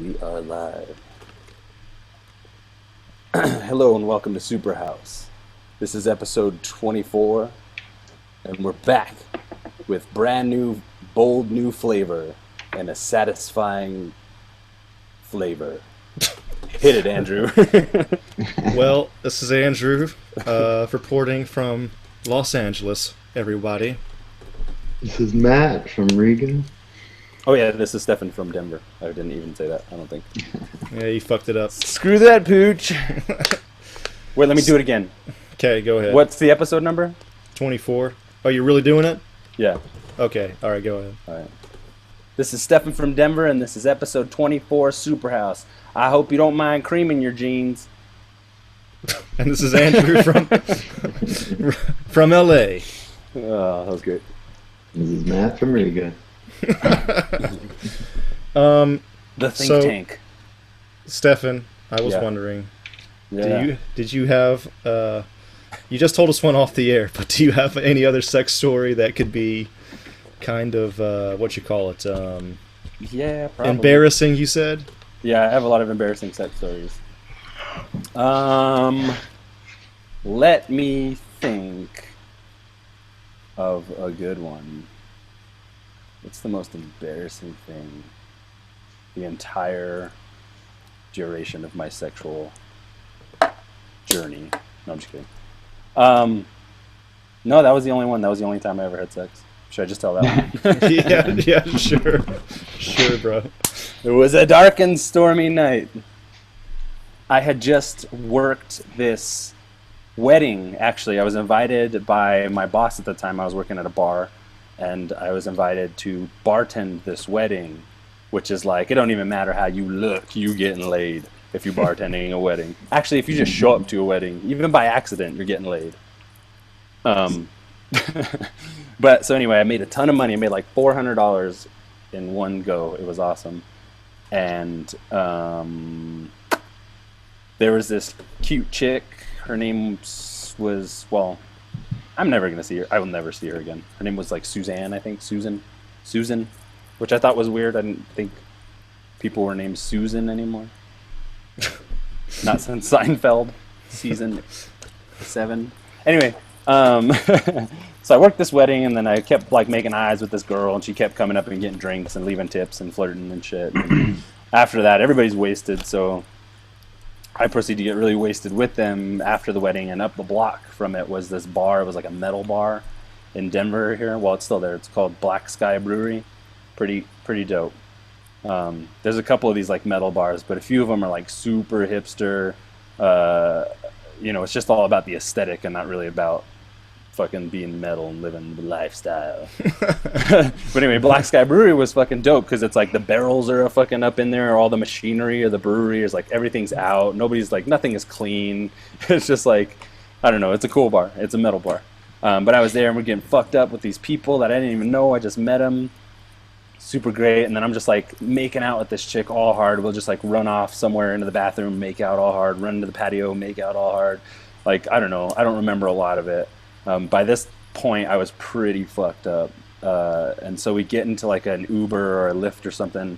We are live. Hello and welcome to SuperHouse. This is episode 24, and we're back with brand new, bold new flavor and a satisfying flavor. Hit it, Andrew. Well, this is Andrew, reporting from Los Angeles, everybody. This is Matt from Regan. Oh yeah, this is Stefan from Denver. I didn't even say that, I don't think. Yeah, you fucked it up. Screw that, pooch. Wait, let me do it again. Okay, go ahead. What's the episode number? 24. Oh, you're really doing it? Yeah. Okay, alright, go ahead. All right. This is Stefan from Denver, and this is episode 24, Superhouse. I hope you don't mind creaming your jeans. And this is Andrew from LA. Oh, that was great. This is Matt from Regan. The think tank. Stefan, I was Yeah. wondering, Yeah. did you have, you just told us one off the air, but do you have any other sex story that could be kind of, what you call it, Yeah, probably. embarrassing, you said? Yeah, I have a lot of embarrassing sex stories. Let me think of a good one. What's the most embarrassing thing? The entire duration of my sexual journey. No, I'm just kidding. No, that was the only one. That was the only time I ever had sex. Should I just tell that one? yeah, sure. Sure, bro. It was a dark and stormy night. I had just worked this wedding. Actually, I was invited by my boss at the time. I was working at a bar, and I was invited to bartend this wedding, which is like, it don't even matter how you look, you getting laid if you're bartending a wedding. Actually, if you just show up to a wedding, even by accident, you're getting laid. But so anyway, I made a ton of money. I made like $400 in one go. It was awesome. And there was this cute chick. Her name was, well, I'm never going to see her. I will never see her again. Her name was like Suzanne, I think. Susan, which I thought was weird. I didn't think people were named Susan anymore. Not since Seinfeld, season 7. Anyway, so I worked this wedding, and then I kept like making eyes with this girl, and she kept coming up and getting drinks and leaving tips and flirting and shit. And after that, everybody's wasted, so I proceeded to get really wasted with them after the wedding, and up the block from it was this bar. It was like a metal bar in Denver here. Well, it's still there. It's called Black Sky Brewery. Pretty dope. There's a couple of these like metal bars, but a few of them are like super hipster. It's just all about the aesthetic and not really about fucking being metal and living the lifestyle. But anyway, Black Sky Brewery was fucking dope because it's like the barrels are fucking up in there, all the machinery of the brewery is like, everything's out, nobody's like, nothing is clean. It's just like, I don't know, it's a cool bar, it's a metal bar. But I was there and we're getting fucked up with these people that I didn't even know. I just met them, super great, and then I'm just like making out with this chick all hard. We'll just like run off somewhere into the bathroom, make out all hard, run into the patio, make out all hard. Like, I don't know, I don't remember a lot of it. By this point, I was pretty fucked up. And so we get into like an Uber or a Lyft or something,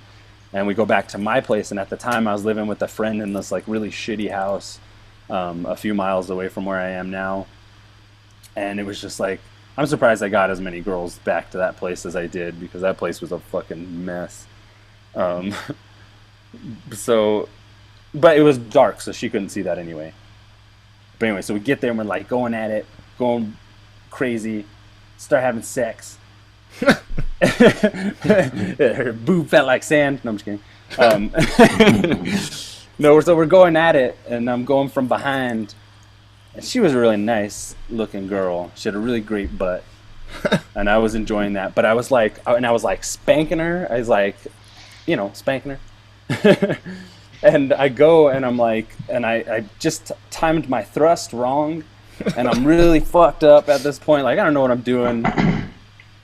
and we go back to my place. And at the time, I was living with a friend in this like really shitty house a few miles away from where I am now. And it was just like, I'm surprised I got as many girls back to that place as I did, because that place was a fucking mess. But it was dark, so she couldn't see that anyway. But anyway, so we get there and we're like going at it, going crazy, start having sex. Her boob felt like sand. No, I'm just kidding. No, so we're going at it, and I'm going from behind. And she was a really nice looking girl. She had a really great butt. And I was enjoying that. But I was like spanking her. I was like, spanking her. And I go and I'm like, and I just timed my thrust wrong. And I'm really fucked up at this point. Like, I don't know what I'm doing.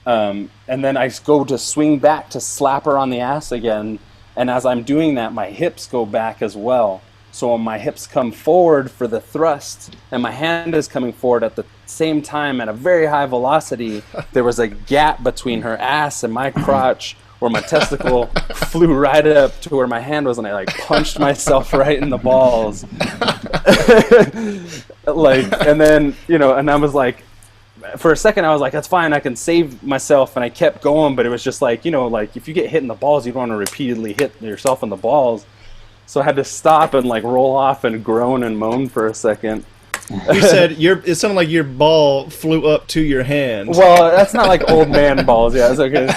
And then I go to swing back to slap her on the ass again. And as I'm doing that, my hips go back as well. So when my hips come forward for the thrust, and my hand is coming forward at the same time at a very high velocity, there was a gap between her ass and my crotch where my testicle flew right up to where my hand was, and I like punched myself right in the balls. Like, and then, you know, and I was like, for a second I was like, that's fine, I can save myself, and I kept going, but it was just like, you know, like if you get hit in the balls, you don't want to repeatedly hit yourself in the balls. So I had to stop and like roll off and groan and moan for a second. You said it sounded like your ball flew up to your hand. Well, that's not like old man balls. Yeah, it's okay.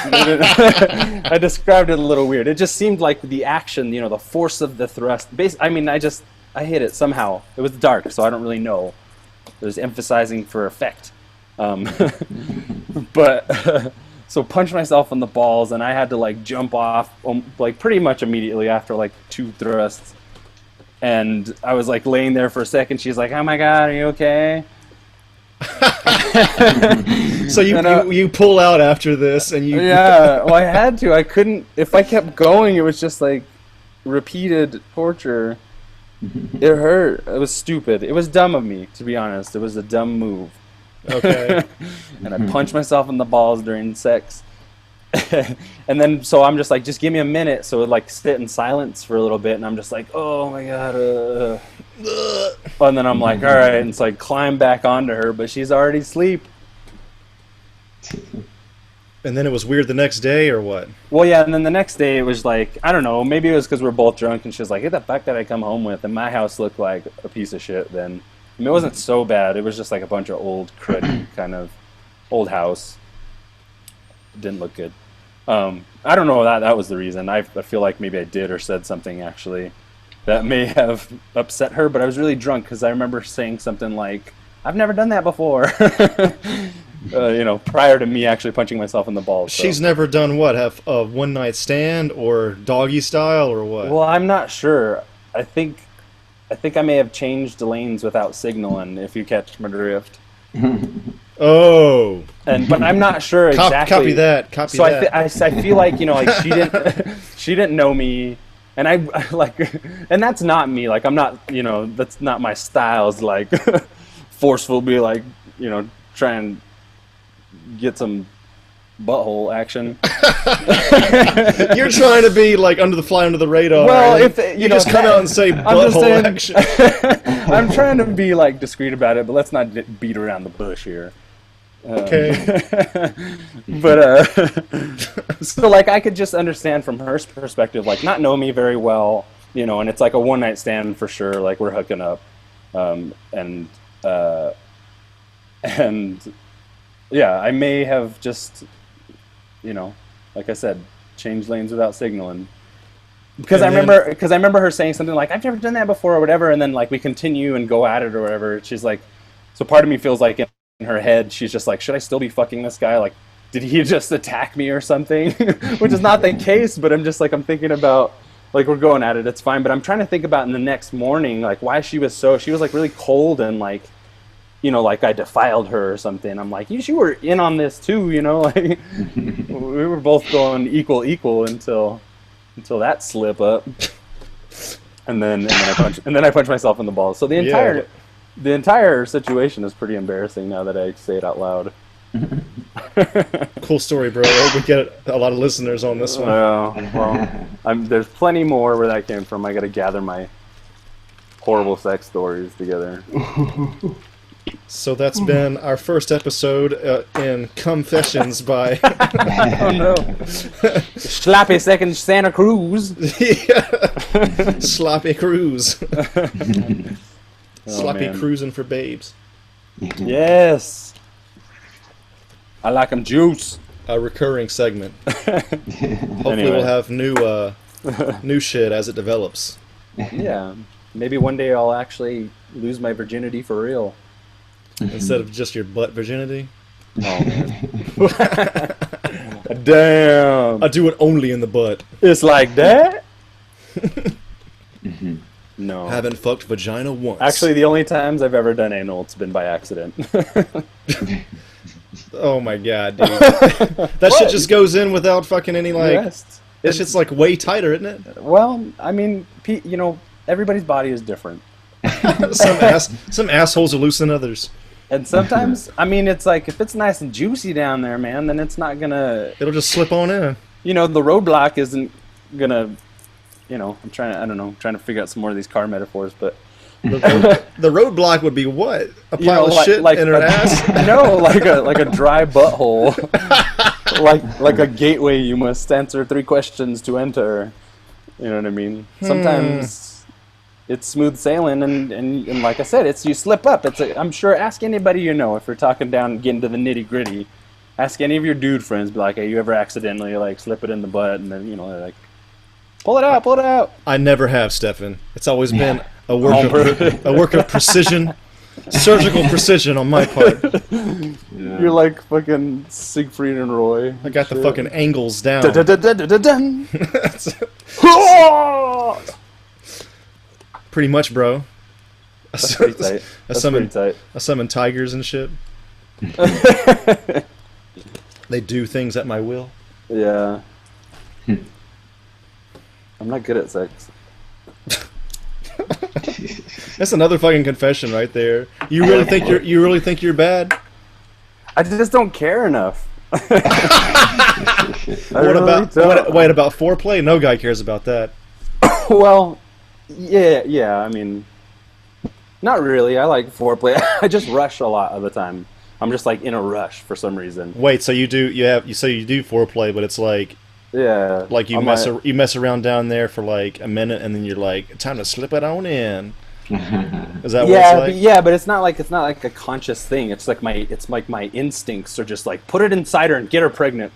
I described it a little weird. It just seemed like the action, you know, the force of the thrust. I mean, I hit it somehow. It was dark, so I don't really know. It was emphasizing for effect. But so punched myself in the balls, and I had to like jump off like pretty much immediately after like 2 thrusts. And I was like laying there for a second. She's like, "Oh my God, are you okay?" So you pull out after this, and you yeah. Well, I had to. I couldn't. If I kept going, it was just like repeated torture. It hurt. It was stupid. It was dumb of me, to be honest. It was a dumb move. Okay. And I punched myself in the balls during sex. And then, so I'm just like, just give me a minute. So it like sit in silence for a little bit, and I'm just like, oh my God. And then I'm like, all right, and it's like climb back onto her, but she's already asleep. And then it was weird the next day, or what? Well, yeah, and then the next day it was like, I don't know, maybe it was because we're both drunk, and she was like, hey, the fuck did I come home with? And my house looked like a piece of shit then. I mean, it wasn't so bad. It was just like a bunch of old cruddy kind of old house. It didn't look good. I don't know, that was the reason. I feel like maybe I did or said something actually that may have upset her, but I was really drunk because I remember saying something like, I've never done that before. You know, prior to me actually punching myself in the balls. So. She's never done what? Have a one-night stand or doggy style or what? Well, I'm not sure. I think I may have changed lanes without signaling, if you catch my drift. Oh. But I'm not sure exactly. Copy that. So I feel like, you know, like she didn't know me, and I like, and that's not me. Like, I'm not, you know, that's not my style. Is like forceful, be like, you know, try and get some butthole action. You're trying to be like under the fly, under the radar. Well, right? if you know, just come out and say butthole action. I'm trying to be like discreet about it, but let's not beat around the bush here. Okay. But so like I could just understand from her perspective, like not know me very well, you know, and it's like a one night stand for sure. Like we're hooking up, and yeah, I may have just, you know, like I said, changed lanes without signaling. Because I remember her saying something like, I've never done that before or whatever, and then like we continue and go at it or whatever. She's like, so part of me feels like in her head, she's just like, should I still be fucking this guy? Like, did he just attack me or something? Which is not the case, but I'm just like, I'm thinking about, like, we're going at it, it's fine, but I'm trying to think about in the next morning, like why she was like really cold and like, you know, like I defiled her or something. I'm like, you were in on this too, you know, like we were both going equal until that slip up, and then I punched myself in the balls. So the entire situation is pretty embarrassing now that I say it out loud. Cool story, bro. We get a lot of listeners on this one. Well, there's plenty more where that came from. I got to gather my horrible sex stories together. So that's been our first episode in Confessions by... Oh no. Sloppy second Santa Cruz. Yeah. Sloppy Cruise. Sloppy man. cruising for babes. Yes. I like them juice. A recurring segment. Hopefully Anyway. we'll have new shit as it develops. Yeah. Maybe one day I'll actually lose my virginity for real. Instead of just your butt virginity. Oh, man. Damn. I do it only in the butt. It's like that? No. Haven't fucked vagina once. Actually, the only times I've ever done anal, it's been by accident. Oh my god, dude. That shit just goes in without fucking any, like... Yes. That shit's, like, way tighter, isn't it? Well, I mean, you know, everybody's body is different. Some assholes are loose than others. And sometimes, I mean, it's like, if it's nice and juicy down there, man, then it's not gonna... It'll just slip on in. you know, the roadblock isn't gonna, you know, I don't know, trying to figure out some more of these car metaphors, but The roadblock would be what? A you pile know, of shit in her ass? no, like a dry butthole, like a gateway. You must answer 3 questions to enter. You know what I mean? Sometimes it's smooth sailing, and like I said, it's you slip up. I'm sure. Ask anybody you know if you're talking down, getting to the nitty gritty. Ask any of your dude friends. Be like, hey, you ever accidentally like slip it in the butt, and then you know they're like, pull it out, pull it out. I never have, Stefan. It's always been a work of precision, surgical precision on my part. You're like fucking Siegfried and Roy. I got the fucking angles down. Dun-dun-dun-dun-dun-dun. Pretty much, bro. That's pretty tight. That's pretty tight. I summon tigers and shit. They do things at my will. Yeah. I'm not good at sex. That's another fucking confession right there. You really think you're bad? I just don't care enough. What about foreplay? No guy cares about that. Well, yeah. I mean, not really. I like foreplay. I just rush a lot of the time. I'm just like in a rush for some reason. Wait, so you do foreplay, but it's like yeah, like you mess around down there for like a minute, and then you're like, time to slip it on in. Is that what it's like? But it's not like a conscious thing. It's like my instincts are just like put it inside her and get her pregnant.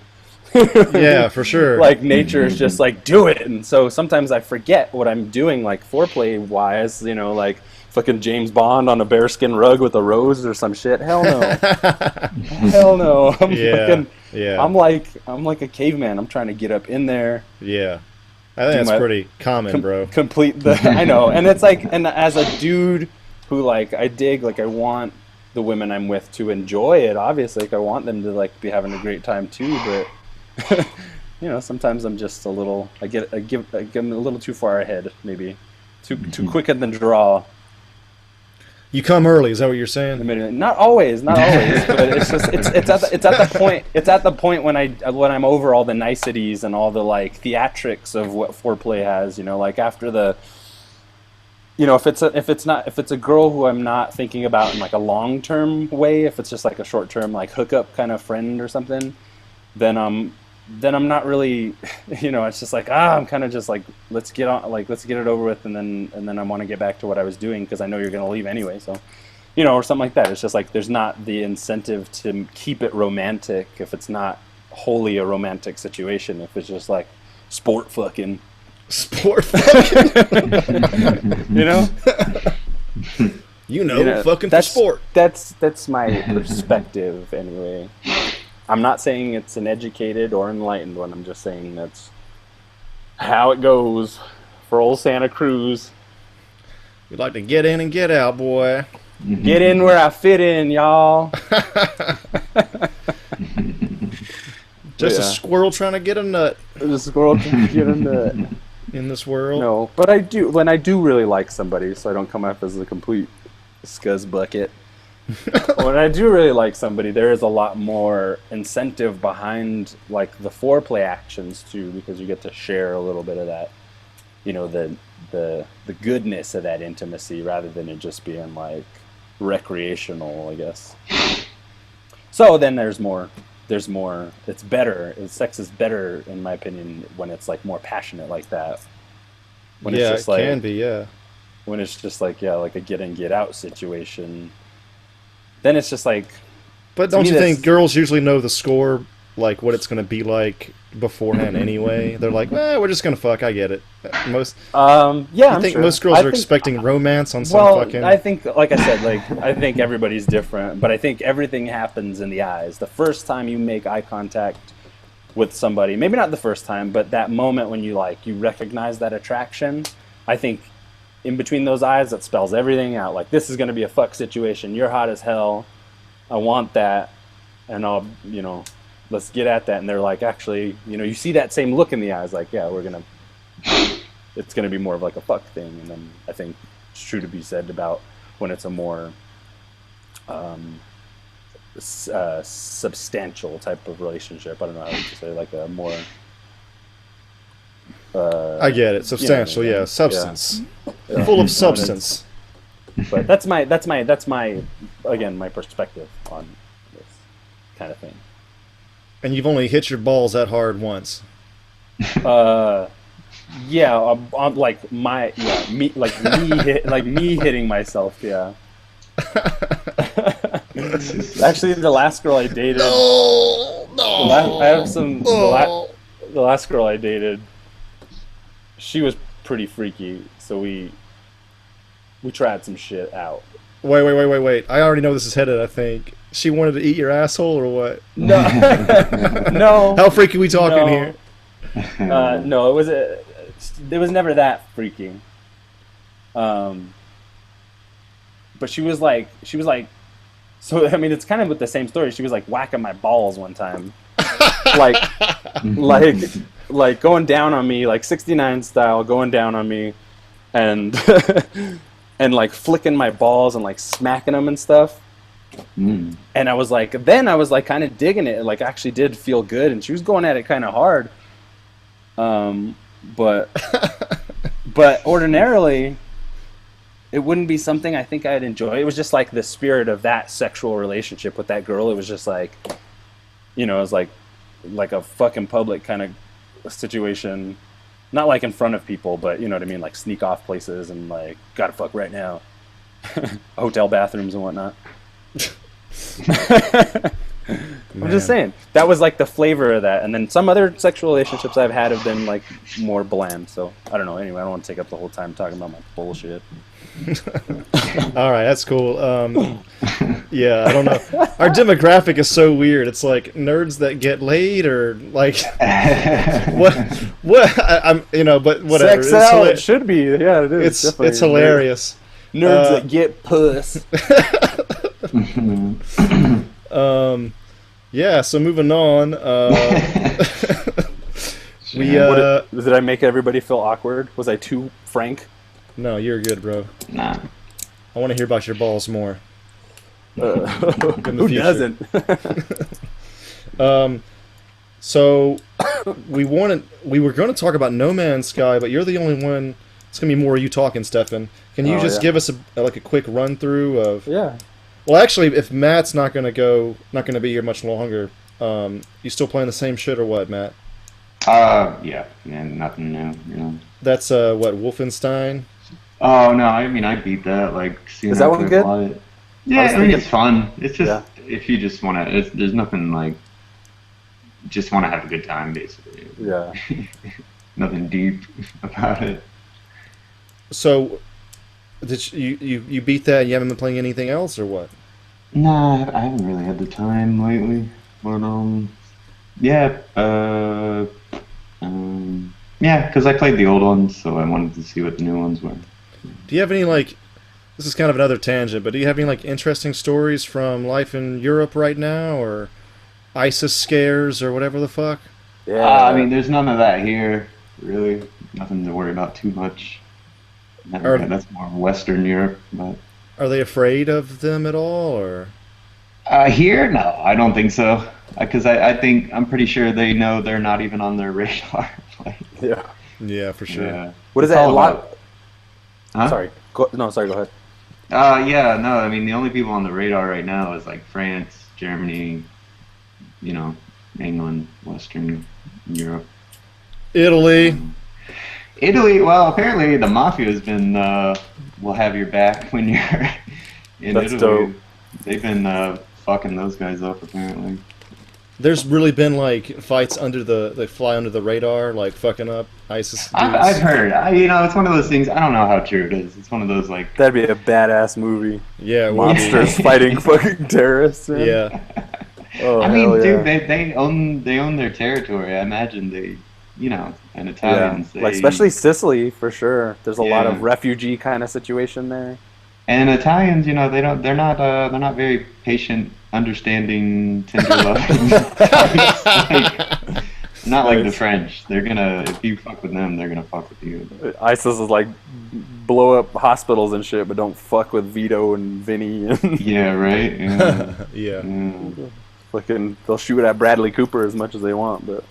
Yeah, for sure. Like nature is just like do it, and so sometimes I forget what I'm doing, like foreplay wise. You know, like fucking James Bond on a bearskin rug with a rose or some shit. Hell no, hell no. I'm like a caveman. I'm trying to get up in there. Yeah. I think that's pretty common, bro. Complete the I know, and it's like, and as a dude who like I dig, like I want the women I'm with to enjoy it. Obviously, like I want them to like be having a great time too. But you know, sometimes I'm just a little. I get a little too far ahead, maybe too quick in the draw. You come early, is that what you're saying? Not always, but it's just it's at the point when I'm over all the niceties and all the like theatrics of what foreplay has, you know, like after the, you know, if it's a girl who I'm not thinking about in like a long-term way, if it's just like a short-term like hookup kind of friend or something, then I'm not really, you know, it's just like, I'm kind of just like, let's get it over with, and then I want to get back to what I was doing because I know you're going to leave anyway, so, you know, or something like that. It's just like there's not the incentive to keep it romantic if it's not wholly a romantic situation, if it's just like sport fucking. Sport fucking? You know? Fucking for sport. That's my perspective anyway. I'm not saying it's an educated or enlightened one. I'm just saying that's how it goes for old Santa Cruz. We like to get in and get out, boy. Get in where I fit in, y'all. Just a squirrel trying to get a nut. Just a squirrel trying to get a nut. In this world. No, but I do really like somebody, so I don't come off as a complete scuzz bucket. When I do really like somebody, there is a lot more incentive behind like the foreplay actions too, because you get to share a little bit of that, you know, the goodness of that intimacy rather than it just being like recreational, I guess. So then there's more. It's better. Sex is better in my opinion when it's like more passionate like that. When yeah, it's just it can be. Yeah. When it's just like like a get in get out situation. Then it's just like. But don't you think girls usually know the score, like what it's going to be like beforehand anyway? They're like, we're just going to fuck. I get it. Most. Yeah. I think most girls are expecting romance on some fucking. I think, like I said, like I think everybody's different, but I think everything happens in the eyes. The first time you make eye contact with somebody, maybe not the first time, but that moment when you recognize that attraction, I think. In between those eyes, that spells everything out. Like, this is going to be a fuck situation. You're hot as hell. I want that. And I'll, let's get at that. And they're like, actually, you see that same look in the eyes. Like, yeah, it's going to be more of like a fuck thing. And then I think it's true to be said about when it's a more substantial type of relationship. I don't know how to say, like a more I get it. Substantial, yeah. Substance. Yeah. Full of substance. But that's my again, my perspective on this kind of thing. And you've only hit your balls that hard once. Yeah, on like me hitting myself, yeah. Actually, the last girl I dated. No. The last girl I dated, she was pretty freaky, so we tried some shit out. Wait. I already know this is headed, I think. She wanted to eat your asshole or what? No. No. How freaky we talking here? No, it was never that freaking. But she was like, so I mean, it's kind of with the same story. She was like whacking my balls one time, like going down on me, like 69 style, going down on me, and and like flicking my balls and like smacking them and stuff. And I was like kind of digging it. It like actually did feel good, and she was going at it kind of hard. But ordinarily, it wouldn't be something I think I'd enjoy. It was just like the spirit of that sexual relationship with that girl. It was just like, it was like a fucking public kind of situation. Not like in front of people, but you know what I mean? Like sneak off places and like, gotta fuck right now. Hotel bathrooms and whatnot. I'm just saying. That was like the flavor of that. And then some other sexual relationships I've had have been like more bland. So I don't know. Anyway, I don't want to take up the whole time talking about my bullshit. All right, that's cool. Yeah, I don't know. Our demographic is so weird. It's like nerds that get laid, or like what? I'm but whatever. Sex out, it should be. Yeah, it is. It's hilarious. Nerds that get puss. Yeah. So moving on. Did I make everybody feel awkward? Was I too frank? No, you're good, bro. Nah. I want to hear about your balls more. Who doesn't? So we were going to talk about No Man's Sky, but you're the only one. It's going to be more you talking, Stefan. Can you just give us a quick run through of? Yeah. Well, actually, if Matt's not going to be here much longer, you still playing the same shit or what, Matt? Yeah, nothing new. That's what, Wolfenstein? Oh no, I mean I beat that. Like, is that one good? Yeah, I mean it's fun. It's just if you just want to, there's nothing like, just want to have a good time basically. Yeah. Nothing deep about it. So, did you beat that? And you haven't been playing anything else or what? Nah, I haven't really had the time lately. But yeah, yeah, because I played the old ones, so I wanted to see what the new ones were. Do you have any, like, this is kind of another tangent, but do you have any, like, interesting stories from life in Europe right now, or ISIS scares, or whatever the fuck? Yeah. I mean, there's none of that here, really. Nothing to worry about too much. That's more Western Europe, but... Are they afraid of them at all, or...? Here? No, I don't think so. Because I'm pretty sure they know they're not even on their radar. Yeah, for sure. Yeah. What is that? Huh? Sorry. Go ahead. Yeah, no, I mean, the only people on the radar right now is like France, Germany, England, Western Europe. Italy. Italy, well, apparently the mafia has been, will have your back when you're in That's Italy. dope. They've been fucking those guys up, apparently. There's really been, like, fights they fly under the radar, like, fucking up ISIS dudes. I've heard. It's one of those things, I don't know how true it is. It's one of those, like... That'd be a badass movie. Yeah. Monsters fighting fucking terrorists, man. Yeah. Oh, I mean, dude, yeah. they own their territory. I imagine they, and Italians. Yeah. Like, especially Sicily, for sure. There's a lot Yeah. of refugee kind of situation there. And Italians, they're not very patient, understanding, tender loving. Not like the French. They're gonna, if you fuck with them, they're gonna fuck with you. ISIS is like blow up hospitals and shit, but don't fuck with Vito and Vinny. And Yeah, right. Yeah. Yeah. Yeah. fucking, they'll shoot at Bradley Cooper as much as they want, but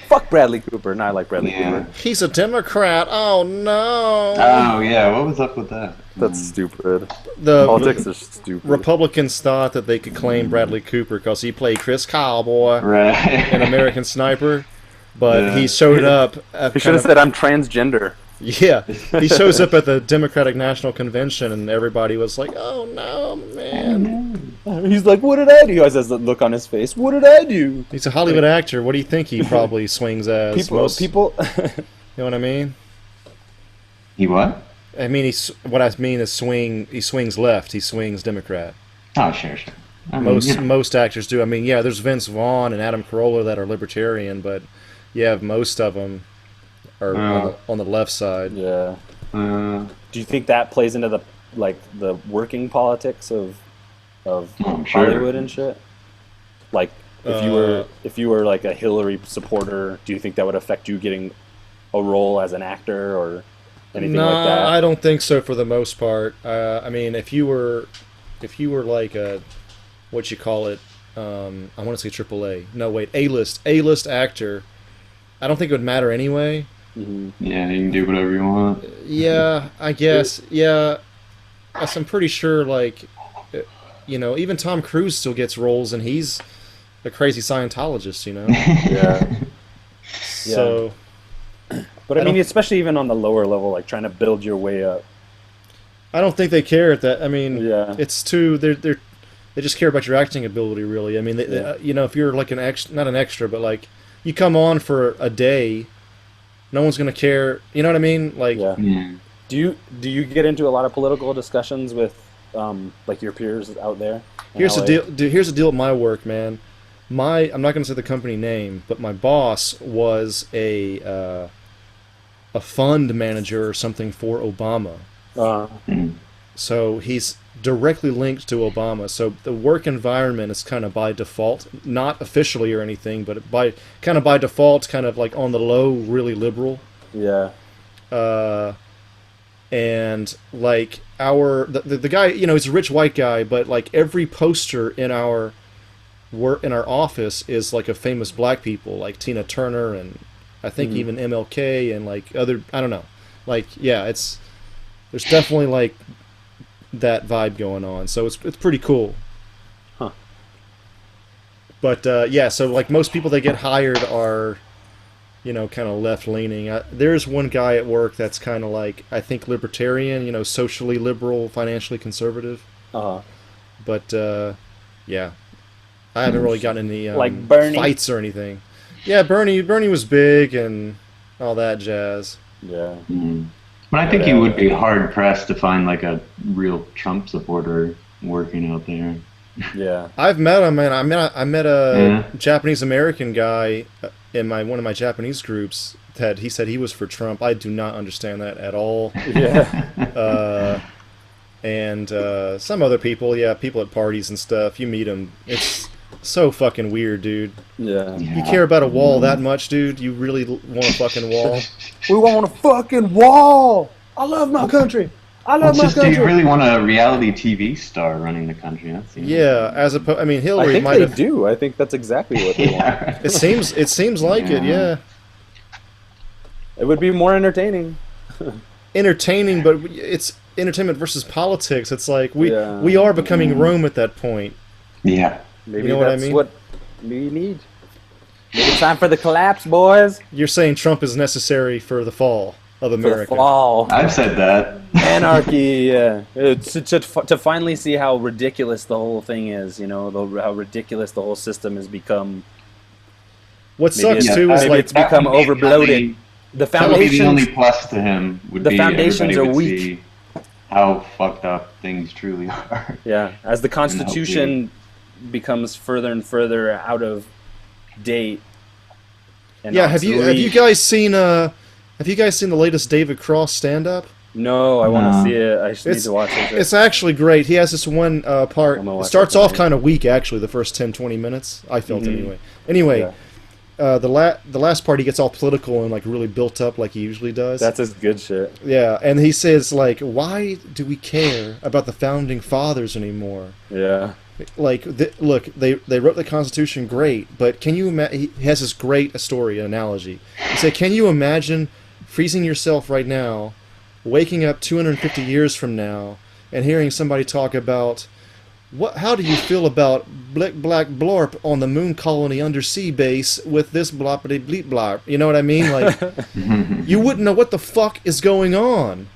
Fuck Bradley Cooper. No, I like Bradley Cooper. He's a Democrat. Oh no. Oh yeah, what was up with that? That's stupid. The Politics are stupid. Republicans thought that they could claim Bradley Cooper because he played Chris Cowboy Right. in American Sniper, but he showed up. He should have said, "I'm transgender." Yeah, he shows up at the Democratic National Convention, and everybody was like, "Oh no, man!" He's like, "What did I do?" He always has that look on his face. What did I do? He's a Hollywood actor. What do you think he probably swings as? People. You know what I mean? He what? I mean, what I mean is swing. He swings left. He swings Democrat. Oh, sure. I mean, Most actors do. I mean, yeah, there's Vince Vaughn and Adam Carolla that are libertarian, but yeah, most of them are on the left side. Yeah. Do you think that plays into the working politics of Hollywood and shit? Like, if you were like a Hillary supporter, do you think that would affect you getting a role as an actor or anything like that? I don't think so for the most part. I mean, if you were like a, what you call it, I want to say AAA. No, wait, A-list actor. I don't think it would matter anyway. Mm-hmm. Yeah, you can do whatever you want. Yeah, I guess. Yeah, I'm pretty sure. Like, even Tom Cruise still gets roles, and he's a crazy Scientologist. Yeah. So. But I mean, especially even on the lower level, like trying to build your way up. I don't think they care at that. I mean, it's too. They just care about your acting ability, really. I mean, if you're like not an extra, but like you come on for a day, no one's gonna care. You know what I mean? Like, do you get into a lot of political discussions with like your peers out there? Here's the deal. Dude, here's the deal with my work, man. I'm not gonna say the company name, but my boss was a fund manager or something for Obama. So he's directly linked to Obama. So the work environment is kind of by default, not officially or anything, but by default, kind of like on the low, really liberal. Yeah. And like the guy, he's a rich white guy, but like every poster in our office is like a famous black people, like Tina Turner and I think even MLK and like other, I don't know, like there's definitely like that vibe going on, so it's pretty cool. Huh. But so like most people that get hired are, kind of left leaning. There's one guy at work that's kind of like, I think, libertarian, socially liberal, financially conservative. But I haven't really gotten any like Bernie fights or anything. Yeah, Bernie was big and all that jazz. Yeah. But I think you would be hard pressed to find like a real Trump supporter working out there. Yeah. I've met him, man. I met a Japanese American guy in one of my Japanese groups that he said he was for Trump. I do not understand that at all. Yeah. And some other people, people at parties and stuff. You meet them, it's so fucking weird, dude. Yeah. You care about a wall that much, dude? You really want a fucking wall? We want a fucking wall! I love my country! I love my country! Do you really want a reality TV star running the country? As opposed, I mean, Hillary might have. I think they do. I think that's exactly what they want. It seems like it, yeah. It would be more entertaining. Entertaining, but it's entertainment versus politics. It's like we are becoming Rome at that point. Yeah. Maybe that's what we need. Maybe it's time for the collapse, boys. You're saying Trump is necessary for the fall of America. For the fall. I've said that. Anarchy, yeah. To finally see how ridiculous the whole thing is, how ridiculous the whole system has become. What sucks too is like it's become overbloated. The foundations. The only plus to him would be foundations are weak. See how fucked up things truly are. Yeah, as the Constitution becomes further and further out of date. And have you guys seen the latest David Cross stand-up? No, I want to see it. I just need to watch it. It's actually great. He has this one part. It starts off kind of weak, actually, the first 10-20 minutes. I felt anyway. The last part, he gets all political and like really built up like he usually does. That's his good shit. Yeah, and he says like, why do we care about the founding fathers anymore? Yeah. Like, look, they wrote the Constitution great, but can you imagine? He has this great story analogy. He said, "Can you imagine freezing yourself right now, waking up 250 years from now, and hearing somebody talk about what? How do you feel about Blick Black Blorp on the moon colony undersea base with this bloppity bleep blop? You know what I mean? Like, you wouldn't know what the fuck is going on.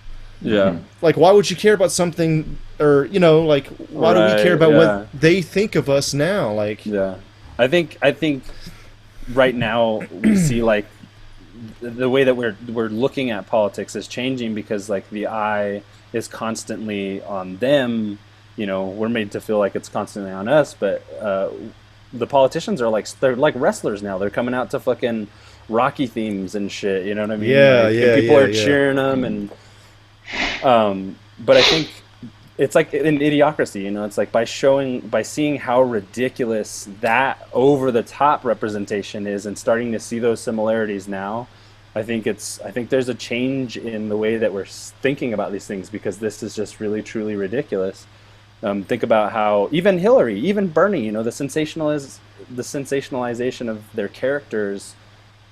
Yeah. Like, why would you care about something, or, you know, like, why do we care about what they think of us now? Like, yeah, I think right now we see, like, the way that we're looking at politics is changing because, like, the eye is constantly on them. You know, we're made to feel like it's constantly on us, but the politicians are like, they're like wrestlers now. They're coming out to fucking Rocky themes and shit. You know what I mean? Yeah, like, yeah, people yeah, are cheering them, and but I think it's like an idiocracy, you know. It's like by seeing how ridiculous that over the top representation is, and starting to see those similarities now. I think there's a change in the way that we're thinking about these things, because this is just really truly ridiculous. Think about how even Hillary, even Bernie, you know, the sensationalization of their characters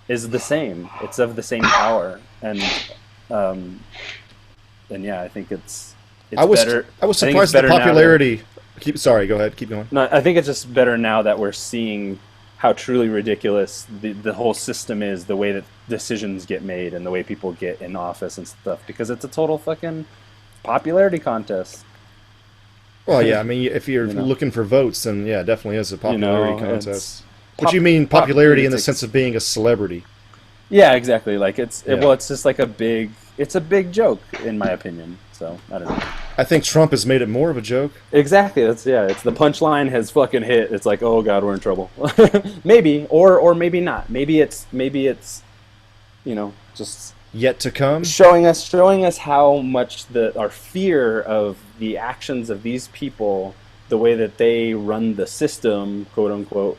is the same. It's of the same power, and yeah, I think it's better. I was surprised at the popularity. Sorry, go ahead. Keep going. No, I think it's just better now that we're seeing how truly ridiculous the whole system is, the way that decisions get made and the way people get in office and stuff, because it's a total fucking popularity contest. Well, yeah, I mean, if you're looking for votes, then yeah, it definitely is a popularity contest. But you mean popularity in the sense of being a celebrity? Yeah, exactly. Like it's just like a big joke, in my opinion. So I don't know. I think Trump has made it more of a joke. Exactly. It's the punchline has fucking hit. It's like, oh god, we're in trouble. Maybe or maybe not. Maybe it's you know, just yet to come, showing us how much our fear of the actions of these people, the way that they run the system, quote unquote,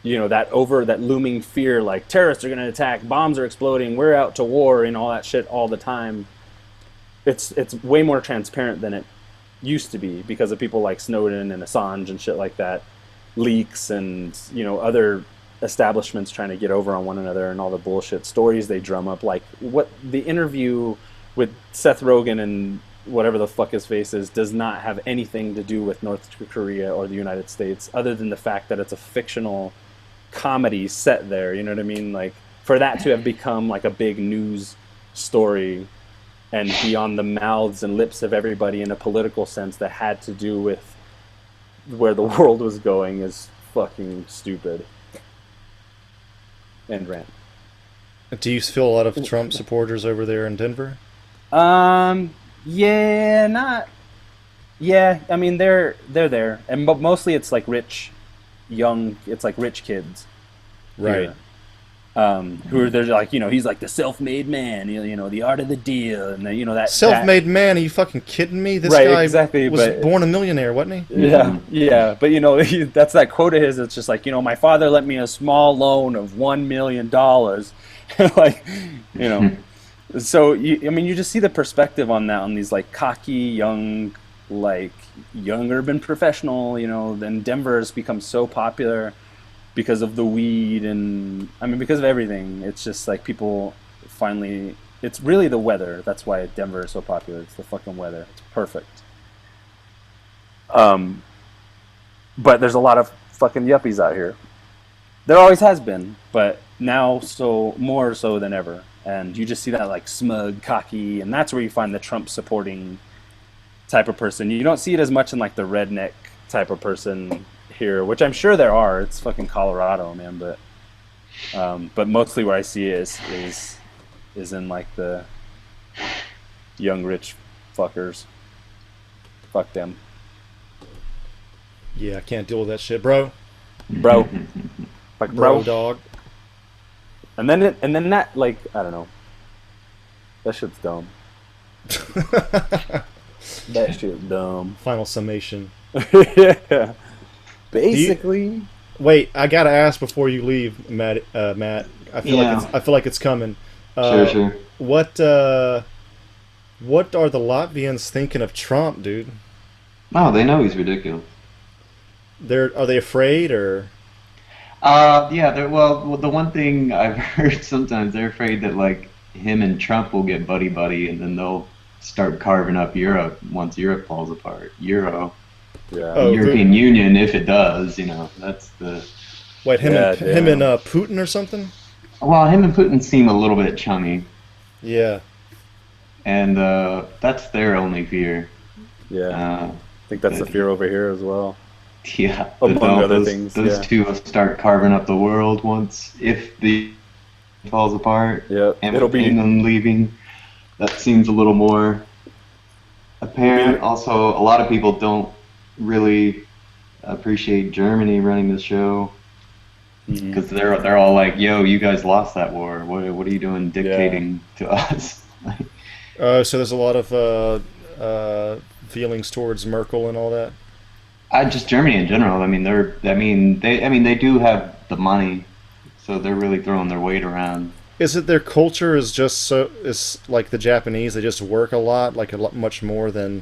you know, that looming fear, like terrorists are going to attack, bombs are exploding, we're out to war, and all that shit all the time. It's way more transparent than it used to be because of people like Snowden and Assange and shit like that, leaks and, you know, other establishments trying to get over on one another and all the bullshit stories they drum up. Like what the interview with Seth Rogen and whatever the fuck his face is does not have anything to do with North Korea or the United States, other than the fact that it's a fictional comedy set there. You know what I mean? Like, for that to have become like a big news story and be on the mouths and lips of everybody in a political sense that had to do with where the world was going is fucking stupid. End rant. Do you feel a lot of Trump supporters over there in Denver? Yeah, not. Yeah, I mean they're there, and but mostly it's like rich, young. It's like rich kids, right? Here. Who are they're like, you know, he's like the self-made man, you know, the art of the deal, and the, you know, that self-made man. Are you fucking kidding me? This right, guy exactly, was born a millionaire, wasn't he? Yeah, yeah. But you know, that's that quote of his. It's just like, you know, my father lent me a small loan of $1 million, like, you know. So I mean, you just see the perspective on that, on these like cocky young urban professional. You know, then Denver has become so popular because of the weed and, I mean, because of everything. It's just like people finally, it's really the weather. That's why Denver is so popular. It's the fucking weather. It's perfect. But there's a lot of fucking yuppies out here. There always has been, but now so more so than ever. And you just see that like smug, cocky, and that's where you find the Trump supporting type of person. You don't see it as much in like the redneck type of person here, which I'm sure there are. It's fucking Colorado, man. But mostly where I see it is in like the young rich fuckers. Fuck them. Yeah, I can't deal with that shit, bro. Like bro, dog. And then that, like, I don't know. That shit's dumb. That shit's dumb. Final summation. Yeah. Basically. Wait, I gotta ask before you leave, Matt. I feel like it's coming. Sure. What are the Latvians thinking of Trump, dude? Oh, they know he's ridiculous. are they afraid or? Yeah, well, the one thing I've heard sometimes they're afraid that like him and Trump will get buddy buddy, and then they'll start carving up Europe once Europe falls apart. The Yeah. Oh, European Union, if it does, that's the. wait, Yeah, him and damn. Putin or something? Well, him and Putin seem a little bit chummy, Yeah. and that's their only fear. Yeah. Uh, I think that's the that fear over here as well. Yeah, Among other those things, those yeah. two will start carving up the world once if the falls apart. Yeah. And It'll with be England leaving, that seems a little more apparent. Also, a lot of people don't really appreciate Germany running the show mhm. because they're all like, "Yo, you guys lost that war. What are you doing Yeah. dictating to us?" So there's a lot of feelings towards Merkel and all that. I just Germany in general. I mean, they do have the money, so they're really throwing their weight around. Is it their culture is like the Japanese? They just work a lot, like a lot much more than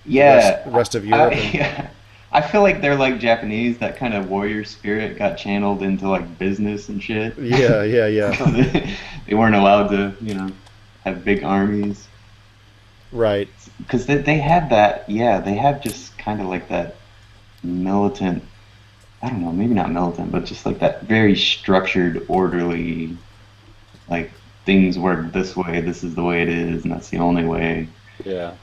the Yeah, rest of Europe. And yeah. I feel like they're like Japanese. That kind of warrior spirit got channeled into like business and shit. yeah, yeah, yeah. They weren't allowed to, have big armies Right. because they had that. Yeah, they have just kind of like that militant. I don't know, maybe not militant, but just like that very structured, orderly. Like things work this way. This is the way it is, and that's the only way. Yeah.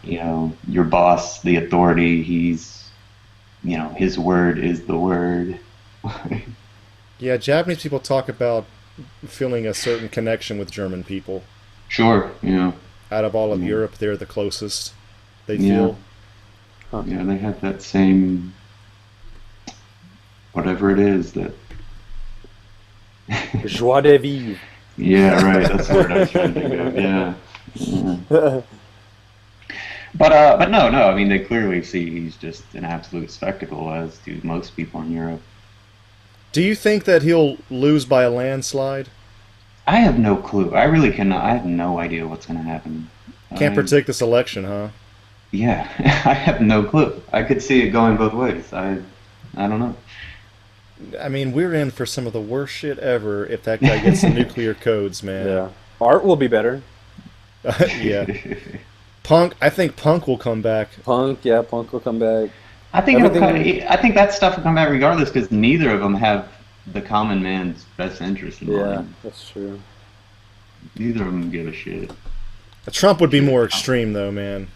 Your boss, the authority, his word is the word. Yeah, Japanese people talk about feeling a certain connection with German people. Sure, Out of all of yeah, Europe, they're the closest they yeah, feel. Huh. yeah. They have that same whatever it is that. Joie de vivre. Yeah, right. That's the word I was trying to think of. Yeah. Yeah. But no, no. I mean, they clearly see he's just an absolute spectacle, as do most people in Europe. Do you think that he'll lose by a landslide? I have no clue. I really cannot. I have no idea what's going to happen. Can't I, predict this election, huh? yeah, I have no clue. I could see it going both ways. I don't know. I mean, we're in for some of the worst shit ever if that guy gets the nuclear codes, man. Yeah. Art will be better. Yeah. Punk, I think Punk will come back. Punk will come back. I think Everything. I think that stuff will come out regardless because neither of them have the common man's best interest in Yeah, mind. that's true. Neither of them give a shit. Trump would be more extreme, though, man.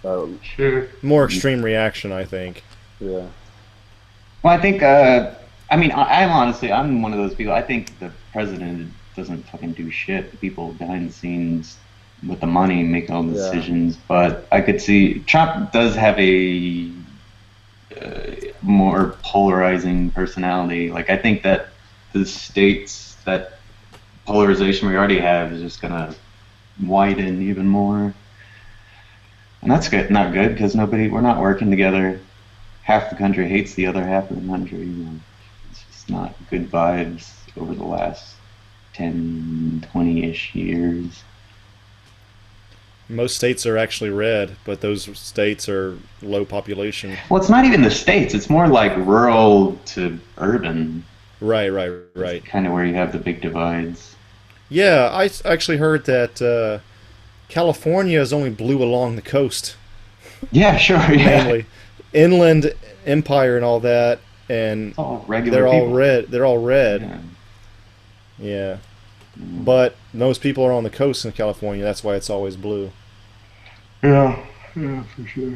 Sure. More extreme reaction, I think. Yeah. Well, I think. I mean, I'm one of those people. I think the president doesn't fucking do shit. The people behind the scenes with the money make all the Yeah. decisions. But I could see Trump does have a more polarizing personality. Like I think that the states that polarization we already have is just gonna widen even more, and that's good. Not good because we're not working together. Half the country hates the other half of the country. It's just not good vibes over the last 10, 20-ish years. Most states are actually red, but those states are low population. Well, it's not even the states. It's more like rural to urban. Right, right, right. Kind of where you have the big divides. Yeah, actually heard that California is only blue along the coast, Yeah, sure. Yeah. mainly. Inland Empire and all that, and It's all regular they're all people. red. They're all red. Yeah. Yeah. But most people are on the coast in California. That's why it's always blue. Yeah, yeah, for sure.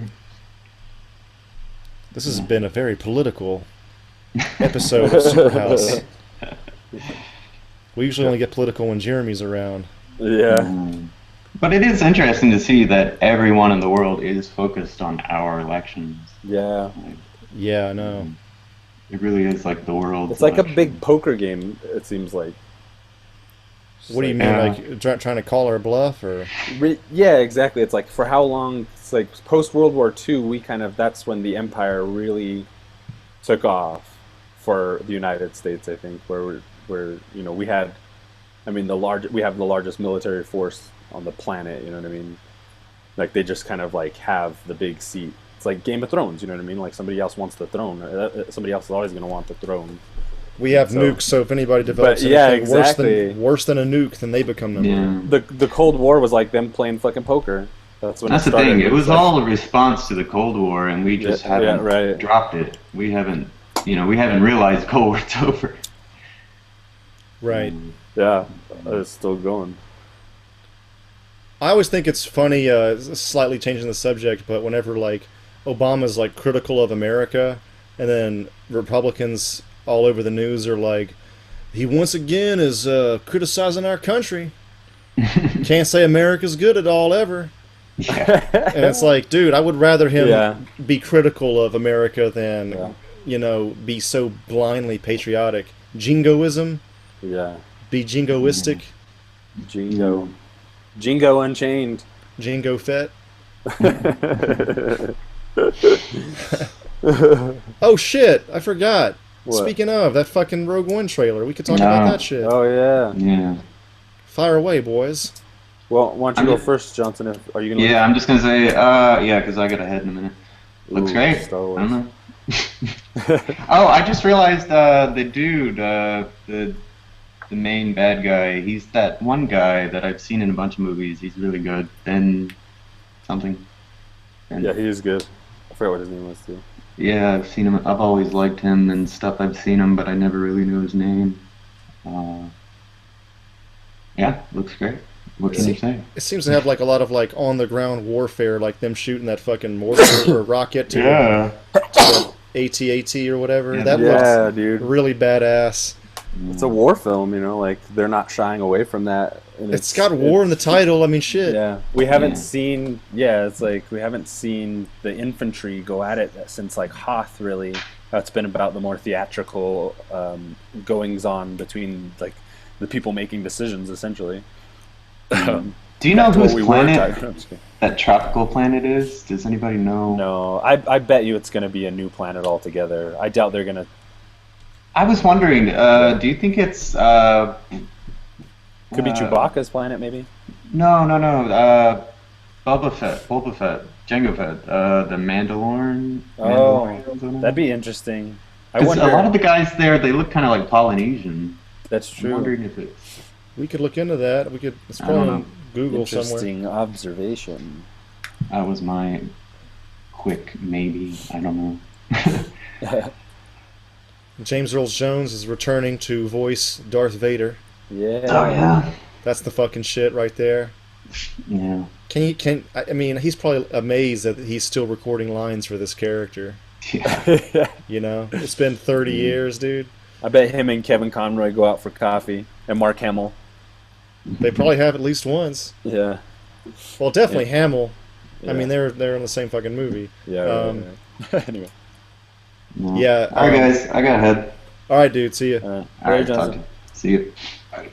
This has been a very political episode of SuperHouse. We usually only get political when Jeremy's around. Yeah. But it is interesting to see that everyone in the world is focused on our elections. Yeah. Like, Yeah, I know. it really is like the world. It's like a big poker game, it seems like. It's just What do you like- mean, Yeah. like trying to call our bluff, or? Yeah, exactly. It's like for how long? It's like post World War II. That's when the empire really took off for the United States. I think where we had, I mean we have the largest military force on the planet. You know what I mean? Like they just kind of like have the big seat It's like Game of Thrones, you know what I mean? Like somebody else wants the throne. Somebody else is always going to want the throne. We have So- nukes, so if anybody develops But, yeah, anything exactly. worse than a nuke, then they become number one. Yeah. The Cold War was like them playing fucking poker. That's when That's it the started. thing. It was like, all a response to the Cold War, and we just Yeah, yeah, haven't right. dropped it. We haven't, we haven't realized Cold War's over. Right. Yeah, it's still going. I always think it's funny, slightly changing the subject, but whenever like Obama's like critical of America, and then Republicans all over the news are like, he once again is criticizing our country. Can't say America's good at all ever. Yeah. And it's like, dude, I would rather him Yeah. be critical of America than, Yeah. be so blindly patriotic. Jingoism, Yeah. be jingoistic, Jingo. Jingo Unchained. Jingo Fett. Oh shit, I forgot. What? Speaking of, that fucking Rogue One trailer, we could talk about No. that shit. Oh, yeah. Yeah. Fire away, boys. Well, why don't you I'm go first, Johnson? Are you going to Yeah, I'm just gonna say, yeah, because I got ahead in a minute. Looks great. Star I Wars. don't know. Oh, I just realized the dude, the main bad guy. He's that one guy that I've seen in a bunch of movies. He's really good. Ben something. Ben. Yeah, he is good. I forgot what his name was, too. Yeah, I've seen him. I've always liked him and stuff. I've seen him, but I never really knew his name. Yeah, looks great. What can you say? It seems to have like a lot of like on the ground warfare, like them shooting that fucking mortar or rocket to AT-AT or whatever. Yeah. That Yeah, looks dude. really badass. It's a war film, like they're not shying away from that. And It's got war in the title. I mean, shit. Yeah, we haven't Yeah. seen. Yeah, it's like we haven't seen the infantry go at it since like Hoth. Really, it's been about the more theatrical goings on between like the people making decisions, essentially. Do you know Back to what whose we were planet talking- I'm just kidding. that tropical planet is? Does anybody know? No, I bet you it's going to be a new planet altogether. I doubt they're going to. I was wondering, do you think it's Could be Chewbacca's planet, maybe. No. Boba Fett, Jango Fett, the Mandalorian. Oh, that'd be interesting. I 'Cause wonder. a lot of the guys there, they look kind of like Polynesian. That's I'm true. wondering if it's. We could look into that. We could. It's I don't probably on know. Google somewhere. Interesting observation. That was my quick maybe. I don't know. James Earl Jones is returning to voice Darth Vader. Yeah. Oh yeah. That's the fucking shit right there. Yeah. I mean, he's probably amazed that he's still recording lines for this character. Yeah. You know, it's been 30 years, dude. I bet him and Kevin Conroy go out for coffee, and Mark Hamill. They probably have at least once. Yeah. Well, definitely Hamill. Yeah. I mean, they're in the same fucking movie. Yeah. Right. Anyway. No. Yeah, All right, guys. I got ahead. All right, dude. See ya. All right. All right. Johnson. Talk to you. See you. Bye.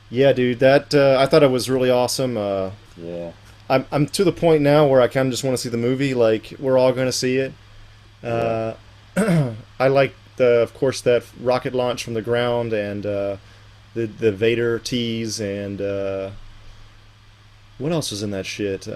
Yeah, dude. That I thought it was really awesome. Yeah. I'm to the point now where I kind of just want to see the movie. Like we're all going to see it. I like of course, that rocket launch from the ground and the Vader tease and what else was in that shit?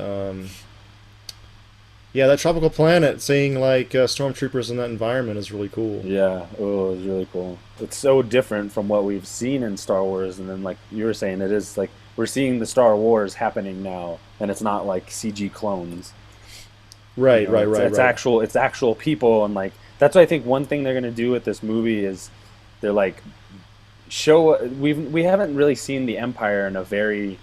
Yeah, that tropical planet, seeing like stormtroopers in that environment is really cool. Yeah. Oh, it was really cool. It's so different from what we've seen in Star Wars, and then like you were saying, it is like we're seeing the Star Wars happening now, and it's not like CG clones. Right, You know, right. It's actual people, and like that's what I think. One thing they're gonna do with this movie is they're like we haven't really seen the Empire in a very.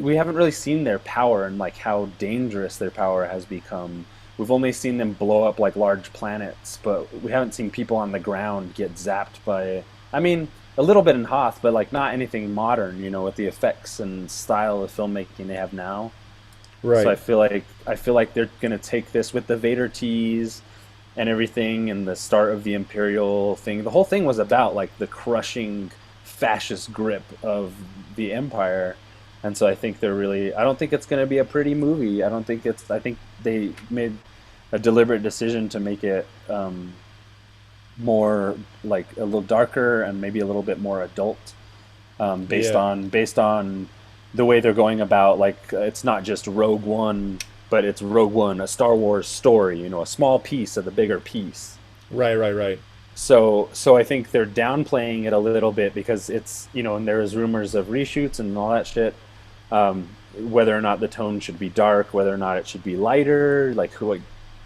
We haven't really seen their power and like how dangerous their power has become. We've only seen them blow up like large planets, but we haven't seen people on the ground get zapped by. I mean, a little bit in Hoth, but like not anything modern. You know, with the effects and style of filmmaking they have now. Right. So I feel like they're gonna take this with the Vader tease and everything, and the start of the Imperial thing. The whole thing was about like the crushing fascist grip of the Empire, and so I think they're really. I don't think it's gonna be a pretty movie. I think they made a deliberate decision to make it more like a little darker and maybe a little bit more adult, based Yeah. on the way they're going about, like, it's not just Rogue One, but it's Rogue One, a Star Wars story, you know, a small piece of the bigger piece. Right. So I think they're downplaying it a little bit because it's, you know, and there was rumors of reshoots and all that shit. Whether or not the tone should be dark, whether or not it should be lighter, like what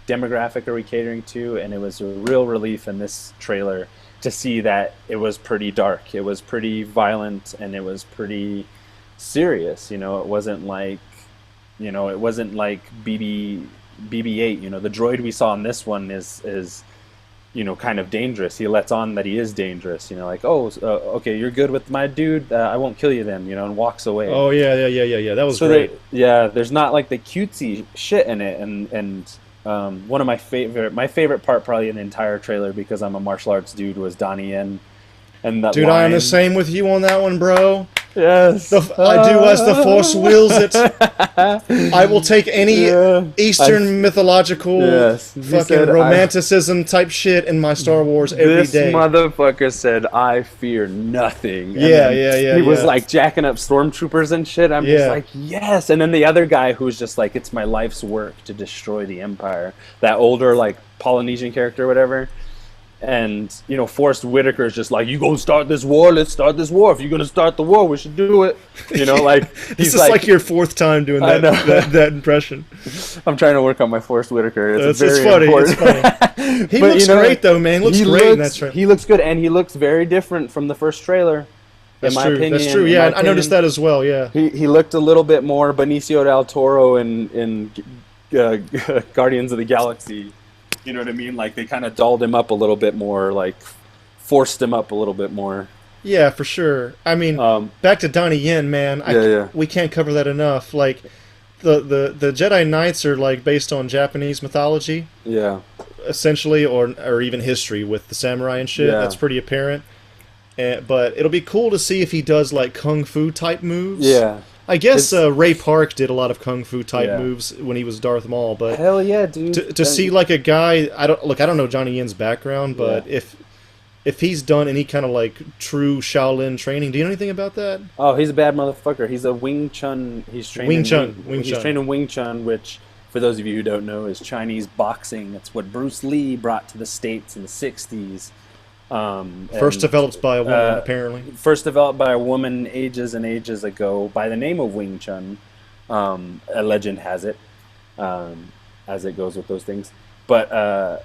demographic are we catering to? And it was a real relief in this trailer to see that it was pretty dark. It was pretty violent and it was pretty serious. You know, it wasn't like, you know, it wasn't like BB-8. You know, the droid we saw in this one is you know, kind of dangerous. He lets on that he is dangerous. You know, like, oh, okay, you're good with my dude. I won't kill you then. You know, and walks away. Oh yeah. That was great. There's not like the cutesy shit in it, and one of my favorite part probably in the entire trailer, because I'm a martial arts dude, was Donnie Yen. And that dude, line, I am the same with you on that one, bro. Yes. I do as the Force wills it. I will take any Eastern mythological fucking romanticism type shit in my Star Wars every day. This motherfucker said, I fear nothing. And Yeah. He was like jacking up stormtroopers and shit. I'm just like, yes. And then the other guy who's just like, it's my life's work to destroy the Empire. That older, like, Polynesian character or whatever. And, you know, Forrest Whitaker is just like, you gonna start this war? Let's start this war. If you're gonna start the war, we should do it. You know, like, he's like your fourth time doing that impression. I'm trying to work on my Forrest Whitaker. It's funny. It's funny. He looks great though, man. He looks good, and he looks very different from the first trailer. That's true. That's true. Yeah, I noticed that as well. Yeah. He looked a little bit more Benicio del Toro in Guardians of the Galaxy. You know what I mean? Like, they kind of dolled him up a little bit more, like, forced him up a little bit more. Yeah, for sure. I mean, back to Donnie Yen, man. We can't cover that enough. Like, the Jedi Knights are, like, based on Japanese mythology. Yeah. Essentially, or even history with the samurai and shit. Yeah. That's pretty apparent. But it'll be cool to see if he does, like, kung fu type moves. Yeah. I guess Ray Park did a lot of kung fu type moves when he was Darth Maul, but hell yeah, dude! To see like a guy, I don't know Johnny Yen's background, but if he's done any kind of like true Shaolin training, do you know anything about that? Oh, he's a bad motherfucker. He's a Wing Chun. He's trained Wing Chun. He's trained in Wing Chun, which, for those of you who don't know, is Chinese boxing. It's what Bruce Lee brought to the States in the '60s. First developed by a woman, apparently. First developed by a woman ages and ages ago by the name of Wing Chun. A legend has it, as it goes with those things. But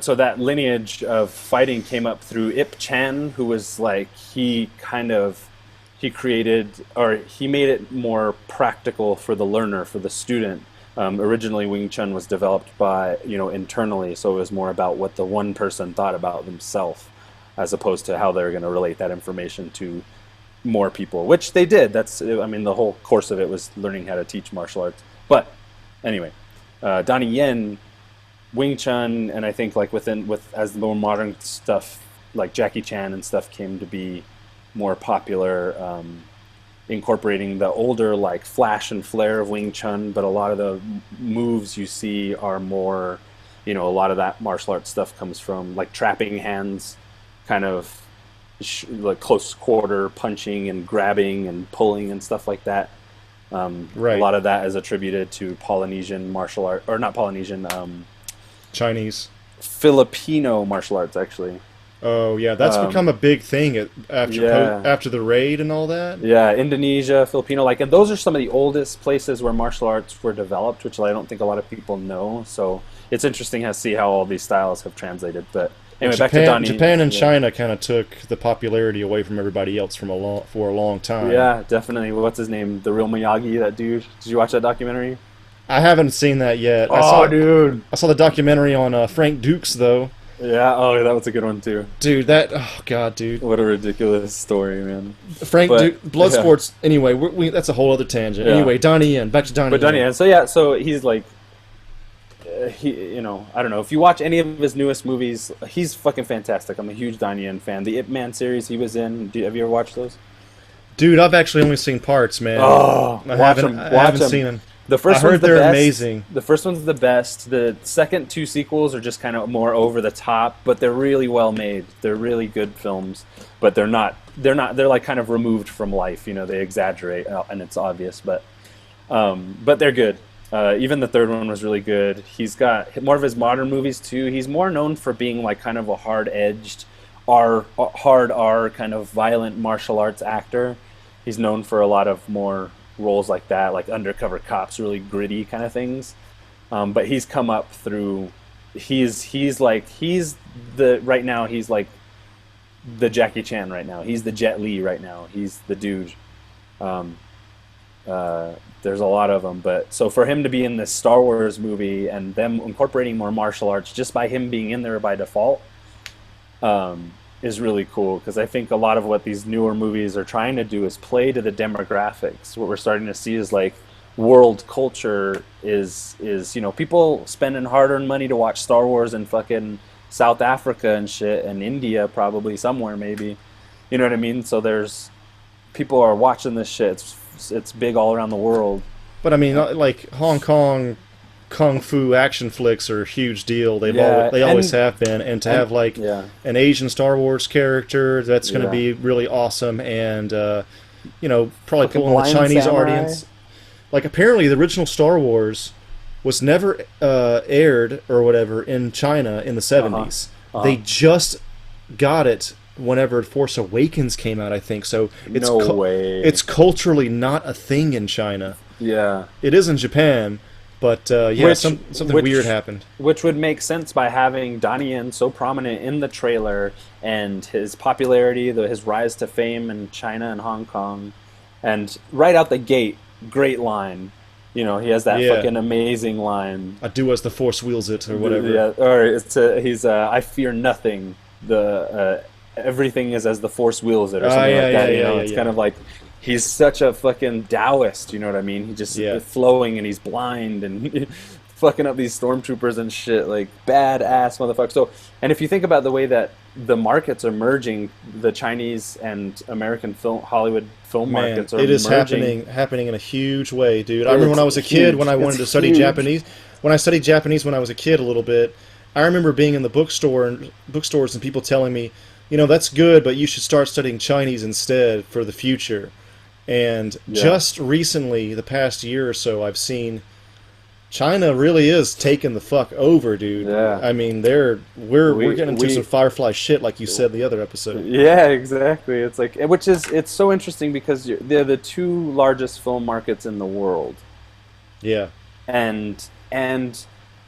so that lineage of fighting came up through Ip Chan, who was like, he created, or he made it more practical for the learner, for the student. Originally, Wing Chun was developed by, you know, internally, so it was more about what the one person thought about themselves, as opposed to how they're going to relate that information to more people, which they did. I mean, the whole course of it was learning how to teach martial arts. But anyway, Donnie Yen, Wing Chun, and I think like as the more modern stuff, like Jackie Chan and stuff came to be more popular, incorporating the older like flash and flare of Wing Chun, but a lot of the moves you see are more, you know, a lot of that martial arts stuff comes from like trapping hands, kind of like close quarter punching and grabbing and pulling and stuff like that. Right. A lot of that is attributed to Polynesian martial art, or not Polynesian, Chinese, Filipino martial arts, actually. Oh yeah, that's become a big thing after the raid and all that. Yeah, Indonesia, Filipino, and those are some of the oldest places where martial arts were developed, which I don't think a lot of people know. So it's interesting to see how all these styles have translated. But anyway, back to Donnie. Japan and China kind of took the popularity away from everybody else for a long time. Yeah, definitely. What's his name? The real Miyagi, that dude. Did you watch that documentary? I haven't seen that yet. Dude. I saw the documentary on Frank Dukes though. Yeah, that was a good one too. Dude, dude. What a ridiculous story, man. Frank Duke, Bloodsport's, anyway, that's a whole other tangent. Yeah. Anyway, Donnie Yen, back to Donnie Yen. Donnie Yen, so he's like, I don't know, if you watch any of his newest movies, he's fucking fantastic. I'm a huge Donnie Yen fan. The Ip Man series he was in, have you ever watched those? Dude, I've actually only seen parts, man. Oh, I haven't seen them. The first I heard one's the they're best. amazing. The first one's the best. The second two sequels are just kind of more over the top, but they're really well made. They're really good films, but they're not. They're like kind of removed from life. You know, they exaggerate, and it's obvious, but they're good. Even the third one was really good. He's got more of his modern movies too. He's more known for being like kind of a hard-edged, hard R kind of violent martial arts actor. He's known for a lot of more roles like that, like Undercover Cops, really gritty kind of things. But he's come up through. He's the right now. He's like the Jackie Chan right now. He's the Jet Li right now. He's the dude. There's a lot of them, but so for him to be in this Star Wars movie and them incorporating more martial arts just by him being in there by default, is really cool, because I think a lot of what these newer movies are trying to do is play to the demographics. What we're starting to see is like world culture is people spending hard-earned money to watch Star Wars in fucking South Africa and shit, and India probably somewhere maybe, you know what I mean? So there's people are watching this shit. It's big all around the world. But I mean, like Hong Kong kung fu action flicks are a huge deal. They always have been, and to have like an Asian Star Wars character, that's going to be really awesome, and probably pulling the Chinese audience. Like apparently the original Star Wars was never aired or whatever in China in the 70s. They just got it whenever Force Awakens came out, I think. So it's it's culturally not a thing in China. Yeah, it is in Japan, but something weird happened. Which would make sense by having Donnie Yen so prominent in the trailer, and his popularity, his rise to fame in China and Hong Kong, and right out the gate, great line. You know, he has that fucking amazing line. I do as the Force wills it, or whatever. Yeah, or I fear nothing. Everything is as the Force wills it, or something like that. It's kind of like he's such a fucking Taoist. You know what I mean? He just flowing, and he's blind and fucking up these stormtroopers and shit. Like badass motherfucker. So, and if you think about the way that the markets are merging, the Chinese and American Hollywood film markets are merging. It is happening in a huge way, dude. I remember when I was a kid, when I wanted to study Japanese. When I studied Japanese when I was a kid a little bit, I remember being in the bookstores and people telling me, that's good, but you should start studying Chinese instead for the future. And just recently, the past year or so, I've seen China really is taking the fuck over, dude. Yeah. I mean, we're getting into some Firefly shit, like you said in the other episode. Yeah, exactly. It's like, it's so interesting because they're the two largest film markets in the world. Yeah. And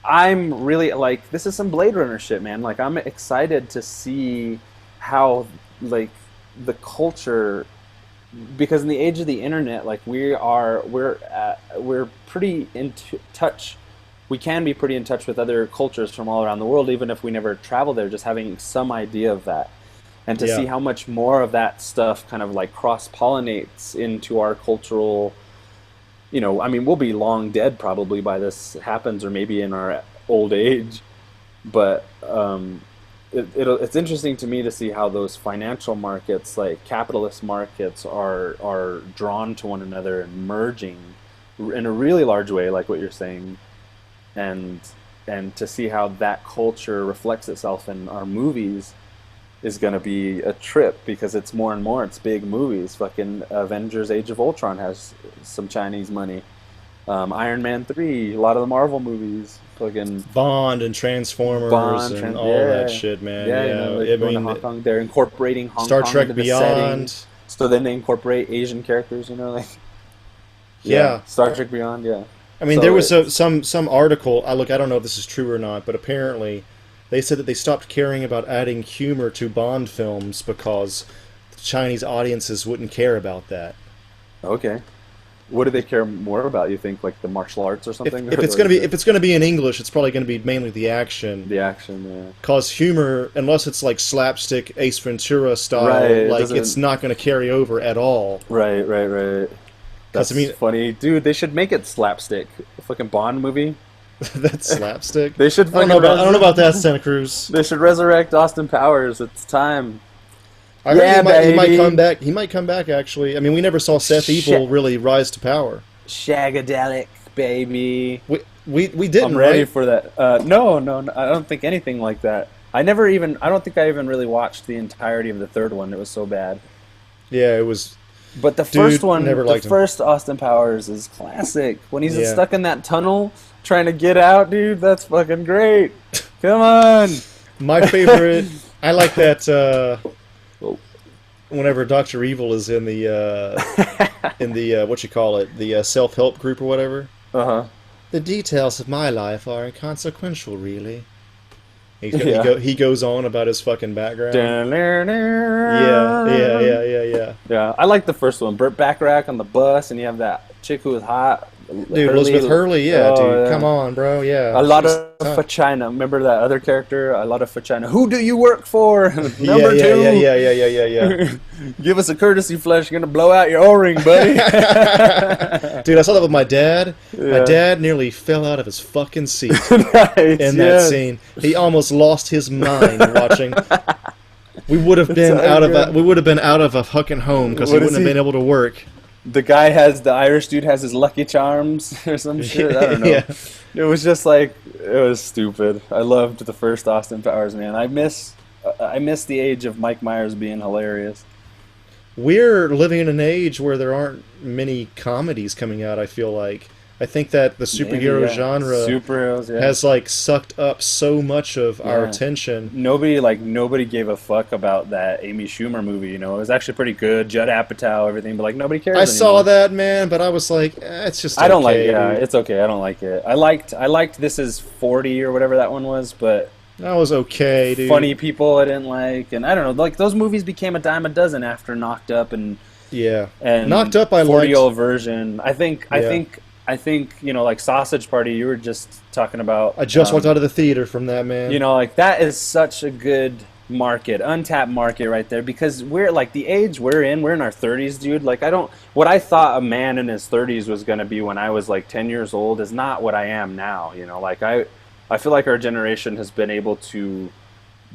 I'm really like, this is some Blade Runner shit, man. Like, I'm excited to see how like the culture, because in the age of the internet, like we're pretty in touch. We can be pretty in touch with other cultures from all around the world, even if we never travel there. Just having some idea of that, and to see how much more of that stuff kind of like cross pollinates into our cultural. I mean, we'll be long dead probably by this happens, or maybe in our old age, but it's interesting to me to see how those financial markets, like capitalist markets, are drawn to one another and merging in a really large way, like what you're saying, and to see how that culture reflects itself in our movies is going to be a trip, because it's more and more, it's big movies. Fucking Avengers Age of Ultron has some Chinese money. Iron Man 3, a lot of the Marvel movies. Fucking Bond and Transformers and all that shit, man. Yeah, going to Hong Kong. They're incorporating Hong Star Kong Trek into the Beyond. setting. So then they incorporate Asian characters, like Star Trek Beyond, I mean, so there was some article. I don't know if this is true or not, but apparently they said that they stopped caring about adding humor to Bond films because the Chinese audiences wouldn't care about that. Okay. What do they care more about? You think, like the martial arts or something? If it's gonna be in English, it's probably gonna be mainly the action. The action, yeah. Cause humor, unless it's like slapstick Ace Ventura style, it's not gonna carry over at all. Right. That's funny, dude. They should make it slapstick. A fucking Bond movie. That's slapstick. They should. I don't know about that, Santa Cruz. They should resurrect Austin Powers. It's time. I heard he might come back. He might come back, actually. I mean, we never saw Seth Evil really rise to power. Shagadelic baby. We didn't, I'm ready right? for that. No, I don't think anything like that. I don't think I even really watched the entirety of the third one. It was so bad. Yeah, it was. But the Dude, first one, never the liked him. first Austin Powers is classic. When he's Yeah. stuck in that tunnel trying to get out, dude, that's fucking great. Come on. My favorite. I like that. Whoa. Whenever Dr. Evil is in the what you call it, the self-help group or whatever. Uh-huh. The details of my life are inconsequential, really. Yeah. He goes on about his fucking background. Yeah. Yeah. Yeah, I like the first one. Burt Bacharach on the bus, and you have that chick who was hot. Dude, Elizabeth Hurley, yeah, Oh, dude, yeah. come on, bro, yeah. A lot She's of tough. Fachina. Remember that other character? A lot of Fachina. Who do you work for? Number yeah, two. Yeah. Give us a courtesy flush. You're gonna blow out your O-ring, buddy. Dude, I saw that with my dad. My Yeah. dad nearly fell out of his fucking seat Nice, in that yes. scene. He almost lost his mind watching. We would have been so out of a fucking home because he What is wouldn't have he? been able to work. The Irish dude has his Lucky Charms or some shit. I don't know. Yeah. It was just like, it was stupid. I loved the first Austin Powers, man. I miss the age of Mike Myers being hilarious. We're living in an age where there aren't many comedies coming out, I feel like. I think that the superhero Maybe, yeah. genre Superheroes, yeah. has like sucked up so much of our Yeah. attention. Nobody gave a fuck about that Amy Schumer movie, you know. It was actually pretty good. Judd Apatow, everything, but like nobody cares I saw anymore. that, man, but I was like, it's just I don't like okay, it. Yeah, dude. it's okay. I don't like it. I liked This Is 40 or whatever that one was, but That was okay, dude. funny people I didn't like, and I don't know. Like those movies became a dime a dozen after Knocked Up and Yeah. and Knocked Up I 40-year-old version. I think Yeah. you know, like Sausage Party. You were just talking about. I just walked out of the theater from that, man. You know, like that is such a good market, untapped market right there, because we're like the age we're in our 30s, dude. Like what I thought a man in his 30s was going to be when I was like 10 years old is not what I am now, you know. Like I feel like our generation has been able to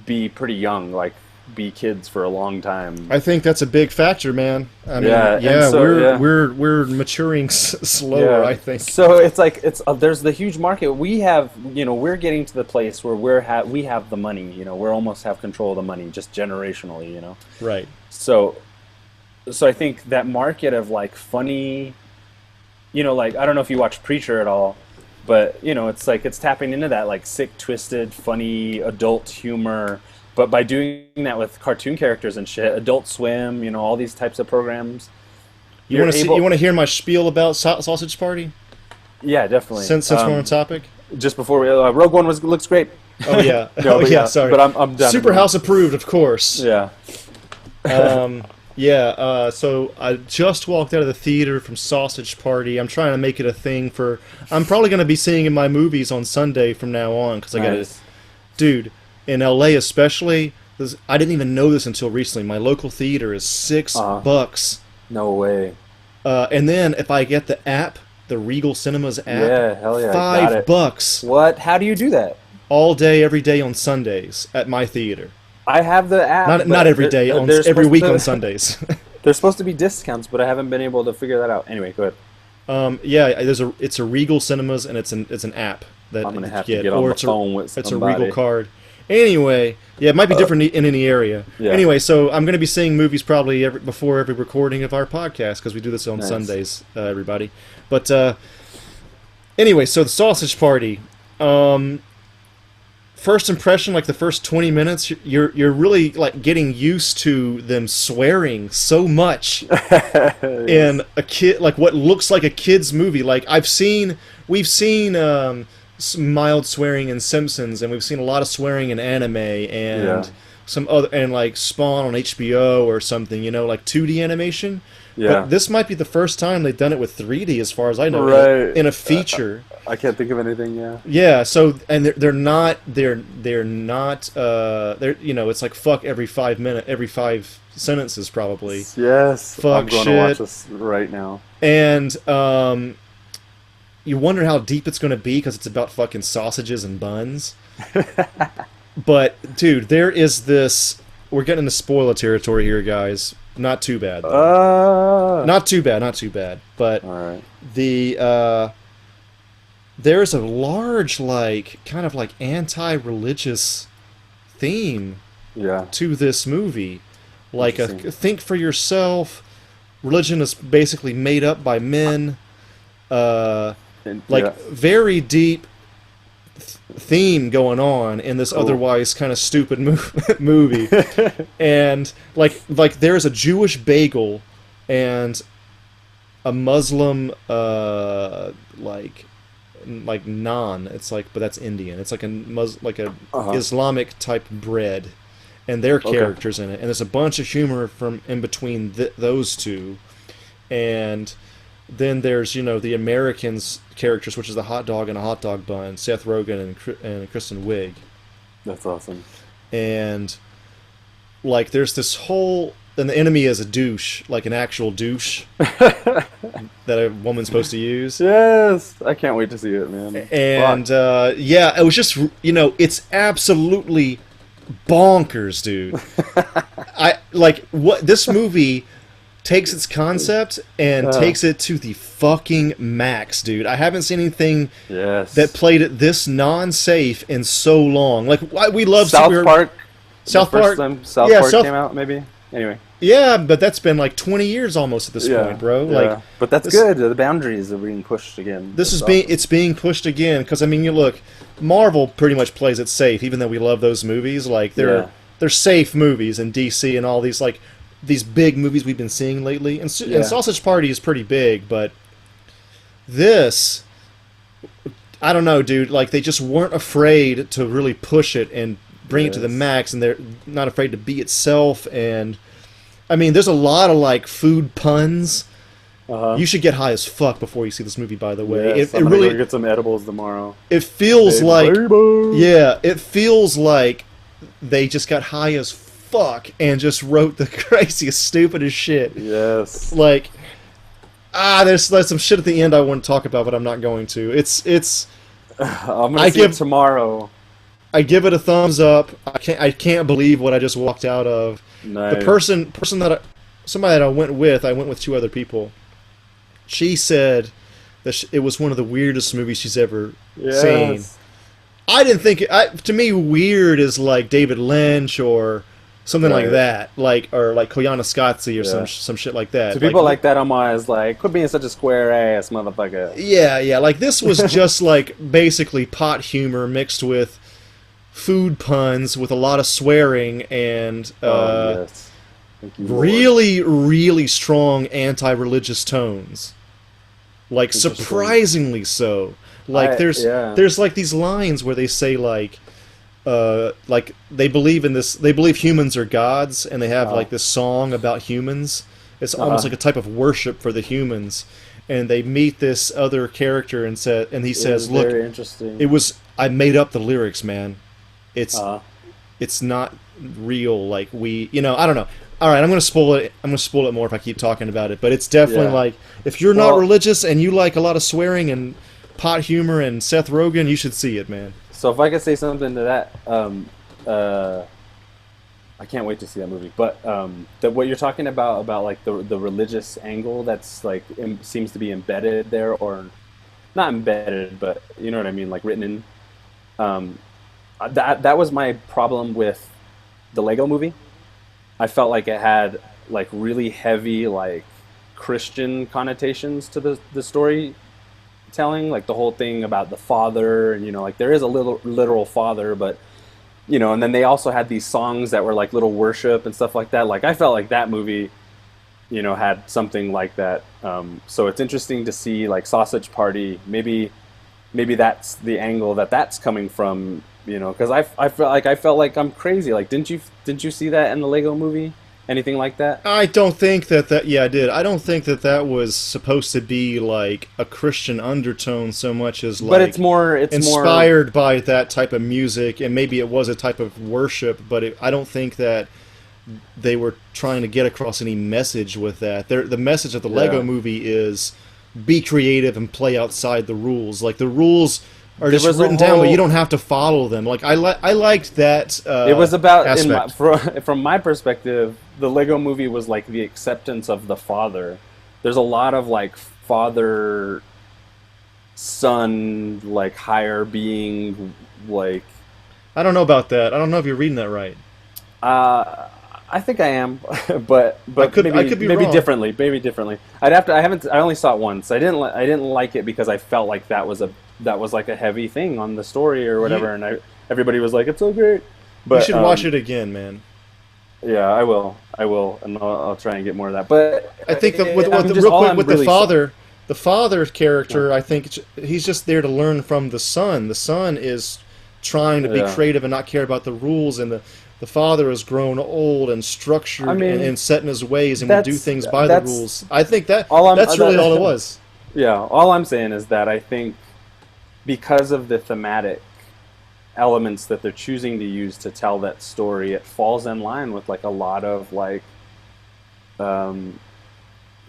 be pretty young, like be kids for a long time. I think that's a big factor, man. I mean, Yeah, and so, we're maturing slower, I think. So it's like there's the huge market. We have, you know, we're getting to the place where we have the money, you know, we almost have control of the money just generationally, you know. Right. So I think that market of like funny, you know, like I don't know if you watch Preacher at all, but you know, it's like it's tapping into that like sick, twisted, funny adult humor. But by doing that with cartoon characters and shit, Adult Swim, you know, all these types of programs. You want to hear my spiel about Sausage Party? Yeah, definitely. Since we're on topic. Just before we, Rogue One looks great. Oh yeah. No, oh but yeah. Sorry. But I'm done. SuperHouse approved, of course. Yeah. Yeah. So I just walked out of the theater from Sausage Party. I'm trying to make it a thing for. I'm probably going to be seeing in my movies on Sunday from now on because I got Nice. Dude, in LA especially, I didn't even know this until recently. My local theater is $6. No way. And then if I get the app, the Regal Cinemas app, Yeah, hell yeah. Got it. $5 What? How do you do that? all day, every day on Sundays at my theater. I have the app. Not every day, every week on Sundays. There's supposed to be discounts, but I haven't been able to figure that out. Anyway, go ahead. Yeah, it's a Regal Cinemas and it's an app that I'm gonna you have get, to get on or the it's phone with it's a somebody. Regal card. Anyway, yeah, it might be different in any area. Yeah. Anyway, so I'm going to be seeing movies probably before every recording of our podcast because we do this on Nice. Sundays, everybody. But anyway, so the Sausage Party. First impression, like the first 20 minutes, you're really like getting used to them swearing so much in a kid, like what looks like a kid's movie. Like we've seen some mild swearing in Simpsons, and we've seen a lot of swearing in anime and some other, and like Spawn on HBO or something, you know, like 2D animation. Yeah. But this might be the first time they've done it with 3D, as far as I know, Right. in a feature. I can't think of anything. Yeah. Yeah, so and they're not you know, it's like fuck every 5 sentences probably. Yes. Fuck I'm going to shit. watch this right now. And you wonder how deep it's going to be because it's about fucking sausages and buns. But dude, there is this. We're getting into spoiler territory here, guys. Not too bad, though. Not too bad. But All right. there's a large, like, kind of like anti-religious theme Yeah. to this movie. Like, Interesting. think for yourself. Religion is basically made up by men. And, Like, yeah. very deep theme going on in this Cool. otherwise kind of stupid movie. And like there's a Jewish bagel and a Muslim like naan. It's like, but that's Indian. It's like like a Uh-huh. Islamic type bread, and their Okay. characters in it. And there's a bunch of humor from in between those two, and then there's the Americans characters, which is the hot dog and a hot dog bun, Seth Rogen and Kristen Wiig, That's awesome. and like there's this whole, and the enemy is a douche, like an actual douche that a woman's supposed to use. Yes, I can't wait to see it, man. And Fuck. yeah, it was just it's absolutely bonkers, dude. I like what this movie takes its concept and takes it to the fucking max, dude. I haven't seen anything Yes. that played it this non-safe in so long. Like, we love South Park. South the first Park. time South Yeah, Park South- came out, maybe. Anyway. Yeah, but that's been like 20 years almost at this Yeah, point, bro. yeah. Like, but that's this- good. The boundaries are being pushed again. this That's is being awesome. it's being pushed again, because I mean, you look, Marvel pretty much plays it safe, even though we love those movies. Like, Yeah. they're safe movies in DC and all these like these big movies we've been seeing lately. And, Yeah. and Sausage Party is pretty big, but this, I don't know, dude. Like, they just weren't afraid to really push it and bring it to the Yes. max, and they're not afraid to be itself. And I mean, there's a lot of like food puns. Uh-huh. You should get high as fuck before you see this movie, by the way. Yes, it I'm gonna really go get some edibles tomorrow. it feels Hey, like baby. yeah, it feels like they just got high as fuck and just wrote the craziest, stupidest shit. Yes. Like, there's some shit at the end I want to talk about, but I'm not going to. It's I'm gonna I see give- it tomorrow. I give it a thumbs up. I can't believe what I just walked out of. Nice. The person somebody that I went with two other people. She said that it was one of the weirdest movies she's ever seen. Yes. I didn't think to me, weird is like David Lynch or something like Right. that, or like Koyaanisqatsi or Yeah. some shit like that. To people like that, I'm always like, quit being such a square ass motherfucker. yeah, like this was just like basically pot humor mixed with food puns with a lot of swearing and Oh, yes. Thank you, Lord. really, really strong anti-religious tones. Like, Interesting. surprisingly so. Like, yeah. there's like these lines where they say like they believe humans are gods, and they have like this song about humans. It's almost like a type of worship for the humans. And they meet this other character and he says, "Look, very interesting. I made up the lyrics, man. Uh, It's not real. Like, I don't know. All right, I'm gonna spoil it. I'm gonna spoil it more if I keep talking about it. But it's definitely Yeah. like, if you're not Well- religious and you like a lot of swearing and pot humor and Seth Rogen, you should see it, man. so if I could say something to that, I can't wait to see that movie. But what you're talking about like the religious angle that's like seems to be embedded there, or not embedded, but you know what I mean, like written in. That was my problem with the Lego movie. I felt like it had like really heavy like Christian connotations to the storytelling, like the whole thing about the father, and like there is a little literal father, but and then they also had these songs that were like little worship and stuff like that. Like I felt like that movie had something like that. So it's interesting to see like Sausage Party, maybe that's the angle that's coming from, because I felt like I'm crazy. Like, didn't you see that in the Lego movie? Anything like that? I don't think that yeah, I did. I don't think that was supposed to be like a Christian undertone so much as like, But it's more inspired by that type of music, and maybe it was a type of worship, but I don't think that they were trying to get across any message with that. The message of the Lego movie is be creative and play outside the rules. Like, the rules are just written down, but you don't have to follow them. Like, I liked that. It was about aspect. from my perspective, the Lego movie was like the acceptance of the father. There's a lot of like father sun, like higher being, like I don't know about that. I don't know if you're reading that right. uh, I think I am, but I maybe could be wrong. differently, maybe differently. I'd have to. I haven't. I only saw it once. I didn't like it because I felt like that was like a heavy thing on the story or You whatever, and everybody was like, it's so great, you but should watch it again, man. yeah, I will, and I'll try and get more of that. But I think with I'm the, just real all quick I'm with the really father, the father character, I think he's just there to learn from the son. The son is trying to be yeah. creative and not care about the rules, and the father has grown old and I structured mean, and set in his ways and will do that's things by the that's rules. I think all I'm that's really all it was. yeah, all I'm saying is that I think because of the thematic elements that they're choosing to use to tell that story, it falls in line with like a lot of um,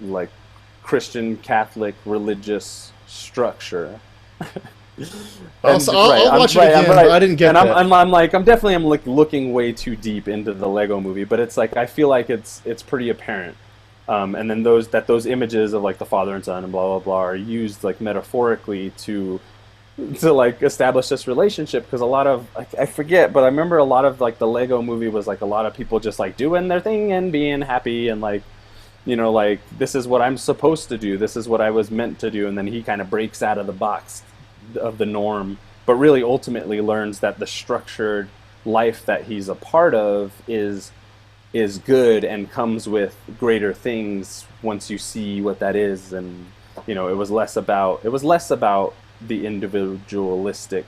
like Christian Catholic religious structure. And I'll watch it I'm again, but right, I didn't and get that. I'm like I'm definitely I'm like looking way too deep into the Lego Movie, but it's like I feel like it's pretty apparent. And then those images of like the father and son and blah blah blah are used like metaphorically to like establish this relationship because a lot of like, I forget, but I remember a lot of like the Lego Movie was like a lot of people just like doing their thing and being happy and like like this is what I'm supposed to do, this is what I was meant to do, and then he kind of breaks out of the box of the norm, but really ultimately learns that the structured life that he's a part of is good and comes with greater things once you see what that is. And it was less about the individualistic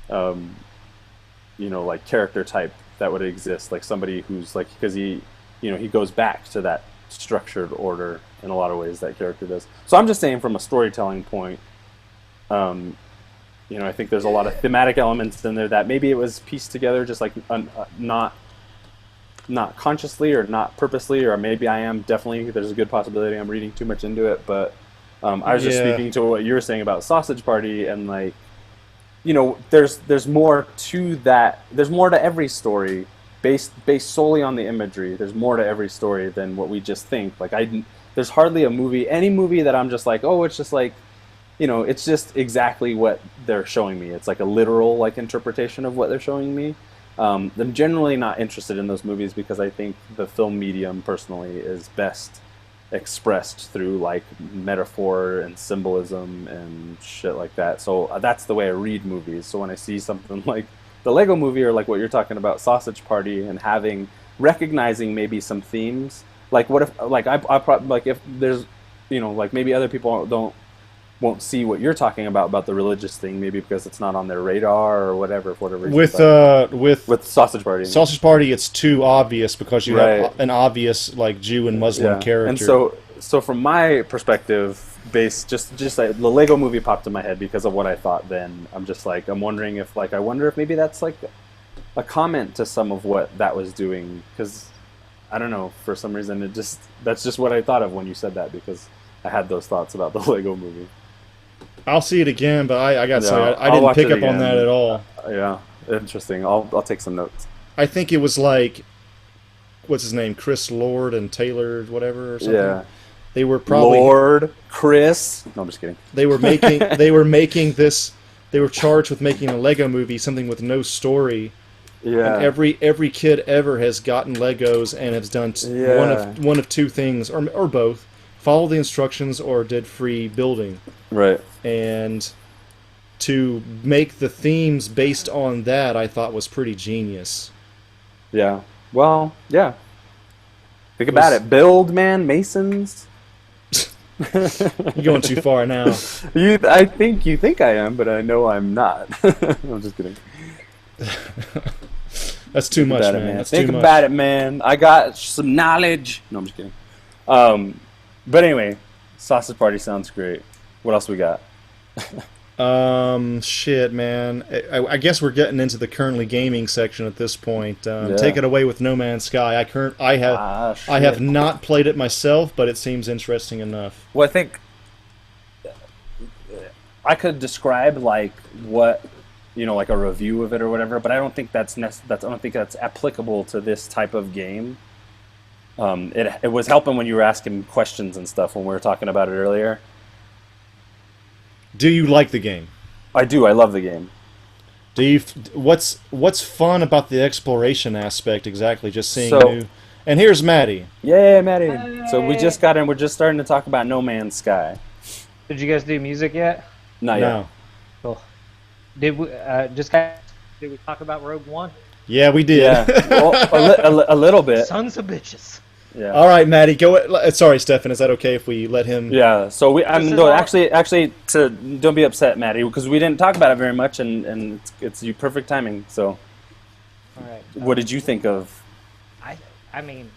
um, like character type that would exist, like somebody who's like, because he goes back to that structured order in a lot of ways, that character does. So I'm just saying from a storytelling point, um, I think there's a lot of thematic elements in there that maybe it was pieced together just like not consciously or not purposely, or maybe I am definitely. There's a good possibility I'm reading too much into it, but I was just Yeah. speaking to what you were saying about Sausage Party, and like there's more to that. There's more to every story based solely on the imagery. There's more to every story than what we just think. Like there's hardly any movie that I'm just like, oh, it's just like it's just exactly what they're showing me. It's like a literal like interpretation of what they're showing me. I'm generally not interested in those movies because I think the film medium personally is best expressed through like metaphor and symbolism and shit like that. So that's the way I read movies. So when I see something like the Lego Movie or like what you're talking about, Sausage Party, and recognizing maybe some themes, like what if like I probably like if there's like maybe other people won't see what you're talking about the religious thing, maybe because it's not on their radar or whatever, for whatever reason. But With with Sausage Party, Sausage Party, it's too obvious because you right? have an obvious like Jew and Muslim Yeah, and character. so from my perspective, based just like the Lego Movie popped in my head because of what I thought then. I'm just like I'm wondering if like I wonder if maybe that's like a comment to some of what that was doing, because I don't know, for some reason that's just what I thought of when you said that, because I had those thoughts about the Lego Movie. I'll see it again, but I got to say, Yeah, I I'll didn't watch pick it up on that again. at all. Yeah, interesting. I'll take some notes. I think it was like, what's his name, Chris Lord and Taylor, whatever, or something. Yeah, They were probably Lord Chris. No, I'm just kidding. they were making this. They were charged with making a Lego movie, something with no story. And Yeah, every kid ever has gotten Legos and has done yeah, one of two things, or both: follow the instructions or did free building. right. And to make the themes based on that, I thought was pretty genius. Yeah. Well, yeah. Think about Was it. Build, man, masons. you going too far now? I think you think I am, but I know I'm not. I'm just kidding. That's too Think much, about it, man. man. That's Think too much. about it, man. I got some knowledge. No, I'm just kidding. Um, but anyway, Sausage Party sounds great. What else we got? Shit, man. I guess we're getting into the currently gaming section at this point. Take Yeah. it away with No Man's Sky. I have Shit. not played it myself, but it seems interesting enough. Well, I think I could describe like what like a review of it or whatever, but I don't think I don't think that's applicable to this type of game. It was helping when you were asking questions and stuff when we were talking about it earlier. Do you like the game? I do. I love the game. Do you? What's fun about the exploration aspect exactly? Just seeing So- new. And here's Maddie. Yeah, Maddie. So we just got in. We're just starting to talk about No Man's Sky. Did you guys do music yet? Not yet. No. Cool. Did we did we talk about Rogue One? Yeah, we did. Yeah, well, a little bit. Sons of bitches. Yeah. All right, Maddie, go. Sorry, Stefan. Is that okay if we let him? Yeah. So This is no, all- actually, don't be upset, Maddie, because we didn't talk about it very much, and it's your perfect timing. So, All right. what did you think of? I mean,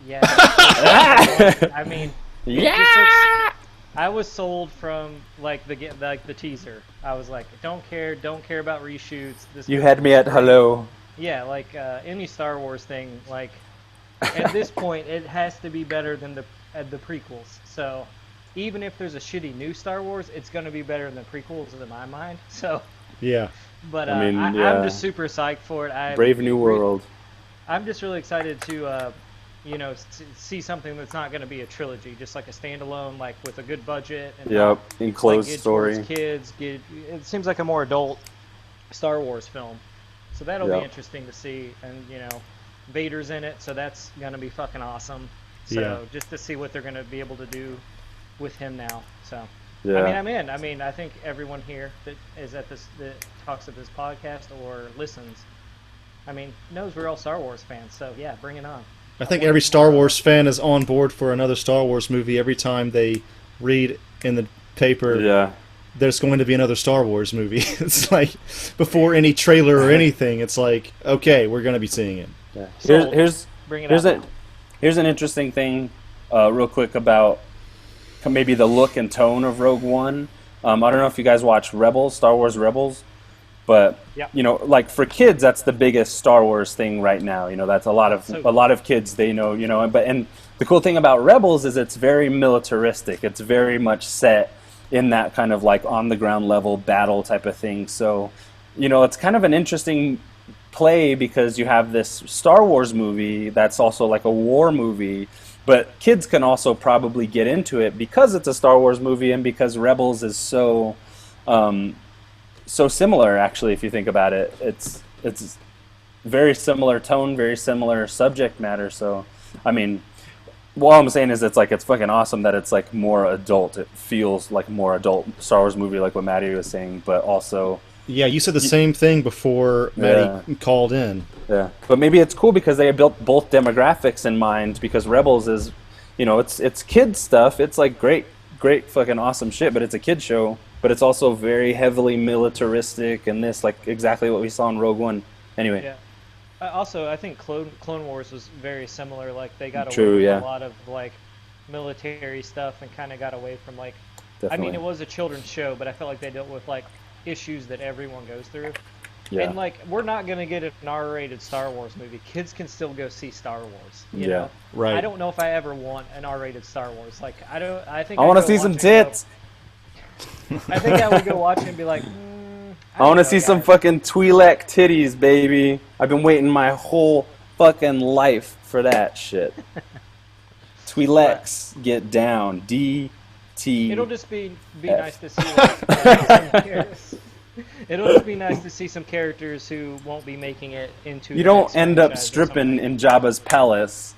yeah. I mean, Yeah. I was sold from like the teaser. I was like, don't care about reshoots. This You had me at hello. Yeah, like any Star Wars thing. Like at this point, it has to be better than the prequels. So even if there's a shitty new Star Wars, it's going to be better than the prequels in my mind. So, Yeah. but I mean, yeah. I'm just super psyched for it. Brave New World. I'm just really excited to, see something that's not going to be a trilogy, just like a standalone, like with a good budget. And Yep. Enclosed geared story. towards kids. It seems like a more adult Star Wars film, so that'll Yep. be interesting to see. And Vader's in it, so that's going to be fucking awesome. So Yeah. just to see what they're going to be able to do with him now. So. Yeah. I mean, I'm in. I mean, I think everyone here that is that talks at this podcast or listens, I mean, knows we're all Star Wars fans. So yeah, bring it on. I think every Star Wars fan is on board for another Star Wars movie every time they read in the paper Yeah. there's going to be another Star Wars movie. It's like before any trailer or anything, it's like, okay, we're going to be seeing it. Yeah. Sold. Here's Bring it here's an interesting thing, real quick about maybe the look and tone of Rogue One. I don't know if you guys watch Rebels, Star Wars Rebels, but Yep. like for kids, that's the biggest Star Wars thing right now. That's a lot of kids they know. And the cool thing about Rebels is it's very militaristic. It's very much set in that kind of like on the ground level battle type of thing. So, it's kind of an interesting play because you have this Star Wars movie that's also like a war movie, but kids can also probably get into it because it's a Star Wars movie and because Rebels is so similar. Actually, if you think about it, it's very similar tone, very similar subject matter. So, I mean, what I'm saying is it's fucking awesome that it's like more adult. It feels like more adult Star Wars movie, like what Maddie was saying, but also. Yeah, you said the same thing before Maddie called in. Yeah, but maybe it's cool because they built both demographics in mind. Because Rebels is, it's kids stuff. It's like great fucking awesome shit. But it's a kid show. But it's also very heavily militaristic and this like exactly what we saw in Rogue One. Anyway. Yeah. Also, I think Clone Wars was very similar. Like they got away True, from yeah. a lot of like military stuff and kind of got away from like. Definitely. I mean, it was a children's show, but I felt like they dealt with like issues that everyone goes through. Yeah. And like, we're not gonna get an R-rated Star Wars movie. Kids can still go see Star Wars. You know? Right. I don't know if I ever want an R-rated Star Wars. Like, I don't. I think I want to see some tits. I think I would go watch it and be like, I want to see some fucking Twi'lek titties, baby. I've been waiting my whole fucking life for that shit. Twi'leks get down. D-T. It'll just be nice to see. Like, some characters. It'll just be nice to see some characters who won't be making it into. You the don't next end up franchise or stripping something. in Jabba's palace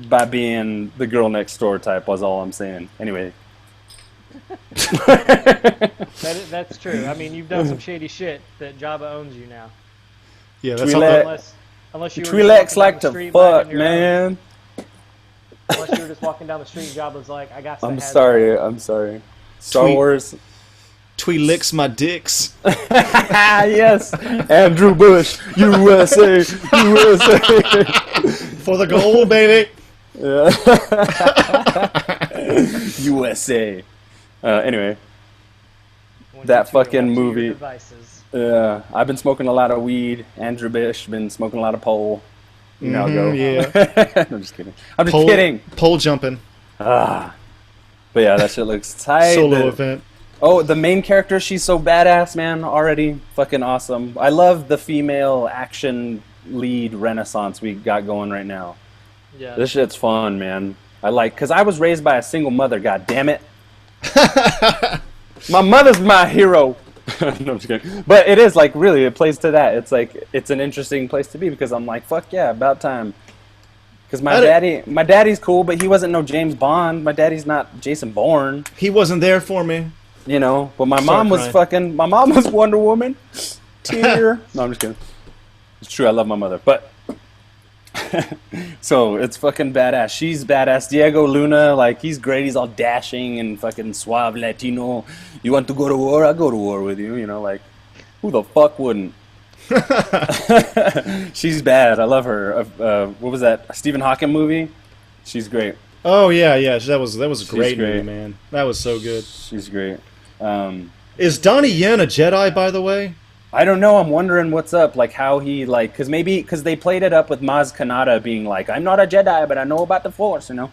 by being the girl next door type, was all I'm saying. Anyway. That's true. I mean, you've done some shady shit that Jabba owns you now. Yeah, that's Twi'lek. all. Unless you were Twi'leks just walking like down the to street fuck, minding your own. man. Unless you were just walking down the street, Jabba's like, I got. I'm sorry. Star Tweet. Wars. Twi'leks my dicks. Yes. Andrew Bush, USA, USA. For the gold, baby. USA. Anyway, When that you two fucking are watching your movie. devices. I've been smoking a lot of weed. Andrew Bush been smoking a lot of pole. Now go. Yeah. I'm just kidding. I'm just kidding. Pole jumping. But yeah, that shit looks tight. Solo event. Oh, the main character, she's so badass, man. Already fucking awesome. I love the female action lead renaissance we got going right now. Yeah. This shit's fun, man. Because I was raised by a single mother, god damn it. My mother's my hero. No, I'm just kidding. But it is like really, it plays to that. It's like it's an interesting place to be because I'm like, fuck yeah, about time. Because my daddy's cool, but he wasn't no James Bond. My daddy's not Jason Bourne. He wasn't there for me. You know, but my Start mom was crying. fucking. My mom was Wonder Woman. Tear. No, I'm just kidding. It's true. I love my mother, but so it's fucking badass. She's badass. Diego Luna, like he's great. He's all dashing and fucking suave Latino. You want to go to war? I'll go to war with you. You know, like who the fuck wouldn't? She's bad. I love her. What was that? A Stephen Hawking movie? She's great. Oh yeah. That was a She's great movie, great. man. That was so good. She's great. Is Donnie Yen a Jedi, by the way? I don't know. I'm wondering what's up. Like how he like because they played it up with Maz Kanata being like, I'm not a Jedi, but I know about the Force. You know.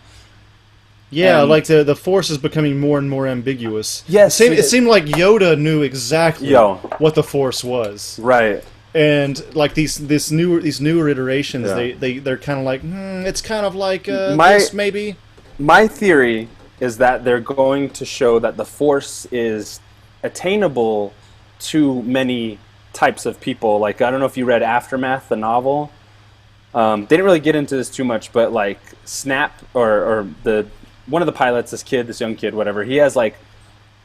Yeah, And- like the Force is becoming more and more ambiguous. Yes, it seemed like Yoda knew exactly Yo. what the Force was, Right. and like these newer iterations, Yeah. they're kind of like, it's kind of like My- this maybe. My theory is that they're going to show that the Force is attainable to many types of people. Like, I don't know if you read Aftermath, the novel. They didn't really get into this too much, but like Snap or one of the pilots, this young kid, whatever, he has like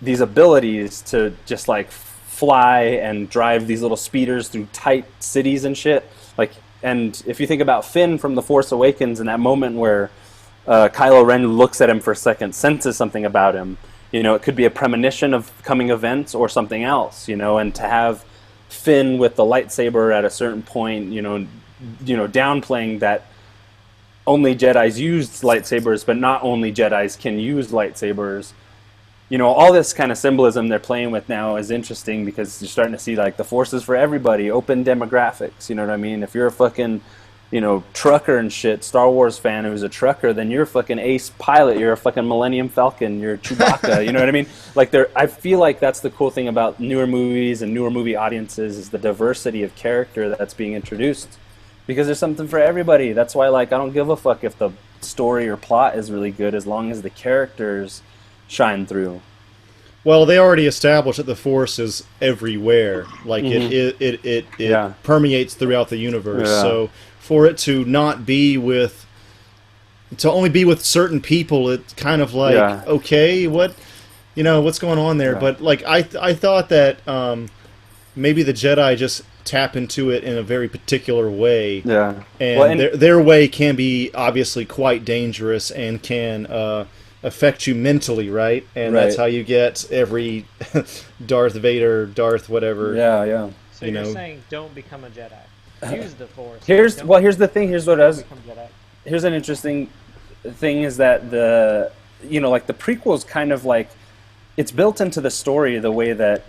these abilities to just like fly and drive these little speeders through tight cities and shit. Like, and if you think about Finn from The Force Awakens in that moment where Kylo Ren looks at him for a second, senses something about him. You know, it could be a premonition of coming events or something else. You know, and to have Finn with the lightsaber at a certain point, you know, downplaying that only Jedis used lightsabers, but not only Jedis can use lightsabers. You know, all this kind of symbolism they're playing with now is interesting because you're starting to see like the Force is for everybody, open demographics. You know what I mean? If you're a fucking trucker and shit, Star Wars fan who's a trucker, then you're a fucking ace pilot. You're a fucking Millennium Falcon. You're Chewbacca. You know what I mean? Like, I feel like that's the cool thing about newer movies and newer movie audiences is the diversity of character that's being introduced. Because there's something for everybody. That's why, like, I don't give a fuck if the story or plot is really good as long as the characters shine through. Well, they already established that the Force is everywhere. Like it Yeah. permeates throughout the universe. Yeah. So for it to only be with certain people, it's kind of like, Yeah. okay, what's going on there? Yeah. But like I thought that maybe the Jedi just tap into it in a very particular way. Yeah. And, Well, and their way can be obviously quite dangerous and can affect you mentally, right? And that's Right. how you get every Darth Vader, Darth whatever. yeah. So You you're know. saying don't become a Jedi. Use the Force. Here's Don't the thing. Here's what I was. become Jedi. Here's an interesting thing is that the prequels kind of like it's built into the story the way that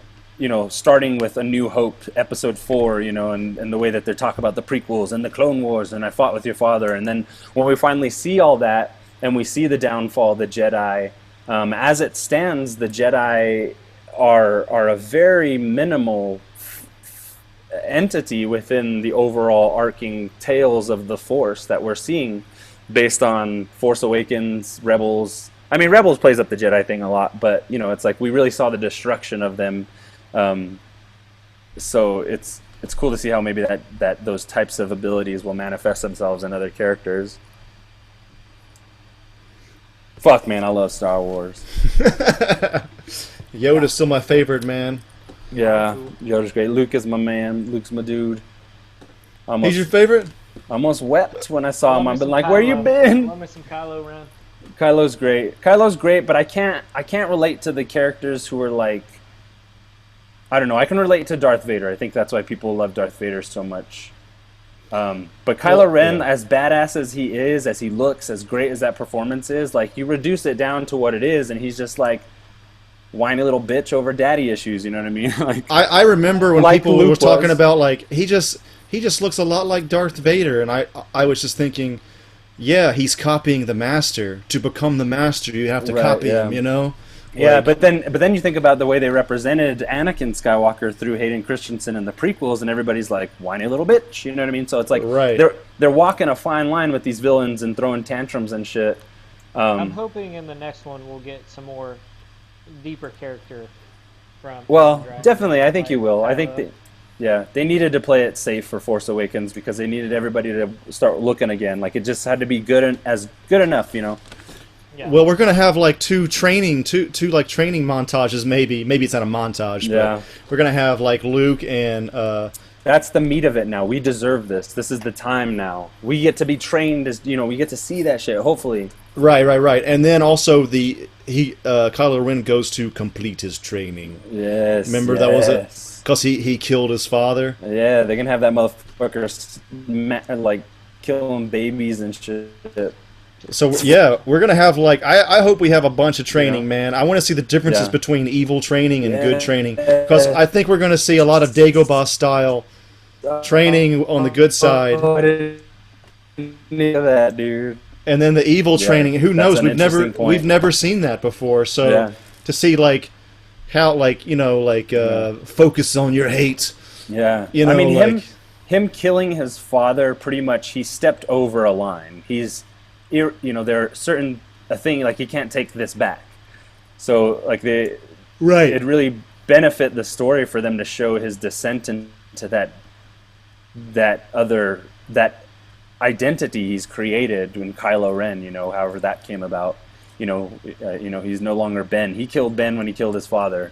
starting with A New Hope episode 4 and the way that they talk about the prequels and the Clone Wars and I fought with your father, and then when we finally see all that and we see the downfall of the Jedi, as it stands, the Jedi are a very minimal entity within the overall arcing tales of the Force that we're seeing based on Force Awakens, Rebels. I mean, Rebels plays up the Jedi thing a lot, but it's like we really saw the destruction of them. So it's cool to see how maybe that those types of abilities will manifest themselves in other characters. Fuck, man, I love Star Wars. Yoda's still my favorite, man. Yeah, Yoda's great. Luke is my man. Luke's my dude. He's your favorite? Almost wept when I saw him. Love me I've some been like, "Where you Kylo. been?" Love me some Kylo Ren. Kylo's great. Kylo's great, but I can't relate to the characters who are like, I don't know. I can relate to Darth Vader. I think that's why people love Darth Vader so much. But Kylo Well, Ren, yeah. as badass as he is, as he looks, as great as that performance is, like you reduce it down to what it is, and he's just like whiny little bitch over daddy issues. You know what I mean? Like, I remember when Like people Luke were talking was. about like he just looks a lot like Darth Vader, and I was just thinking, yeah, he's copying the master. To become the master, you have to Right, copy yeah. him, you know? yeah, Like, but then you think about the way they represented Anakin Skywalker through Hayden Christensen in the prequels, and everybody's like whiny little bitch. You know what I mean? So it's like Right. they're walking a fine line with these villains and throwing tantrums and shit. I'm hoping in the next one we'll get some more deeper character from. Well, Dragon. definitely, I think Like, you will. I think Kylo. they needed to play it safe for Force Awakens because they needed everybody to start looking again. Like it just had to be as good enough, you know. Yeah. Well, we're gonna have like two training montages. Maybe it's not a montage, Yeah. but we're gonna have like Luke and That's the meat of it now. We deserve this. This is the time now. We get to be trained as, we get to see that shit, hopefully. right, and then also Kylo Ren goes to complete his training. Yes. Remember that was it? Because he killed his father. Yeah, they're going to have that motherfucker, like, killing babies and shit. So, yeah, we're going to have, like, I hope we have a bunch of training, Yeah. man. I want to see the differences Yeah. between evil training and good Yeah. training. Because I think we're going to see a lot of Dagobah-style training on the good side. I didn't need that, dude. And then the evil Yeah, training. Who that's knows? an interesting point. We've never seen that before. So Yeah. to see like how focus on your hate. Yeah. You know, I mean, like- him killing his father, pretty much, he stepped over a line. There are certain a thing, like, he can't take this back. So, like, Right. it'd really benefit the story for them to show his descent into that identity he's created in Kylo Ren, however that came about. He's no longer Ben. He killed Ben when he killed his father.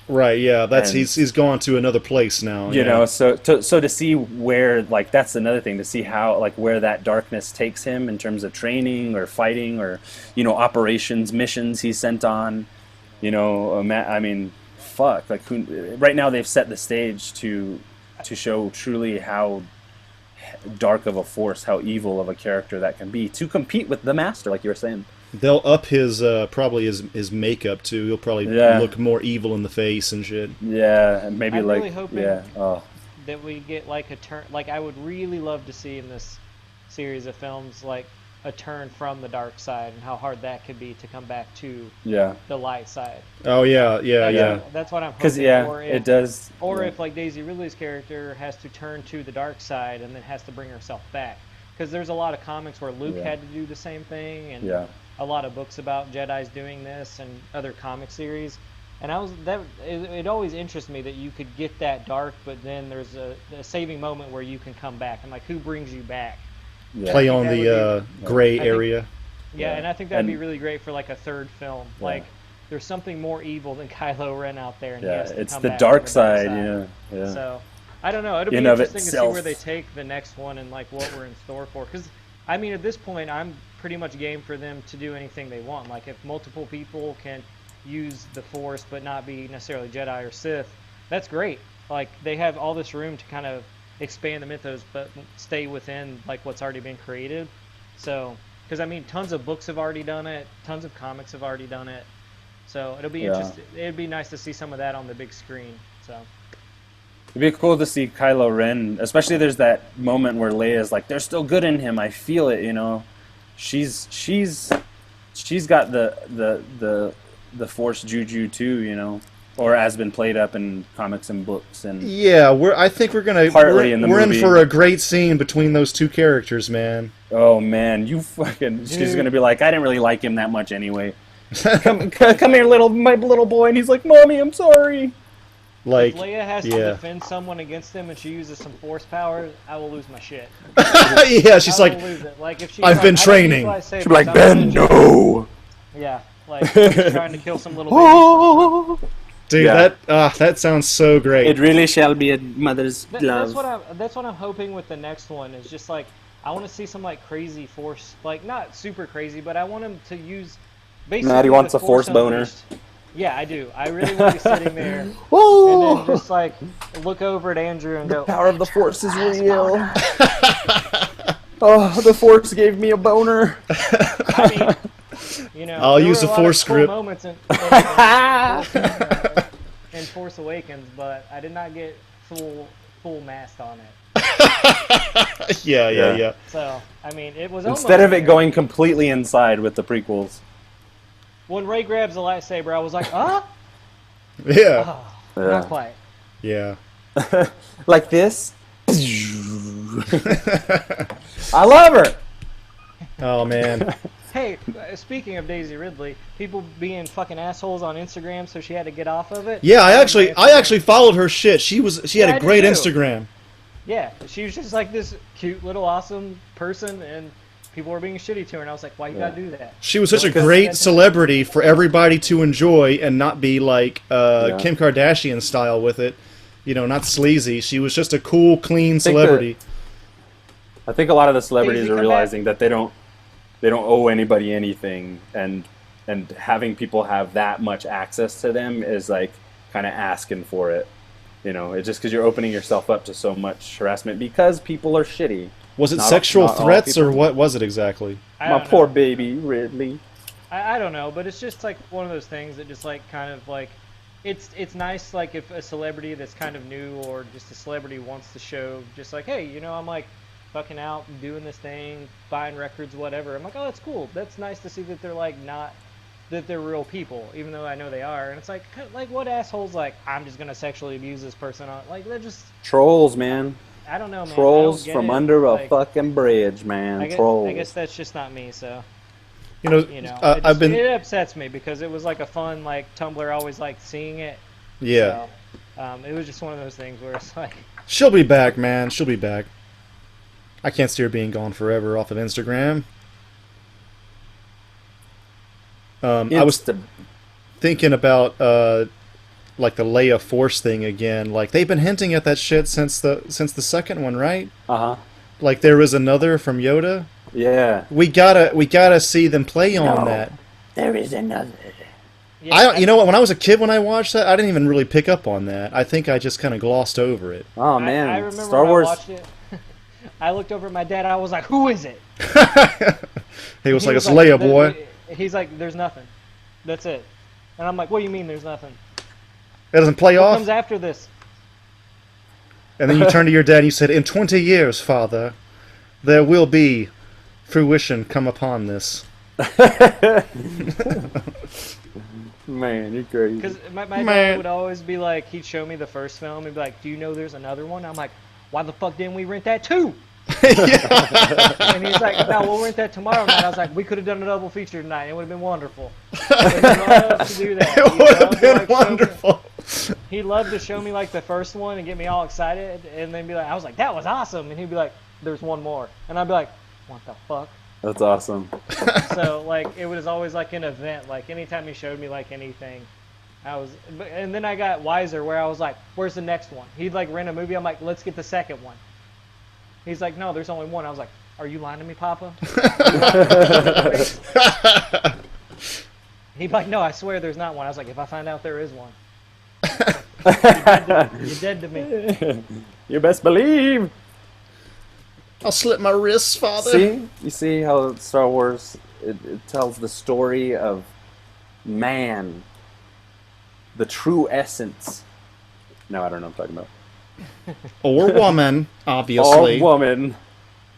Right. Yeah. That's And- he's gone to another place now. So to see where, like, that's another thing, to see how, like, where that darkness takes him in terms of training or fighting or operations, missions he's sent on. I mean, fuck, like, right now they've set the stage to show truly how dark of a force, how evil of a character that can be, to compete with the Master, like you were saying. They'll up his probably his makeup too. He'll probably look more evil in the face and shit. Yeah, and maybe I'm like really hoping yeah. Oh, that we get like a turn. Like I would really love to see in this series of films like a turn from the dark side and how hard that could be to come back to yeah. the light side. Oh yeah. That's what I'm hoping. Because it does. Or yeah. if like Daisy Ridley's character has to turn to the dark side and then has to bring herself back. Because there's a lot of comics where Luke had to do the same thing, and a lot of books about Jedis doing this and other comic series. And it always interests me that you could get that dark, but then there's a saving moment where you can come back. And like, who brings you back? Yeah. Play on that the gray area. Yeah, Yeah. and I think that'd be And- really great for like a third film. Yeah. Like, there's something more evil than Kylo Ren out there, and he Yeah, has to it's come the back dark from side. Yeah. So, I don't know. It'll be In of interesting to see itself. where they take the next one and like what we're in store for. Because, I mean, at this point, I'm pretty much game for them to do anything they want. Like, if multiple people can use the Force but not be necessarily Jedi or Sith, that's great. Like, they have all this room to kind of expand the mythos but stay within like what's already been created. So, because I mean, tons of books have already done it, tons of comics have already done it. So it'll be interesting. It'd be nice to see some of that on the big screen. So. It'd be cool to see Kylo Ren, especially there's that moment where Leia's like, "There's still good in him. I feel it." She's got the Force juju too, or has been played up in comics and books and Yeah, I think we're gonna Partly in the we're in movie. for a great scene between those two characters, man. oh man, she's gonna be like, "I didn't really like him that much anyway." come here, my little boy, and he's like, "Mommy, I'm sorry." Like, If Leia has to yeah. defend someone against him and she uses some Force power, I will lose my shit. yeah, she's I like, will lose it. Like if she's I've like, been I don't use training. lightsabers, She'd be like, I'm "Ben, gonna no." Yeah, like she's trying to kill some little baby. dude, Yeah. that sounds so great. It really shall be a mother's That's love. what I'm hoping with the next one is just like I want to see some like crazy Force, like not super crazy, but I want him to use basically. Maddie wants the a Force boner. Unleashed. Yeah, I do. I really want to be sitting there and Whoa! then just like look over at Andrew and go, Power of the Force is real. Oh, the Force gave me a boner. I mean, I'll there use were the a lot Force of cool grip. moments in Force Awakens, but I did not get full mast on it. yeah. So I mean, it was Instead almost of it there. going completely inside with the prequels. When Rey grabs the lightsaber, I was like, Yeah. not quite. Yeah. Like this. I love her. Oh man. Hey, speaking of Daisy Ridley, people being fucking assholes on Instagram, so she had to get off of it. Yeah, I actually followed her shit. She had I a did great too. Instagram. Yeah, she was just like this cute little awesome person, and people were being shitty to her, and I was like, why you gotta do that? She was such a Because great that's- celebrity for everybody to enjoy and not be like Yeah. Kim Kardashian style with it. You know, not sleazy. She was just a cool, clean think celebrity. I think a lot of the celebrities Daisy, are come realizing that they don't owe anybody anything, and having people have that much access to them is like kind of asking for it. You know, it's just because you're opening yourself up to so much harassment because people are shitty. Was it Not- sexual not all threats or people. what was it exactly? I My don't poor know. baby Ridley. I don't know, but it's just like one of those things that just like kind of like it's nice like if a celebrity that's kind of new or just a celebrity wants to show just like, hey, you know, I'm like fucking out and doing this thing, buying records, whatever. I'm like, oh, that's cool. That's nice to see that they're like not that they're real people, even though I know they are. And it's like what assholes like I'm just gonna sexually abuse this person on like they're just Trolls, man. I don't know, man. Trolls I don't get from it. under a Like, fucking bridge, man. Trolls. I guess that's just not me, so. You know, You know, I've it upsets me because it was like a fun like Tumblr always liked seeing it. yeah. So, it was just one of those things where it's like, She'll be back, man. She'll be back. I can't see her being gone forever off of Instagram. I was thinking about like the Leia Force thing again. Like they've been hinting at that shit since the second one, right? Uh-huh. Like there was another from Yoda. Yeah. We gotta see them play on No. that. There is another. You know what? When I was a kid, when I watched that, I didn't even really pick up on that. I think I just kind of glossed over it. Oh man, I remember Star when Wars. I watched it. I looked over at my dad. I was like, "Who is it?" He was He like, was "It's Leia, "There- boy." He's like, "There's nothing. That's it." And I'm like, "What do you mean there's nothing? It doesn't play What off. comes after this?" And then you turned to your dad and you said, "In 20 years, Father, there will be fruition come upon this." Man, you're crazy. Because my Man. dad would always be like, he'd show me the first film and be like, "Do you know there's another one?" I'm like, "Why the fuck didn't we rent that too?" And he's like, "No, we'll rent that tomorrow night." I was like, "We could have done a double feature tonight. It would have been wonderful." And he loved to do that. It He would have loved to, been like, show me- wonderful. He loved to show me like the first one and get me all excited, and then be like, I was like, "That was awesome," and he'd be like, "There's one more," and I'd be like, "What the fuck?" That's awesome. So like it was always like an event. Like anytime he showed me like anything, and then I got wiser where I was like, "Where's the next one?" He'd like rent a movie. I'm like, "Let's get the second one." He's like, "No, there's only one." I was like, "Are you lying to me, Papa?" He'd be like, "No, I swear there's not one." I was like, "If I find out there is one, you're dead to me." You best believe. I'll slit my wrists, Father. See, you see how Star Wars it tells the story of man, the true essence. No, I don't know what I'm talking about. Or woman, obviously. Or woman.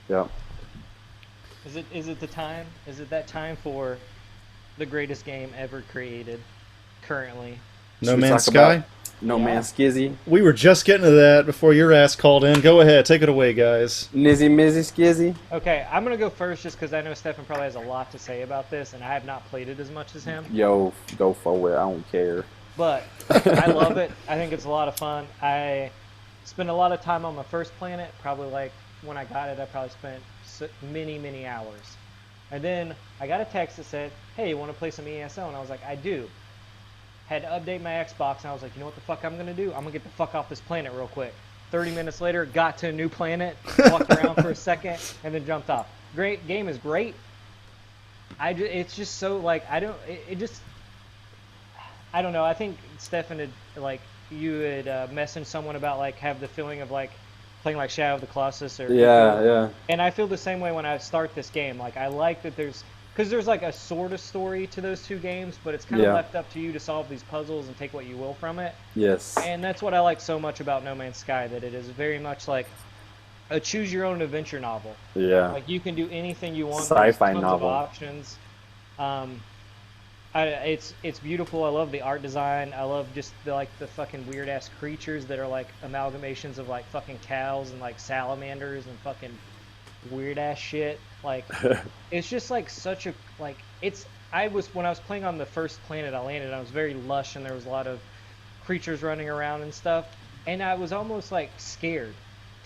Yeah. Is it the time? Is it that time for the greatest game ever created currently? No Should we Man's talk Sky. about No Yeah. Man's Skizzy. We were just getting to that before your ass called in. Go ahead, take it away, guys. Nizzy Mizzy Skizzy. Okay, I'm gonna go first just because I know Stefan probably has a lot to say about this, and I have not played it as much as him. Yo, go for it. I don't care. But I love it. I think it's a lot of fun. I spent a lot of time on my first planet. Probably like when I got it, I probably spent many hours. And then I got a text that said, "Hey, you want to play some ESO?" And I was like, "I do." Had to update my Xbox, and I was like, "You know what the fuck I'm gonna do? I'm gonna get the fuck off this planet real quick." 30 minutes later, got to a new planet, walked around for a second, and then jumped off. Great game is great. It's just so like I don't know. I think Stefan had like you had messaged someone about like have the feeling of like playing like Shadow of the Colossus or Yeah. And I feel the same way when I start this game. Like I like that because there's like a sort of story to those two games, but it's kind of Yeah. left up to you to solve these puzzles and take what you will from it. Yes. And that's what I like so much about No Man's Sky, that it is very much like a choose your own adventure novel. Yeah. Like you can do anything you want. Sci-fi There's tons novel. of options. It's beautiful. I love the art design. I love just the fucking weird ass creatures that are like amalgamations of like fucking cows and like salamanders and fucking weird ass shit. Like, it's just like such a like it's. I was when I was playing on the first planet I landed, I was very lush and there was a lot of creatures running around and stuff, and I was almost like scared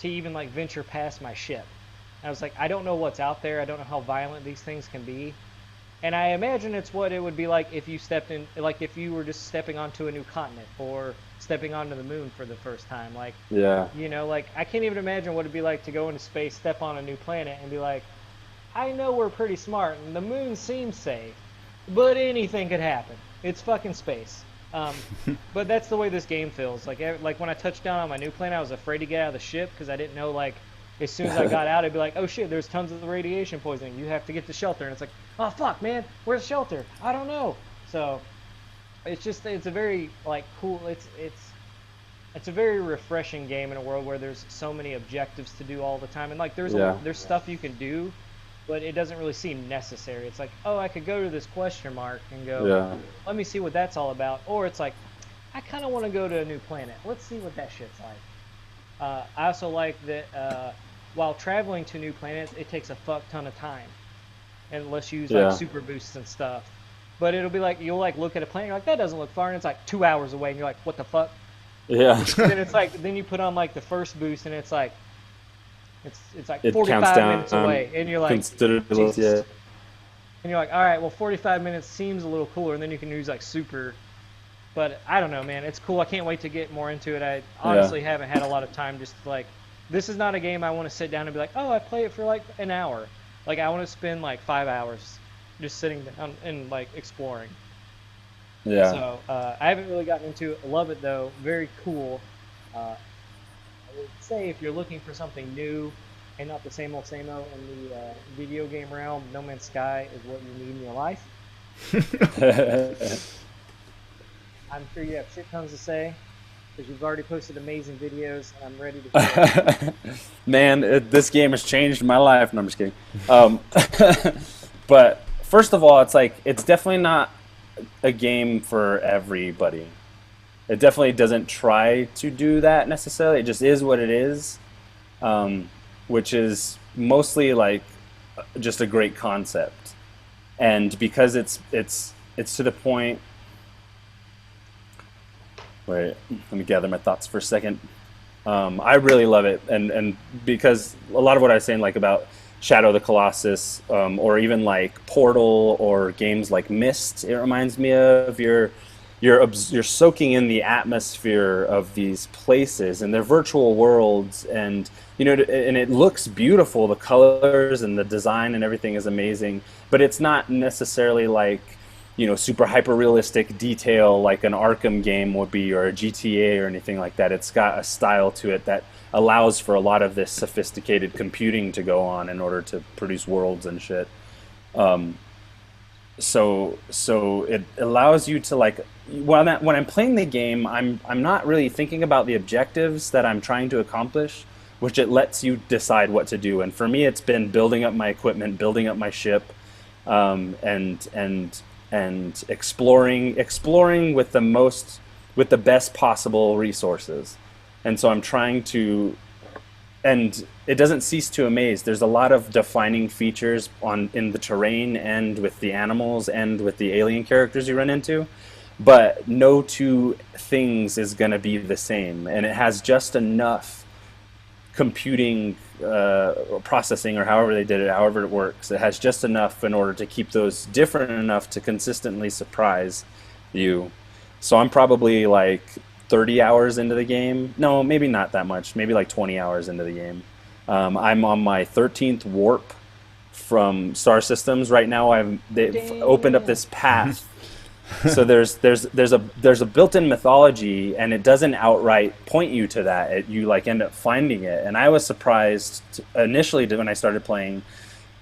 to even like venture past my ship. I was like, I don't know what's out there. I don't know how violent these things can be. And I imagine it's what it would be like if you stepped in, like if you were just stepping onto a new continent or stepping onto the moon for the first time. Like, Yeah. you know, like I can't even imagine what it'd be like to go into space, step on a new planet, and be like, I know we're pretty smart and the moon seems safe, but anything could happen. It's fucking space. But that's the way this game feels. Like when I touched down on my new planet, I was afraid to get out of the ship because I didn't know, like, as soon as I got out, I'd be like, oh shit, there's tons of radiation poisoning. You have to get to shelter. And it's like, oh fuck, man, where's shelter? I don't know. So it's a very like cool. It's a very refreshing game in a world where there's so many objectives to do all the time. And like there's stuff you can do, but it doesn't really seem necessary. It's like, oh, I could go to this question mark and go, let me see what that's all about. Or it's like, I kind of want to go to a new planet. Let's see what that shit's like. I also like that while traveling to new planets, it takes a fuck ton of time, unless you use like super boosts and stuff. But it'll be like you'll like look at a planet, you're like, that doesn't look far, and it's like 2 hours away, and you're like, what the fuck? Yeah. And then it's like then you put on like the first boost, and it's like it's like It 45 counts minutes away, and you're like, considerably, yeah. and you're like, all right, well, 45 minutes seems a little cooler, and then you can use like super. But I don't know, man. It's cool. I can't wait to get more into it. I honestly haven't had a lot of time. Just like, this is not a game I want to sit down and be like, oh, I play it for like an hour. Like, I want to spend like 5 hours just sitting down and like exploring. Yeah. So I haven't really gotten into it. I love it though. Very cool. I would say if you're looking for something new and not the same old in the video game realm, No Man's Sky is what you need in your life. I'm sure you have shit tons to say because you've already posted amazing videos, and I'm ready to hear it. Man, this game has changed my life. No, I'm just kidding. But first of all, it's definitely not a game for everybody. It definitely doesn't try to do that necessarily. It just is what it is, which is mostly like just a great concept. And because it's to the point. Wait, let me gather my thoughts for a second. I really love it, and because a lot of what I was saying, like about Shadow of the Colossus, or even like Portal or games like Myst, it reminds me of you're soaking in the atmosphere of these places and they're virtual worlds, and and it looks beautiful. The colors and the design and everything is amazing, but it's not necessarily like super hyper realistic detail like an Arkham game would be or a GTA or anything like that. It's got a style to it that allows for a lot of this sophisticated computing to go on in order to produce worlds and shit. So it allows you to like when I'm playing the game, I'm not really thinking about the objectives that I'm trying to accomplish, which it lets you decide what to do. And for me, it's been building up my equipment, building up my ship, and exploring with the best possible resources. And so I'm trying to, and it doesn't cease to amaze. There's a lot of defining features in the terrain and with the animals and with the alien characters you run into, but no two things is going to be the same. And it has just enough computing processing, or however they did it, however it works. It has just enough in order to keep those different enough to consistently surprise you. So I'm probably like 30 hours into the game. No, maybe not that much. Maybe like 20 hours into the game. I'm on my 13th warp from Star Systems right now. They've opened up this path. So there's a built-in mythology, and it doesn't outright point you to that. You like end up finding it, and I was surprised initially when I started playing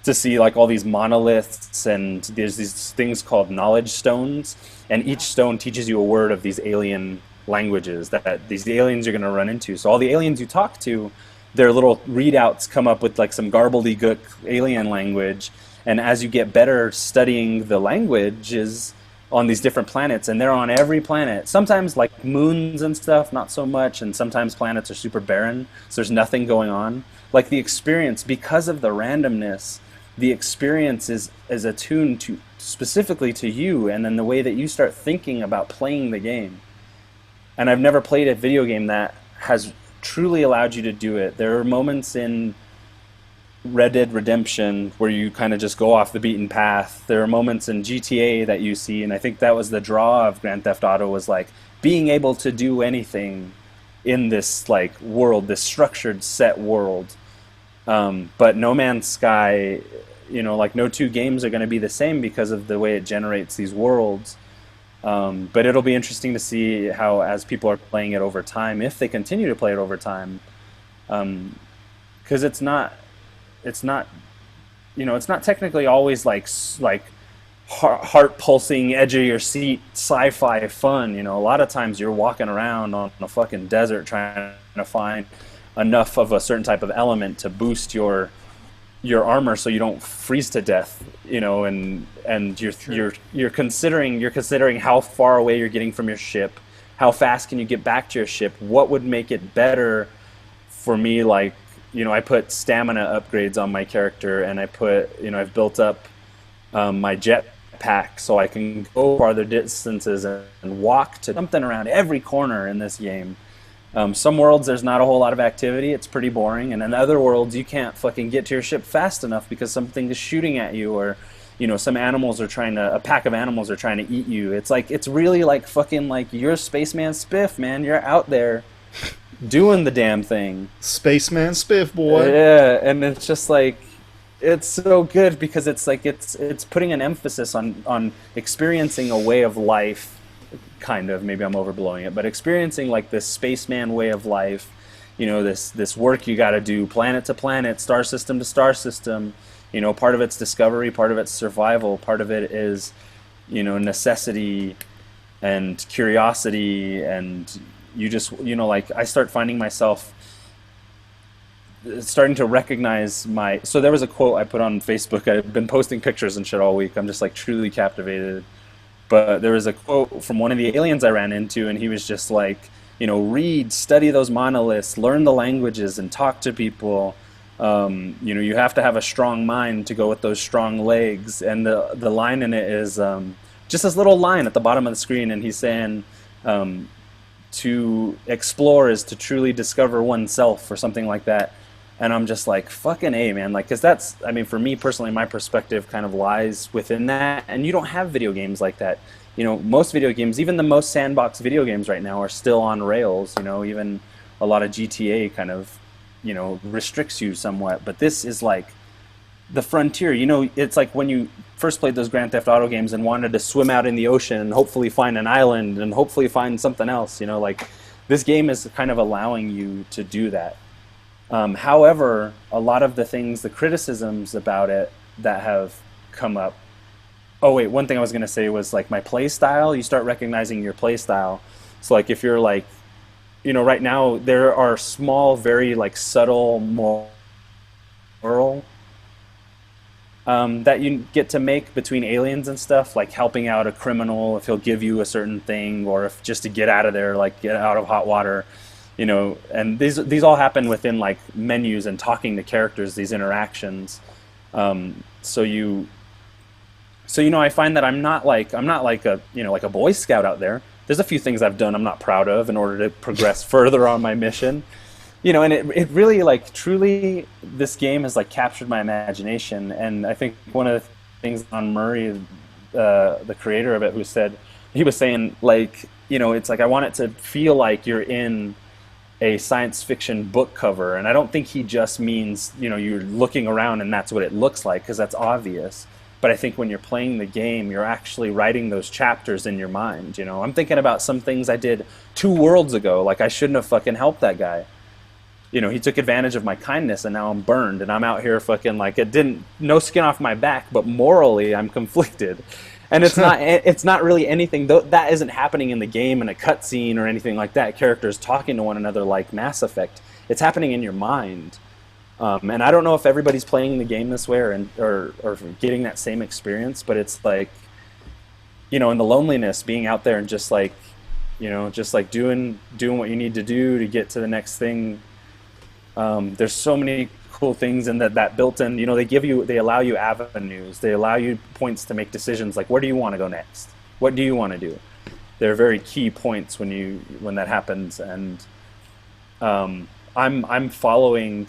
to see like all these monoliths, and there's these things called knowledge stones, and each stone teaches you a word of these alien languages that these aliens you're going to run into. So all the aliens you talk to, their little readouts come up with like some garbledy-gook alien language, and as you get better studying the languages, on these different planets, and they're on every planet. Sometimes like moons and stuff, not so much, and sometimes planets are super barren, so there's nothing going on. Like the experience, because of the randomness, the experience is attuned to specifically to you, and then the way that you start thinking about playing the game. And I've never played a video game that has truly allowed you to do it. There are moments in Red Dead Redemption where you kind of just go off the beaten path. There are moments in GTA that you see, and I think that was the draw of Grand Theft Auto, was like being able to do anything in this like world, this structured set world. But No Man's Sky, you know, like no two games are going to be the same because of the way it generates these worlds. But it'll be interesting to see how, as people are playing it over time, if they continue to play it over time, because it's not, you know, it's not technically always like heart pulsing, edge of your seat sci-fi fun. You know, a lot of times you're walking around on a fucking desert trying to find enough of a certain type of element to boost your armor so you don't freeze to death. You know, and you're considering how far away you're getting from your ship, how fast can you get back to your ship, what would make it better for me. Like, you know, I put stamina upgrades on my character, and I put, you know, I've built up my jet pack so I can go farther distances and walk to something around every corner in this game. Some worlds there's not a whole lot of activity, it's pretty boring, and in other worlds you can't fucking get to your ship fast enough because something is shooting at you, or, you know, a pack of animals are trying to eat you. It's like, it's really like fucking like you're Spaceman Spiff, man. You're out there doing the damn thing. Spaceman Spiff, boy. Yeah, and it's just like, it's so good because it's like it's putting an emphasis on experiencing a way of life, kind of, maybe I'm overblowing it, but experiencing like this spaceman way of life, you know, this work you got to do planet to planet, star system to star system. You know, part of it's discovery, part of it's survival, part of it is, you know, necessity and curiosity, and you just, you know, like I start finding myself starting to recognize so there was a quote I put on Facebook. I've been posting pictures and shit all week. I'm just like truly captivated. But there was a quote from one of the aliens I ran into, and he was just like, you know, read, study those monoliths, learn the languages, and talk to people. You know, you have to have a strong mind to go with those strong legs. And the line in it is just this little line at the bottom of the screen, and he's saying, to explore is to truly discover oneself, or something like that. And I'm just like, fucking A, man. Like, because that's, I mean, for me personally, my perspective kind of lies within that. And you don't have video games like that. You know, most video games, even the most sandbox video games right now, are still on rails. You know, even a lot of GTA kind of, you know, restricts you somewhat. But this is like the frontier. You know, it's like when you first played those Grand Theft Auto games and wanted to swim out in the ocean and hopefully find an island and hopefully find something else. You know, like this game is kind of allowing you to do that. However, a lot of the things, the criticisms about it that have come up. Oh wait, one thing I was gonna say was like my play style. You start recognizing your play style. So like if you're like, you know, right now there are small, very like subtle moral that you get to make between aliens and stuff, like helping out a criminal if he'll give you a certain thing, or if just to get out of there, like get out of hot water. You know, and these all happen within like menus and talking to characters, these interactions. So you know, I find that I'm not like a, you know, like a Boy Scout out there. There's a few things I've done I'm not proud of in order to progress further on my mission. You know, and it really like truly, this game has like captured my imagination. And I think one of the things on Murray, the creator of it, he was saying like, you know, it's like I want it to feel like you're in a science fiction book cover. And I don't think he just means, you know, you're looking around and that's what it looks like, because that's obvious. But I think when you're playing the game, you're actually writing those chapters in your mind. You know, I'm thinking about some things I did 2 worlds ago. Like I shouldn't have fucking helped that guy. You know, he took advantage of my kindness, and now I'm burned, and I'm out here fucking like, no skin off my back, but morally I'm conflicted. And it's not really anything that isn't happening in the game in a cutscene or anything like that. Characters talking to one another like Mass Effect. It's happening in your mind. And I don't know if everybody's playing the game this way or getting that same experience, but it's like and the loneliness, being out there and just like, just like doing what you need to do to get to the next thing. There's so many cool things in that built in. They allow you avenues. They allow you points to make decisions. Like, where do you want to go next? What do you want to do? They're very key points when that happens. And I'm following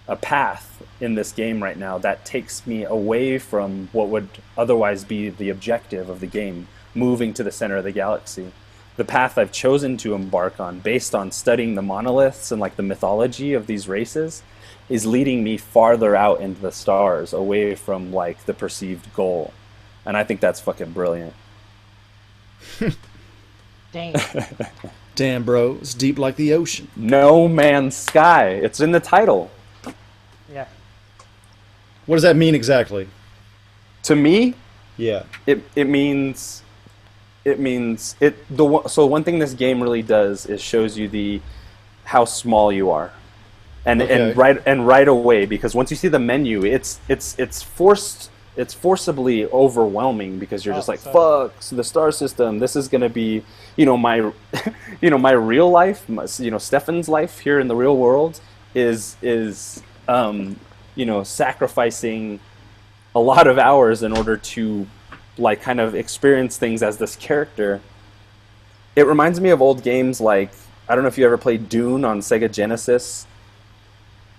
a path in this game right now that takes me away from what would otherwise be the objective of the game, moving to the center of the galaxy. The path I've chosen to embark on, based on studying the monoliths and like the mythology of these races, is leading me farther out into the stars, away from like the perceived goal. And I think that's fucking brilliant. Damn. Damn, bro, it's deep like the ocean. No Man's Sky. It's in the title. Yeah. What does that mean exactly? To me, Yeah. it means so one thing this game really does is shows you how small you are. Okay. And right away, because once you see the menu, it's forcibly overwhelming, because you're just like, fuck the star system. This is gonna be, my my real life, Stefan's life here in the real world is sacrificing a lot of hours in order to like kind of experience things as this character. It reminds me of old games like, I don't know if you ever played Dune on Sega Genesis.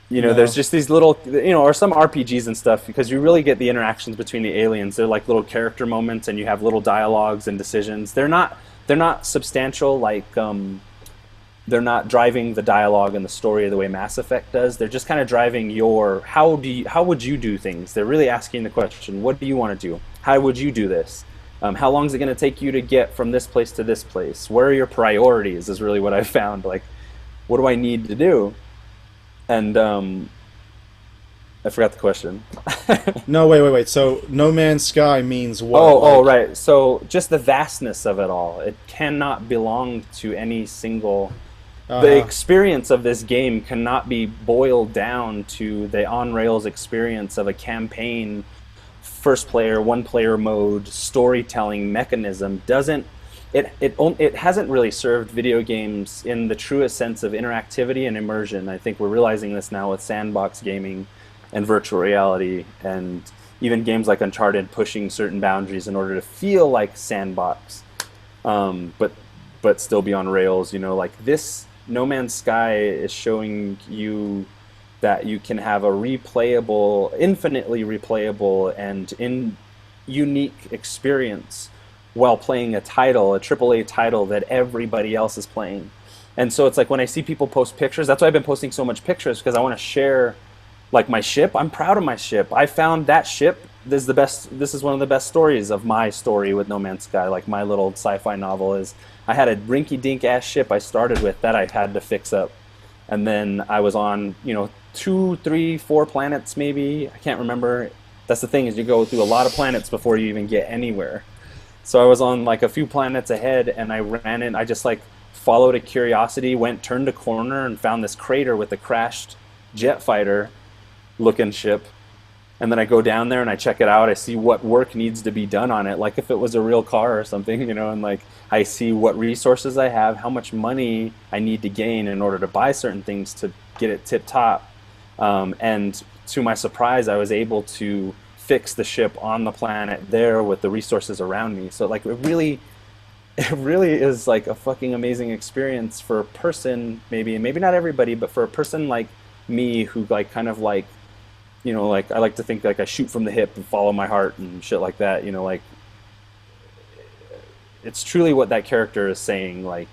No. There's just these little, or some RPGs and stuff, because you really get the interactions between the aliens. They're like little character moments, and you have little dialogues and decisions. They're not substantial, like they're not driving the dialogue and the story the way Mass Effect does. They're just kind of driving how would you do things. They're really asking the question, what do you want to do? How would you do this? How long is it going to take you to get from this place to this place? Where are your priorities is really what I found. Like, what do I need to do? And I forgot the question. No, wait. So, No Man's Sky means what? Oh, right. So, just the vastness of it all. It cannot belong to any single... The experience of this game cannot be boiled down to the on-rails experience of a campaign, first-player, one-player mode, storytelling mechanism. It hasn't really served video games in the truest sense of interactivity and immersion. I think we're realizing this now with sandbox gaming and virtual reality, and even games like Uncharted pushing certain boundaries in order to feel like sandbox, but still be on rails. Like this, No Man's Sky is showing you that you can have a infinitely replayable and unique experience while playing a AAA title that everybody else is playing. And so it's like when I see people post pictures, that's why I've been posting so much pictures, because I want to share like my ship. I'm proud of my ship. I found that ship. This is one of the best stories of my story with No Man's Sky. Like my little sci-fi novel is, I had a rinky-dink ass ship I started with that I had to fix up. And then I was on, 2, 3, 4 planets maybe. I can't remember. That's the thing, is you go through a lot of planets before you even get anywhere. So I was on like a few planets ahead, and I ran in. I just like followed a curiosity, turned a corner, and found this crater with a crashed jet fighter looking ship. And then I go down there and I check it out. I see what work needs to be done on it, like if it was a real car or something, and like I see what resources I have, how much money I need to gain in order to buy certain things to get it tip top. And to my surprise, I was able to fix the ship on the planet there with the resources around me. So like it really is like a fucking amazing experience for a person, maybe, and maybe not everybody, but for a person like me who like kind of like, like I like to think like I shoot from the hip and follow my heart and shit like that, like it's truly what that character is saying. Like,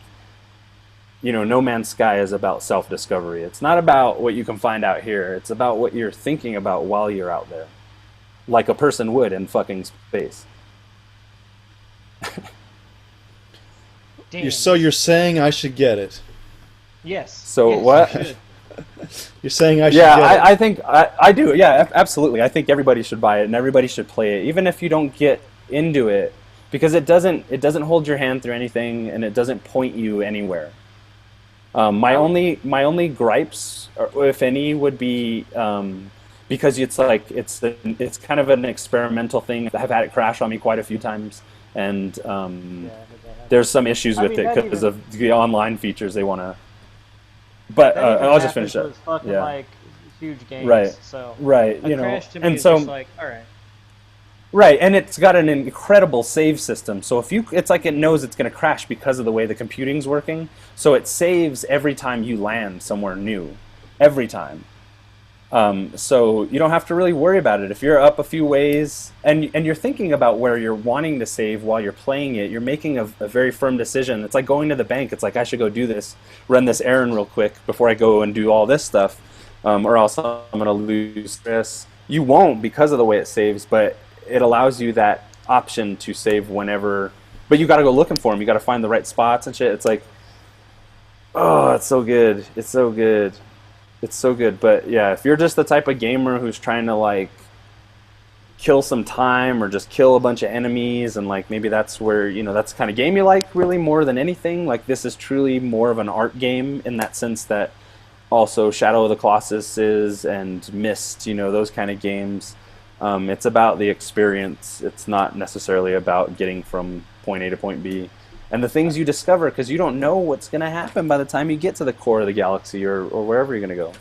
No Man's Sky is about self-discovery. It's not about what you can find out here. It's about what you're thinking about while you're out there, like a person would in fucking space. Damn. So you're saying I should get it? Yes. So yes, what? you should. You're saying I should get it? I think I do. Yeah, absolutely. I think everybody should buy it and everybody should play it, even if you don't get into it, because it doesn't hold your hand through anything, and it doesn't point you anywhere. My only gripes, if any, would be because it's kind of an experimental thing. I've had it crash on me quite a few times. and Yeah, I heard that happen. there's some issues I with mean, it that because even of the online features they want to. But that even I'll just finish happens up. with fucking Yeah. like huge Right. games. So Right. a You know, crash to me and is just so like, all right. right, and it's got an incredible save system. So if you, it's like it knows it's going to crash because of the way the computing's working. So it saves every time you land somewhere new, every time. So you don't have to really worry about it. If you're up a few ways and you're thinking about where you're wanting to save while you're playing it, you're making a very firm decision. It's like going to the bank. It's like I should go do this, run this errand real quick before I go and do all this stuff, or else I'm going to lose this. You won't because of the way it saves, but it allows you that option to save whenever. But you got to go looking for them. You got to find the right spots and shit. It's like, oh, it's so good. It's so good. It's so good. But yeah, if you're just the type of gamer who's trying to like kill some time or just kill a bunch of enemies, and like maybe that's where, you know, that's the kind of game you like really more than anything, like this is truly more of an art game in that sense that also Shadow of the Colossus is, and Myst, you know, those kind of games. It's about the experience. It's not necessarily about getting from point A to point B. And the things you discover, because you don't know what's going to happen by the time you get to the core of the galaxy or wherever you're going to go.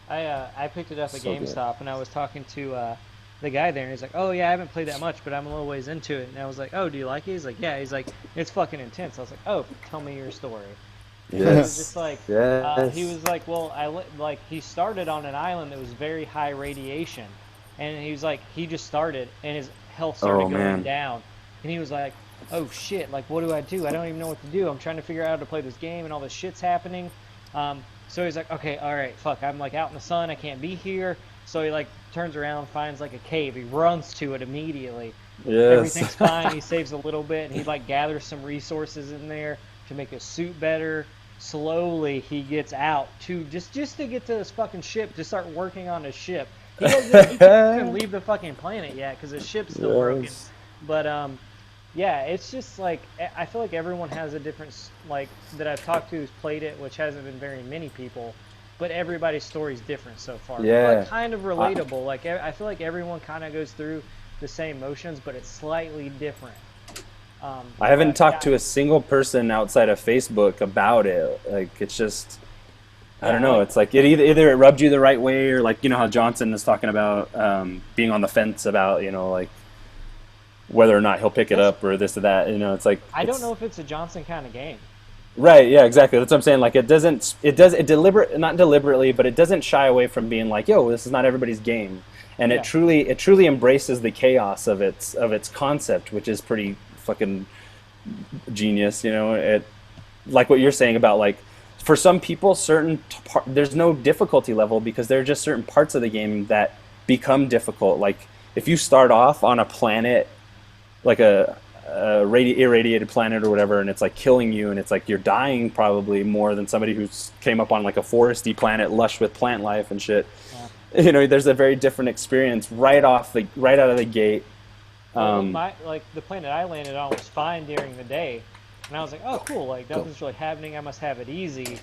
I picked it up at So good. GameStop, and I was talking to the guy there, and he's like, "Oh yeah, I haven't played that much, but I'm a little ways into it." And I was like, "Oh, do you like it?" He's like, "Yeah." He's like, "It's fucking intense." I was like, "Oh, tell me your story." And he was just like, Yes. he was like, "Well, like he started on an island that was very high radiation, and he was like, he just started, and his health started Oh, going man. down, and he was like." Oh shit, like what do? I don't even know what to do. I'm trying to figure out how to play this game and all this shit's happening. So he's like, okay, all right, fuck, I'm like out in the sun, I can't be here. So he like turns around, finds like a cave, he runs to it immediately. Yes. Everything's fine, he saves a little bit, and he like gathers some resources in there to make his suit better. Slowly he gets out to just to get to this fucking ship, to start working on his ship. He can't even leave the fucking planet yet because his ship's still broken. Yes. But yeah, it's just like I feel like everyone has a different, like that I've talked to who's played it, which hasn't been very many people, but everybody's story's different so far. Yeah. But kind of relatable. Like I feel like everyone kind of goes through the same motions, but it's slightly different. I haven't talked to a single person outside of Facebook about it. Like it's just, I don't know. It's like either it rubbed you the right way, or like, you know how Johnson is talking about being on the fence about, you know, like whether or not he'll pick it up or this or that. You know, it's like I don't know if it's a Johnson kind of game. Right, yeah, exactly. That's what I'm saying. Like it not deliberately, but it doesn't shy away from being like, yo, this is not everybody's game. And Yeah. it truly embraces the chaos of its concept, which is pretty fucking genius, you know. It, like what you're saying about, like, for some people there's no difficulty level because there are just certain parts of the game that become difficult. Like if you start off on a planet like a irradiated planet or whatever, and it's like killing you, and it's like you're dying probably more than somebody who's came up on like a foresty planet lush with plant life and shit. Yeah. You know, there's a very different experience right out of the gate. Well, like the planet I landed on was fine during the day, and I was like, oh cool, like nothing's really happening, I must have it easy.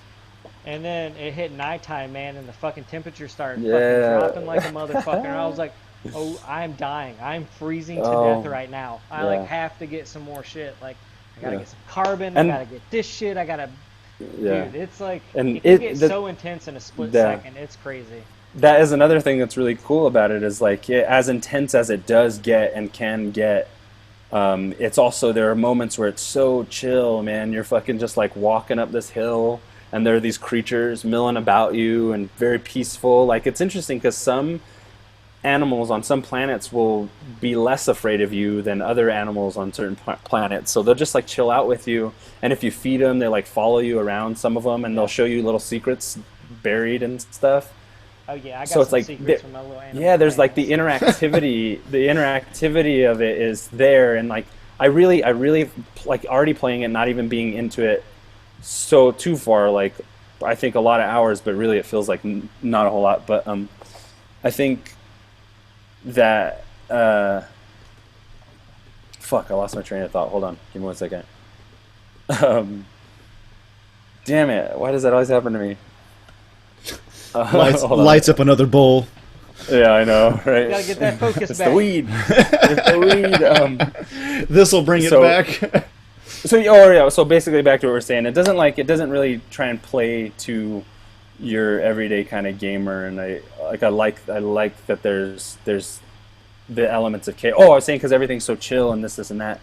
And then it hit nighttime, man, and the fucking temperature started fucking dropping like a motherfucker, and I was like, oh, I'm dying, I'm freezing to death right now. I like have to get some more shit. Like I gotta get some carbon, I gotta get this shit, I gotta dude, it's like it can get so intense in a split second, it's crazy. That is another thing that's really cool about it, is like as intense as it does get and can get, it's also, there are moments where it's so chill, man. You're fucking just like walking up this hill and there are these creatures milling about you and very peaceful. Like it's interesting because some animals on some planets will be less afraid of you than other animals on certain planets, so they'll just like chill out with you, and if you feed them, they like follow you around, some of them, and they'll show you little secrets buried and stuff. Oh yeah, I got so it's some like secrets from my little animal there's friends. like the interactivity of it is there, and like I really like already playing it, not even being into it so too far, like I think a lot of hours, but really it feels like not a whole lot. But I think that fuck, I lost my train of thought. Hold on, give me 1 second. Damn it, why does that always happen to me? Lights up another bowl. Yeah, I know, right? Gotta get that focus It's back. the weed. It's the weed. This will bring it So- back. So yeah, so basically back to what we're saying, it doesn't really try and play to your everyday kind of gamer, and I like that there's the elements of chaos. Oh, I was saying because everything's so chill and this and that.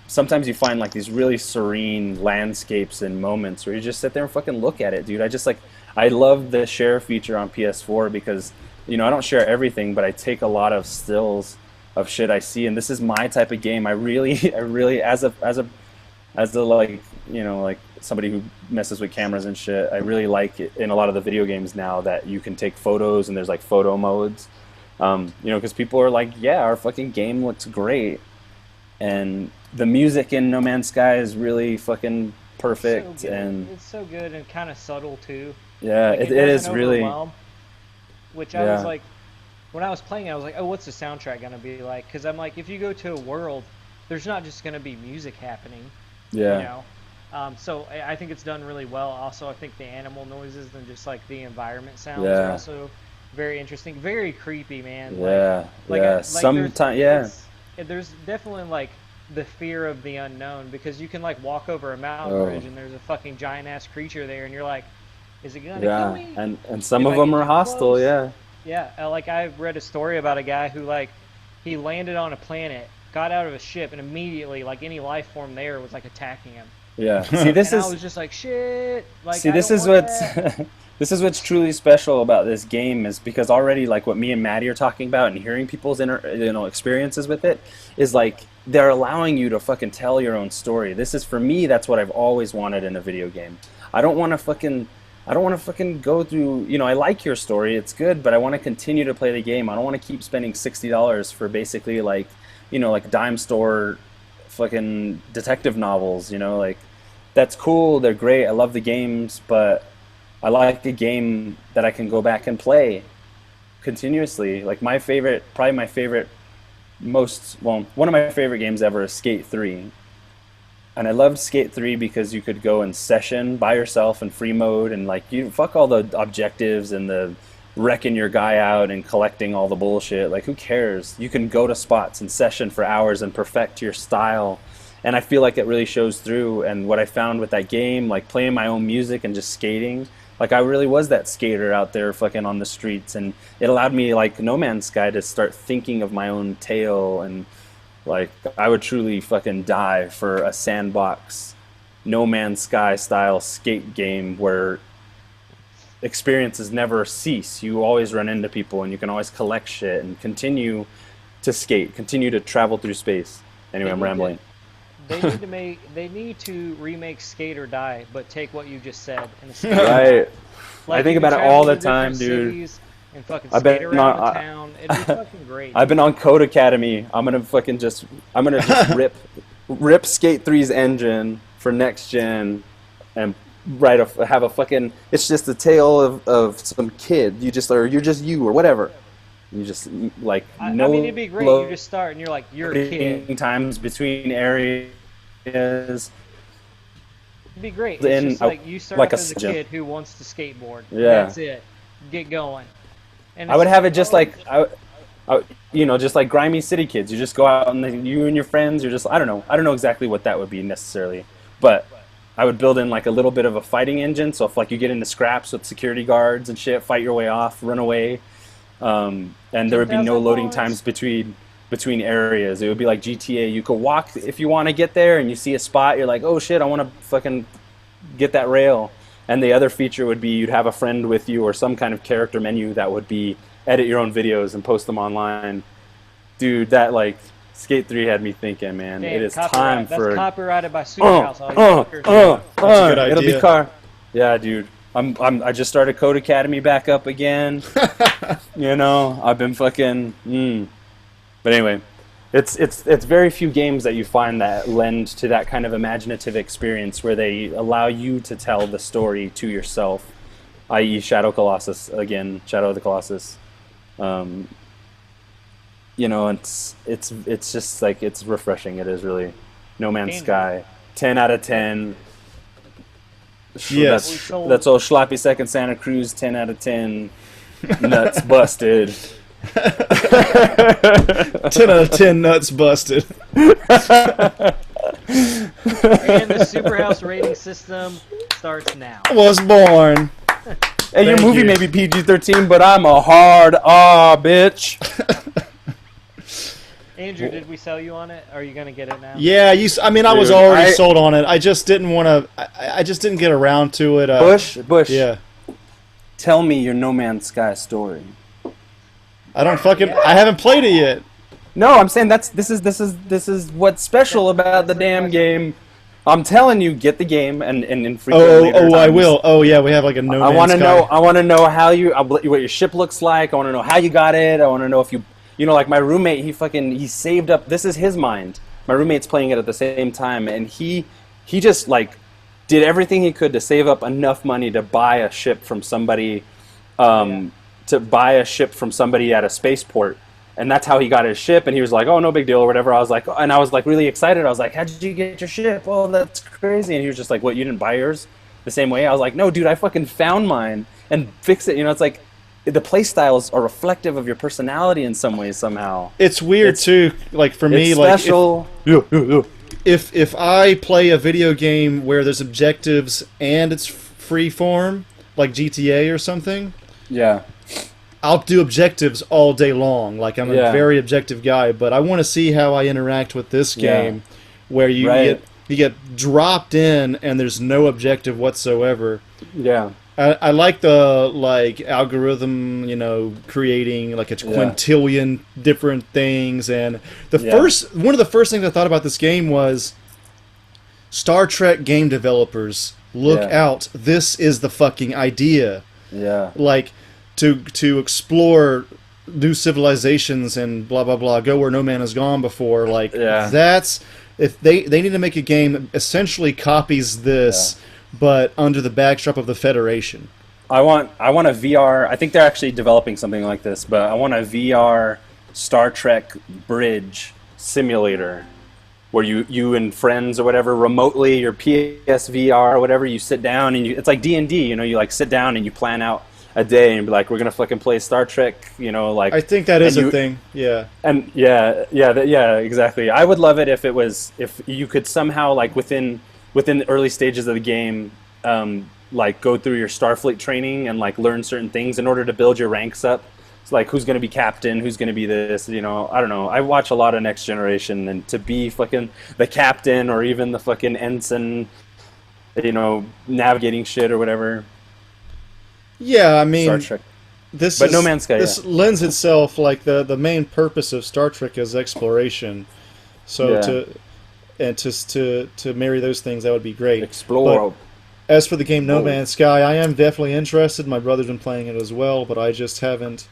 Sometimes you find like these really serene landscapes and moments where you just sit there and fucking look at it, dude. I love the share feature on PS4 because I don't share everything, but I take a lot of stills of shit I see, and this is my type of game. I really as a like somebody who messes with cameras and shit, I really like it in a lot of the video games now that you can take photos and there's like photo modes, because people are like, yeah, our fucking game looks great, and the music in No Man's Sky is really fucking perfect, So good. and It's so good and kind of subtle too. yeah, Like, it is doesn't really, overwhelm, which I Yeah. was like, when I was playing, I was like, oh, what's the soundtrack gonna be like? Because I'm like, if you go to a world, there's not just gonna be music happening. yeah, So I think it's done really well. Also, I think the animal noises and just like the environment sounds Yeah. are also very interesting, very creepy, man. yeah, Like, yeah. like Sometimes, yeah, there's definitely like the fear of the unknown, because you can like walk over a mountain Oh. bridge and there's a fucking giant ass creature there, and you're like, is it gonna kill yeah, me? and some If of I them get are too hostile, close? yeah. Yeah, like I read a story about a guy who like he landed on a planet, got out of a ship, and immediately like any life form there was like attacking him. Yeah. See, this And is I was just like, shit. Like, See, I this don't is want what's that. this is what's truly special about this game, is because already like what me and Maddie are talking about and hearing people's experiences with it is like they're allowing you to fucking tell your own story. This is, for me, that's what I've always wanted in a video game. I don't want to fucking go through, I like your story, it's good, but I want to continue to play the game. I don't want to keep spending $60 for basically like, like dime store fucking detective novels, like that's cool, they're great, I love the games, but I like a game that I can go back and play continuously. Like one of my favorite games ever is Skate 3. And I loved Skate 3 because you could go in session by yourself in free mode, and like you fuck all the objectives and the wrecking your guy out and collecting all the bullshit. Like, who cares? You can go to spots in session for hours and perfect your style. And I feel like it really shows through. And what I found with that game, like playing my own music and just skating, like I really was that skater out there fucking on the streets. And it allowed me, like No Man's Sky, to start thinking of my own tale. And like I would truly fucking die for a sandbox No Man's Sky style skate game where experiences never cease. You always run into people and you can always collect shit and continue to skate, continue to travel through space. Anyway, I'm rambling. They need to remake Skate or Die, but take what you just said and Right. like, I think you about could it all travel the to time, different dude. cities and fucking I've skate been around on- the town. It'd be fucking great. I've been on Code Academy. I'm gonna just rip Skate 3's engine for next gen and have a fucking. It's just a tale of some kid. You're just you or whatever. You just like I mean, it'd be great. You just start and you're like, you're a kid. times between areas. It'd be great. It's Then just like you start like off a as a gym. kid who wants to skateboard. Yeah. That's it. Get going. And I would it's have it just oh, like just like Grimy City Kids. You just go out and you and your friends. You're just I don't know exactly what that would be necessarily, but I would build in like a little bit of a fighting engine. So if like you get into scraps with security guards and shit, fight your way off, run away, and there would be no loading $10,000. times between areas. It would be like GTA. You could walk if you want to get there, and you see a spot. You're like, oh shit, I want to fucking get that rail. And the other feature would be you'd have a friend with you or some kind of character menu that would be edit your own videos and post them online. Dude, that like Skate 3 had me thinking, man. damn, it is copyright. time That's for copyrighted by SuperHouse. All you fuckers. That's a good It'll be idea. Yeah, dude. I just started Code Academy back up again. I've been fucking. But anyway, it's very few games that you find that lend to that kind of imaginative experience where they allow you to tell the story to yourself, i.e. Shadow of the Colossus. It's just like it's refreshing. It is really No Man's Sky. 10 out of 10. Yes. That's old Schlappy Second Santa Cruz. 10 out of 10. Nuts busted. 10 out of 10 nuts busted. And the SuperHouse rating system starts now. Was born. Hey, your Thank movie you. may be PG-13, but I'm a hard bitch. Andrew, did we sell you on it? Are you gonna get it now? Yeah, I mean, I was Dude, already sold on it. I just didn't want to. I just didn't get around to it. Bush. Yeah. Tell me your No Man's Sky story. I don't fucking. I haven't played it yet. No, I'm saying this is what's special about the damn game. I'm telling you, get the game and frequently. I will. Oh yeah, we have like a No Man's want to Sky. know. I want to know what your ship looks like. I want to know how you got it. I want to know if you know, like my roommate. He saved up. This is his mind. My roommate's playing it at the same time, and he just like did everything he could to save up enough money to buy a ship from somebody, to buy a ship from somebody at a spaceport. And that's how he got his ship, and he was like, "Oh, no big deal," or whatever. I was like, really excited. I was like, "How'd you get your ship?" "Oh, that's crazy." And he was just like, "What? You didn't buy yours the same way?" I was like, "No, dude, I fucking found mine and fixed it." You know, it's like the play styles are reflective of your personality in some ways somehow. It's weird too. Like for me, It's like special. if I play a video game where there's objectives and it's free form, like GTA or something, Yeah. I'll do objectives all day long. Like I'm a very objective guy, but I want to see how I interact with this game, where you get dropped in and there's no objective whatsoever. Yeah. I like the algorithm, creating like a quintillion different things, and one of the first things I thought about this game was Star Trek game developers, look out, this is the fucking idea. Yeah. Like to explore new civilizations and blah blah blah, go where no man has gone before. Like that's if they need to make a game that essentially copies this, but under the backdrop of the Federation. I want a VR. I think they're actually developing something like this, but I want a VR Star Trek bridge simulator where you and friends or whatever remotely, your PSVR or whatever, you sit down and it's like D&D, you like sit down and you plan out a day and be like, we're gonna fucking play Star Trek, like. I think that is a thing, yeah. And yeah, exactly. I would love it if you could somehow like within the early stages of the game, like go through your Starfleet training and like learn certain things in order to build your ranks up. It's like who's gonna be captain, who's gonna be this, I don't know. I watch a lot of Next Generation, and to be fucking the captain or even the fucking ensign, navigating shit or whatever. Yeah, I mean, Star Trek. No Man's Sky. This lends itself, like the main purpose of Star Trek is exploration. So to marry those things, that would be great. Explore. But as for the game No Man's Sky, I am definitely interested. My brother's been playing it as well, but I just haven't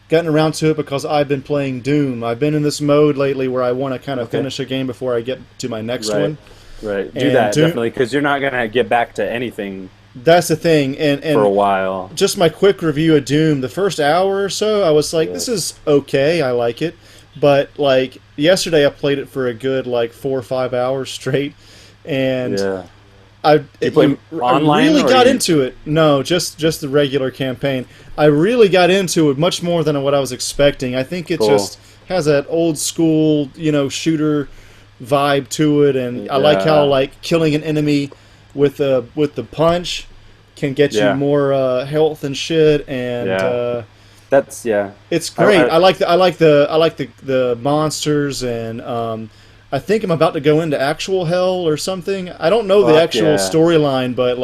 gotten around to it because I've been playing Doom. I've been in this mode lately where I want to kind of finish a game before I get to my next one. Right. Do that, definitely, because you're not going to get back to anything. That's the thing, and for a while. Just my quick review of Doom. The first hour or so, I was like, "This is okay. I like it," but like yesterday, I played it for a good 4 or 5 hours straight, and I really got into it. No, just the regular campaign. I really got into it much more than what I was expecting. I think it just has that old school, shooter vibe to it, and I like how killing an enemy with the punch can get you more health and shit, and that's it's great. I like the monsters, and I think I'm about to go into actual hell or something. I don't know the actual storyline, but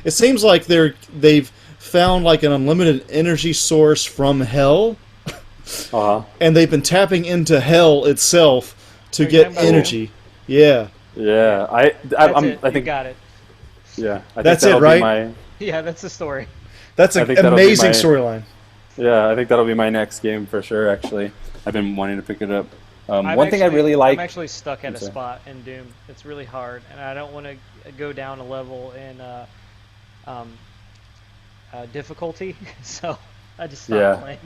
it seems like they've found an unlimited energy source from hell, and they've been tapping into hell itself to get energy. Yeah. I think you got it. Yeah, I think that's it, right? Yeah, that's the story. That's an amazing storyline. Yeah, I think that'll be my next game for sure. Actually, I've been wanting to pick it up. One thing I really like. I'm actually stuck at a spot in Doom. It's really hard, and I don't want to go down a level in difficulty, so I just stopped playing.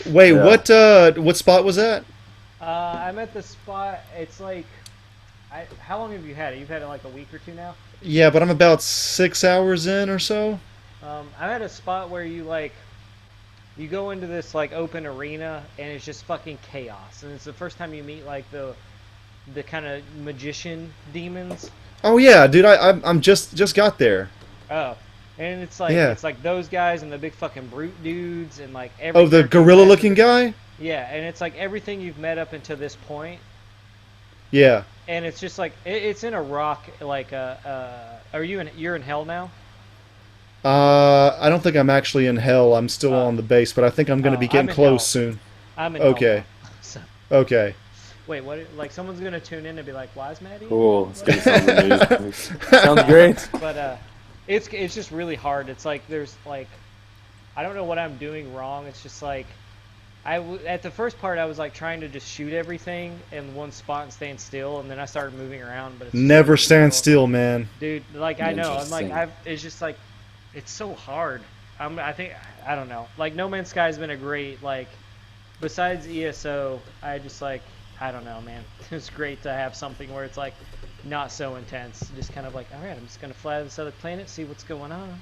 Wait, what spot was that? I'm at the spot. It's how long have you had it? You've had it a week or two now? Yeah, but I'm about 6 hours in or so. I'm at a spot where you you go into this like open arena and it's just fucking chaos, and it's the first time you meet like the kind of magician demons. Oh yeah, dude, I'm just got there. Oh, and it's like Yeah. it's like those guys and the big fucking brute dudes and like every Oh, the character gorilla has- looking guy? Yeah, and it's like everything you've met up until this point, Yeah. and it's just like it's in a rock like are you're in hell now? I don't think I'm actually in hell. I'm still Oh. on the base, but I think I'm going to Oh, be I'm getting in close hell. soon. I'm in Okay. hell now. So, Okay. wait, what? Like someone's gonna tune in and be like, "Why is Maddie?" Cool. It's gonna sound amazing. Sounds great. But it's just really hard. It's like there's like, I don't know what I'm doing wrong. It's just like, at the first part I was like trying to just shoot everything in one spot and stand still, and then I started moving around. But it's just Never really stand difficult. still, man. Dude. Like I know, I'm like Interesting. it's just like, it's so hard. I think I don't know. Like No Man's Sky has been a great like, besides ESO, I just like. I don't know, man. It's great to have something where it's like not so intense. Just kind of like, all right, I'm just gonna fly to this other planet, see what's going on.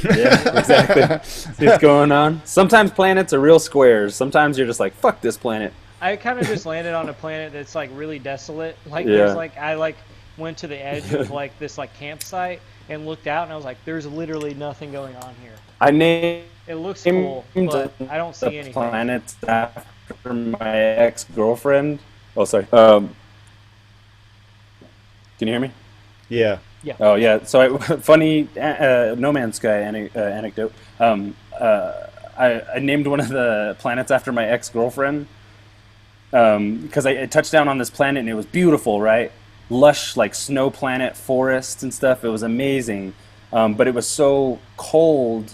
Yeah, exactly. See what's going on. Sometimes planets are real squares. Sometimes you're just like, fuck this planet. I kind of just landed on a planet that's like really desolate. Like Yeah. there's like I like went to the edge of like this like campsite and looked out and I was like, there's literally nothing going on here. I named It looks cool, but I don't see the anything. planets after my ex-girlfriend. Oh, sorry. Can you hear me? Yeah. Oh yeah. So funny No Man's Sky anecdote. I named one of the planets after my ex-girlfriend because I touched down on this planet and it was beautiful, right? Lush, like snow planet, forests and stuff. It was amazing, but it was so cold.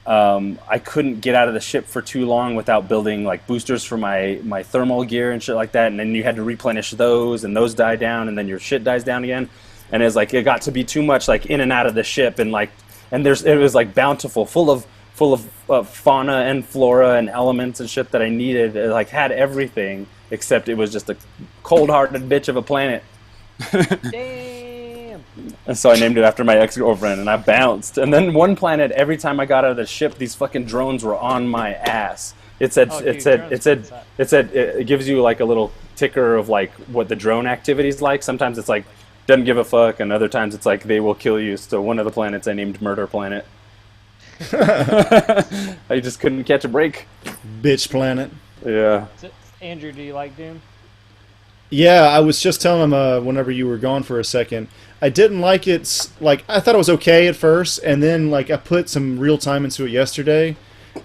I couldn't get out of the ship for too long without building like boosters for my thermal gear and shit like that. And then you had to replenish those, and those die down, and then your shit dies down again. And it's like it got to be too much, like in and out of the ship, and like it was like bountiful, full of fauna and flora and elements and shit that I needed. It like had everything except it was just a cold-hearted bitch of a planet. Damn. And so I named it after my ex-girlfriend, and I bounced. And then one planet, every time I got out of the ship, these fucking drones were on my ass. It said, Oh, it dude, said, drones it said, suck. it said, it gives you like a little ticker of like what the drone activity is like. Sometimes it's like doesn't give a fuck, and other times it's like they will kill you. So one of the planets I named Murder Planet. I just couldn't catch a break. Bitch planet. Yeah. So, Andrew, do you like Doom? Yeah, I was just telling him whenever you were gone for a second. I didn't like it. Like I thought it was okay at first, and then like I put some real time into it yesterday,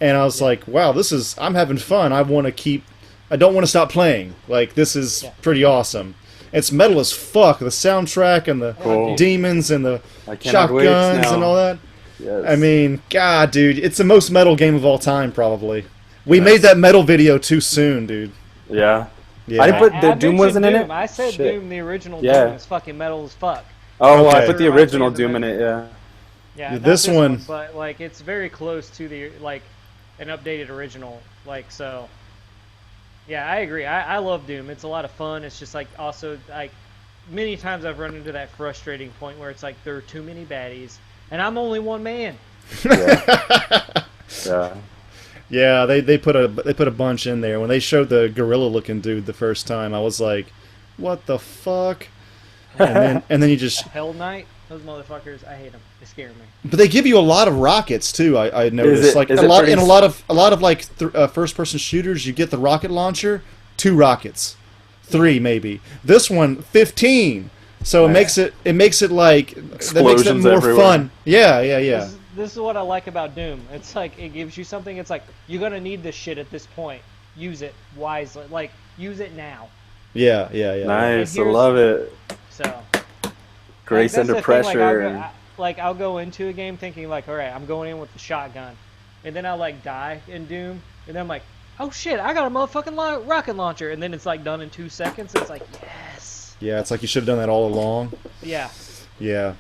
and I was like, "Wow, I'm having fun. I want to keep. I don't want to stop playing. Like this is pretty awesome. It's metal as fuck. The soundtrack and the Cool. demons and the I cannot wait shotguns now. and all that. Yes. I mean, God, dude, it's the most metal game of all time, probably. We made that metal video too soon, dude. Yeah. Yeah. I didn't put I the Doom mentioned wasn't in Doom. it. I said Shit. Doom, the original Yeah. Doom, is fucking metal as fuck. Oh, well, I Okay. put the Reminds me original of the Doom in it. Yeah. Yeah, Yeah, not this one- but like it's very close to the like an updated original. Like so, yeah, I agree. I love Doom. It's a lot of fun. It's just like also like many times I've run into that frustrating point where it's like there are too many baddies and I'm only one man. Yeah. Yeah, they put a bunch in there. When they showed the gorilla looking dude the first time, I was like, "What the fuck?" And then you just. Hell Knight, those motherfuckers, I hate them. They scare me. But they give you a lot of rockets too. I noticed it- like is a it lot pretty in a lot of like first person shooters, you get the rocket launcher, 2 rockets, 3 maybe. This one, 15. So it makes it like that makes it Explosions more everywhere. fun. Yeah. This is what I like about Doom. It's like it gives you something. It's like you're gonna need this shit at this point. Use it wisely. Like use it now. Yeah. Nice. I here's- love it. So Grace that's under the thing, pressure. I'll go into a game thinking like, all right, I'm going in with the shotgun, and then I'll like die in Doom, and then I'm like, oh shit, I got a motherfucking rocket launcher, and then it's like done in 2 seconds. It's like yes, Yeah, it's like you should have done that all along. yeah. Yeah.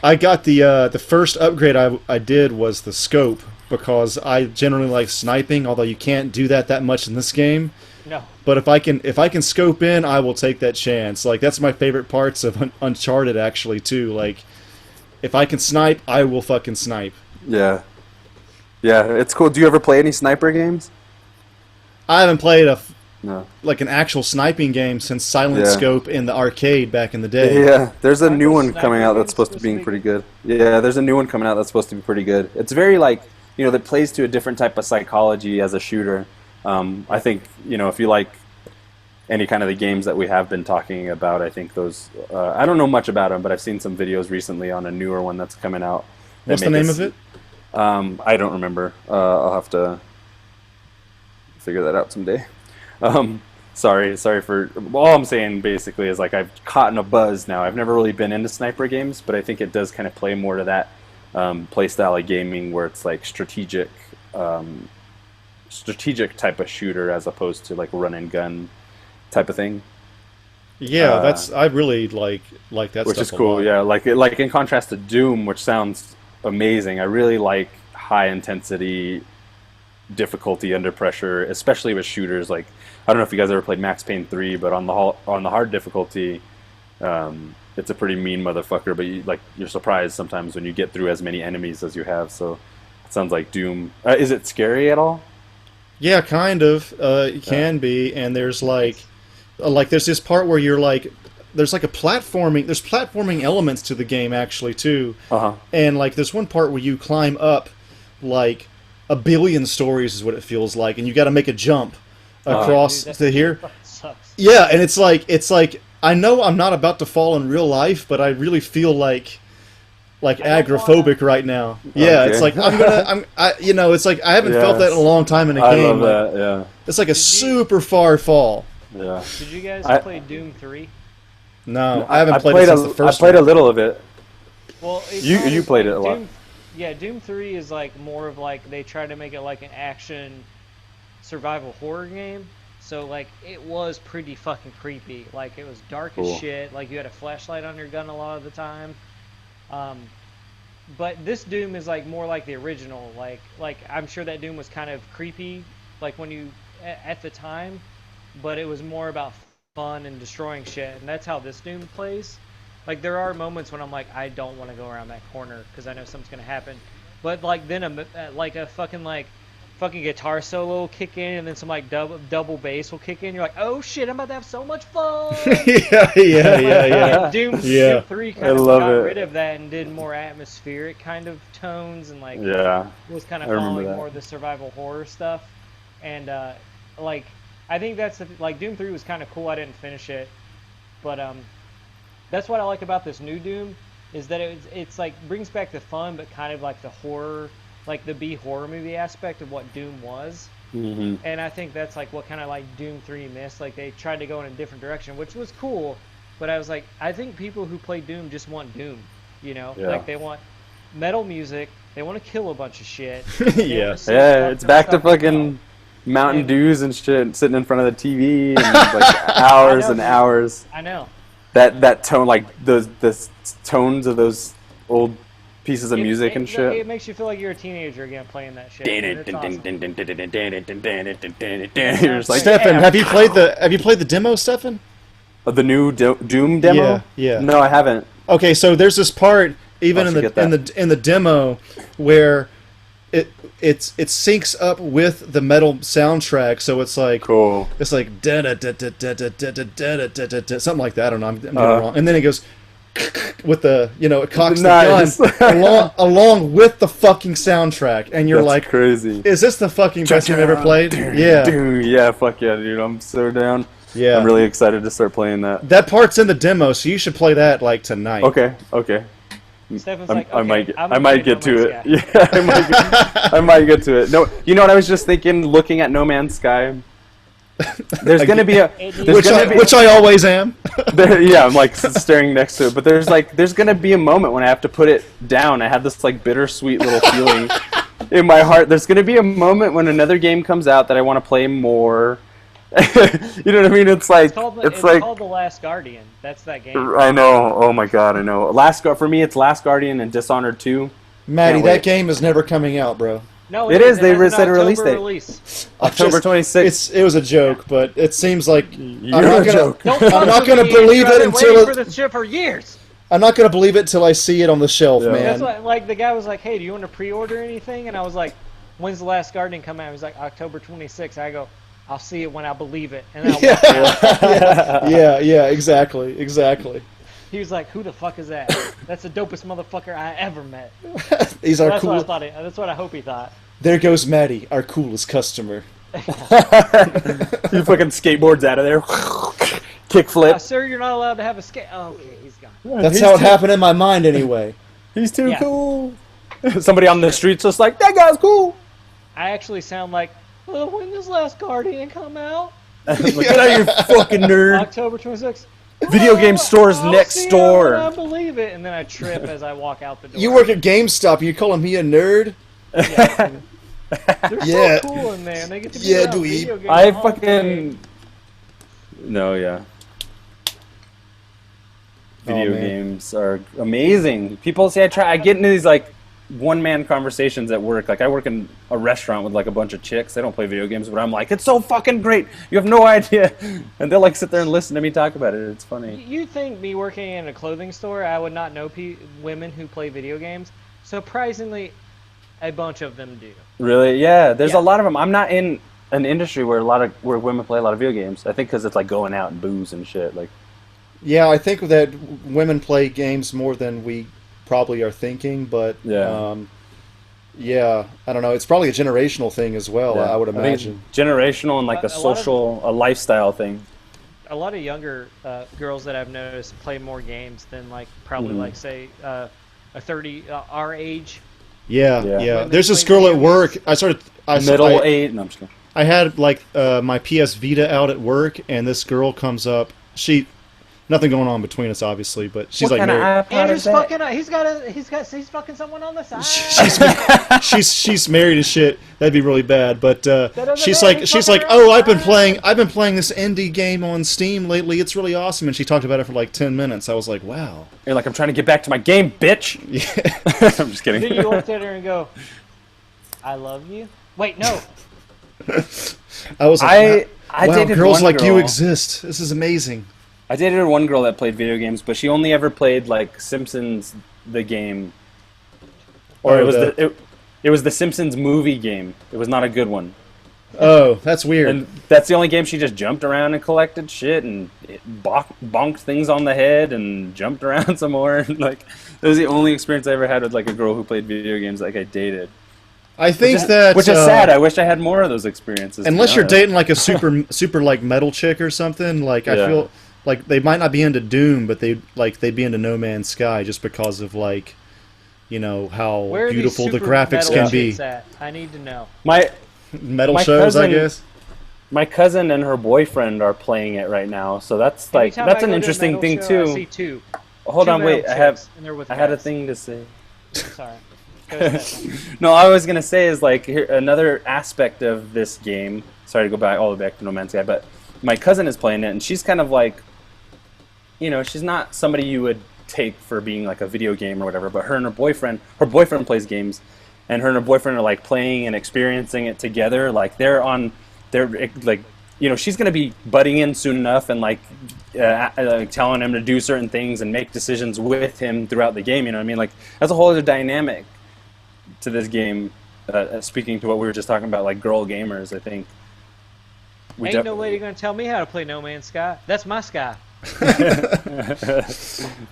I got the first upgrade I did was the scope because I generally like sniping, although you can't do that much in this game. No, But if I can scope in, I will take that chance. Like that's my favorite parts of Uncharted actually too. Like if I can snipe, I will fucking snipe. Yeah. Yeah, it's cool. Do you ever play any sniper games? I haven't played No. like an actual sniping game since Silent Yeah. Scope in the arcade back in the day. Yeah, there's a Aren't new those one coming sniper out that's games supposed to supposed be to be pretty good. Yeah, there's a new one coming out that's supposed to be pretty good. It's very like, that plays to a different type of psychology as a shooter. I think, if you like any kind of the games that we have been talking about, I think those, I don't know much about them, but I've seen some videos recently on a newer one that's coming out. What's the name of it? I don't remember. I'll have to figure that out someday. Sorry for. All I'm saying basically is like I've caught in a buzz now. I've never really been into sniper games, but I think it does kind of play more to that play style of gaming where it's like strategic type of shooter as opposed to like run and gun type of thing. Yeah, I really like that Which stuff is cool. a lot. Yeah, like in contrast to Doom, which sounds amazing. I really like high intensity difficulty under pressure, especially with shooters. Like I don't know if you guys ever played Max Payne 3, but on the hard difficulty, it's a pretty mean motherfucker. But you're surprised sometimes when you get through as many enemies as you have. So it sounds like Doom. Is it scary at all? Yeah, kind of. It can be, and there's like there's this part where you're like, there's like there's platforming elements to the game actually too. And like there's one part where you climb up like a billion stories is what it feels like, and you got to make a jump across Dude, to here. Sucks. Yeah, and it's like I know I'm not about to fall in real life, but I really feel like agoraphobic right now. Yeah, Okay. it's like it's like I haven't felt that in a long time in a I game. love that. Yeah. It's like a super far fall. Yeah. Did you guys play Doom 3? No, I haven't played it since the first I played one. a little of it. Well, it's You played it a lot. Yeah, Doom 3 is like more of like they try to make it like an action survival horror game. So like it was pretty fucking creepy. Like it was dark Cool. as shit. Like you had a flashlight on your gun a lot of the time. But this Doom is like more like the original. Like I'm sure that Doom was kind of creepy, like when you at the time, but it was more about fun and destroying shit, and that's how this Doom plays. Like there are moments when I'm like, I don't want to go around that corner because I know something's gonna happen, but like then a fucking guitar solo will kick in, and then some like double bass will kick in. You're like, oh shit, I'm about to have so much fun. yeah. Doom, Yeah. Doom 3 I kind of love got it. rid of that and did more atmospheric kind of tones, and like Yeah. was kind of I remember following that. more of the survival horror stuff. And like I think that's like Doom 3 was kind of cool. I didn't finish it, but that's what I like about this new Doom is that it's like brings back the fun, but kind of like the horror, like the B horror movie aspect of what Doom was. Mm-hmm. And I think that's like what kind of like Doom 3 missed. Like they tried to go in a different direction, which was cool. But I was like, I think people who play Doom just want Doom, Yeah. Like they want metal music, they want to kill a bunch of shit. Yeah. Yeah, it's back to fucking Mountain Dews and shit, sitting in front of the TV and like hours and dude. hours. I know. That tone, like the tones of those old pieces of music and It shit. makes you feel like you're a teenager again playing that shit. and it's awesome. You're just like, Stefan, have you played the demo, Stefan? the new Doom demo? Yeah, yeah. No, I haven't. Okay, so there's this part even I in should get the demo where it syncs up with the metal soundtrack, so it's like Cool. it's like da da da da da da da da da da da something like that. I don't know. I'm getting it wrong. And then it goes with the it cocks Nice. the gun along with the fucking soundtrack, and you're That's like, crazy. is this the fucking best you've ever played? Yeah, Dude, yeah, fuck yeah, dude. I'm so down. yeah. I'm really excited to start playing that. That part's in the demo, so you should play that like tonight. Okay. Stefan's I like, okay, might I'm I a might No get to Man's it. Sky. Yeah, I might get to it. No, you know what I was just thinking? Looking at No Man's Sky. There's gonna be a Which I always am. yeah, I'm like staring next to it, but there's gonna be a moment when I have to put it down. I have this like bittersweet little feeling in my heart. There's gonna be a moment when another game comes out that I want to play more. You know what I mean? It's like It's called The Last Guardian. That's that game. I know. Oh my god, I know. For me, it's Last Guardian and Dishonored 2. Maddie, Can't that wait. game is never coming out, bro. No, It is. It They has an set a release October date. release. October 26th. It was a joke, but it seems like You're a joke. Don't I'm fuck not with gonna me, believe Andrew. it I've been waiting until for this shit for years. I'm not gonna believe it till I see it on the shelf, Yeah. man. That's why, like, the guy was like, "Hey, do you want to pre-order anything?" And I was like, when's The Last Guardian come out? He's like, October 26th. I go, I'll see it when I believe it. And then I walk out. Yeah, exactly. He was like, who the fuck is that? That's the dopest motherfucker I ever met. He's our cool. That's what I hope he thought. There goes Maddie, our coolest customer. He fucking skateboards out of there. Kickflip. Sir, you're not allowed to have a skate. Oh, okay, he's gone. That's how it happened in my mind anyway. He's too cool. Somebody on the street's just like, that guy's cool. I actually sound like, well, when does Last Guardian come out? Like, get out of your fucking nerd. October 26th. Video game stores next door. I believe it, and then I trip as I walk out the door. You work at GameStop. You calling me a nerd? Yeah. They're Yeah. so cool in there, and they get to be Yeah, around dweeb. video games I all day. fucking... No, yeah. Video man. games are amazing. People say I get into these like one-man conversations at work. Like I work in a restaurant with like a bunch of chicks. They don't play video games, but I'm like, it's so fucking great. You have no idea. And they'll like sit there and listen to me talk about it. It's funny. You think me working in a clothing store, I would not know women who play video games? Surprisingly, a bunch of them do. Really? Yeah. There's Yeah. a lot of them. I'm not in an industry where where women play a lot of video games. I think because it's like going out and booze and shit. Like. Yeah, I think that women play games more than we probably are thinking, but Yeah. yeah, I don't know. It's probably a generational thing as well. Yeah. I would I think imagine. it's generational and like a A lot of- social, a lifestyle thing. A lot of younger girls that I've noticed play more games than like probably Mhm. like say a 30 our age. Yeah, Yeah. yeah. Women There's this play girl video at work. games. Middle age. No, I'm just kidding. I had like my PS Vita out at work, and this girl comes up. Nothing going on between us, obviously, but she's What like kind married. of iPod Andrew's is that? fucking he's fucking someone on the side. She's married and shit. That'd be really bad. But doesn't she's matter. like oh, I've been playing this indie game on Steam lately. It's really awesome. And she talked about it for like 10 minutes. I was like, wow. You're like, I'm trying to get back to my game, bitch. Yeah. I'm just kidding. Then you looked at her and go, I love you. Wait, no. I was like, I wow, dated girls one like you girl. exist. This is amazing. I dated one girl that played video games, but she only ever played like Simpsons the game, or Oh, it was the Simpsons movie game. It was not a good one, Oh, that's weird. and that's the only game she just jumped around and collected shit and bonked things on the head and jumped around some more. Like that was the only experience I ever had with like a girl who played video games like I dated. I think that Which is sad. I wish I had more of those experiences. to be unless you're honest. dating like a super like metal chick or something, like I Yeah. feel like they might not be into Doom, but they'd be into No Man's Sky just because of like, you know, how Where are these beautiful the super graphics metal can be. chicks at? I need to know. Metal My shows, I cousin- guess. My cousin and her boyfriend are playing it right now, so that's like Anytime I that's go an to a interesting metal thing show, I too. see two. Hold Two on, wait. metal chicks, and they're with I had a guys. thing to say. Sorry. Go ahead. No, all I was gonna say is like another aspect of this game. Sorry to go back all the way back to No Man's Sky, but my cousin is playing it, and she's kind of like, you know, she's not somebody you would take for being like a video game or whatever. But her boyfriend plays games, and her boyfriend are like playing and experiencing it together. Like they're like, you know, she's gonna be butting in soon enough and like telling him to do certain things and make decisions with him throughout the game. You know what I mean? Like that's a whole other dynamic to this game. Speaking to what we were just talking about, like girl gamers, I think. Ain't no lady gonna tell me how to play No Man's Sky. That's my sky.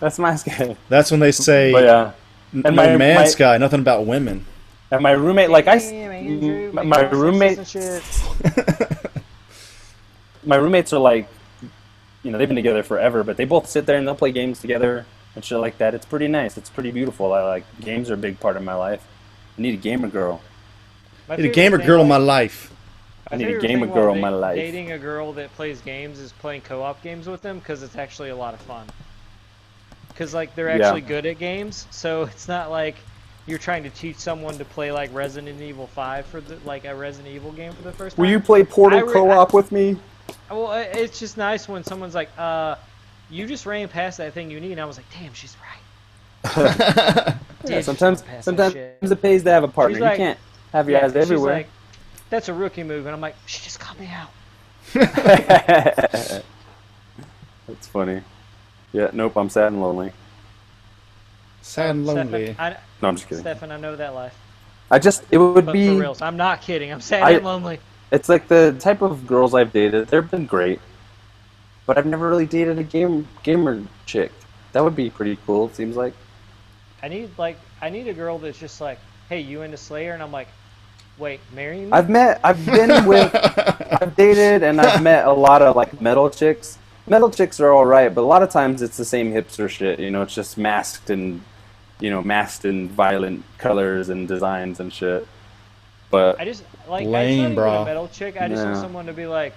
That's my sky. That's when they say, But yeah, No Man's Sky, nothing about women. and my roommate, like Damn, Andrew, my making all roommate, sense and shit. my roommates are like, you know, they've been together forever, but they both sit there and they'll play games together and shit like that. It's pretty nice. It's pretty beautiful. I like games are a big part of my life. I need a gamer girl. My Need a favorite gamer thing, girl in like, my life. I need a favorite gamer thing girl while in my life. Dating a girl that plays games is playing co-op games with them because it's actually a lot of fun. Because like they're Yeah. actually good at games, so it's not like you're trying to teach someone to play like Resident Evil 5 for like a Resident Evil game for the first time. Will you play Portal I re- co-op with me? Well, it's just nice when someone's like, you just ran past that thing you need, and I was like, damn, she's right. Yeah, Did sometimes just run past that shit. it pays to have a partner. She's like- you can't have your eyes she's everywhere. like, that's a rookie move, and I'm like, she just called me out. That's funny. Yeah, nope, I'm sad and lonely. Sad and lonely. Stefan, No, I'm just kidding. Stefan, I know that life. It would But be. for reals, I'm not kidding. I'm sad I- and lonely. It's like the type of girls I've dated. They've been great, but I've never really dated a gamer chick. That would be pretty cool. It seems like. I need a girl that's just like, hey, you into Slayer? And I'm like, wait, marry me? I've dated, and I've met a lot of like metal chicks. Metal chicks are all right, but a lot of times it's the same hipster shit. You know, it's just masked in violent colors and designs and shit. But I just like Lame, I just not even bro. a metal chick. I just want Yeah. someone to be like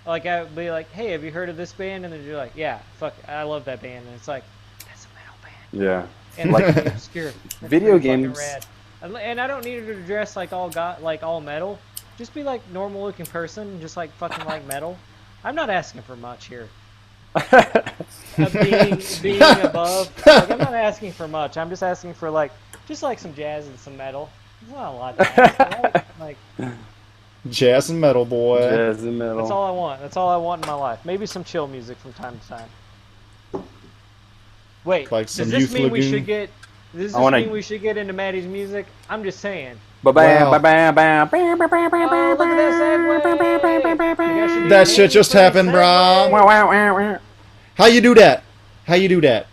I'd be like, hey, have you heard of this band? And then you're like, yeah, fuck, I love that band. And it's like, that's a metal band. yeah, And Like, like obscure. That's video pretty fucking games- rad. And I don't need her to dress like all metal. Just be like normal looking person, just like fucking like metal. I'm not asking for much here. Being above, like, I'm not asking for much. I'm just asking for just like some jazz and some metal. It's not a lot to ask, right? Like Jazz and metal, boy. jazz and metal. that's all I want. That's all I want in my life. Maybe some chill music from time to time. Wait, Like does some this Youth mean we Lagoon? should get? Does this I wanna- mean we should get into Maddie's music? I'm just saying. Wow. Oh, look at that segue. You guys should be That shit waiting just for the happened, bro. segue. How you do that? How you do that?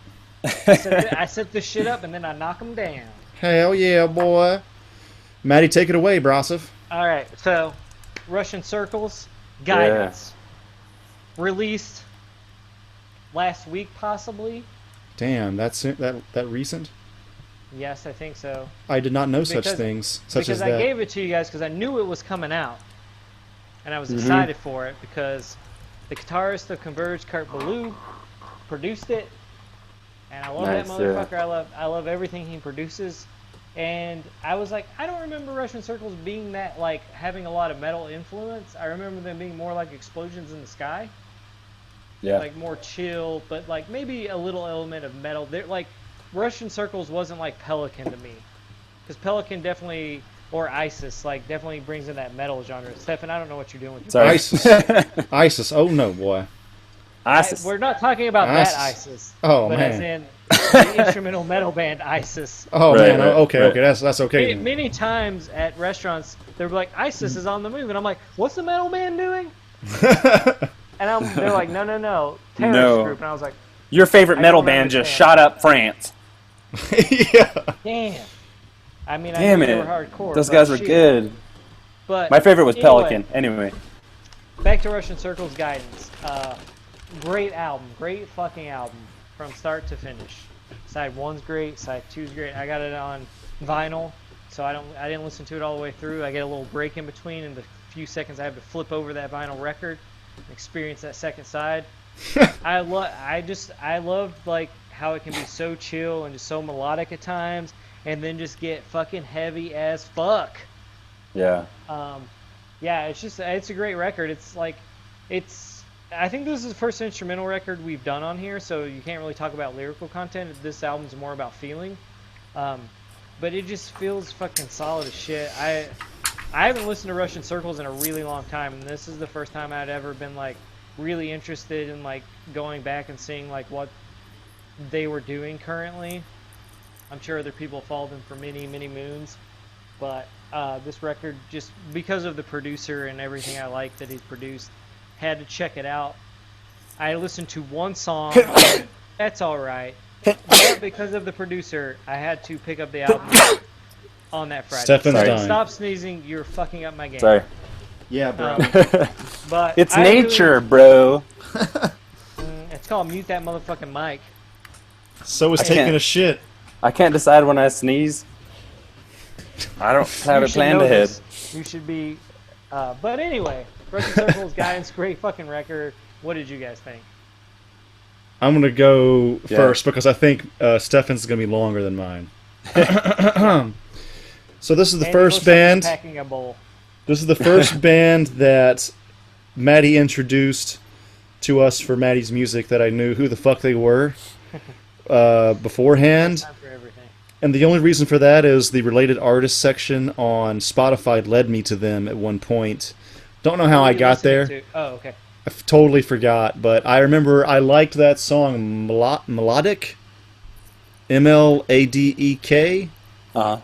I set this shit up and then I knock them down. Hell yeah, boy. Maddie, take it away, Brasov. All right, so Russian Circles, Guidance, released last week possibly. Damn, that's it, that recent? Yes, I think so. I did not know such Because- things, such Because as I that. gave it to you guys because I knew it was coming out, and I was Mhm. excited for it because the guitarist of Converge, Kurt Ballou, produced it, and I love that Nice, yeah. motherfucker. I love everything he produces, and I was like, I don't remember Russian Circles being that like having a lot of metal influence. I remember them being more like Explosions in the Sky, Yeah. like more chill, but like maybe a little element of metal. They're like Russian Circles wasn't like Pelican to me, because Pelican definitely, or ISIS, like definitely brings in that metal genre. Stefan, I don't know what you're doing with your Sorry. ISIS. ISIS. Oh no, boy. ISIS. We're not talking about ISIS. that ISIS. Oh, but man. as in the instrumental metal band ISIS. Oh Right, man. right, Okay. right. Okay. That's okay. Many times at restaurants, they're like, ISIS is on the move, and I'm like, what's the metal band doing? And they're like, no, terrorist No. group, and I was like, Your favorite I metal don't band just understand. shot up France. Yeah. damn. I mean, I Damn knew they it. were hardcore. Those but guys were shit. good. But My favorite was anyway, Pelican. Anyway. Back to Russian Circles Guidance. Great album. Great fucking album from start to finish. Side 1's great. Side 2's great. I got it on vinyl, so I didn't listen to it all the way through. I get a little break in between, and the few seconds I have to flip over that vinyl record and experience that second side. I love like how it can be so chill and just so melodic at times, and then just get fucking heavy as fuck. Yeah. Yeah, it's a great record. I think this is the first instrumental record we've done on here, so you can't really talk about lyrical content. This album's more about feeling. But it just feels fucking solid as shit. I haven't listened to Russian Circles in a really long time, and this is the first time I'd ever been like really interested in like going back and seeing like what they were doing currently. I'm sure other people followed them for many, many moons, but this record, just because of the producer and everything I like that he's produced, had to check it out. I listened to one song. That's all right. But because of the producer, I had to pick up the album on that Friday. Stefan's Sorry, dying. Stop sneezing. You're fucking up my game. Sorry. Yeah, bro. But It's I really- nature, bro. It's called Mute That Motherfucking Mic. So is I taking can't- a shit. I can't decide when I sneeze. I don't have You it should planned know ahead. this. You should be. But anyway, Russian Circles Guidance, great fucking record. What did you guys think? I'm gonna go Yeah. first because I think Stefan's gonna be longer than mine. So this is the Andy first looks like he's band. packing a bowl. This is the first band that Maddie introduced to us for Maddie's music that I knew who the fuck they were beforehand. Time for everything. And the only reason for that is the related artists section on Spotify led me to them at one point. Don't know how What I are you got listening there. to? Oh, okay. I totally forgot, but I remember I liked that song Melodic. MLADEK. Uh-huh.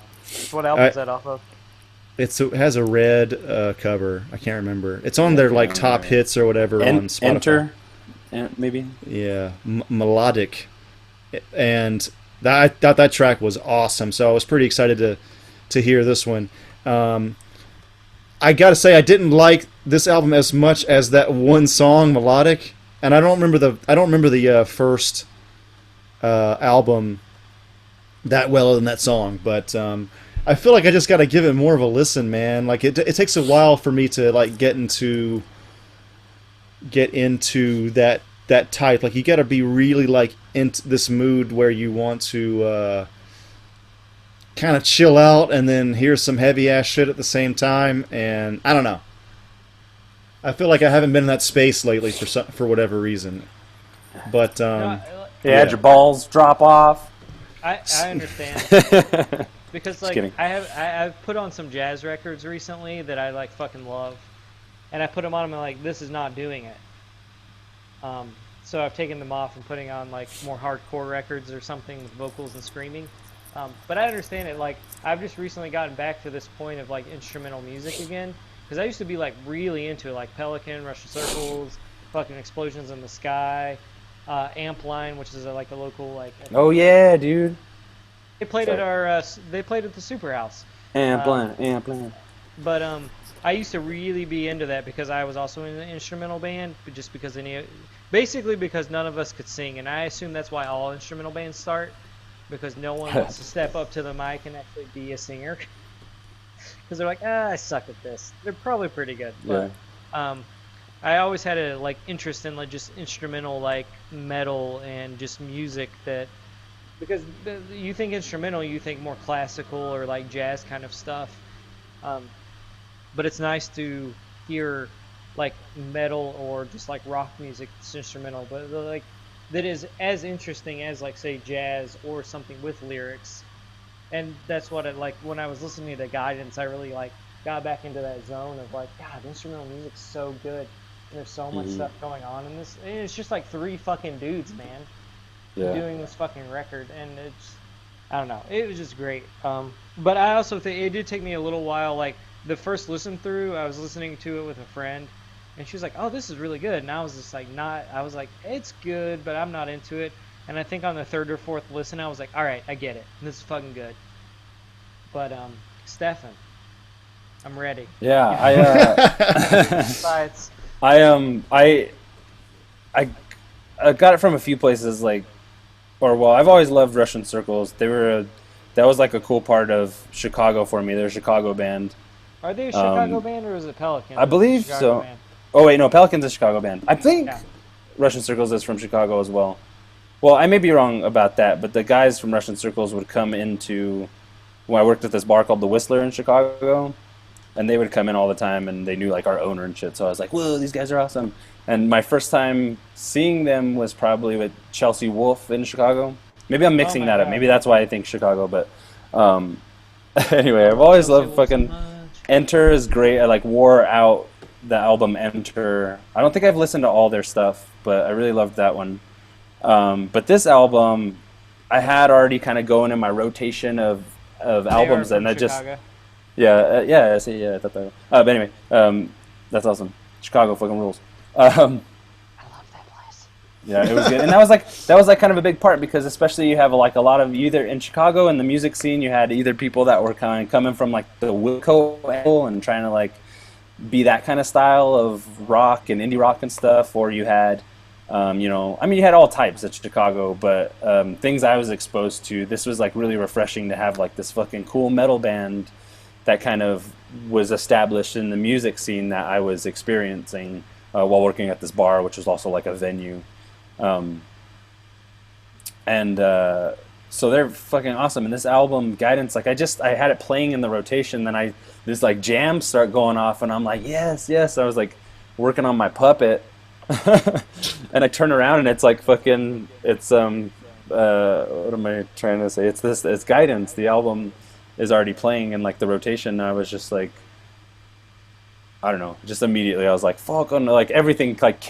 What album is I- that off of? it has a red cover. I can't remember. It's on their like top hits or whatever on Spotify. Enter, maybe. Yeah, melodic, and I thought that track was awesome. So I was pretty excited to hear this one. I gotta say I didn't like this album as much as that one song, Melodic, and I don't remember the first album that well in that song, but I feel like I just gotta give it more of a listen, man. Like it takes a while for me to like get into that type. Like you gotta be really like into this mood where you want to kind of chill out and then hear some heavy ass shit at the same time. And I don't know. I feel like I haven't been in that space lately for whatever reason. But had your balls drop off. I understand. Because like I've put on some jazz records recently that I like fucking love, and I put them on and I'm like, this is not doing it. So I've taken them off and putting on like more hardcore records or something with vocals and screaming. But I understand it. Like I've just recently gotten back to this point of like instrumental music again, because I used to be like really into it, like Pelican, Russian Circles, fucking Explosions in the Sky, Amp Line, which is like a local like. Oh yeah, dude. They played at our. They played at the SuperHouse. Amp Line. But I used to really be into that because I was also in an instrumental band, but just because basically because none of us could sing, and I assume that's why all instrumental bands start, because no one wants to step up to the mic and actually be a singer, because they're like, I suck at this. They're probably pretty good, but I always had a like interest in like just instrumental like metal and just music that. Because you think instrumental, you think more classical or like jazz kind of stuff, but it's nice to hear like metal or just like rock music that's instrumental, but like that is as interesting as like say jazz or something with lyrics. And that's what like when I was listening to Guidance, I really like got back into that zone of like, God, instrumental music's so good. And there's so much stuff going on in this. And it's just like three fucking dudes, man. Doing this fucking record, and it's, I don't know, it was just great. But I also think it did take me a little while. Like the first listen through, I was listening to it with a friend, and she was like, "Oh, this is really good," and I was just like, I was like, "It's good, but I'm not into it." And I think on the third or fourth listen, I was like, "All right, I get it. This is fucking good." But Stefan, I'm ready. Yeah, I got it from a few places, like. I've always loved Russian Circles. That was like a cool part of Chicago for me. They're a Chicago band. Are they a Chicago band or is it Pelican? I believe so. Band? Oh wait, no, Pelican's a Chicago band. I think Russian Circles is from Chicago as well. Well, I may be wrong about that, but the guys from Russian Circles would come into when I worked at this bar called the Whistler in Chicago, and they would come in all the time, and they knew like our owner and shit. So I was like, "Whoa, these guys are awesome!" And my first time seeing them was probably with Chelsea Wolfe in Chicago. Maybe I'm mixing that up. Maybe that's why I think Chicago. But anyway, I've always loved fucking Enter is great. I like wore out the album Enter. I don't think I've listened to all their stuff, but I really loved that one. But this album, I had already kind of going in my rotation of albums, and I just I thought that. But anyway, that's awesome. Chicago fucking rules. I love that place. Yeah, it was good, and that was like kind of a big part, because especially you have like a lot of either in Chicago in the music scene, you had either people that were kind of coming from like the Wilco angle and trying to like be that kind of style of rock and indie rock and stuff, or you had you had all types at Chicago, but things I was exposed to, this was like really refreshing to have like this fucking cool metal band that kind of was established in the music scene that I was experiencing while working at this bar, which was also like a venue. So they're fucking awesome. And this album, Guidance, like I had it playing in the rotation, then this like jams start going off, and I'm like, yes. I was like working on my puppet, and I turn around and it's like fucking, it's what am I trying to say? It's Guidance. The album is already playing in like the rotation, and I was just like, I don't know, just immediately I was like, fuck, like everything like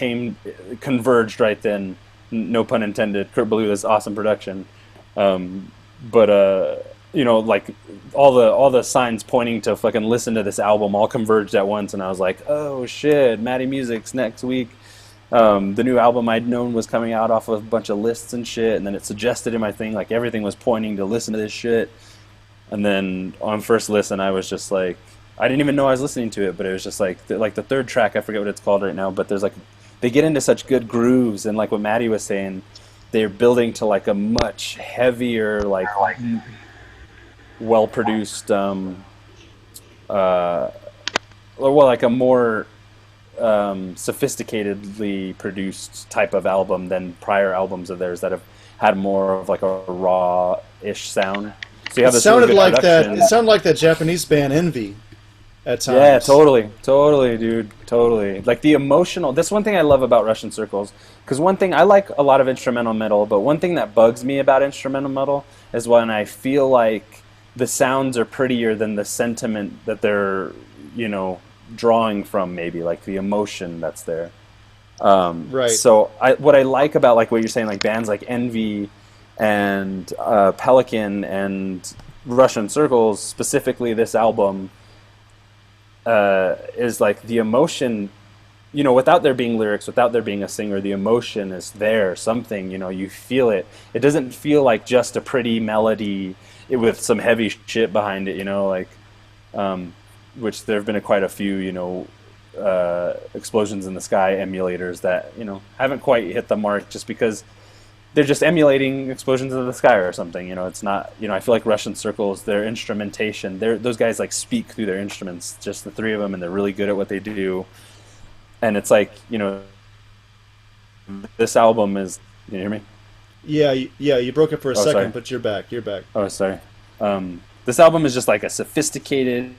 converged right then, no pun intended. Kurt Ballou, this awesome production. But like all the signs pointing to fucking listen to this album all converged at once, and I was like, oh shit, Matty Music's next week. The new album I'd known was coming out off of a bunch of lists and shit, and then it suggested in my thing, like everything was pointing to listen to this shit. And then on first listen, I was just like, I didn't even know I was listening to it, but it was just like the third track, I forget what it's called right now, but there's like, they get into such good grooves, and like what Maddie was saying, they're building to like a much heavier, like well produced, or well, like a more sophisticatedly produced type of album than prior albums of theirs that have had more of like a raw-ish sound. So you have It this really sounded good like that. production. It sounded like that Japanese band Envy at times. Yeah, totally, dude, totally. Like the emotional. That's one thing I love about Russian Circles. Because one thing I like a lot of instrumental metal, but one thing that bugs me about instrumental metal is when I feel like the sounds are prettier than the sentiment that they're, drawing from. Maybe like the emotion that's there. Right. So what I like about like what you're saying, like bands like Envy and Pelican and Russian Circles, specifically this album, is like the emotion, without there being lyrics, without there being a singer, the emotion is there, something, you feel it. It doesn't feel like just a pretty melody with some heavy shit behind it, like, which there have been quite a few, Explosions in the Sky emulators that, haven't quite hit the mark just because they're just emulating Explosions in the Sky or something. It's not. I feel like Russian Circles, their instrumentation, those guys like speak through their instruments, just the three of them, and they're really good at what they do. And it's like, this album is. Can you hear me? Yeah, you broke it for a second, sorry. but you're back. You're back. Oh, sorry. This album is just like a sophisticated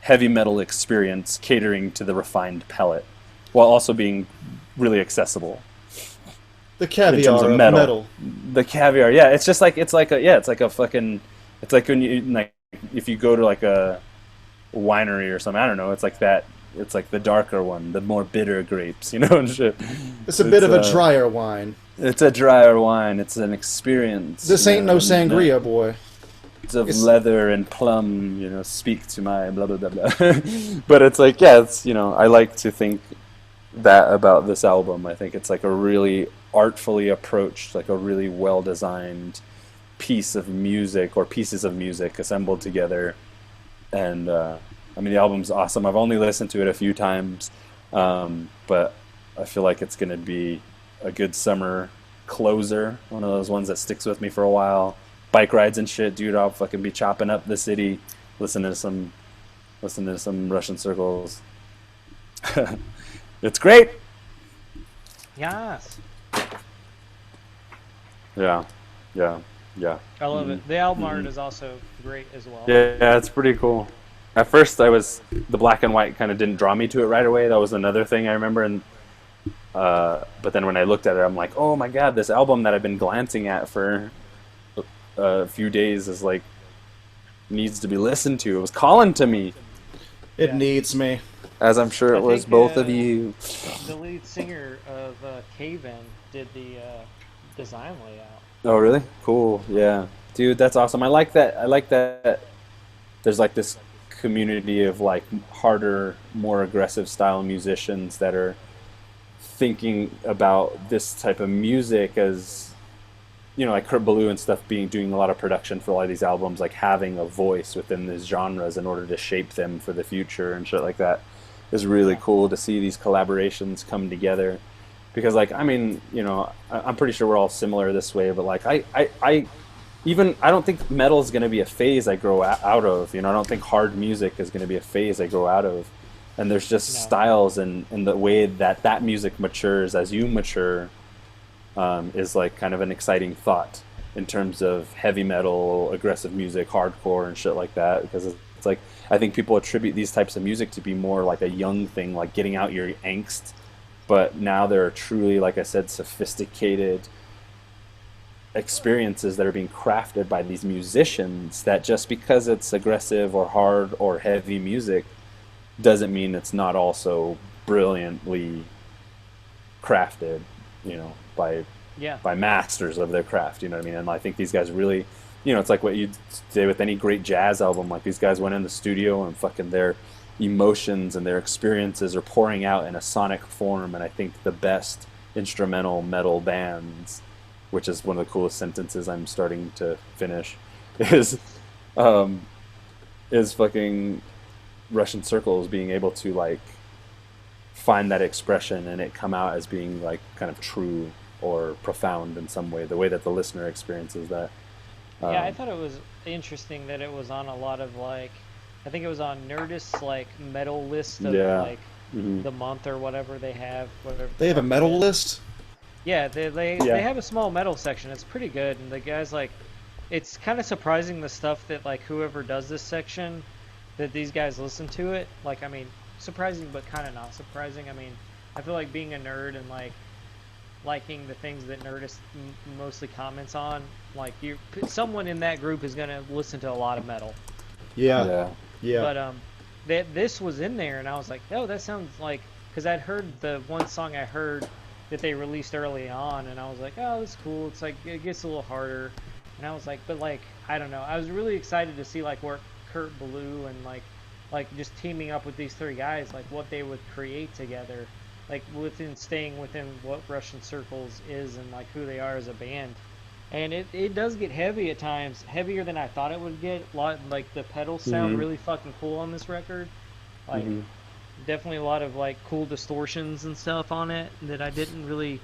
heavy metal experience catering to the refined palate, while also being really accessible. The In caviar terms of of metal. metal. The caviar, yeah. It's just like it's like a fucking. It's like when you like if you go to like a winery or something. I don't know. It's like that. It's like the darker one, the more bitter grapes, and shit. It's a bit of a drier wine. It's a drier wine. It's an experience. This ain't no sangria, boy. Of leather and plum, speak to my blah blah blah blah. But it's like, yeah, it's I like to think that about this album. I think it's like a really artfully approached, like a really well designed piece of music or pieces of music assembled together. And the album's awesome. I've only listened to it a few times, but I feel like it's gonna be a good summer closer. One of those ones that sticks with me for a while. Bike rides and shit, dude. I'll fucking be chopping up the city, listening to some Russian Circles. It's great. Yes. Yeah. I love it. The album art is also great as well. Yeah, it's pretty cool. At first, the black and white kind of didn't draw me to it right away. That was another thing I remember. And but then when I looked at it, I'm like, oh my god, this album that I've been glancing at for a few days is like needs to be listened to. It was calling to me. It needs me. As I'm sure it was think, both of you. The lead singer of Cave-In did the design layout. Oh, really? Cool. Yeah. Dude, that's awesome. I like that there's like this community of like harder, more aggressive style musicians that are thinking about this type of music as, like Kurt Ballou and stuff doing a lot of production for a lot of these albums, like having a voice within these genres in order to shape them for the future and shit like that is really cool to see these collaborations come together. Because like, I'm pretty sure we're all similar this way, but like I don't think metal is going to be a phase I grow out of. I don't think hard music is going to be a phase I grow out of. And there's just styles and the way that music matures as you mature is like kind of an exciting thought in terms of heavy metal, aggressive music, hardcore, and shit like that. Because it's like, I think people attribute these types of music to be more like a young thing, like getting out your angst. But now there are truly, like I said, sophisticated experiences that are being crafted by these musicians that just because it's aggressive or hard or heavy music doesn't mean it's not also brilliantly crafted, by masters of their craft, you know what I mean? And I think these guys really, it's like what you'd say with any great jazz album. Like these guys went in the studio and fucking their emotions and their experiences are pouring out in a sonic form. And I think the best instrumental metal bands, which is one of the coolest sentences I'm starting to finish, is um, is fucking Russian Circles being able to like find that expression and it come out as being like kind of true or profound in some way, the way that the listener experiences that. Yeah, I Um, thought it was interesting that it was on a lot of like, I think it was on Nerdist's like metal list of yeah. like Hmm. the month or whatever they have, whatever the They have a fuck it metal is. list. Yeah, they Yeah. have a small metal section. It's pretty good, and the guys like, it's kind of surprising the stuff that like whoever does this section, that these guys listen to it. Like, I mean, surprising but kind of not surprising. I mean, I feel like being a nerd and like liking the things that Nerdist mostly comments on, like you, someone in that group is gonna listen to a lot of metal. Yeah, Yeah. yeah. But that this was in there, and I was like, oh, that sounds like, because I'd heard the one song I heard that they released early on, and I was like, oh, that's cool. It's like it gets a little harder, and I was like, but like I don't know. I was really excited to see like where Kurt Ballou and like just teaming up with these three guys, like what they would create together, like within staying within what Russian Circles is and like who they are as a band. And it does get heavy at times, heavier than I thought it would get. Like the pedals sound Hmm. really fucking cool on this record. Like Hmm. definitely a lot of like cool distortions and stuff on it that I didn't really.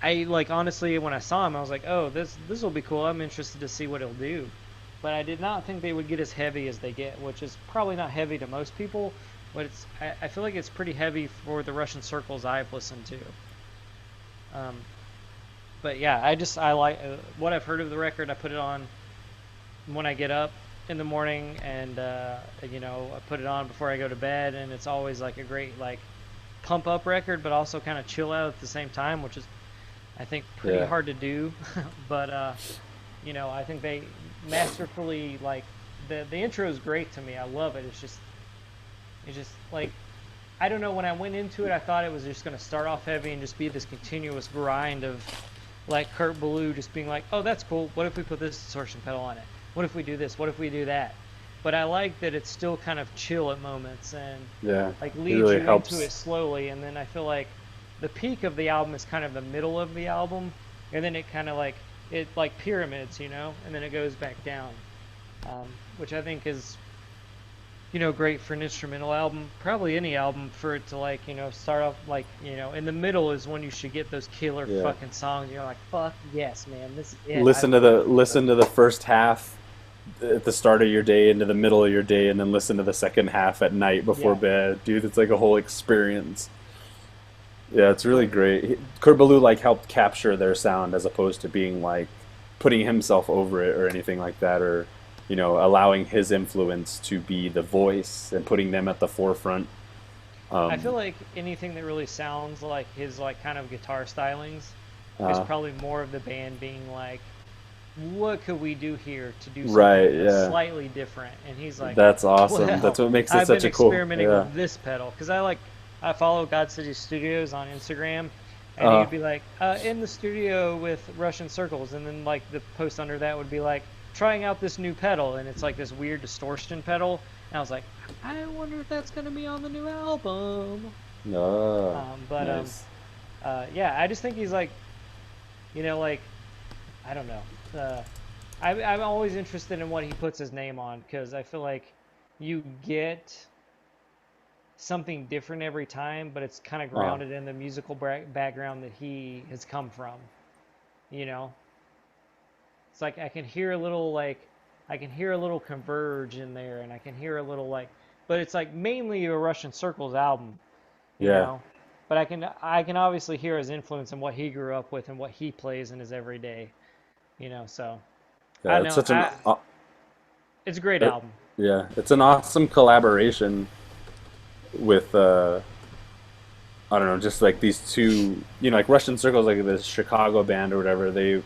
I like honestly when I saw him I was like, oh, this will be cool. I'm interested to see what it'll do. But I did not think they would get as heavy as they get, which is probably not heavy to most people, but I feel like it's pretty heavy for the Russian Circles I've listened to. Um, but yeah, I like what I've heard of the record. I put it on when I get up in the morning, and I put it on before I go to bed, and it's always like a great like pump up record, but also kind of chill out at the same time, which is I think pretty Yeah. hard to do. But I think they masterfully like the intro is great to me. I love it. It's just like I don't know, when I went into it, I thought it was just going to start off heavy and just be this continuous grind of like Kurt Ballou just being like, oh, that's cool. What if we put this distortion pedal on it? What if we do this? What if we do that? But I like that it's still kind of chill at moments and Yeah. like It leads really you into it helps. slowly. And then I feel like the peak of the album is kind of the middle of the album. And then it kind of like, it like pyramids, and then it goes back down, which I think is great for an instrumental album. Probably any album for it to like, start off like, in the middle is when you should get those killer Yeah. fucking songs. You're like, fuck yes, man, this is it. Listen to the first half at the start of your day, into the middle of your day, and then listen to the second half at night before Yeah, bed. Dude, it's like a whole experience. Yeah, it's really great. Kurt Ballou like helped capture their sound as opposed to being like putting himself over it or anything like that, or allowing his influence to be the voice and putting them at the forefront. I feel Um, like anything that really sounds like his like kind of guitar stylings is uh, probably more of the band being like, what could we do here to do right, something that's yeah. slightly different? And he's like, That's awesome. That's well, what makes it I've been such a cool. experimenting Yeah. with this pedal because I follow God City Studios on Instagram, and Uh, he'd be like, in the studio with Russian Circles, and then like the post under that would be like, trying out this new pedal, and it's like this weird distortion pedal, and I was like, I wonder if that's gonna be on the new album. no. But Nice. yeah, I just think he's like, like I don't know. I'm always interested in what he puts his name on because I feel like you get something different every time, but it's kind of Uh, grounded in the musical background that he has come from. You know, it's like I can hear a little Converge in there, and I can hear a little like, but it's like mainly a Russian Circles album, you yeah. know. But I can obviously hear his influence and what he grew up with and what he plays in his everyday, So I Yeah. don't It's know. such an It's a great uh, album. yeah. It's an awesome collaboration with I don't know, just like these two, like Russian Circles, like this Chicago band or whatever.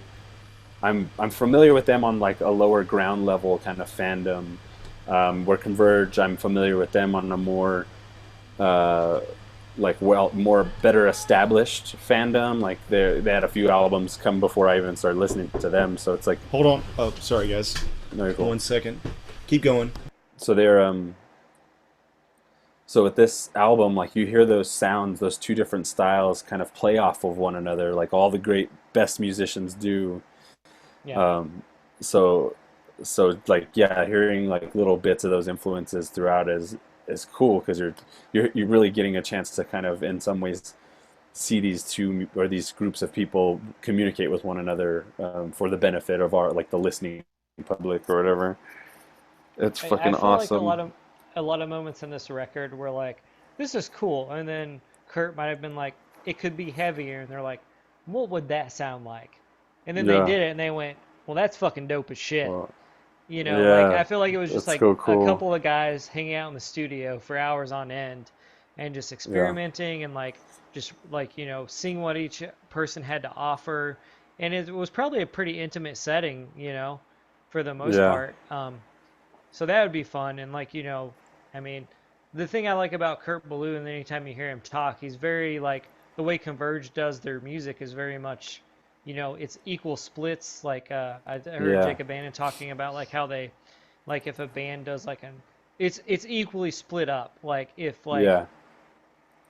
I'm familiar with them on like a lower ground level kind of fandom. Where Converge, I'm familiar with them on a more uh, like well more better established fandom. Like they had a few albums come before I even started listening to them. So it's like Hold on. Oh, sorry, guys. no, you're cool. 1 second. Keep going. So they're so with this album, like you hear those sounds, those two different styles kind of play off of one another, like all the great best musicians do. Yeah. So like yeah, hearing like little bits of those influences throughout is cool because you're really getting a chance to kind of in some ways see these two or these groups of people communicate with one another for the benefit of our like the listening public or whatever. It's I fucking feel like awesome. a lot of moments in this record were like, this is cool, and then Kurt might have been like, it could be heavier, and they're like, what would that sound like? And then they Yeah. did it, and they went, well, that's fucking dope as shit. Well, You know, like yeah. I feel like it was just That's like so a cool. couple of guys hanging out in the studio for hours on end and just Yeah. experimenting and like just like, seeing what each person had to offer. And it was probably a pretty intimate setting, for the most Yeah. part. So that would be fun. And like, I mean, the thing I like about Kurt Ballou, and anytime you hear him talk, he's very like the way Converge does their music is very much, it's equal splits. Like I heard Yeah. Jacob Bannon talking about like how they, like if a band does like it's equally split up. Like if like Yeah.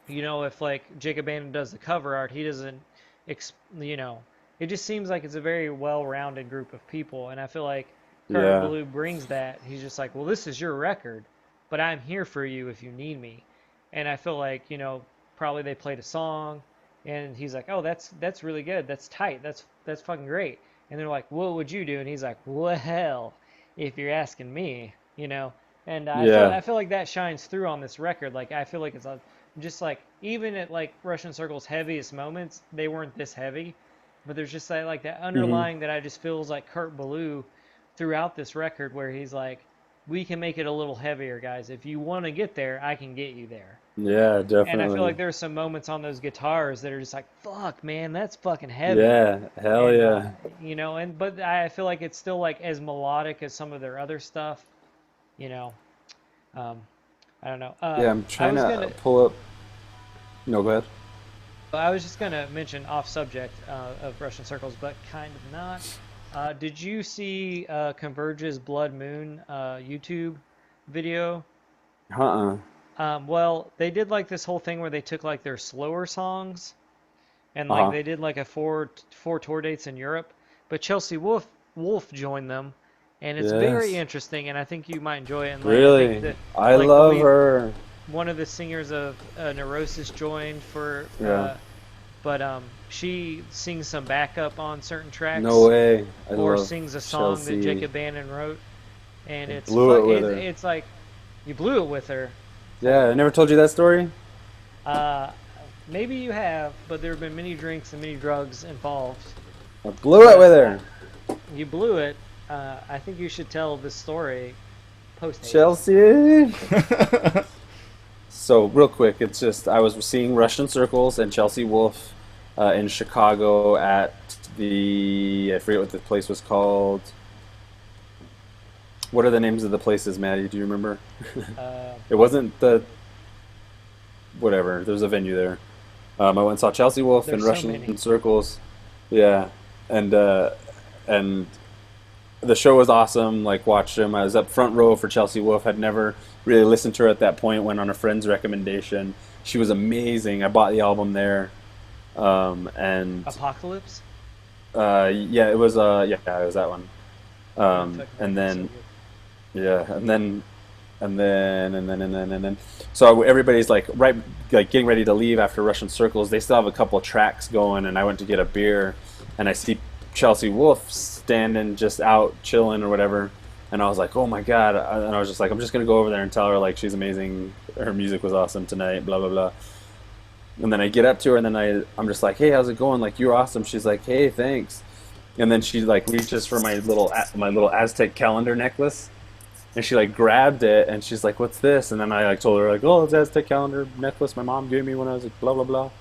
if like Jacob Bannon does the cover art, he doesn't, ex, it just seems like it's a very well-rounded group of people, and I feel like Kurt Yeah. Ballou brings that. He's just like, well, this is your record, but I'm here for you if you need me, and I feel like probably they played a song, and he's like, oh, that's really good, that's tight, that's fucking great, and they're like, what would you do? And he's like, well, if you're asking me, and Yeah. I feel like that shines through on this record. Like I feel like it's a just like even at like Russian Circle's heaviest moments, they weren't this heavy, but there's just like that Hmm. underlying that I just feels like Kurt Ballou throughout this record, where he's like, we can make it a little heavier, guys. If you want to get there, I can get you there. Yeah, And I feel like definitely. there's some moments on those guitars that are just like, fuck, man, that's fucking heavy. Yeah. Hell And yeah. and but I feel like it's still like as melodic as some of their other stuff. You know, um, I don't know. Yeah, I'm I trying was to gonna pull up. No, go ahead. I was just gonna mention off subject of Russian Circles, but kind of not. Did you see Converge's Blood Moon YouTube video? Uh-uh. Well, they did like this whole thing where they took like their slower songs and like Uh-huh. they did like a four tour dates in Europe, but Chelsea Wolf joined them, and it's very Yes. interesting, and I think you might enjoy it. And like I think Really? that I like love her. one of the singers of Neurosis joined for Yeah. but she sings some backup on certain No tracks way. I or love sings a song that Chelsea. Jacob Bannon wrote, and I blew it with her. it's like you blew it with her. Yeah, I never told you that story? Uh, Maybe you have, but there have been many drinks and many drugs involved. I blew it But with her. you blew it. I think you should tell this story post haste. Chelsea. So real quick, it's just I was seeing Russian Circles and Chelsea Wolf in Chicago at the I forget what the place was called. What are the names of the places, Maddie? Do you remember? Uh, It wasn't the whatever. There's a venue there. I went and saw Chelsea Wolf in there's so many. Russian Circles. Yeah, and and the show was awesome. Like watched him. I was up front row for Chelsea Wolf. Had never really listened to her at that point. Went on a friend's recommendation. She was amazing. I bought the album there. And Apocalypse. yeah, it was that one. That fucking And record's so then good. yeah, and then. So everybody's like like getting ready to leave after Russian Circles. They still have a couple tracks going, and I went to get a beer, and I see Chelsea Wolf standing just out chilling or whatever, and I was like, oh my god, and I was just like, I'm just gonna go over there and tell her like she's amazing, her music was awesome tonight, blah blah blah. And then I get up to her, and then I'm just like, hey, how's it going? Like you're awesome. She's like, hey, thanks. And then she like reaches for my little Aztec calendar necklace, and she like grabbed it, and she's like, what's this? And then I like told her like, oh, it's Aztec calendar necklace my mom gave me when I was like blah blah blah.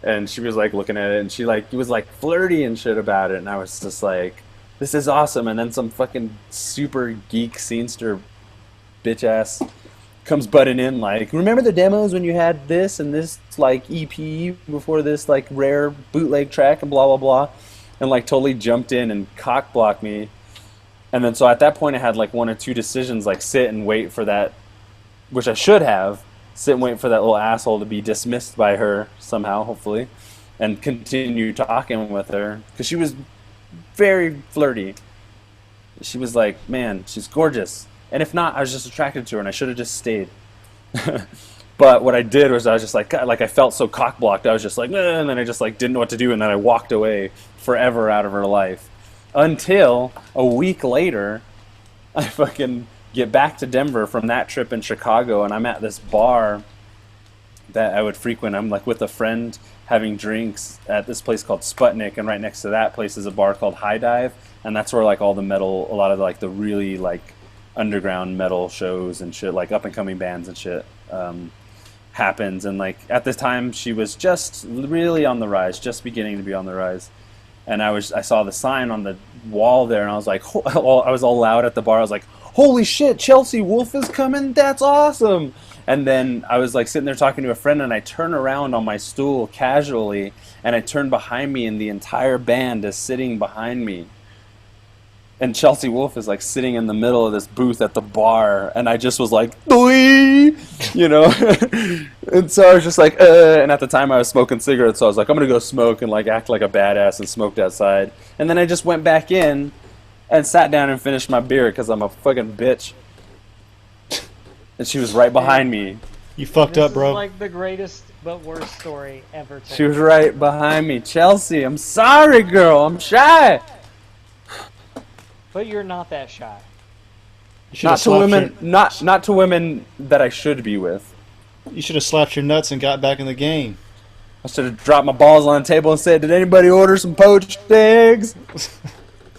And she was like looking at it, and she like was like flirty and shit about it, and I was just like, this is awesome. And then some fucking super geek scenester bitch ass comes butting in like, remember the demos when you had this and this like EP before this like rare bootleg track and blah blah blah, and like totally jumped in and cock blocked me. And then so at that point I had like one or two decisions, like sit and wait for that, which I should have, sit and wait for that little asshole to be dismissed by her somehow, hopefully, and continue talking with her because she was very flirty. She was like, man, she's gorgeous. And if not, I was just attracted to her and I should have just stayed. But what I did was I was just like, God, like I felt so cock blocked. I was just like, nah, and then I just like didn't know what to do, and then I walked away forever out of her life. Until a week later, I fucking get back to Denver from that trip in Chicago, and I'm at this bar that I would frequent. I'm like with a friend having drinks at this place called Sputnik, and right next to that place is a bar called High Dive, and that's where like all the metal, a lot of like the really like underground metal shows and shit, like up and coming bands and shit, happens. And like at this time she was just really on the rise, just beginning to be on the rise. And I saw the sign on the wall there, and I was like, I was all loud at the bar. I was like, holy shit, Chelsea Wolfe is coming, that's awesome. And then I was like sitting there talking to a friend, and I turn around on my stool casually, and I turn behind me, and the entire band is sitting behind me. And Chelsea Wolfe is like sitting in the middle of this booth at the bar, and I just was like, "Doi!" You know. And so I was just like, and at the time I was smoking cigarettes, so I was like, I'm gonna go smoke and like act like a badass and smoked outside. And then I just went back in and sat down and finished my beer because I'm a fucking bitch. And she was right behind me. You fucked up, bro. This is like the greatest but worst story ever told. She was right behind me. Chelsea, I'm sorry, girl. I'm shy. But you're not that shy. Not to women, not to women that I should be with. You should have slapped your nuts and got back in the game. I should have dropped my balls on the table and said, "Did anybody order some poached eggs?"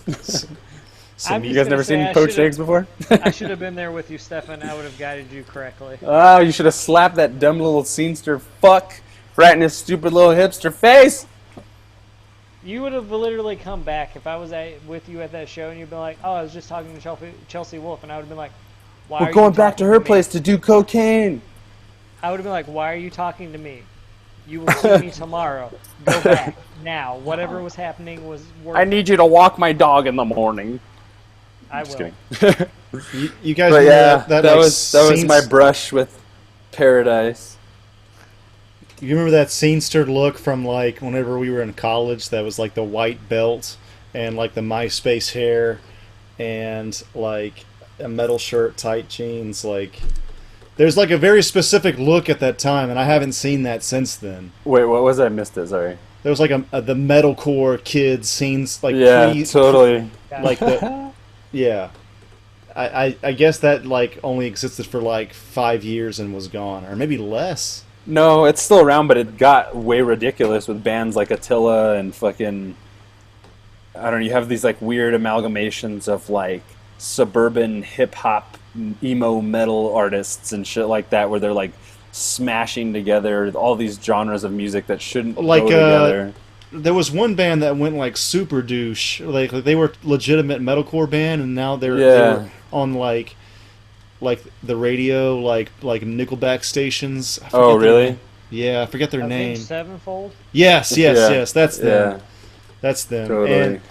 You guys never seen poached eggs before? I should have been there with you, Stefan. I would have guided you correctly. Oh, you should have slapped that dumb little scenester fuck right in his stupid little hipster face. You would have literally come back if I was with you at that show, and you'd be like, "Oh, I was just talking to Chelsea Wolfe," and I would have been like, "Why?" We're going back to her place to do cocaine. I would have been like, "Why are you talking to me? You will see me tomorrow. Go back now. Whatever was happening was worth I need you to walk my dog in the morning." I Just will. You guys, but yeah, that like, was my brush with paradise. You remember that scenester look from like whenever we were in college? That was like the white belt and like the MySpace hair and like a metal shirt, tight jeans. Like there's like a very specific look at that time, and I haven't seen that since then. Wait, what was that? I missed it. Sorry. There was like the metalcore kids scenes, like totally. Like the yeah. I guess that like only existed for like 5 years and was gone, or maybe less. No, it's still around, but it got way ridiculous with bands like Attila and fucking... I don't know, you have these like weird amalgamations of like suburban hip-hop emo metal artists and shit like that, where they're like smashing together all these genres of music that shouldn't go together. There was one band that went like super douche. Like they were legitimate metalcore band, and now they were on like the radio, like Nickelback stations. Oh, really? Yeah, I forget their name. Sevenfold? Yes, that's them. Yeah. That's them. Totally.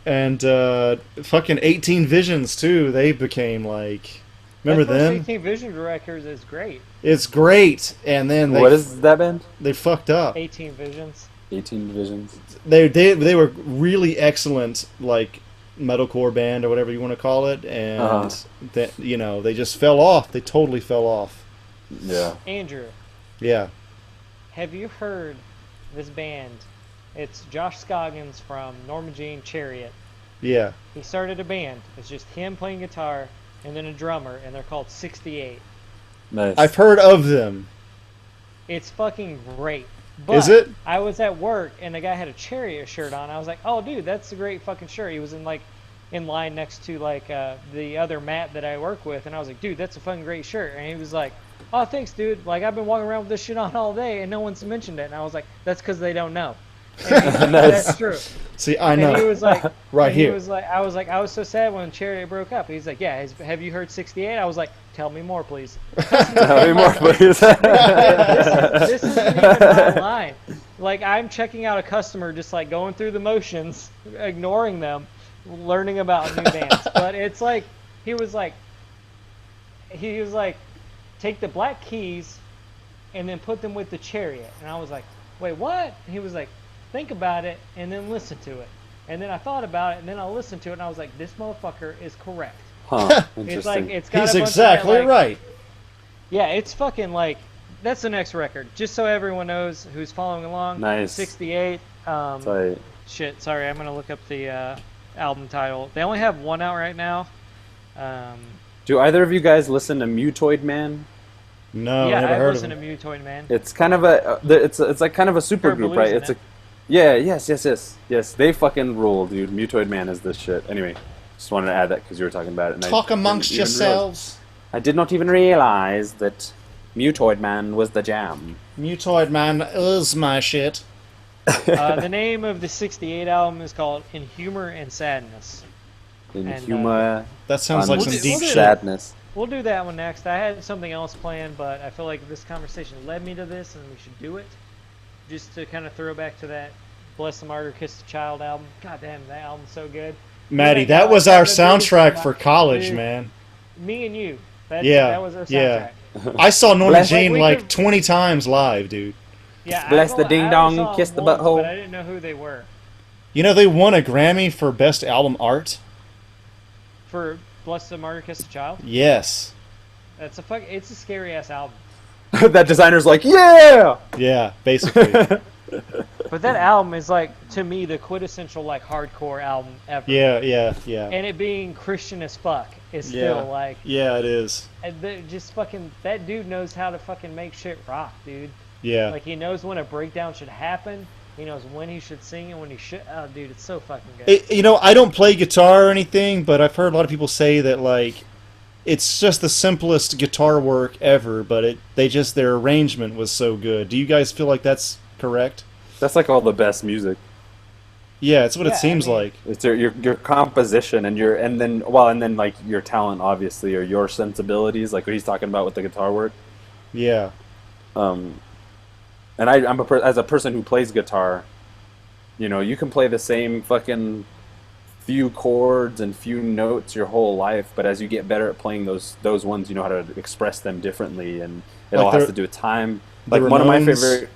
And fucking 18 Visions too. They became like, remember them? 18 Visions records is great. It's great. And then what is that band? They fucked up. 18 Visions. 18 Visions. They were really excellent, like metalcore band or whatever you want to call it, and they just fell off. They totally fell off. Yeah. Andrew. Yeah. Have you heard this band? It's Josh Scoggins from Norma Jean Chariot. Yeah. He started a band. It's just him playing guitar and then a drummer, and they're called 68. Nice. I've heard of them. It's fucking great. But is it? I was at work and the guy had a Chariot shirt on. I was like, "Oh, dude, that's a great fucking shirt." He was in line next to the other Matt that I work with, and I was like, "Dude, that's a fucking great shirt." And he was like, "Oh, thanks, dude. Like I've been walking around with this shit on all day, and no one's mentioned it." And I was like, "That's because they don't know." And Nice. that's true. See, I And know. he was like, Right and here. He was like, I was so sad when Chariot broke up. He's like, yeah, have you heard 68? I was like, tell me more, please. Tell me more, please. This isn't even my line. Like, I'm checking out a customer, just like going through the motions, ignoring them, learning about new bands. But it's like, he was like, take the Black Keys and then put them with the Chariot. And I was like, wait, what? And he was like, think about it and then listen to it. And then I thought about it and then I listened to it and I was like, this motherfucker is correct. Huh, It's like, interesting. it's got He's a bunch exactly of that, like, right. yeah, it's fucking like, that's the next record. Just so everyone knows who's following along. Nice. 68. Tight. Shit, sorry, I'm going to look up the album title. They only have one out right now. Do either of you guys listen to Mutoid Man? No, yeah, never I've heard of listened him. to Mutoid Man. It's kind of it's like kind of a super Kurt group, Blues right? in It's it. a yeah, yes. They fucking rule, dude. Mutoid Man is this shit. Anyway, just wanted to add that because you were talking about it. And Talk I didn't amongst even yourselves. I did not even realize that Mutoid Man was the jam. Mutoid Man is my shit. The name of the 68 album is called In Humor and Sadness. In And, humor, That sounds like fun, some deep we'll do shit. sadness. We'll do that one next. I had something else planned, but I feel like this conversation led me to this, and we should do it. Just to kind of throw back to that Bless the Martyr, Kiss the Child album. God damn, that album's so good. Maddie, Oh my that God, was our that was soundtrack my- for college, dude. man. Me and you. That was our soundtrack. Yeah. I saw Norma Bless- Jean we like could- 20 times live, dude. Yeah, Bless the I ding only dong, saw kiss them the once, butthole. But I didn't know who they were. You know, they won a Grammy for Best Album Art? For Bless the Martyr, Kiss the Child. Yes. It's a scary ass album. That designer's like, yeah. Yeah, basically. But that album is like, to me, the quintessential like hardcore album ever. yeah. And it being Christian as fuck is Yeah. still like, Yeah, it is. just fucking, that dude knows how to fucking make shit rock, dude. Yeah. Like, he knows when a breakdown should happen. He knows when he should sing and when he should. Oh, dude, it's so fucking good. You know, I don't play guitar or anything, but I've heard a lot of people say that, like, it's just the simplest guitar work ever, but their arrangement was so good. Do you guys feel like that's correct? That's like all the best music. Yeah, it's what Yeah, it seems I mean- like. It's your composition and then like your talent, obviously, or your sensibilities, like what he's talking about with the guitar work. Yeah. And as a person who plays guitar, you know, you can play the same fucking few chords and few notes your whole life, but as you get better at playing those ones, you know how to express them differently, and it Like all has the- to do with time. the Like one of my Ramones? favorite,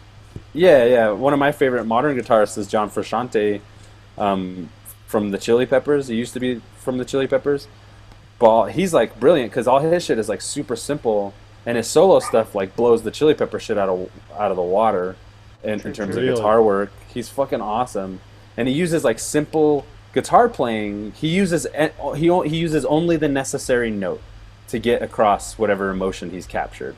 yeah, one of my favorite modern guitarists is John Frusciante, from the Chili Peppers. He used to be from the Chili Peppers, but he's like brilliant because all his shit is like super simple. And his solo stuff like blows the Chili Pepper shit out of the water, in terms of Really? guitar work. He's fucking awesome, and he uses like simple guitar playing. He uses only the necessary note to get across whatever emotion he's captured,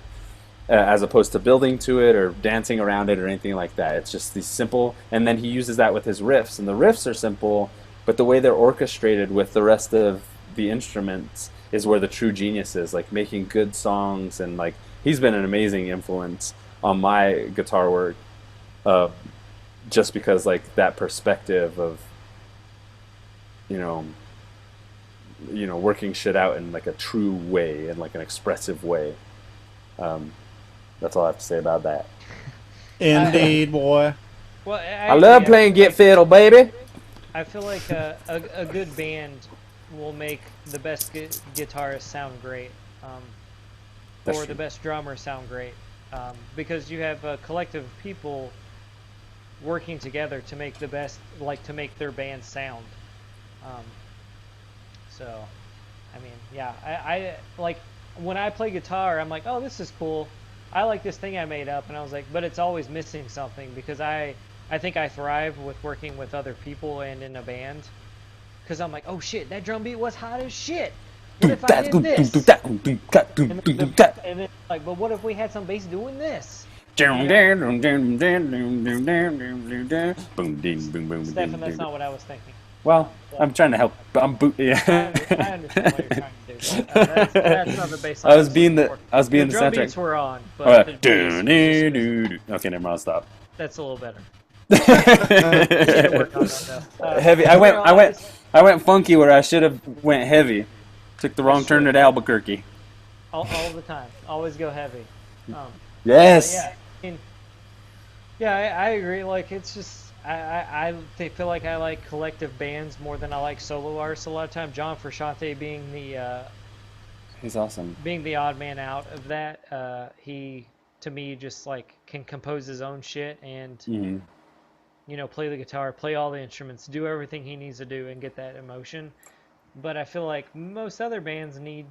as opposed to building to it or dancing around it or anything like that. It's just these simple, and then he uses that with his riffs, and the riffs are simple, but the way they're orchestrated with the rest of the instruments is where the true genius is, like making good songs. And like he's been an amazing influence on my guitar work, just because like that perspective of you know working shit out in like a true way and like an expressive way. That's all I have to say about that. Indeed, boy. Well, I love playing Get Fiddle, baby. I feel like a good band will make the best guitarist sound great, That's or true. the best drummer sound great, because you have a collective of people working together to make the best, like to make their band sound. So, I mean, yeah, I like when I play guitar, I'm like, oh, this is cool. I like this thing I made up, and I was like, but it's always missing something because I think I thrive with working with other people and in a band. Because I'm like, oh shit, that drum beat was hot as shit. What if I did this? And then like, but what if we had some bass doing this? Stefan, that's not what I was thinking. Well, I'm trying to help. Yeah. I understand what you're trying to do. That's not the bass. I was being the drum soundtrack. beats were on, but Alright. the bass was just- Okay, never mind. I'll stop. that's a little better. We need to work on that though. Heavy. I went funky where I should have went heavy. Took the wrong That's turn true. at Albuquerque. All the time. Always go heavy. Yes. Yeah, I mean, yeah, I agree. Like, it's just feel like I like collective bands more than I like solo artists a lot of time. John Frusciante He's awesome. being the odd man out of that. He to me just like can compose his own shit and Mhm. play the guitar, play all the instruments, do everything he needs to do, and get that emotion. But I feel like most other bands need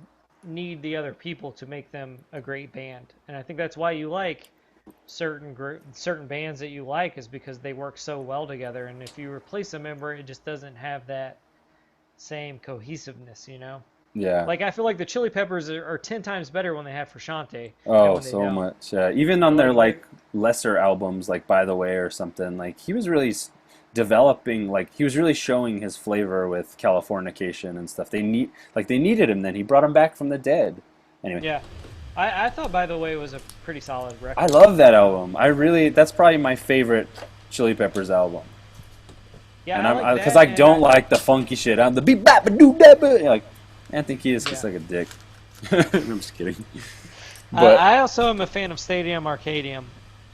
the other people to make them a great band, and I think that's why you like certain bands that you like is because they work so well together. And if you replace a member, it just doesn't have that same cohesiveness, Yeah. Like, I feel like the Chili Peppers are 10 times better when they have Frusciante than Oh, when they so don't. much. Yeah. Even on But, their like, lesser albums, like By the Way or something, like he was really developing. Like he was really showing his flavor with Californication and stuff. They needed him. Then he brought him back from the dead. Anyway. yeah. I thought, By the Way, was a pretty solid record. I love that album. That's probably my favorite Chili Peppers album. Yeah, And I like because that, I and don't like the funky shit. I'm the beat bap doo da like Anthony Kiedis just Yeah. like a dick. I'm just kidding. I also am a fan of Stadium Arcadium.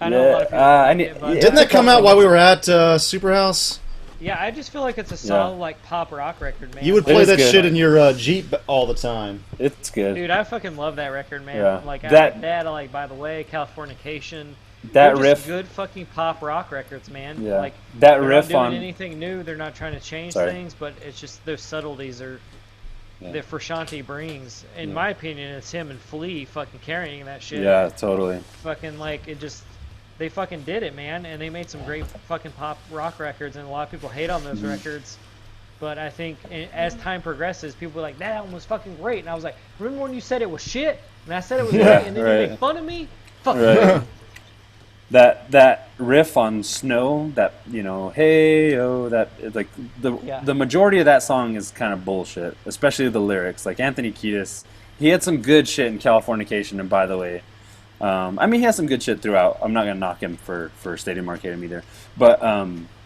I know a lot of people I like need- it, but yeah. Didn't that come out while we were at SuperHouse? yeah, I just feel like it's a solid like pop rock record, man. You would It play is that good. shit in your Jeep all the time. It's good. Dude, I fucking love that record, man. Yeah. Like, I That- like that. I like By the Way, Californication. That They're just riff, good fucking pop rock records, man. Yeah. Like, That they're riff not doing on- anything new. They're not trying to change Sorry. things, but it's just those subtleties are Yeah. that Frusciante brings. In Yeah. my opinion, it's him and Flea fucking carrying that shit. yeah, totally. Fucking like it just. They fucking did it, man, and they made some great fucking pop rock records, and a lot of people hate on those records. But I think as time progresses, people are like, that album was fucking great. And I was like, remember when you said it was shit? And I said it was Yeah, great, and then right. you make fun of me? Fuck Right. you. That riff on Snow, that hey oh, that like Yeah. the majority of that song is kind of bullshit, especially the lyrics. Like Anthony Kiedis, he had some good shit in Californication, and By the Way, I mean he has some good shit throughout. I'm not gonna knock him for Stadium Arcadium either, but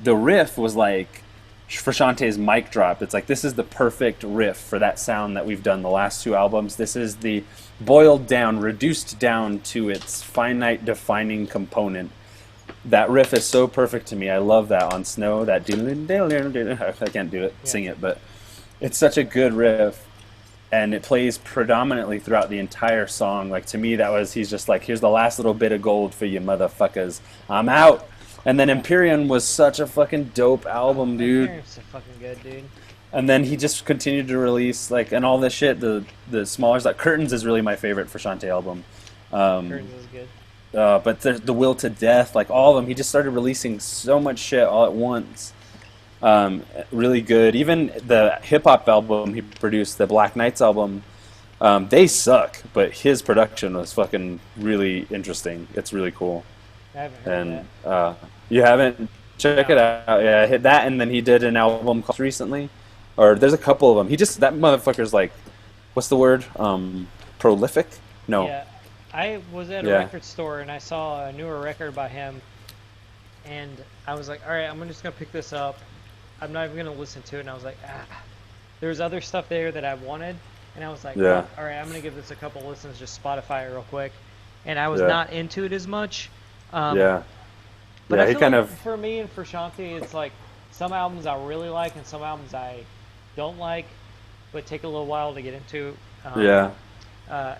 the riff was like Frusciante's mic drop. It's like this is the perfect riff for that sound that we've done the last two albums. This is the boiled down, reduced down to its finite defining component. That riff is so perfect to me. I love that on Snow. That I can't do it, sing it, but it's such a good riff, and it plays predominantly throughout the entire song. Like to me, he's just like, here's the last little bit of gold for you, motherfuckers. I'm out. And then Empyrean was such a fucking dope album, dude. It's so fucking good, dude. And then he just continued to release and all this shit. The smaller stuff. Curtains is really my favorite Frusciante album. Curtains is good. But the Will to Death, like all of them, he just started releasing so much shit all at once. Really good. Even the hip hop album he produced, the Black Knights album, they suck, but his production was fucking really interesting. It's really cool. I haven't heard And you haven't? Check No. it out. Yeah, hit that, and then he did an album called recently, or there's a couple of them. That motherfucker's like, what's the word? Prolific? No. Yeah, I was at a Yeah. record store and I saw a newer record by him, and I was like, all right, I'm just gonna pick this up. I'm not even gonna listen to it. And I was like, there's other stuff there that I wanted, and I was like, Yeah. all right, I'm gonna give this a couple listens, just Spotify it real quick. And I was Yeah. not into it as much. Yeah. But Yeah, I he feel kind like of. for me and for Shanti, it's like some albums I really like and some albums I don't like, but take a little while to get into. Yeah.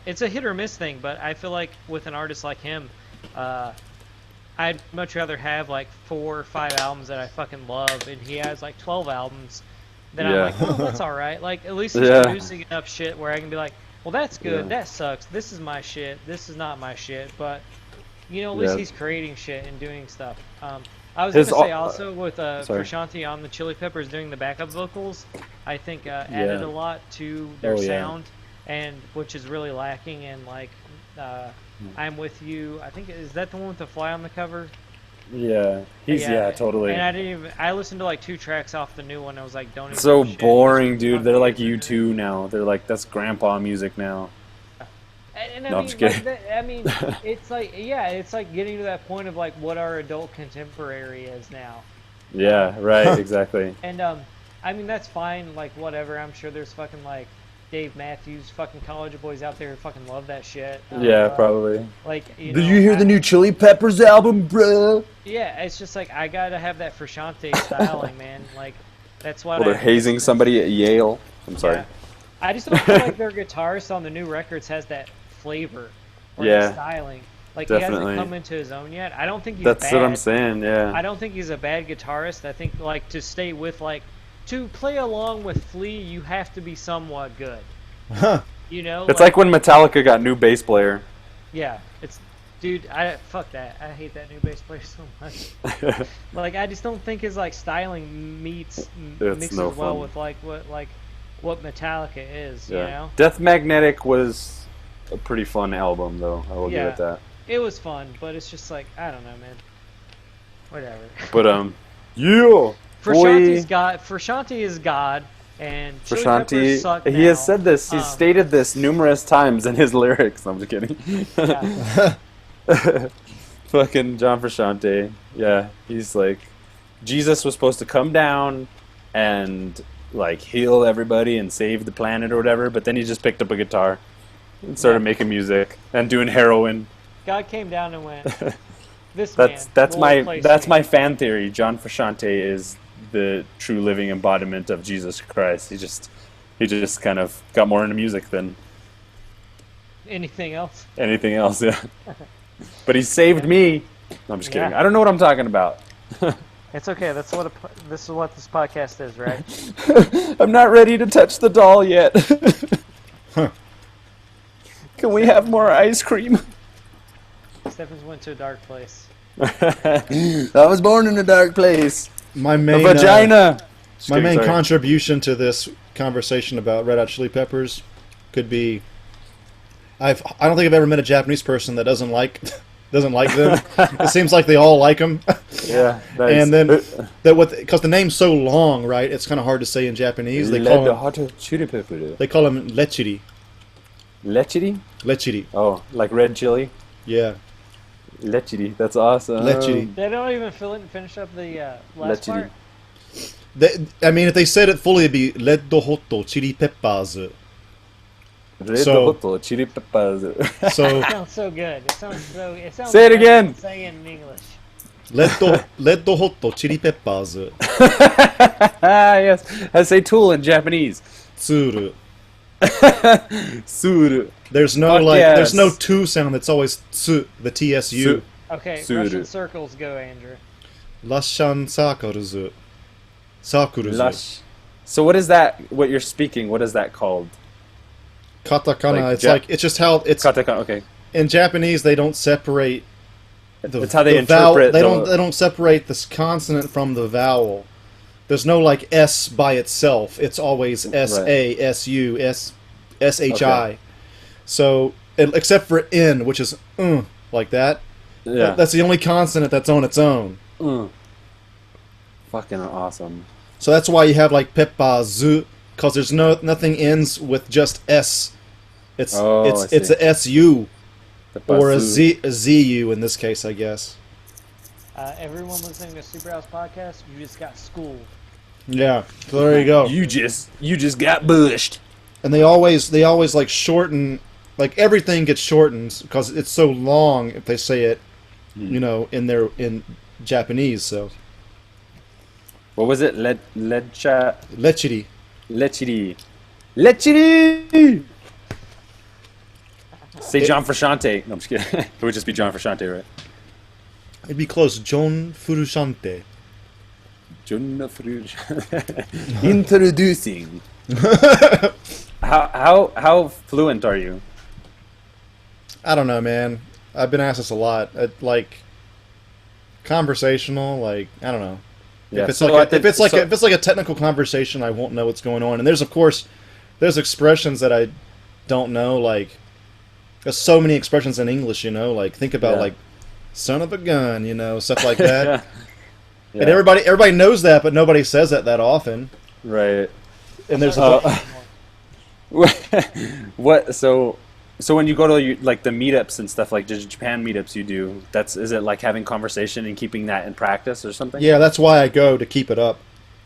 It's a hit or miss thing, but I feel like with an artist like him, I'd much rather have like 4 or 5 albums that I fucking love, and he has like 12 albums that I'm Yeah. like, well, that's all right. Like at least he's Yeah. producing enough shit where I can be like, well, that's good, Yeah. that sucks, this is my shit, this is not my shit, but at least Yeah. he's creating shit and doing stuff. I was His gonna say al- also with sorry. Frusciante on the Chili Peppers doing the backup vocals, I think added Yeah. a lot to their Oh, yeah. sound, and which is really lacking in like I'm With You. I think is that the one with the fly on the cover? Yeah. Totally. And I didn't even. I listened to like 2 tracks off the new one. I was like, don't even. So give a shit. boring, It's dude. fucking They're like weird. U2 now. They're like, that's grandpa music now. And I No, I'm mean, just like, kidding. I mean, it's like, yeah, it's like getting to that point of like what our adult contemporary is now. Yeah, right, exactly. And I mean that's fine, like whatever. I'm sure there's fucking like Dave Matthews, fucking college boys out there who fucking love that shit. Yeah, probably. Like Did you hear the new Chili Peppers album, bro? Yeah, it's just like I gotta have that Frusciante styling, man. Like that's what Well, they're hazing somebody at Yale. I'm sorry. Yeah. I just don't feel like their guitarist on the new records has that flavor or Yeah, that styling. Like he definitely. hasn't come into his own yet. I don't think he's That's bad. what I'm saying. Yeah. I don't think he's a bad guitarist. I think like to stay with like to play along with Flea, you have to be somewhat good. Huh. You know, It's like when Metallica got new bass player. yeah, it's dude. Fuck that. I hate that new bass player so much. Like I just don't think his like styling mixes no well fun. with what Metallica is. Yeah. You know. Death Magnetic was a pretty fun album, though. I will give Yeah. it that. It was fun, but it's just like I don't know, man. Whatever. But yeah, Frusciante's God. Frusciante is God, and Chili Peppers suck Frusciante. He has now. said this. He's stated this numerous times in his lyrics. I'm just kidding. Yeah. Fucking John Frusciante. Yeah, he's like, Jesus was supposed to come down and like heal everybody and save the planet or whatever, but then he just picked up a guitar and started making music and doing heroin. God came down and went. This That's man. my fan theory. John Frusciante is the true living embodiment of Jesus Christ. He just kind of got more into music than Anything else? anything else. Yeah, but he saved me. No, I'm just kidding. Yeah. I don't know what I'm talking about. It's okay. This is what this podcast is, right? I'm not ready to touch the doll yet. Can we have more ice cream? Stephens went to a dark place. I was born in a dark place. My A main vagina. my main Sorry. contribution to this conversation about Red Hot Chili Peppers could be I don't think I've ever met a Japanese person that doesn't like them. It seems like they all like them. Yeah, nice. And then because the name's so long, right? It's kind of hard to say in Japanese. They Red call Hot Chili Pepper. they call them lechiri. Lechiri? Lechiri. Oh, like red chili? Yeah. Lechiri. That's awesome. Lechiri. They don't even finish up the last Lechiri. part. I mean, if they said it fully, it'd be Red Hot Chili Peppers. Red So- Hot Chili Peppers. So It sounds so good. It sounds Say it better again. than saying it in English. Red Hot Chili Peppers. Yes. I say tool in Japanese. Tsuru. Suru. There's no Fuck there's yes. no tu sound. It's always tsu, the TSU. Su- Okay, Suru. Russian circles go, Andrew. Lashan Sakuruzu. Sakuruzu. Lush. So what is that? What you're speaking? What is that called? Katakana. Like it's just how it's Katakana. Okay. in Japanese. They don't separate. It's how they the vowel. interpret. They don't separate this consonant from the vowel. There's no like S by itself. It's always S A S U S S H I. Okay. So except for N, which is like that. Yeah. That's the only consonant that's on its own. Fucking awesome. So that's why you have like Peppa Zu, because there's nothing ends with just S. It's Oh, I it's see. a SU or a Basu. ZU in this case, I guess. Everyone listening to SuperHouse podcast, you just got schooled. Yeah. So there you go. You just got bushed. And they always like shorten, like everything gets shortened because it's so long if they say it, you know, in Japanese. So What was it? Lechiri. lechiri. Lechiri. Say John Frusciante. No, I'm just kidding. It would just be John Frusciante, right? It'd be close. John Furushante. John Frusciante. Introducing. How fluent are you? I don't know, man. I've been asked this a lot. Like conversational, like I don't know. Yeah, If it's so like I if it's like think- if it's like a technical conversation, I won't know what's going on. And there's of course there's expressions that I don't know. Like there's so many expressions in English, you know. Like think about Yeah. like son of a gun, you know, stuff like that. Yeah. And everybody knows that, but nobody says that often. Right. And there's What? So So when you go to like the meetups and stuff, like the Japan meetups you do, is it like having conversation and keeping that in practice or something? Yeah, that's why I go, to keep it up.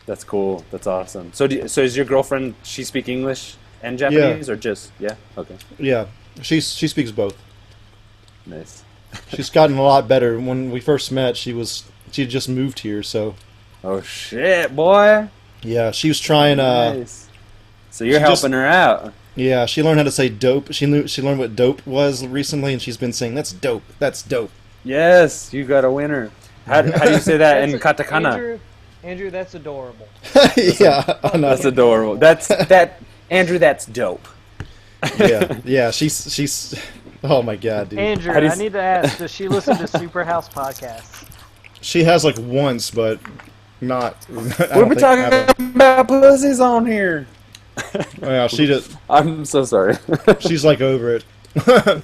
That's cool. That's awesome. So so is your girlfriend? She speak English and Japanese, or just Okay, Yeah, she speaks both. nice. She's gotten a lot better. When we first met, she had just moved here, so Oh shit, boy! yeah, she was trying. Nice. So you're she just- helping her out. Yeah, she learned how to say dope. She learned what dope was recently, and she's been saying that's dope. That's dope. Yes, you got a winner. How do you say that in That's- katakana? Andrew, that's adorable. Yeah, I know. That's adorable. That's Andrew. That's dope. Yeah. She's. Oh my god, dude. Andrew, How do you I need to ask, does she listen to SuperHouse podcasts? She has like once, but not. We've been talking about pussies on here. Yeah, she just. I'm so sorry. She's like over it.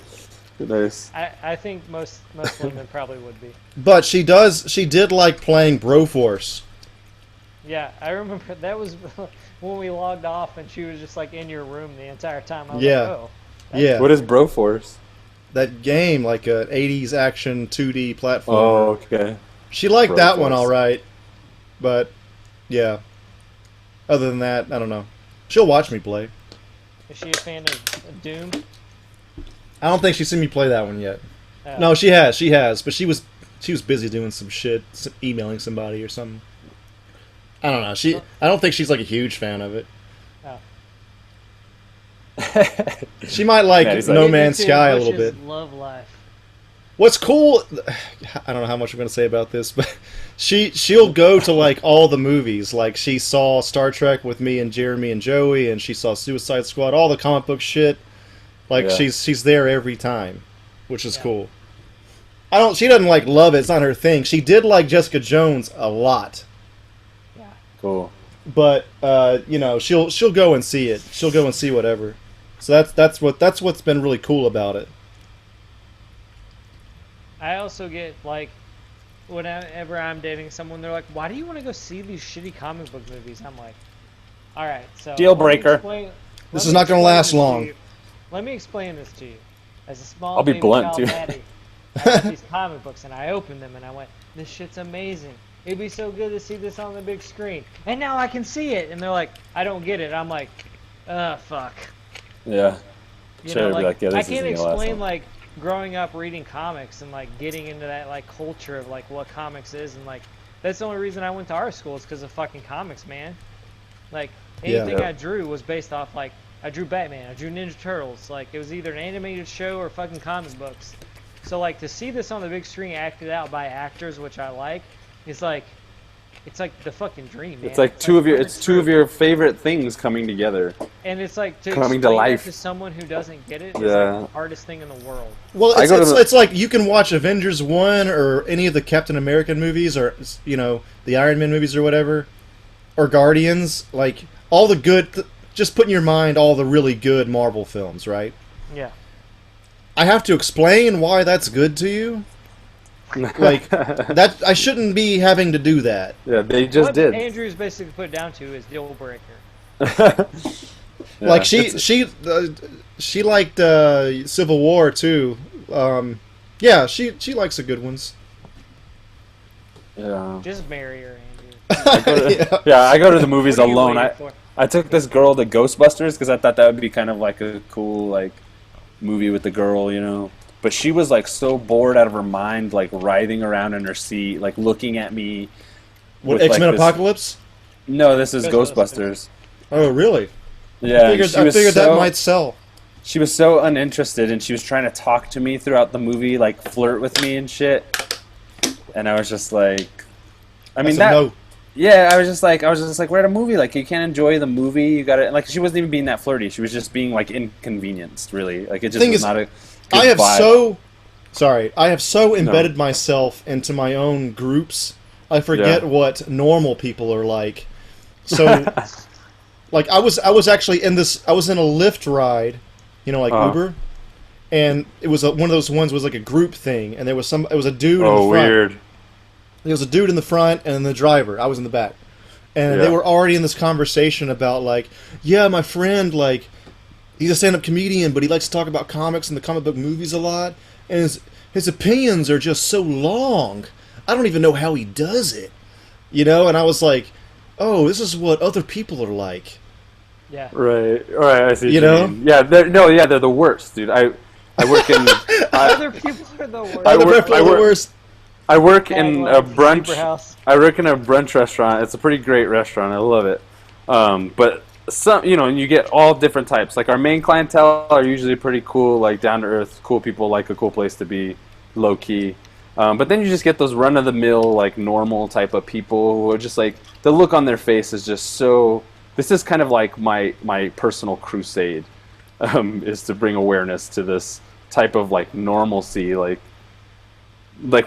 Nice. I think most women probably would be. But she did like playing Broforce. Yeah, I remember that was when we logged off and she was just like in your room the entire time. I was Yeah. like, oh. Yeah. What is Broforce? That game, like a 80s action 2D platform. Oh, okay. She liked that one Broforce. all right. But yeah. Other than that, I don't know. She'll watch me play. Is she a fan of Doom? I don't think she's seen me play that one yet. Oh. No, she has, but she was busy doing some shit, emailing somebody or something. I don't know. I don't think she's like a huge fan of it. Oh. She might like Yeah, he's No like- Man's Maybe Sky a Bush's little bit. Love life. What's cool, I don't know how much I'm going to say about this, but she'll go to like all the movies. Like she saw Star Trek with me and Jeremy and Joey, and she saw Suicide Squad, all the comic book shit. Like Yeah. she's there every time, which is Yeah. cool. She doesn't like love it, it's not her thing. She did like Jessica Jones a lot. Yeah. Cool. But she'll go and see it. She'll go and see whatever. So that's what's been really cool about it. I also get like, whenever I'm dating someone, they're like, "Why do you want to go see these shitty comic book movies?" I'm like, "All right, so Deal let me breaker. explain- This let is me not gonna explain last this to long. you. Let me explain this to you. As a small I'll be baby blunt, child too. daddy, I got these comic books and I opened them and I went, "This shit's amazing. It'd be so good to see this on the big screen." And now I can see it. And they're like, "I don't get it." I'm like, fuck." Yeah. You Sure, know, be like, like, yeah, this I isn't can't gonna last explain long. like growing up reading comics and like getting into that like culture of like what comics is, and like that's the only reason I went to art school is because of fucking comics, man. Like anything Yeah. I drew was based off like I drew Batman, I drew Ninja Turtles, like it was either an animated show or fucking comic books. So like to see this on the big screen acted out by actors, which I like, is like it's like the fucking dream, man. It's like two of your favorite things coming together. and it's like to coming to explain life. that to someone who doesn't get it is Yeah. like the hardest thing in the world. Well, I go to the- it's like you can watch Avengers 1 or any of the Captain American movies or, the Iron Man movies or whatever, or Guardians, like all the good, just put in your mind all the really good Marvel films, right? Yeah. I have to explain why that's good to you? Like, that I shouldn't be having to do that. Yeah, they just What did. Andrew's basically put down to is deal breaker. Yeah, Like, it's- she liked Civil War, too. Yeah, she likes the good ones. Yeah. Just marry her, Andrew. I go to, Yeah. yeah, I go to the movies What are you alone. waiting for? I took this girl to Ghostbusters because I thought that would be kind of like a cool like movie with the girl, But she was like so bored out of her mind, like writhing around in her seat, like looking at me. What, with, like, X-Men this- Apocalypse? No, this is Ghostbusters. Ghostbusters. Oh, really? Yeah, I and she was figured that so- might sell. She was so uninterested, and she was trying to talk to me throughout the movie, like flirt with me and shit. And I was just like, I mean, That's a no. yeah, I was just like, we're at a movie. Like, you can't enjoy the movie. You got to like. She wasn't even being that flirty. She was just being like inconvenienced. Really, like it just Thing was is, not a. Good I have vibe. I have so embedded myself into my own groups. I forget Yeah. what normal people are like. So, like I was actually in this. I was in a Lyft ride, like Uh-huh. Uber, and it was one of those ones was like a group thing, and there was it was a dude in Oh, the front. weird. There was a dude in the front and the driver. I was in the back. And Yeah. they were already in this conversation about like, yeah, my friend, like, he's a stand-up comedian, but he likes to talk about comics and the comic book movies a lot, and his opinions are just so long. I don't even know how he does it, you know. And I was like, oh, this is what other people are like. Yeah. Right. I see. You what know? mean. Yeah. They're the worst, dude. I work in. Other people are the worst. Other people are the worst. I work in a brunch. SuperHouse. I work in a brunch restaurant. It's a pretty great restaurant. I love it. But some, you get all different types. Like our main clientele are usually pretty cool, like down to earth, cool people, like a cool place to be, low key. But then you just get those run of the mill, like normal type of people who are just like the look on their face is just so. This is kind of like my personal crusade, is to bring awareness to this type of like normalcy, like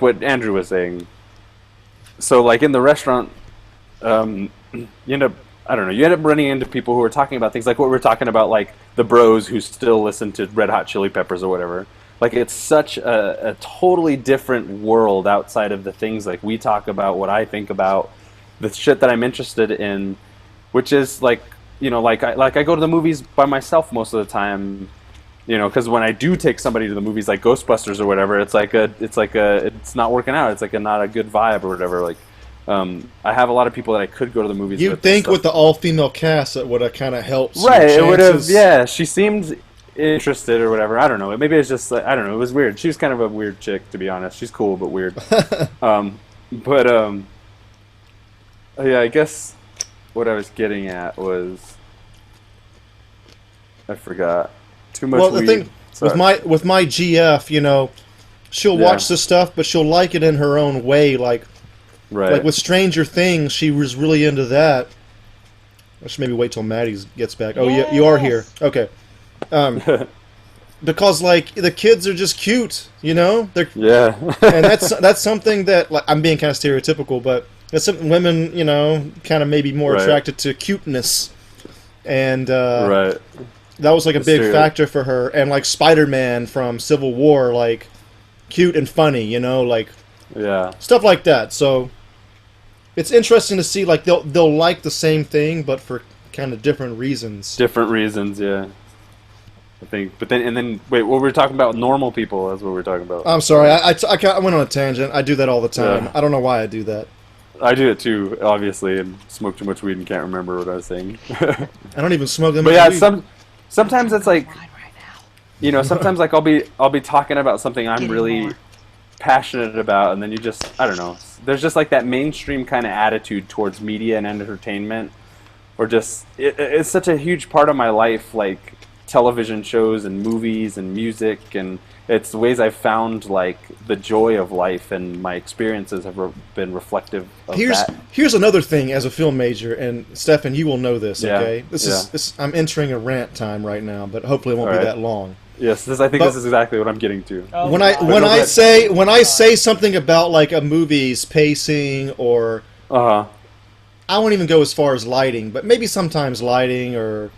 what Andrew was saying. So like in the restaurant, you end up running into people who are talking about things like what we're talking about, like the bros who still listen to Red Hot Chili Peppers or whatever. Like it's such a totally different world outside of the things like we talk about, what I think about, the shit that I'm interested in, which is like, like I go to the movies by myself most of the time. Because when I do take somebody to the movies, like Ghostbusters or whatever, it's not working out. It's like not a good vibe or whatever. Like, I have a lot of people that I could go to the movies. You'd think with the all-female cast that would have kind of helped. Right, it would have. Yeah, she seemed interested or whatever. I don't know. Maybe it's just I don't know. It was weird. She was kind of a weird chick, to be honest. She's cool but weird. Yeah, I guess what I was getting at was I forgot. Too much. Well, the weed. thing Sorry. with my GF, she'll watch the stuff, but she'll like it in her own way. Like with Stranger Things, she was really into that. I should maybe wait till Maddie gets back. Oh, yeah, you are here. Okay. Because like the kids are just cute, They're and that's something that like I'm being kind of stereotypical, but that's something women, kind of maybe more attracted to cuteness, and that was like a big factor for her. And like Spider-Man from Civil War, like cute and funny, like stuff like that. So it's interesting to see like they'll like the same thing, but for kind of different reasons. Different reasons, yeah. I think, but then wait, what were we talking about? Normal people. That's what we're talking about. I'm sorry, I went on a tangent. I do that all the time. Yeah. I don't know why I do that. I do it too, obviously, and smoke too much weed and can't remember what I was saying. I don't even smoke that much weed. But yeah, weed. Sometimes it's like, sometimes like I'll be talking about something I'm really passionate about, and then you just, I don't know, there's just like that mainstream kind of attitude towards media and entertainment, or just it's such a huge part of my life, like television shows and movies and music, and it's ways I've found like the joy of life, and my experiences have been reflective of that. Here's another thing as a film major, and Stefan, you will know this, okay? I'm entering a rant time right now, but hopefully it won't be that long. Yes, I think this is exactly what I'm getting to. Oh, when I say something about like a movie's pacing or I won't even go as far as lighting, but maybe sometimes lighting or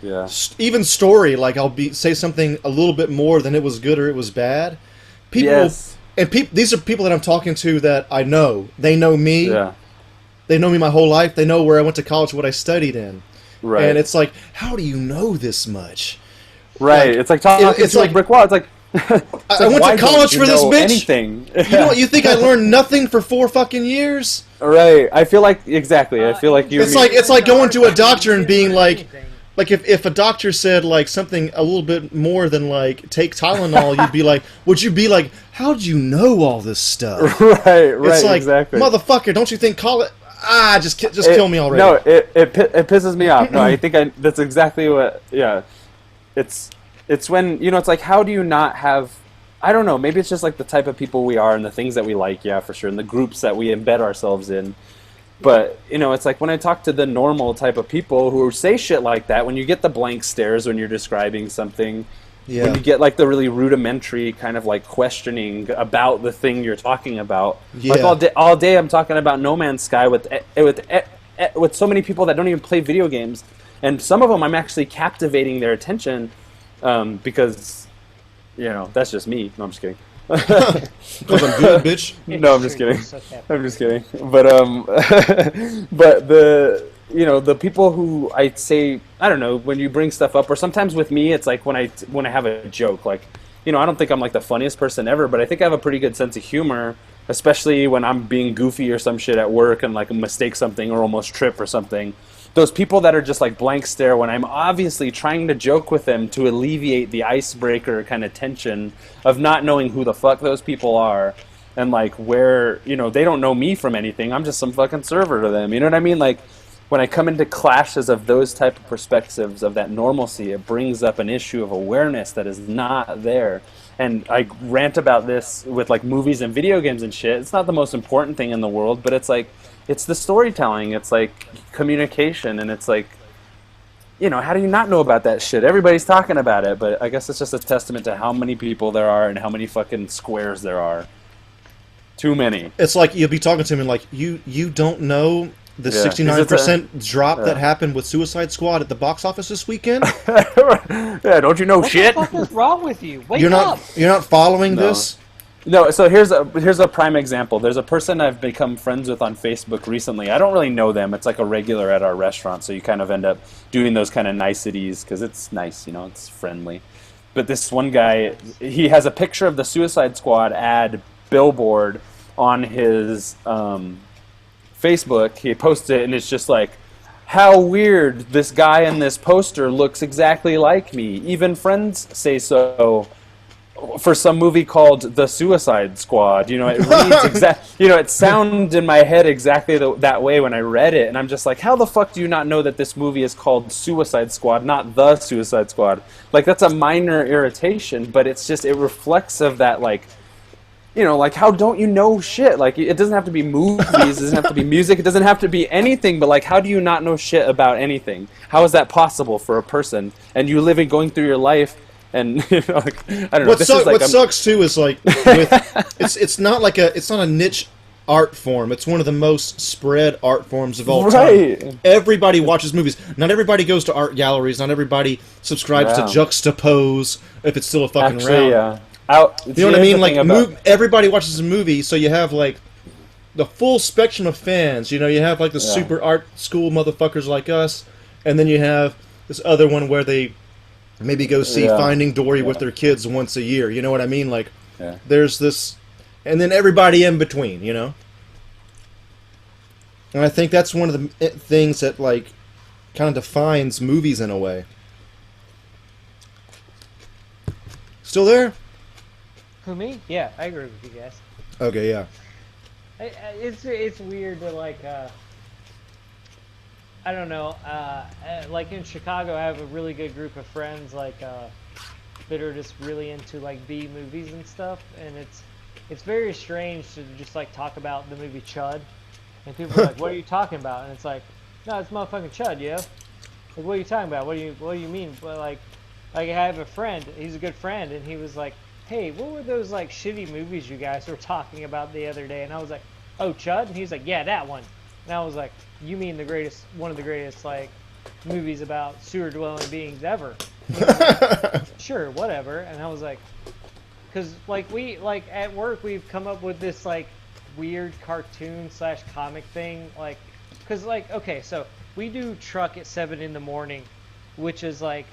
even story. Like I'll say something a little bit more than it was good or it was bad. These are people that I'm talking to that I know. They know me. Yeah. They know me my whole life. They know where I went to college, what I studied in. Right. And it's like, how do you know this much? Right. It's like talking to a brick wall. It's like I went to college for this bitch. Anything. You think I learned nothing for 4 fucking years? Right. I feel like exactly. I feel like you. It's like going to a doctor and being like if a doctor said like something a little bit more than like take Tylenol, would you be like, how'd you know all this stuff? Right. It's like, exactly. Motherfucker, don't you think college? Just kill me already. No, it pisses me off. No, I think that's exactly what. Yeah. It's when, it's like, how do you not have, I don't know, maybe it's just like the type of people we are and the things that we like, yeah, for sure, and the groups that we embed ourselves in. But, it's like when I talk to the normal type of people who say shit like that, when you get the blank stares when you're describing something, when you get like the really rudimentary kind of like questioning about the thing you're talking about. Yeah. Like all day I'm talking about No Man's Sky with so many people that don't even play video games. And some of them I'm actually captivating their attention. Because, that's just me. No, I'm just kidding. Because I'm good, bitch. No, I'm just kidding. I'm just kidding. But you know, the people who I say, I don't know, when you bring stuff up, or sometimes with me, it's like when I have a joke, like, you know, I don't think I'm like the funniest person ever, but I think I have a pretty good sense of humor, especially when I'm being goofy or some shit at work and like mistake something or almost trip or something. Those people that are just like blank stare when I'm obviously trying to joke with them to alleviate the icebreaker kind of tension of not knowing who the fuck those people are, and like where, you know, they don't know me from anything. I'm just some fucking server to them. You know what I mean? Like when I come into clashes of those type of perspectives of that normalcy, it brings up an issue of awareness that is not there. And I rant about this with like movies and video games and shit. It's not the most important thing in the world, but it's like it's the storytelling, it's like communication, and it's like, you know, how do you not know about that shit? Everybody's talking about it, but I guess it's just a testament to how many people there are and how many fucking squares there are. Too many. It's like you'll be talking to him and like, you don't know the Yeah, 69% drop that yeah. happened with Suicide Squad at the box office this weekend? Yeah, don't you know What shit? the fuck is wrong with you? Wake You're up! not following No. this? No, so here's a prime example. There's a person I've become friends with on Facebook recently. I don't really know them. It's like a regular at our restaurant, so you kind of end up doing those kind of niceties because it's nice, you know, it's friendly. But this one guy, he has a picture of the Suicide Squad ad billboard on his Facebook. He posted it, and it's just like, how weird, this guy in this poster looks exactly like me. Even friends say so. For some movie called The Suicide Squad, you know, it reads exact. You know, it sounded in my head exactly that way when I read it, and I'm just like, how the fuck do you not know that this movie is called Suicide Squad, not The Suicide Squad? Like, that's a minor irritation, but it's just, it reflects of that, like, you know, like, how don't you know shit? Like, it doesn't have to be movies, it doesn't have to be music, it doesn't have to be anything, but, like, how do you not know shit about anything? How is that possible for a person? And you going through your life, and, you know, like, I don't know. What sucks too is like it's not a niche art form. It's one of the most spread art forms of all Right. time. Everybody watches movies. Not everybody goes to art galleries. Not everybody subscribes to Yeah. Juxtapose if it's still a fucking Actually, around. You know what I mean? Like everybody watches a movie, so you have like the full spectrum of fans. You know, you have like the super art school motherfuckers like us, and then you have this other one where they maybe go see Finding Dory with their kids once a year. You know what I mean? Like, there's this, and then everybody in between. You know, and I think that's one of the things that like kind of defines movies in a way. Still there? Who, me? Yeah, I agree with you guys. Okay, yeah. It's weird to like I don't know, like in Chicago I have a really good group of friends like that are just really into like B movies and stuff, and it's very strange to just like talk about the movie Chud, and people are like, what are you talking about? And it's like, no, it's motherfucking Chud, yo. Like, what are you talking about? What do you mean? But like I have a friend, he's a good friend, and he was like, hey, what were those like shitty movies you guys were talking about the other day? And I was like, oh, Chud? And he's like, yeah, that one. And I was like, you mean one of the greatest like movies about sewer dwelling beings ever? Like, sure, whatever. And I was like, because like we like at work we've come up with this like weird cartoon / comic thing, like, because like, okay, so we do truck at 7 in the morning, which is like,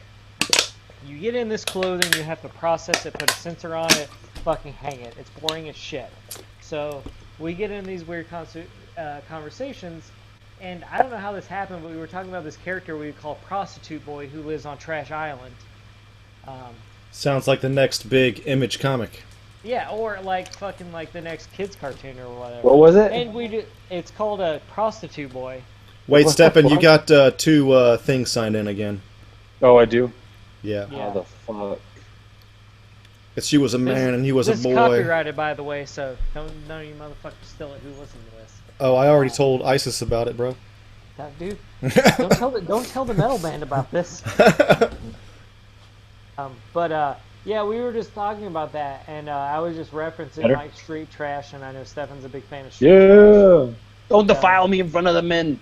you get in this clothing, you have to process it, put a sensor on it, fucking hang it. It's boring as shit. So we get in these weird conversations, and I don't know how this happened, but we were talking about this character we call Prostitute Boy who lives on Trash Island. Sounds like the next big Image comic. Yeah, or like fucking like the next kids cartoon or whatever. What was it? And it's called a Prostitute Boy. Wait, What the Stephen, you fuck? got two things signed in again. Oh, I do? Yeah. Yeah. How the fuck? It's you was a man and he was a This is boy. copyrighted, by the way, so none of you motherfuckers steal it who listen to this. Oh, I already told ISIS about it, bro. That dude, don't tell the metal band about this. Yeah, we were just talking about that, and I was just referencing like street trash, and I know Stefan's a big fan of street trash. Don't defile me in front of the men.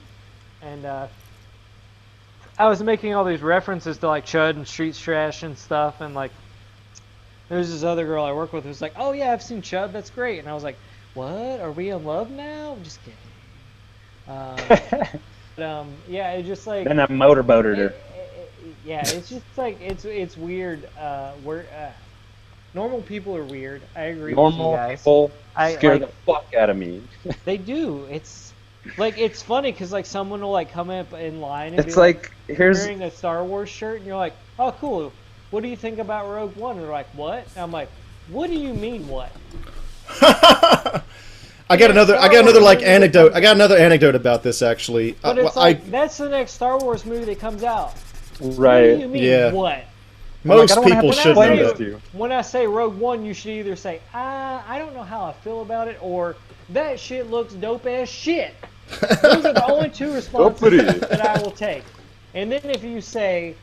And I was making all these references to like Chud and street trash and stuff, and like there's this other girl I work with who's like, oh yeah, I've seen Chud, that's great. And I was like, what? Are we in love now? I'm just kidding. yeah, it's just like Then I motorboated her. yeah, it's just like it's weird. Normal people are weird. I agree with you Normal guys. people I scare like the fuck out of me. they do. It's like it's funny because like someone will like come up in line and It's be like here's wearing a Star Wars shirt, and you're like, oh cool. What do you think about Rogue One? And they're like, what? And I'm like, what do you mean what? I got another like anecdote. I got another anecdote about this actually. But it's like that's the next Star Wars movie that comes out. right. What do you mean Yeah. what? Most I don't wanna have people to should know explain that. this to you. When I say Rogue One, you should either say, I don't know how I feel about it, or that shit looks dope as shit. Those are the only two responses that I will take. And then if you say,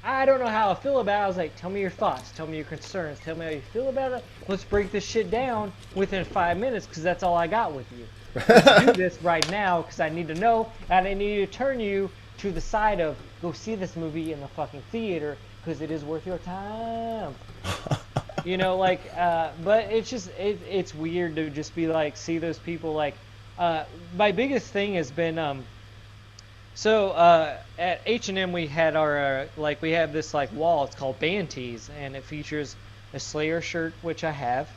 I don't know how I feel about it, I was like, tell me your thoughts, tell me your concerns, tell me how you feel about it. Let's break this shit down within 5 minutes, because that's all I got with you. Let's do this right now, because I need to know, and I need to turn you to the side of, go see this movie in the fucking theater, because it is worth your time. You know, like, but it's just, it's weird to just be like, see those people, like, my biggest thing has been, so at H&M we had our, like, we have this, like, wall, it's called Band Tees, and it features a Slayer shirt, which I have,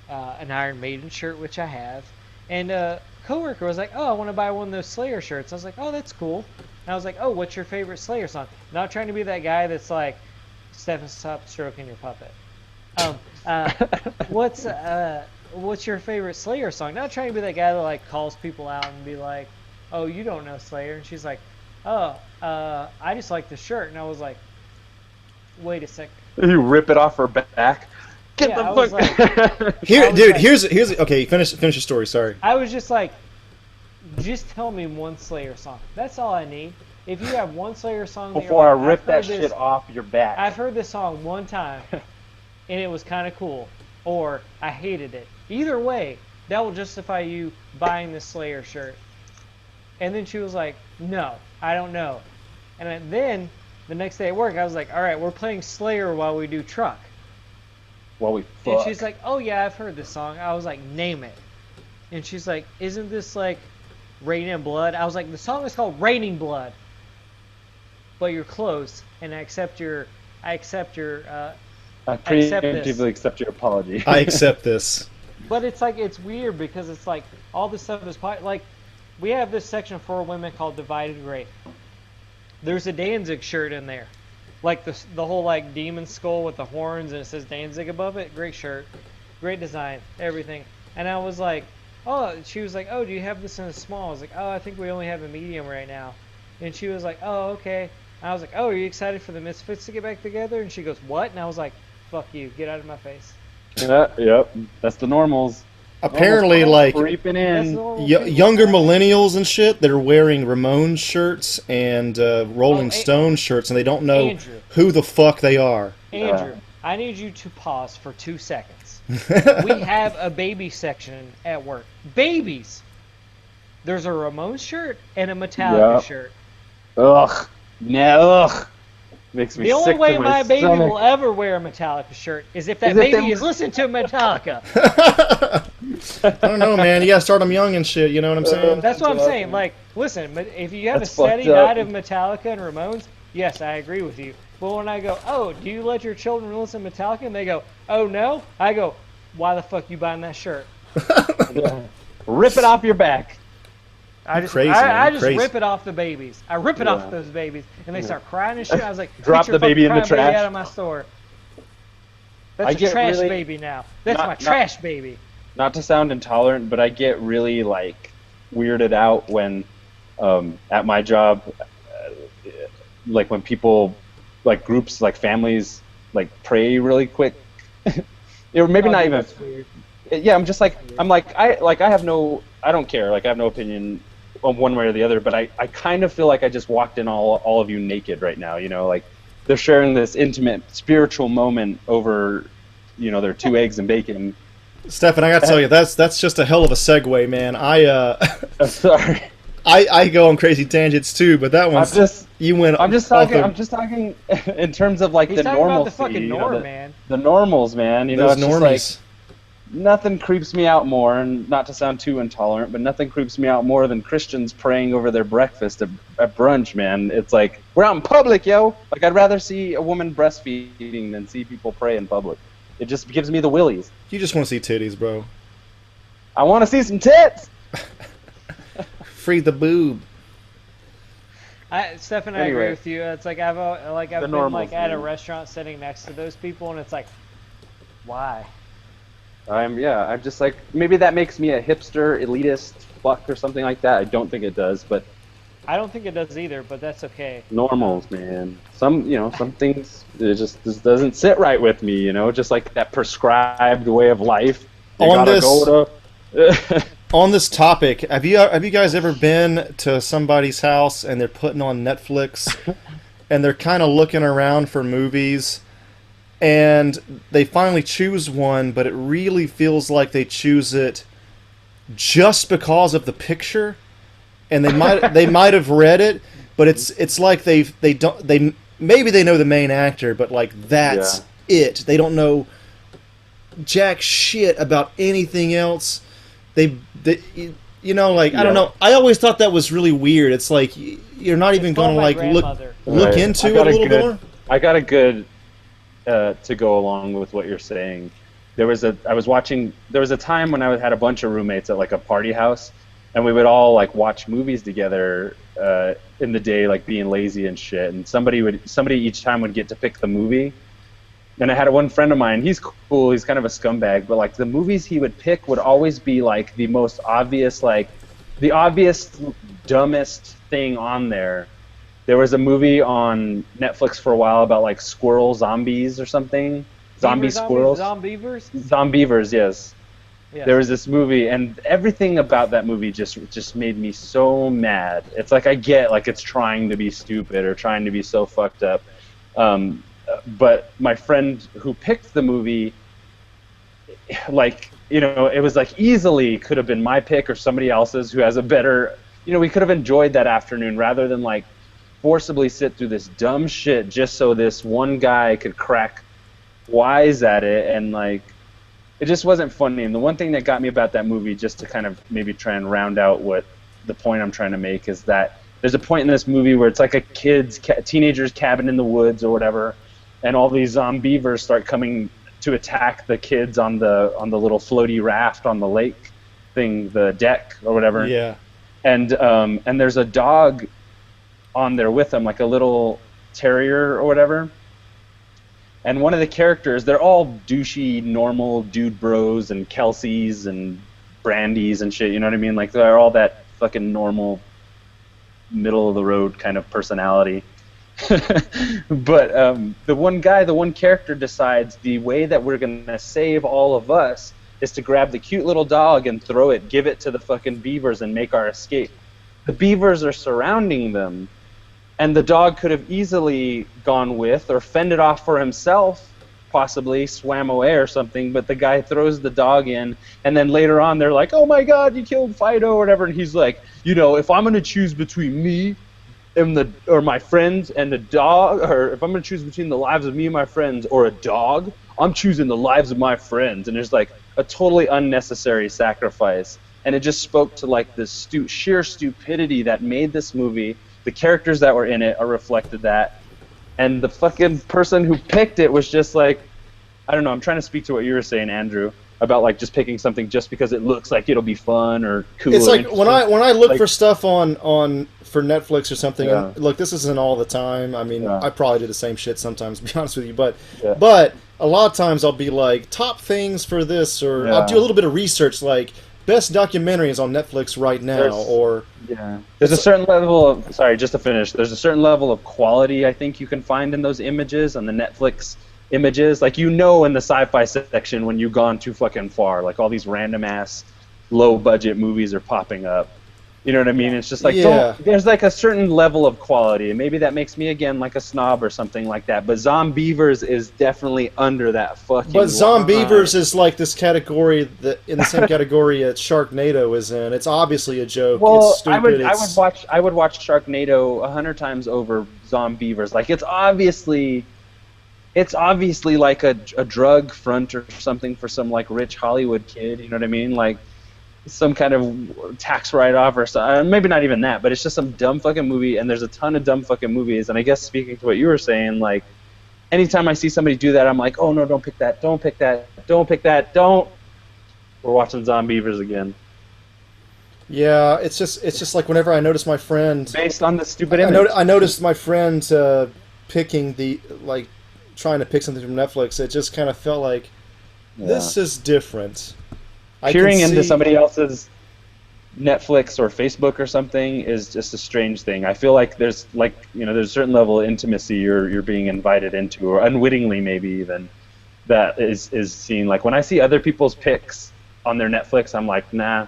an Iron Maiden shirt, which I have, and a coworker was like, oh, I want to buy one of those Slayer shirts. I was like, oh, that's cool. And I was like, oh, what's your favorite Slayer song? Not trying to be that guy that's like, Stephen, stop stroking your puppet. What's your favorite Slayer song? Not trying to be that guy that like calls people out and be like, oh, you don't know Slayer. And she's like, oh, I just like the shirt. And I was like, wait a second. You rip it off her back. Get Yeah, I the was fuck. like- Here, I was dude. like- Here's okay. Finish your story. Sorry. I was just like, just tell me one Slayer song. That's all I need. If you have one Slayer song that Before you're I like, rip I've that heard shit this- off your back. I've heard this song one time, and it was kind of cool, or I hated it. Either way, that will justify you buying this Slayer shirt. And then she was like, no, I don't know. And then, the next day at work, I was like, all right, we're playing Slayer while we do Truck. While we And fuck. she's like, oh yeah, I've heard this song. I was like, name it. And she's like, isn't this like Raining Blood? I was like, the song is called Raining Blood. But you're close, and I accept your I accept this. preemptively accept your apology. I accept this. But it's like, it's weird because it's like all this stuff is like, we have this section for women called Divided Great. There's a Danzig shirt in there, like the whole like demon skull with the horns and it says Danzig above it. Great shirt, great design, everything. And I was like, oh, she was like, oh, do you have this in a small? I was like, oh, I think we only have a medium right now. And she was like, oh, okay. And I was like, oh, are you excited for the Misfits to get back together? And she goes, what? And I was like, fuck you, get out of my face. Yeah, yep. That's the normals. Apparently, Normals like creeping That's in. the normal people. younger millennials and shit that are wearing Ramones shirts and Rolling Stone shirts, and they don't know Andrew. who the fuck they are. Andrew, I need you to pause for 2 seconds. We have a baby section at work. Babies! There's a Ramones shirt and a Metallica Yep. shirt. Ugh. No. Ugh. Makes me The only sick way to my baby stomach. will ever wear a Metallica shirt is if that Is if baby they- is listening to Metallica. I don't know, man. You gotta start them young and shit. You know what I'm saying? That's what I'm saying. Like, listen, but if you have That's a steady fucked up. night of Metallica and Ramones, yes, I agree with you. But when I go, oh, do you let your children listen to Metallica? And they go, oh, no? I go, why the fuck you buying that shirt? Rip it off your back. I just, Crazy, I man, just crazy. rip it off the babies. I rip it off those babies, and they start crying and shit. I was like, Drop "Get your the baby fucking in the crying baby trash." out of my store. I That's a get trash really- baby now. That's not- my not- trash baby. Not to sound intolerant, but I get really like weirded out when at my job, like when people, like groups, like families, like pray really quick. Or maybe Oh, not dude, even. that's weird. Yeah, I'm just like I have no, I don't care. Like I have no opinion on one way or the other. But I kind of feel like I just walked in all of you naked right now. You know, like they're sharing this intimate spiritual moment over, you know, their 2 eggs and bacon. Stefan, I gotta tell you, that's just a hell of a segue, man. I'm sorry. I go on crazy tangents too, but that one's you went. I'm just off talking. the- I'm just talking in terms of like He's the talking about normalcy. the fucking you know, norm, the, man. the normals, man. You know, those it's just normies. like nothing creeps me out more, and not to sound too intolerant, but nothing creeps me out more than Christians praying over their breakfast at brunch, man. It's like, we're out in public, yo. Like, I'd rather see a woman breastfeeding than see people pray in public. It just gives me the willies. You just want to see titties, bro. I want to see some tits. Free the boob. Stephen, I Anyway. agree with you. It's like I've been normals, like at a man. restaurant sitting next to those people, and it's like, why? I'm just like, maybe that makes me a hipster, elitist fuck or something like that. I don't think it does, but I don't think it does either, but that's okay. normals, man. Some things, it just doesn't sit right with me, just like that prescribed way of life. You On gotta this- go to... On this topic, have you guys ever been to somebody's house and they're putting on Netflix and they're kind of looking around for movies and they finally choose one, but it really feels like they choose it just because of the picture, and they might have read it, but it's like they maybe they know the main actor, but like that's it. They don't know jack shit about anything else. They like, I don't know. I always thought that was really weird. It's like you're not even going to like look Right. into I it got a little more. I got a good to go along with what you're saying. There was a time when I had a bunch of roommates at like a party house, and we would all like watch movies together in the day, like being lazy and shit. And somebody each time would get to pick the movie. And I had one friend of mine, he's cool, he's kind of a scumbag, but like the movies he would pick would always be like the most obvious, like the obvious dumbest thing on there. There was a movie on Netflix for a while about like squirrel zombies or something. Squirrels. Zombievers, yes. Yes. There was this movie, and everything about that movie just made me so mad. It's like, I get like it's trying to be stupid or trying to be so fucked up. But my friend who picked the movie, like, it was like easily could have been my pick or somebody else's who has a better, we could have enjoyed that afternoon rather than like forcibly sit through this dumb shit just so this one guy could crack wise at it. And like, it just wasn't funny. And the one thing that got me about that movie, just to kind of maybe try and round out what the point I'm trying to make, is that there's a point in this movie where it's like a teenager's cabin in the woods or whatever, and all these zombievers start coming to attack the kids on the little floaty raft on the lake thing, the deck or whatever. Yeah. And there's a dog on there with them, like a little terrier or whatever. And one of the characters, they're all douchey, normal dude bros and Kelseys and Brandys and shit, you know what I mean? Like, they're all that fucking normal, middle of the road kind of personality. But the one character decides the way that we're gonna save all of us is to grab the cute little dog and give it to the fucking beavers and make our escape. The beavers are surrounding them, and the dog could have easily gone with or fended off for himself, possibly swam away or something, but the guy throws the dog in, and then later on they're like, oh my god, you killed Fido or whatever, and he's like, if I'm gonna choose between me or my friends and the dog, or if I'm going to choose between the lives of me and my friends or a dog, I'm choosing the lives of my friends. And there's like a totally unnecessary sacrifice. And it just spoke to like this sheer stupidity that made this movie. The characters that were in it are reflected that. And the fucking person who picked it was just like, I don't know, I'm trying to speak to what you were saying, Andrew, about like just picking something just because it looks like it'll be fun or cool. It's like when I look like, for stuff on for Netflix or something. Yeah. And look, this isn't all the time. I mean, Yeah. I probably do the same shit sometimes, to be honest with you. But Yeah. but a lot of times I'll be like top things for this, or I'll do a little bit of research, like best documentaries on Netflix right now, There's a certain level of, sorry, just to finish, there's a certain level of quality I think you can find in those images on the Netflix images. Like, in the sci-fi section when you've gone too fucking far, like all these random ass low budget movies are popping up. You know what I mean? It's just like, there's like a certain level of quality, and maybe that makes me again like a snob or something like that. But Zombievers is definitely under that fucking. But Zombievers is like this category that in the same category that Sharknado is in. It's obviously a joke. Well, it's stupid. I would watch Sharknado 100 times over Zombievers. Like, it's obviously it's obviously like a drug front or something for some like rich Hollywood kid. You know what I mean? Like some kind of tax write-off or something. Maybe not even that, but it's just some dumb fucking movie. And there's a ton of dumb fucking movies. And I guess speaking to what you were saying, like anytime I see somebody do that, I'm like, oh no, don't pick that, don't pick that, don't pick that, don't. We're watching Zombievers again. Yeah, it's just like whenever I notice my friend, Based on the stupid I, image. I noticed my friend picking the like trying to pick something from Netflix. It just kind of felt like this is different. Peering into somebody else's Netflix or Facebook or something is just a strange thing. I feel like there's there's a certain level of intimacy you're being invited into, or unwittingly maybe even, that is seen. Like when I see other people's pics on their Netflix, I'm like, nah,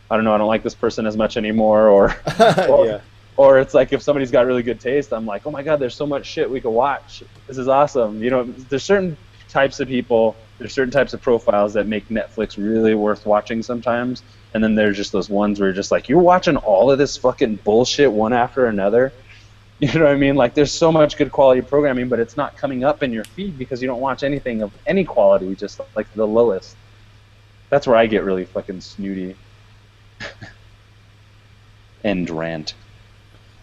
I don't know, I don't like this person as much anymore, or yeah. Or it's like if somebody's got really good taste, I'm like, oh my god, there's so much shit we could watch. This is awesome. You know, there's certain types of people, there's certain types of profiles that make Netflix really worth watching sometimes, and then there's just those ones where you're just like, you're watching all of this fucking bullshit one after another. You know what I mean? Like there's so much good quality programming, but it's not coming up in your feed because you don't watch anything of any quality, just like the lowest. That's where I get really fucking snooty. End rant.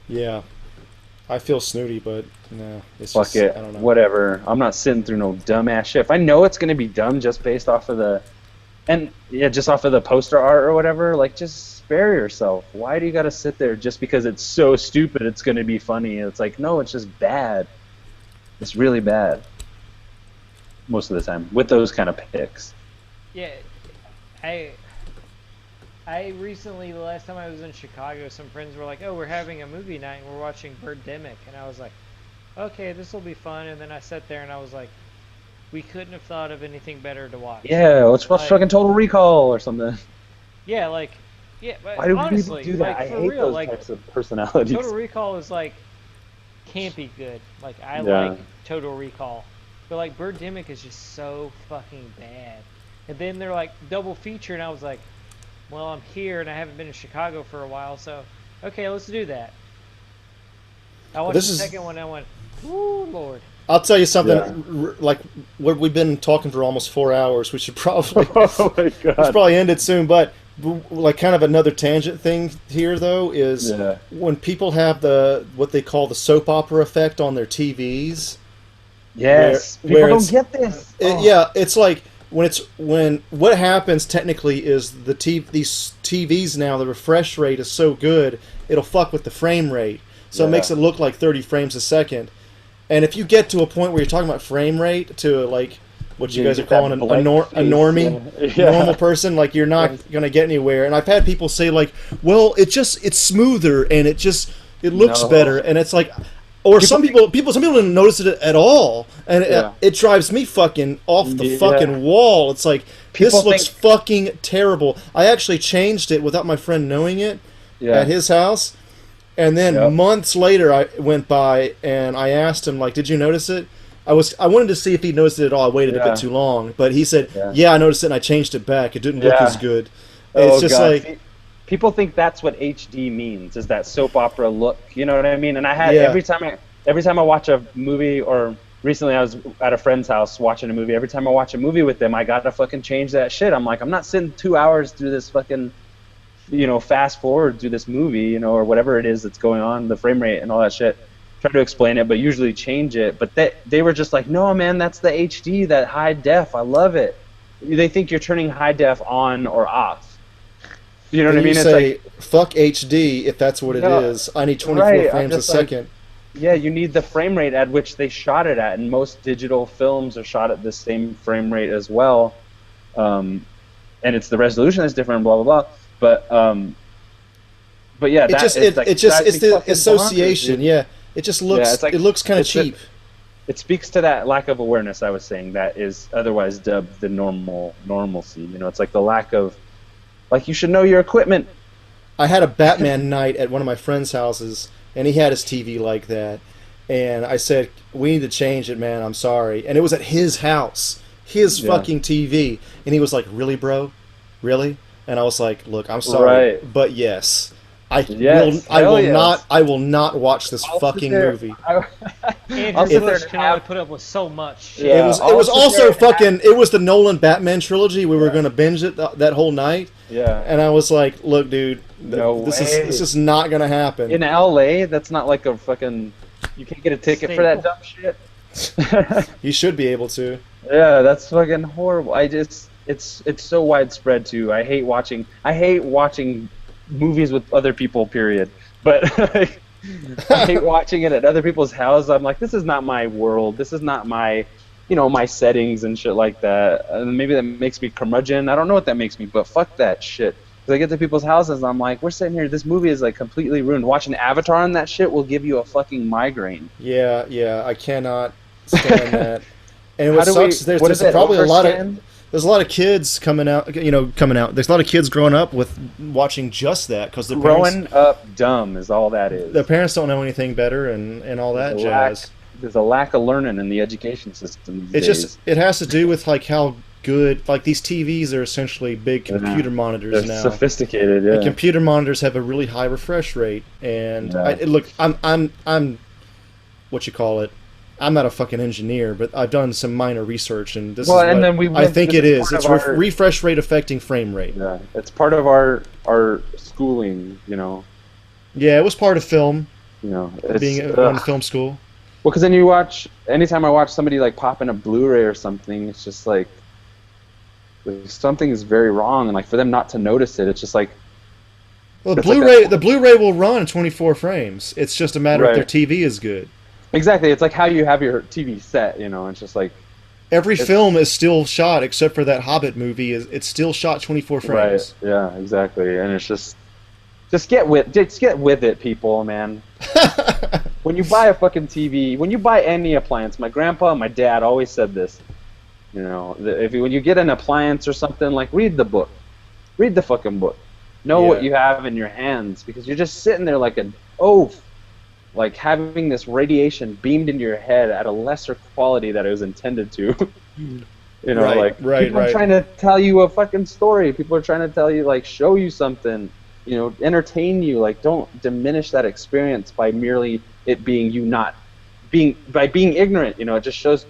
Yeah, I feel snooty, but no, it's Fuck just, it, I don't know. whatever. I'm not sitting through no dumbass shit. If I know it's gonna be dumb just based off of just off of the poster art or whatever, like just spare yourself. Why do you gotta sit there just because it's so stupid it's gonna be funny? It's like, no, it's just bad. It's really bad. Most of the time with those kind of picks. Yeah, I recently, the last time I was in Chicago, some friends were like, oh, we're having a movie night and we're watching Birdemic. And I was like, okay, this will be fun. And then I sat there and I was like, we couldn't have thought of anything better to watch. Yeah, let's watch fucking Total Recall or something. Yeah, like, yeah, but Why do honestly, people do that? like, I for hate real, those like, types of personalities. Total Recall is like campy good. Like, I Yeah. like Total Recall. But like, Birdemic is just so fucking bad. And then they're like double feature, and I was like, well, I'm here and I haven't been in Chicago for a while, so okay, let's do that. I watched the second one and I went, ooh, Lord. I'll tell you something. Like we've been talking for almost 4 hours. We should probably Oh my god. we should probably end it soon. But like kind of another tangent thing here though is when people have what they call the soap opera effect on their TVs. Yes, people don't get this. Yeah, it's like when what happens technically is these TVs now, the refresh rate is so good it'll fuck with the frame rate, so it makes it look like 30 frames a second. And if you get to a point where you're talking about frame rate to like what you guys are calling a normie, normal person, like you're not gonna get anywhere. And I've had people say like, well, it's smoother and it looks better, and it's like. Or some people didn't notice it at all, and it drives me fucking off the fucking wall. It's like, this looks fucking terrible. I actually changed it without my friend knowing it at his house, and then months later I went by and I asked him, like, did you notice it? I wanted to see if he noticed it at all. I waited a bit too long, but he said, yeah, I noticed it and I changed it back. It didn't look as good. It's just like... People think that's what HD means, is that soap opera look. You know what I mean? And I had every time I watch a movie, or recently I was at a friend's house watching a movie. Every time I watch a movie with them, I gotta fucking change that shit. I'm like, I'm not sitting 2 hours through this fucking, fast forward through this movie, or whatever it is that's going on, the frame rate and all that shit. Try to explain it, but usually change it. But they were just like, no, man, that's the HD, that high def. I love it. They think you're turning high def on or off. You know what I mean? You say, it's like, fuck HD if that's what it is. I need 24 frames a second. Yeah, you need the frame rate at which they shot it at, and most digital films are shot at the same frame rate as well. And it's the resolution is different, blah blah blah. But yeah, it's the association. Bonkers, it just looks it looks kind of cheap. It speaks to that lack of awareness I was saying that is otherwise dubbed the normalcy. It's like the lack of. Like, you should know your equipment. I had a Batman night at one of my friend's houses, and he had his TV like that. And I said, we need to change it, man. I'm sorry. And it was at his house, his fucking TV. And he was like, really, bro? Really? And I was like, look, I'm sorry, but yes. Yes, I hell will yes. not. I will not watch this I'll sit fucking there- movie. I'll Andrew sit there Bush and can only have- put up with so much shit. Yeah, It I'll was sit also there and fucking. It was the Nolan Batman trilogy. We were gonna binge it that whole night, Yeah. and I was like, "Look, dude, No this way. is not gonna happen." In LA, that's not like a fucking. You can't get a ticket for that dumb shit. You should be able to. Yeah, that's fucking horrible. It's so widespread too. I hate watching movies with other people. Period. But I hate watching it at other people's houses. I'm like, this is not my world. This is not my, my settings and shit like that. And maybe that makes me curmudgeon. I don't know what that makes me, but fuck that shit. Because I get to people's houses and I'm like, we're sitting here. This movie is like completely ruined. Watching Avatar on that shit will give you a fucking migraine. Yeah, I cannot stand that. And what How do we- sucks, there's what is it, probably a lot overstand? of there's a lot of kids coming out. There's a lot of kids growing up with watching just that because their parents, Growing up dumb is all that is. their parents don't know anything better and all that jazz. There's a lack of learning in the education system these It's days. just it has to do with like how good like these TVs are essentially big computer They're monitors now. sophisticated, yeah. And computer monitors have a really high refresh rate. And Yeah. look, I'm what you call it. I'm not a fucking engineer, but I've done some minor research, and this Well, is and what then we I went- think this it is is. part It's of our- refresh rate affecting frame rate. Yeah, it's part of our schooling, Yeah, it was part of film, It's, being going to film school. Well, because then you watch. Anytime I watch somebody like pop in a Blu-ray or something, it's just like something is very wrong, and like for them not to notice it, it's just like Well, It's like the Blu-ray will run 24 frames. It's just a matter Right. if their TV is good. exactly. It's like how you have your TV set, It's just like Every It's- film is still shot, except for that Hobbit movie. It's still shot 24 frames. right. Yeah, exactly. And it's just get with it, people, man. When you buy a fucking TV, when you buy any appliance, my grandpa and my dad always said this. When you get an appliance or something, like read the book, read the fucking book, know what Yeah. you have in your hands, because you're just sitting there like an oaf, like having this radiation beamed into your head at a lesser quality that it was intended to. Right, right, people right. are trying to tell you a fucking story. People are trying to tell you, like, show you something, entertain you. Like, don't diminish that experience by merely it being by being ignorant. It just shows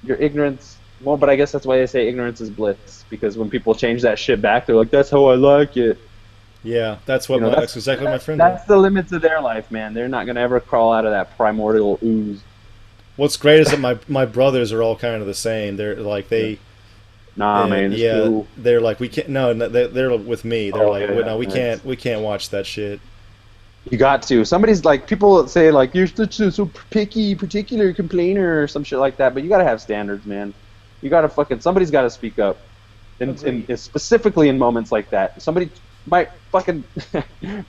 your ignorance. Well, but I guess that's why they say ignorance is bliss, because when people change that shit back, they're like, that's how I like it. Yeah, that's what that's exactly what my friend That's did. the limits of their life, man. They're not gonna ever crawl out of that primordial ooze. What's great is that my brothers are all kind of the same. They're like Nah, man. It's yeah, cool. they're like we can't. No, they're with me. They're Oh, like, yeah, well, no, we nice. can't watch that shit. You got to. Somebody's like, people say like, you're such a so picky, particular complainer or some shit like that. But you gotta have standards, man. You gotta somebody's gotta speak up, and specifically in moments like that. My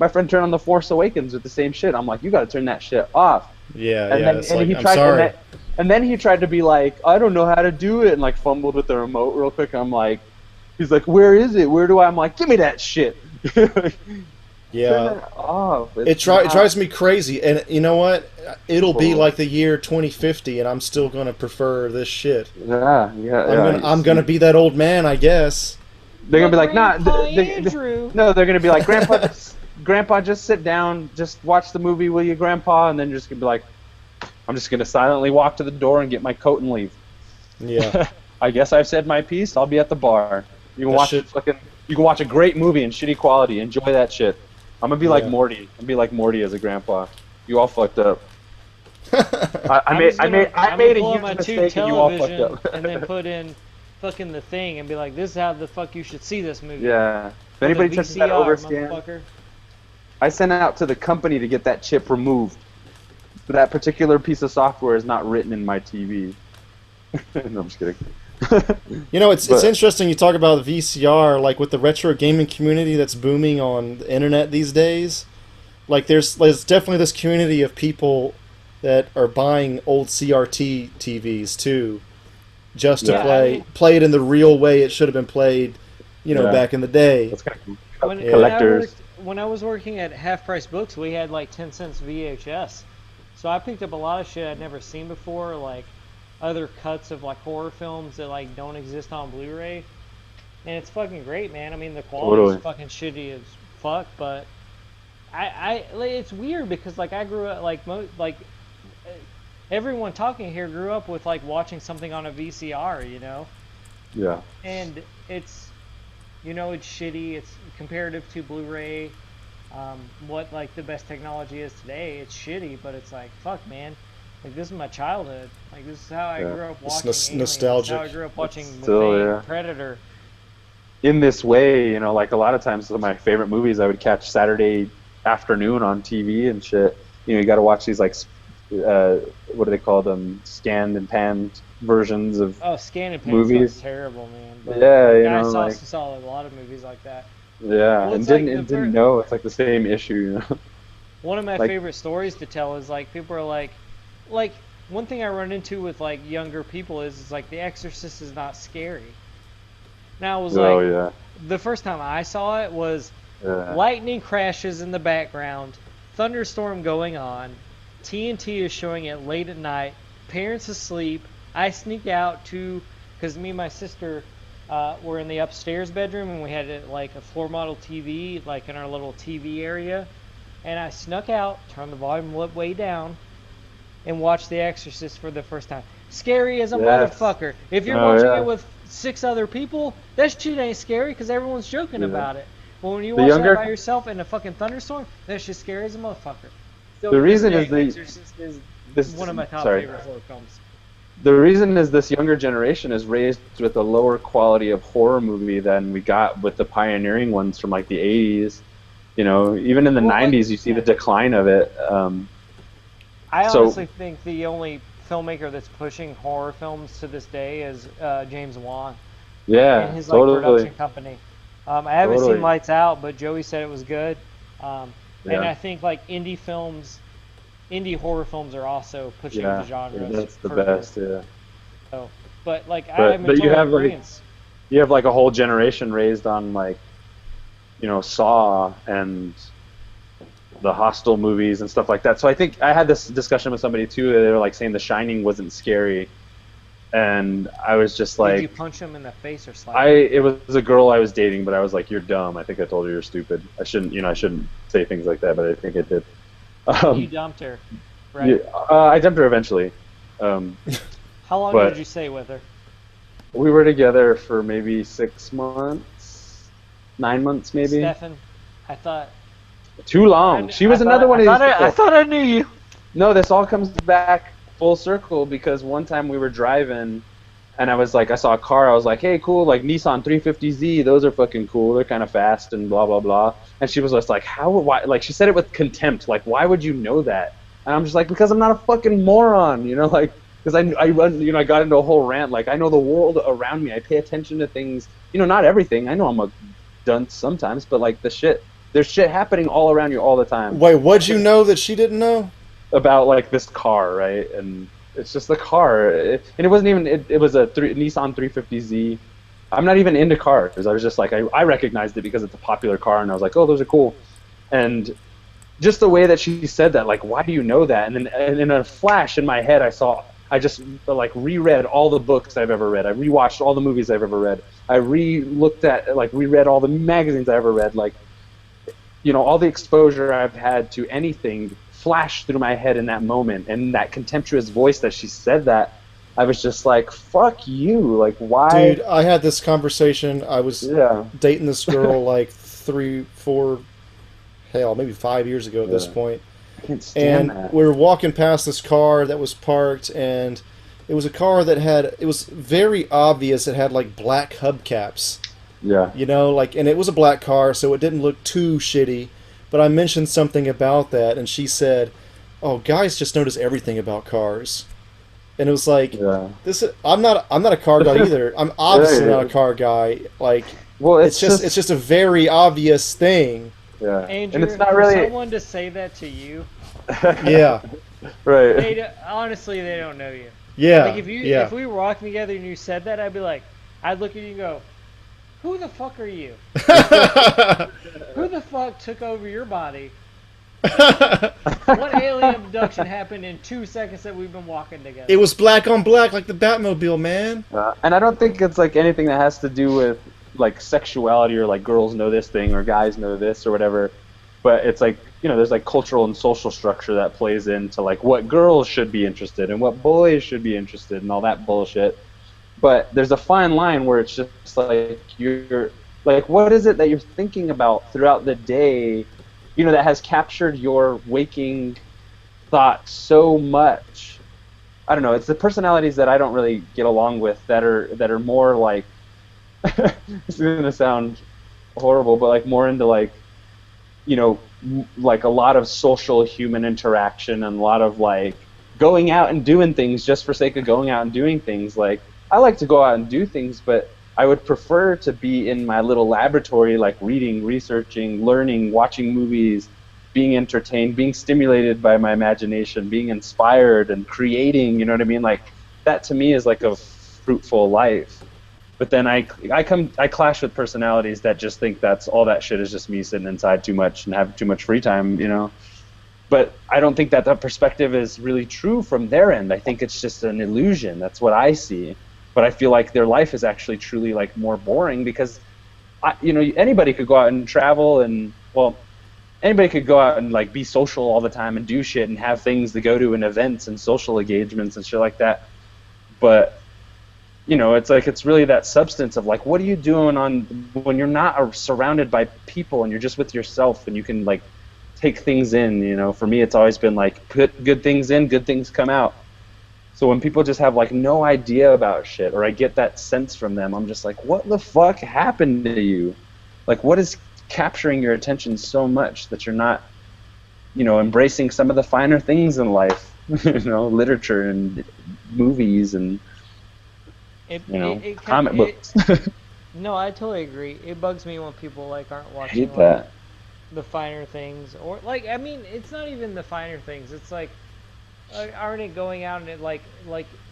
friend turned on The Force Awakens with the same shit. I'm like, you gotta turn that shit off. Yeah, And yeah. then, It's and like he I'm tried, sorry. and then he tried to be like, I don't know how to do it, and like fumbled with the remote real quick. I'm like, he's like, where is it? Where do I'm like, give me that shit. Yeah. Turn that off. It drives me crazy, and you know what? It'll be like the year 2050, and I'm still gonna prefer this shit. Yeah. I'm gonna be that old man, I guess. They're gonna be like, nah. Grandpa Andrew. No, they're gonna be like, Grandpa, just sit down, just watch the movie, will you, Grandpa? And then you're just gonna be like, I'm just gonna silently walk to the door and get my coat and leave. Yeah. I guess I've said my piece. I'll be at the bar. You can That watch shit- You can watch a great movie in shitty quality. Enjoy that shit. I'm gonna be like Yeah. Morty. I'm gonna be like Morty as a grandpa. You all fucked up. I I'm made just gonna- I I'm made a gonna pull up huge my tube mistake and you all fucked television up. and then put in fucking the thing and be like, this is how the fuck you should see this movie. Yeah. If With a anybody touches that VCR, overscan, motherfucker. I sent out to the company to get that chip removed. That particular piece of software is not written in my TV. No, I'm just kidding. You know, it's But- interesting you talk about the VCR, like with the retro gaming community that's booming on the internet these days. Like there's definitely this community of people that are buying old CRT TVs too, just to Yeah, play it in the real way it should have been played, Yeah. back in the day. That's kind of When, Yeah. collectors. when I was working at Half Price Books, we had like 10 cents VHS. So I picked up a lot of shit I'd never seen before, like other cuts of like horror films that like don't exist on Blu-ray. And it's fucking great, man. I mean, the quality Totally. is fucking shitty as fuck, but it's weird because like I grew up like everyone talking here grew up with like watching something on a VCR, you know, Yeah. and it's it's shitty. It's comparative to Blu-ray. What like the best technology is today, it's shitty, but it's like fuck, man. Like this is my childhood. Like this is how I Yeah. grew up It's watching Aliens. nostalgic. This is how I grew up watching Still, The Thing, yeah. Predator. In this way, like a lot of times, some of my favorite movies I would catch Saturday afternoon on TV and shit. You got to watch these like, what do they call them? Scanned and panned versions of Oh, Scan and Pan movies. stuff's terrible, man. But Yeah, I saw like saw a lot of movies like that. yeah, Well, and it's like didn't know it's like the same issue. one of my Like favorite stories to tell is like people are like one thing I run into with like younger people is like The Exorcist is not scary. Now it was oh like yeah, the first time I saw it was yeah, lightning crashes in the background, thunderstorm going on, TNT is showing it late at night, parents asleep. I sneak out because me and my sister were in the upstairs bedroom and we had like a floor model TV like in our little TV area, and I snuck out, turned the volume way down, and watched The Exorcist for the first time. Scary as a yes. motherfucker. If you're Oh, watching yeah. it with 6 other people, that shit ain't scary because everyone's joking Yeah. about it. But when you The watch younger- that by yourself in a fucking thunderstorm, that shit's scary as a motherfucker. So The reason to is me, the- Exorcist is this one of my top sorry. favorite horror films. The reason is this younger generation is raised with a lower quality of horror movie than we got with the pioneering ones from like the 80s. Even in the Well, like, 90s, you see the decline of it. I So- honestly think the only filmmaker that's pushing horror films to this day is James Wan Yeah, and his like totally. production company. I haven't Totally. seen Lights Out, but Joey said it was good. And Yeah. I think like indie horror films are also pushing Yeah, the genre. that's the further. best. Yeah. So, but like But- I'm in but you total have, like, agreement. You have like a whole generation raised on like, Saw and the Hostel movies and stuff like that. So I think I had this discussion with somebody too. They were like saying The Shining wasn't scary, and I was just Did like, you punch him in the face or slap him? it was a girl I was dating, but I was like, "You're dumb." I think I told her you're stupid. I shouldn't say things like that, but I think I did. You dumped her, right? Yeah, I dumped her eventually. How long but- did you stay with her? We were together for maybe 6 months, 9 months, maybe. Stefan, I thought. Too long. She was another one of these people. I thought I knew you. No, this all comes back full circle because one time we were driving, and I was like, I saw a car. I was like, hey, cool, like Nissan 350Z. Those are fucking cool. They're kind of fast and blah blah blah. And she was just like, why? Like she said it with contempt. Like, why would you know that? And I'm just like, because I'm not a fucking moron, like. Because I run, I got into a whole rant. Like, I know the world around me. I pay attention to things. Not everything. I know I'm a dunce sometimes, but like there's shit happening all around you all the time. Wait, what'd you know that she didn't know? About like this car, right? And it's just the car, and it wasn't even. It was a Nissan 350Z. I'm not even into cars. I was just like, I recognized it because it's a popular car, and I was like, oh, those are cool. And just the way that she said that, like, why do you know that? And then in a flash in my head, I just like reread all the books I've ever read. I rewatched all the movies I've ever read. I reread all the magazines I ever read. Like, all the exposure I've had to anything flashed through my head in that moment. And that contemptuous voice that she said that, I was just like, fuck you. Like, why? Dude, I had this conversation. I was Yeah. dating this girl like 3, 4, hell, maybe 5 years ago at this Yeah. point. I can't stand And that. we were walking past this car that was parked, and it was a car that it was very obvious it had like black hubcaps, Yeah. and it was a black car, so it didn't look too shitty. But I mentioned something about that, and she said, "Oh, guys just notice everything about cars." And it was like, Yeah. I'm not a car guy either. I'm obviously Yeah, not a car guy. Like, Well, it's just a very obvious thing. yeah. Andrew, And it's not for really someone to say that to you, Yeah, right. honestly, they don't know you. yeah, Like if yeah. we were walking together and you said that, I'd be like, I'd look at you and go, "Who the fuck are you? Who the fuck took over your body? What alien abduction happened in 2 seconds that we've been walking together?" It was black on black like the Batmobile, man. And I don't think it's like anything that has to do with like sexuality or like girls know this thing or guys know this or whatever. but it's like, there's like cultural and social structure that plays into like what girls should be interested in, what boys should be interested in, all that bullshit. But there's a fine line where it's just like you're like, what is it that you're thinking about throughout the day, that has captured your waking thought so much. I don't know. It's the personalities that I don't really get along with that are more like. This is gonna sound horrible, but like more into like, like a lot of social human interaction and a lot of like going out and doing things just for sake of going out and doing things. Like I like to go out and do things, but I would prefer to be in my little laboratory, like reading, researching, learning, watching movies, being entertained, being stimulated by my imagination, being inspired and creating, you know what I mean? Like that to me is like a fruitful life. But then I clash with personalities that just think that's all that shit is just me sitting inside too much and have too much free time, But I don't think that perspective is really true from their end. I think it's just an illusion. That's what I see. But I feel like their life is actually truly like more boring because, anybody could go out and travel and, well, anybody could go out and like be social all the time and do shit and have things to go to and events and social engagements and shit like that. But it's like it's really that substance of like, what are you doing when you're not surrounded by people and you're just with yourself and you can like take things in. For me, it's always been like put good things in, good things come out. So when people just have like no idea about shit, or I get that sense from them, I'm just like, what the fuck happened to you? Like, what is capturing your attention so much that you're not, embracing some of the finer things in life, literature and movies and, comic books. No, I totally agree. It bugs me when people like aren't I watching hate that. the finer things, or like, I mean, it's not even the finer things. It's like, aren't it going out and like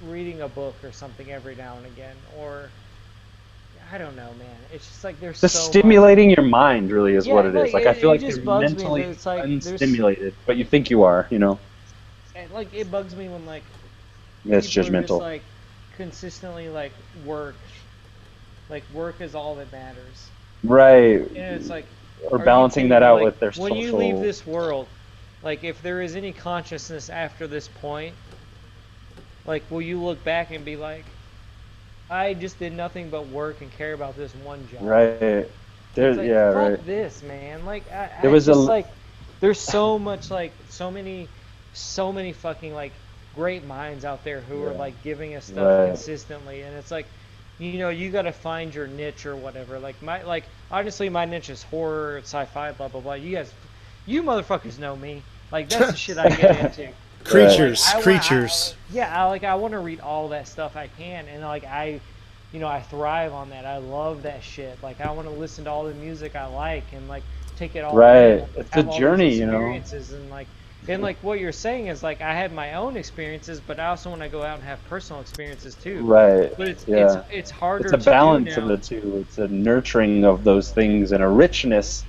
reading a book or something every now and again, or I don't know, man. It's just like there's Just so stimulating your mind really is what it is. like, Like I feel like just you're bugs me mentally that it's like unstimulated, but you think you are, And like it bugs me when like That's people are judgmental. just like consistently like work is all that matters. Right. And it's like, Or are you balancing kidding that me? out Like, with their when social. you leave this world, like if there is any consciousness after this point, like will you look back and be like, I just did nothing but work and care about this one job. Right. There's It's like, yeah, fuck right. this, man. Like There was just a- like there's so much like so many fucking like great minds out there who are Yeah. like giving us stuff Right. consistently, and it's like, you got to find your niche or whatever. Like honestly my niche is horror, sci-fi, blah blah blah. You motherfuckers know me. Like that's the shit I get into. Creatures, Like, creatures. I want to read all that stuff I can, and like I thrive on that. I love that shit. Like I want to listen to all the music I like and like take it all Right. in, It's have a all these journey, experiences, and like what you're saying is like I have my own experiences, but I also want to go out and have personal experiences too. Right. But it's Yeah. it's harder. It's a to do balance now. of the two. It's a nurturing of those things and a richness.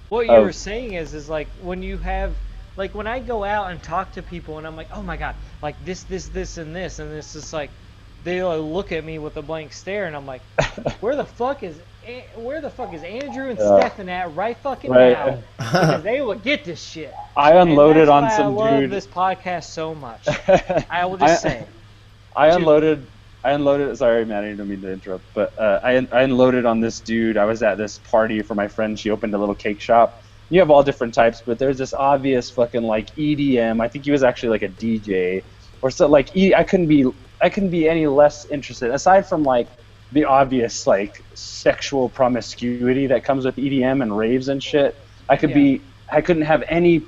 What you of- were saying is like when you have, like when I go out and talk to people and I'm like, oh my god, like this, and this is like, they'll look at me with a blank stare and I'm like, where the fuck is Andrew and Stefan at right fucking Right. now? Because they will get this shit. I And unloaded that's on why some I love dude. this podcast so much. I will just say it. I unloaded. Sorry, Matt, I didn't mean to interrupt, but I unloaded on this dude. I was at this party for my friend. She opened a little cake shop. You have all different types, but there's this obvious fucking like EDM. I think he was actually like a DJ, or so like I couldn't be any less interested. Aside from like the obvious like sexual promiscuity that comes with EDM and raves and shit, I couldn't have any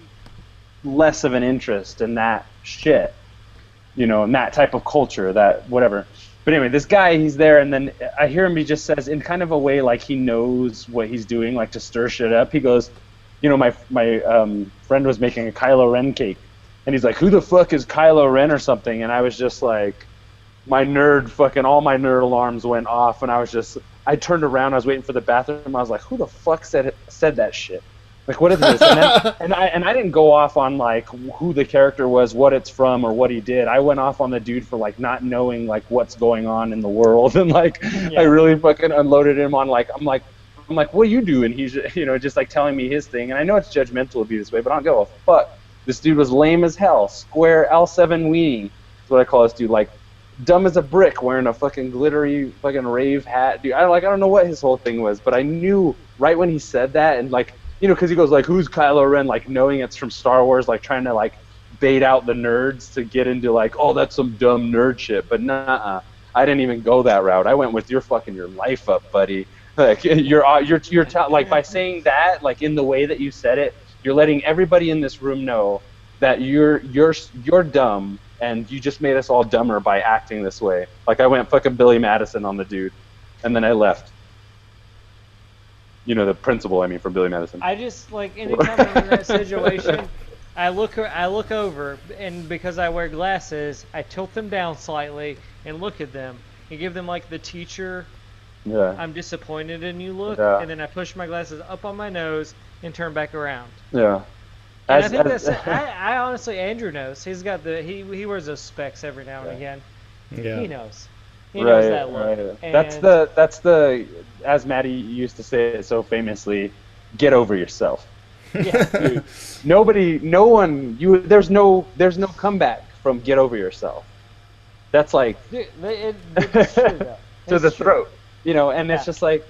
less of an interest in that shit. In that type of culture, that whatever. But anyway, this guy, he's there, and then I hear him, he just says, in kind of a way like he knows what he's doing, like to stir shit up, he goes, my friend was making a Kylo Ren cake, and he's like, who the fuck is Kylo Ren or something? And I was just like, all my nerd alarms went off, and I turned around, I was waiting for the bathroom, I was like, who the fuck said that shit? Like, what is this? And I didn't go off on like who the character was, what it's from, or what he did. I went off on the dude for like not knowing like what's going on in the world, and like I really fucking unloaded him on like, I'm like, I'm like, what do you do? And he's, just like telling me his thing. And I know it's judgmental to be this way, but I don't give a fuck. This dude was lame as hell. Square L7 weenie. That's what I call this dude. Like, dumb as a brick, wearing a fucking glittery fucking rave hat. Dude, I don't know what his whole thing was, but I knew right when he said that, and like, because he goes like, who's Kylo Ren? Like, knowing it's from Star Wars, like trying to like bait out the nerds to get into like, oh, that's some dumb nerd shit. But nah, I didn't even go that route. I went with you're fucking your life up, buddy. Like like by saying that, like in the way that you said it, you're letting everybody in this room know that you're dumb, and you just made us all dumber by acting this way. Like I went fucking Billy Madison on the dude, and then I left. The principal, I mean, from Billy Madison. I just like anytime I'm in that situation, I look over, and because I wear glasses, I tilt them down slightly and look at them and give them like the teacher. Yeah. I'm disappointed in you look, Yeah. and then I push my glasses up on my nose and turn back around. Yeah. And I think that's. I honestly, Andrew knows. He's got he wears those specs every now and again. Yeah. He knows. He knows that look. Right. And That's the as Maddie used to say it so famously, get over yourself. Yeah. Dude, there's no comeback from get over yourself. That's like Dude, it's true, though. to It's the true. throat, and Yeah. it's just like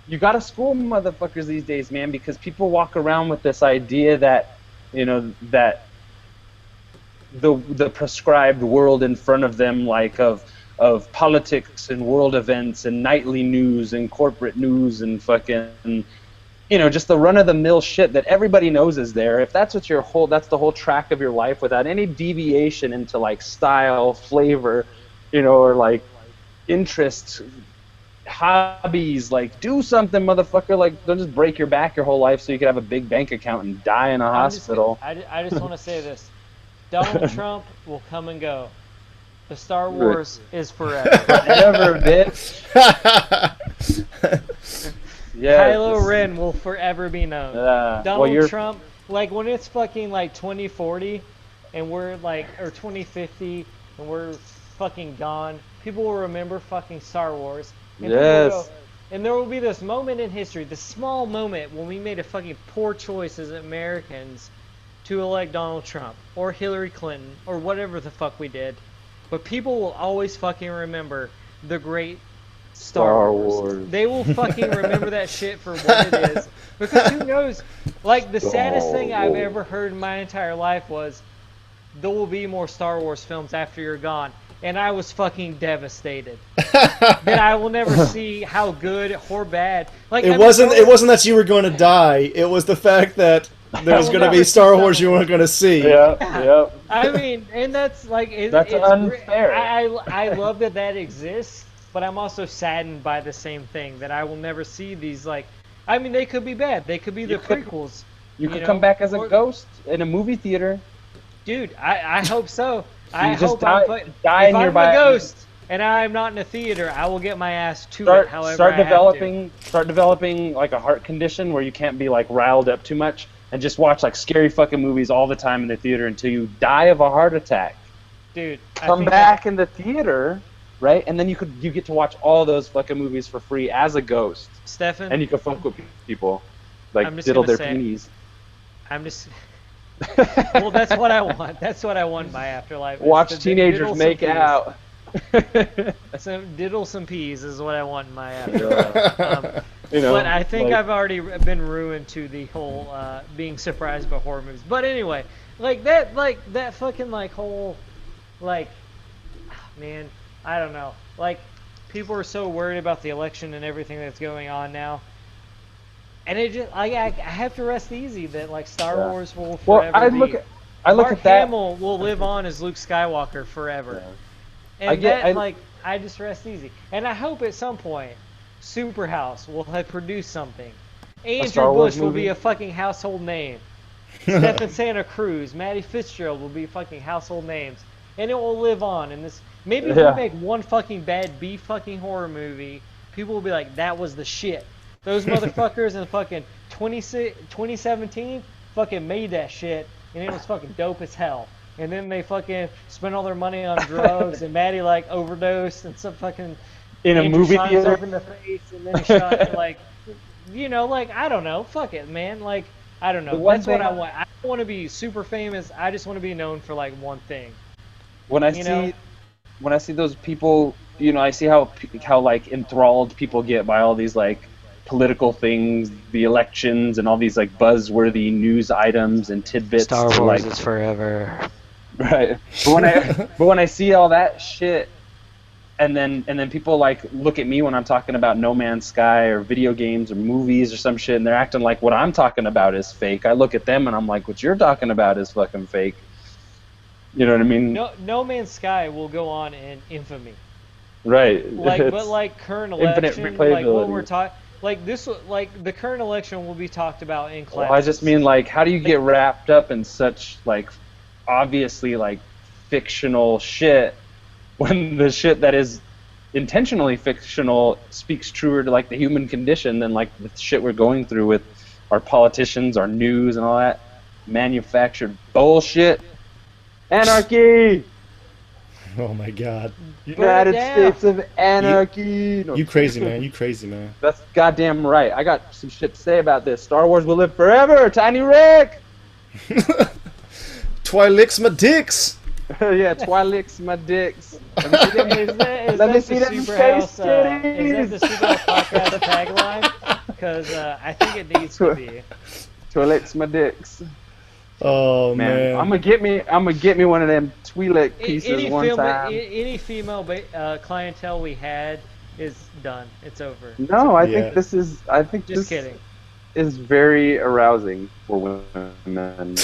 you gotta school motherfuckers these days, man, because people walk around with this idea that that the prescribed world in front of them, like of politics and world events and nightly news and corporate news and fucking just the run-of-the-mill shit that everybody knows is there. If that's what that's the whole track of your life without any deviation into like style, flavor, or like interests, hobbies, like do something, motherfucker. Like don't just break your back your whole life so you could have a big bank account and die in a hospital. I just want to say this. Donald Trump will come and go. The Star Wars is forever. Forever, bitch. Yeah. Kylo Ren will forever be known. Donald Trump, like when it's fucking like 2040 and we're like, or 2050 and we're fucking gone, people will remember fucking Star Wars. And Yes. and there will be this moment in history, this small moment when we made a fucking poor choice as Americans to elect Donald Trump or Hillary Clinton or whatever the fuck we did. But people will always fucking remember the great Star Wars. They will fucking remember that shit for what it is. Because who knows? Like, the saddest thing I've ever heard in my entire life was, there will be more Star Wars films after you're gone. And I was fucking devastated. That I will never see how good or bad. Like It wasn't that you were going to die. It was the fact that there was going to be Star Wars you weren't going to see. Yeah. I mean, and that's like That's it's unfair. I love that exists, but I'm also saddened by the same thing that I will never see these. Like, I mean, they could be bad. They could be the prequels. You could come back as a ghost in a movie theater. Dude, I hope so. I just hope I'm die if in your I'm a ghost and I'm not in a theater, I will get my ass to it. However, start developing like a heart condition where you can't be like riled up too much, and just watch like scary fucking movies all the time in the theater until you die of a heart attack. Dude, come back in the theater, right? And then you get to watch all those fucking movies for free as a ghost. Stefan, and you can fuck with people, like I'm just diddle their gonna say, peenies. I'm just. Well, that's what I want. That's what I want in my afterlife. Watch teenagers make out. Diddle some peas is what I want in my afterlife. You know, but I think like, I've already been ruined to the whole being surprised by horror movies. But anyway, that fucking whole, man, I don't know. Like, people are so worried about the election and everything that's going on now. And it just, I have to rest easy that Star Wars will forever be. I look Mark at that. Hamill will live on as Luke Skywalker forever. Yeah. And I just rest easy. And I hope at some point, SuperHouse will have produced something. Andrew Bush will be a fucking household name. Stephen Santa Cruz, Matty Fitzgerald will be fucking household names. And it will live on in this. Maybe if we make one fucking bad B fucking horror movie, people will be like, that was the shit. Those motherfuckers in fucking 2017 fucking made that shit, and it was fucking dope as hell. And then they fucking spent all their money on drugs, and Maddie overdosed, and some fucking in a movie theater in the face, and then he shot you know, like, I don't know. Fuck it, man. Like, I don't The know. one That's what thing I want. I don't want to be super famous. I just want to be known for like one thing. when I You know? see when I see those people, I see how like enthralled people get by all these like political things, the elections, and all these like buzzworthy news items and tidbits. Star to, Wars like, is forever. right. But when I see all that shit, and then people like look at me when I'm talking about No Man's Sky or video games or movies or some shit, and they're acting like what I'm talking about is fake. I look at them and I'm like, what you're talking about is fucking fake. You know what I mean? No Man's Sky will go on in infamy. Right. Like, It's but like current infinite election, like what replayability. we're talking, like this, like the current election will be talked about in class. Well, I just mean like, how do you get wrapped up in such like obviously like fictional shit when the shit that is intentionally fictional speaks truer to like the human condition than like the shit we're going through with our politicians, our news, and all that manufactured bullshit. Anarchy! Oh my God. United down. States of Anarchy! No, You crazy man. You crazy man. that's goddamn right. I got some shit to say about this. Star Wars will live forever, Tiny Rick! Twilix my dicks. Yeah, Twi'leks my dicks. Is that Let me the see them SuperHouse? space titties. Is that the SuperHouse podcast tagline? Because I think it needs to be. Twi'leks my dicks. Oh man. I'm gonna get me one of them Twi'lek pieces time. Any female clientele we had is done. It's over. No, I Yeah. think this is. I think Just this kidding. is very arousing for women.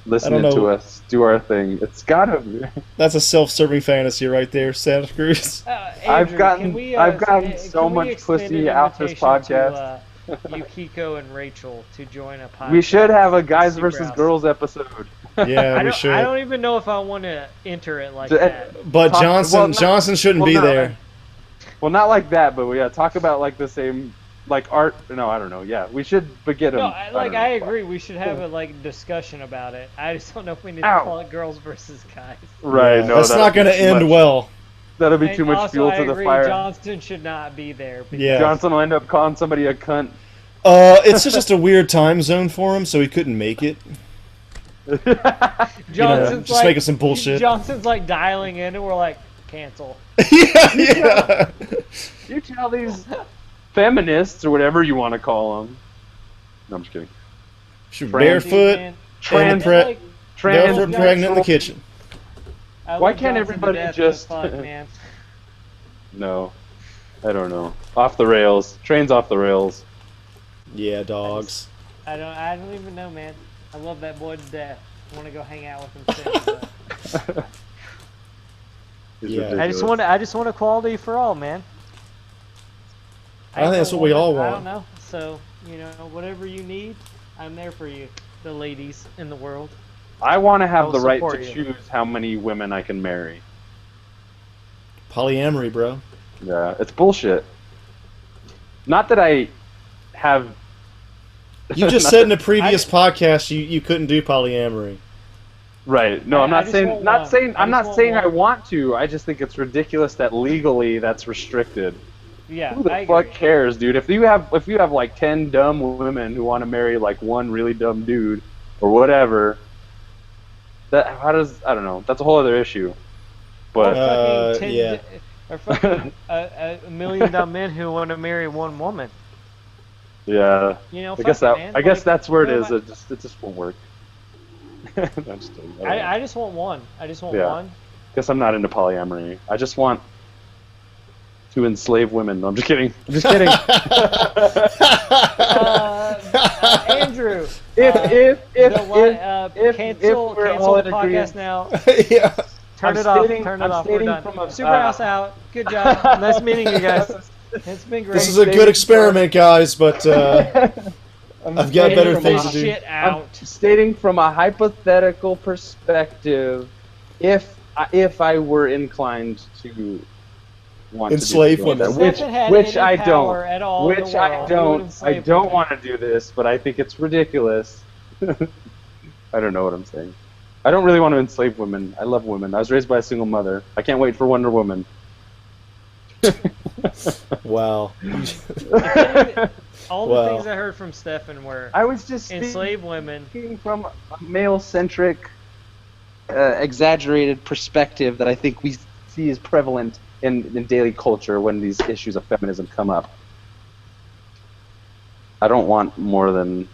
Listening know. to us do our thing. It's gotta be. That's a self-serving fantasy right there, Santa Cruz. I've Andrew, gotten- can we, I've gotten can so we much extend pussy an out this invitation podcast. To, Yukiko and Rachel to join a podcast. We should have a guys SuperHouse. versus girls episode. Yeah, I we don't, should. I don't even know if I want to enter it like D- that. But Talk- Johnson well, not- Johnson shouldn't well, be no, there. Well, not like that, but yeah, talk about like the same, like art. No, I don't know. Yeah, we should get them. No, I agree. We should have a discussion about it. I just don't know if we need to Ow. call it girls versus guys. Right. Yeah, No, that's that'll not going to be too end much- well. That'll be And too much also, fuel I to the agree, fire. Johnston should not be there. because- Yeah. Johnson will end up calling somebody a cunt. It's just a weird time zone for him, so he couldn't make it. Johnson's just making some bullshit. Johnson's like dialing in, and we're like, cancel. yeah. You tell these feminists or whatever you want to call them. No, I'm just kidding. Shoot, Trans- barefoot, Man, Trans, pre- like, barefoot trans, pregnant in the kitchen. I Why love can't Johnson to everybody death, just- but fuck, man. No, I don't know. Off the rails. Trains off the rails. Yeah, dogs. I don't even know, man. I love that boy to death. I want to go hang out with him soon. but- It's Yeah. ridiculous. I just want equality for all, man. I think that's what we all I want. don't know. So, whatever you need, I'm there for you. The ladies in the world. I want to I have will the right support to you. choose how many women I can marry. Polyamory, bro. Yeah, it's bullshit. Not that I have. You just Not said in that- a previous podcast you couldn't do polyamory. Right. No, I'm I not just saying. want Not one. saying. I I'm just not want saying I one. want to. I just think it's ridiculous that legally that's restricted. Yeah, Who the I fuck agree. cares, dude? If you have like 10 dumb women who want to marry like one really dumb dude or whatever, I don't know. That's a whole other issue. But Fucking yeah. Or fucking a million dumb men who want to marry one woman. yeah, I I guess that's where it is. It just won't work. No, I'm just kidding. I just want one. I just want Yeah. one. guess I'm not into polyamory. I just want to enslave women. No, I'm just kidding. I'm just kidding. Andrew. Cancel we're all the in podcast agreement. now. yeah. Turn I'm it off. stating- Turn I'm it off. We're stating done. from a- Superhouse out. Good job. Nice meeting you guys. It's been great. This is a good experiment, guys, but I've got better from things a- to do. Shit I'm out. stating from a hypothetical perspective, if I were inclined to want Enslave to do women. that, Stefan had which any I power don't, at all in which the I world, he would don't, I enslave don't women. want to do this, but I think it's ridiculous. I don't know what I'm saying. I don't really want to enslave women. I love women. I was raised by a single mother. I can't wait for Wonder Woman. Wow. All the Well. things I heard from Stefan were I was just enslaved women. speaking from a male-centric, exaggerated perspective that I think we see is prevalent in daily culture when these issues of feminism come up. I don't want more than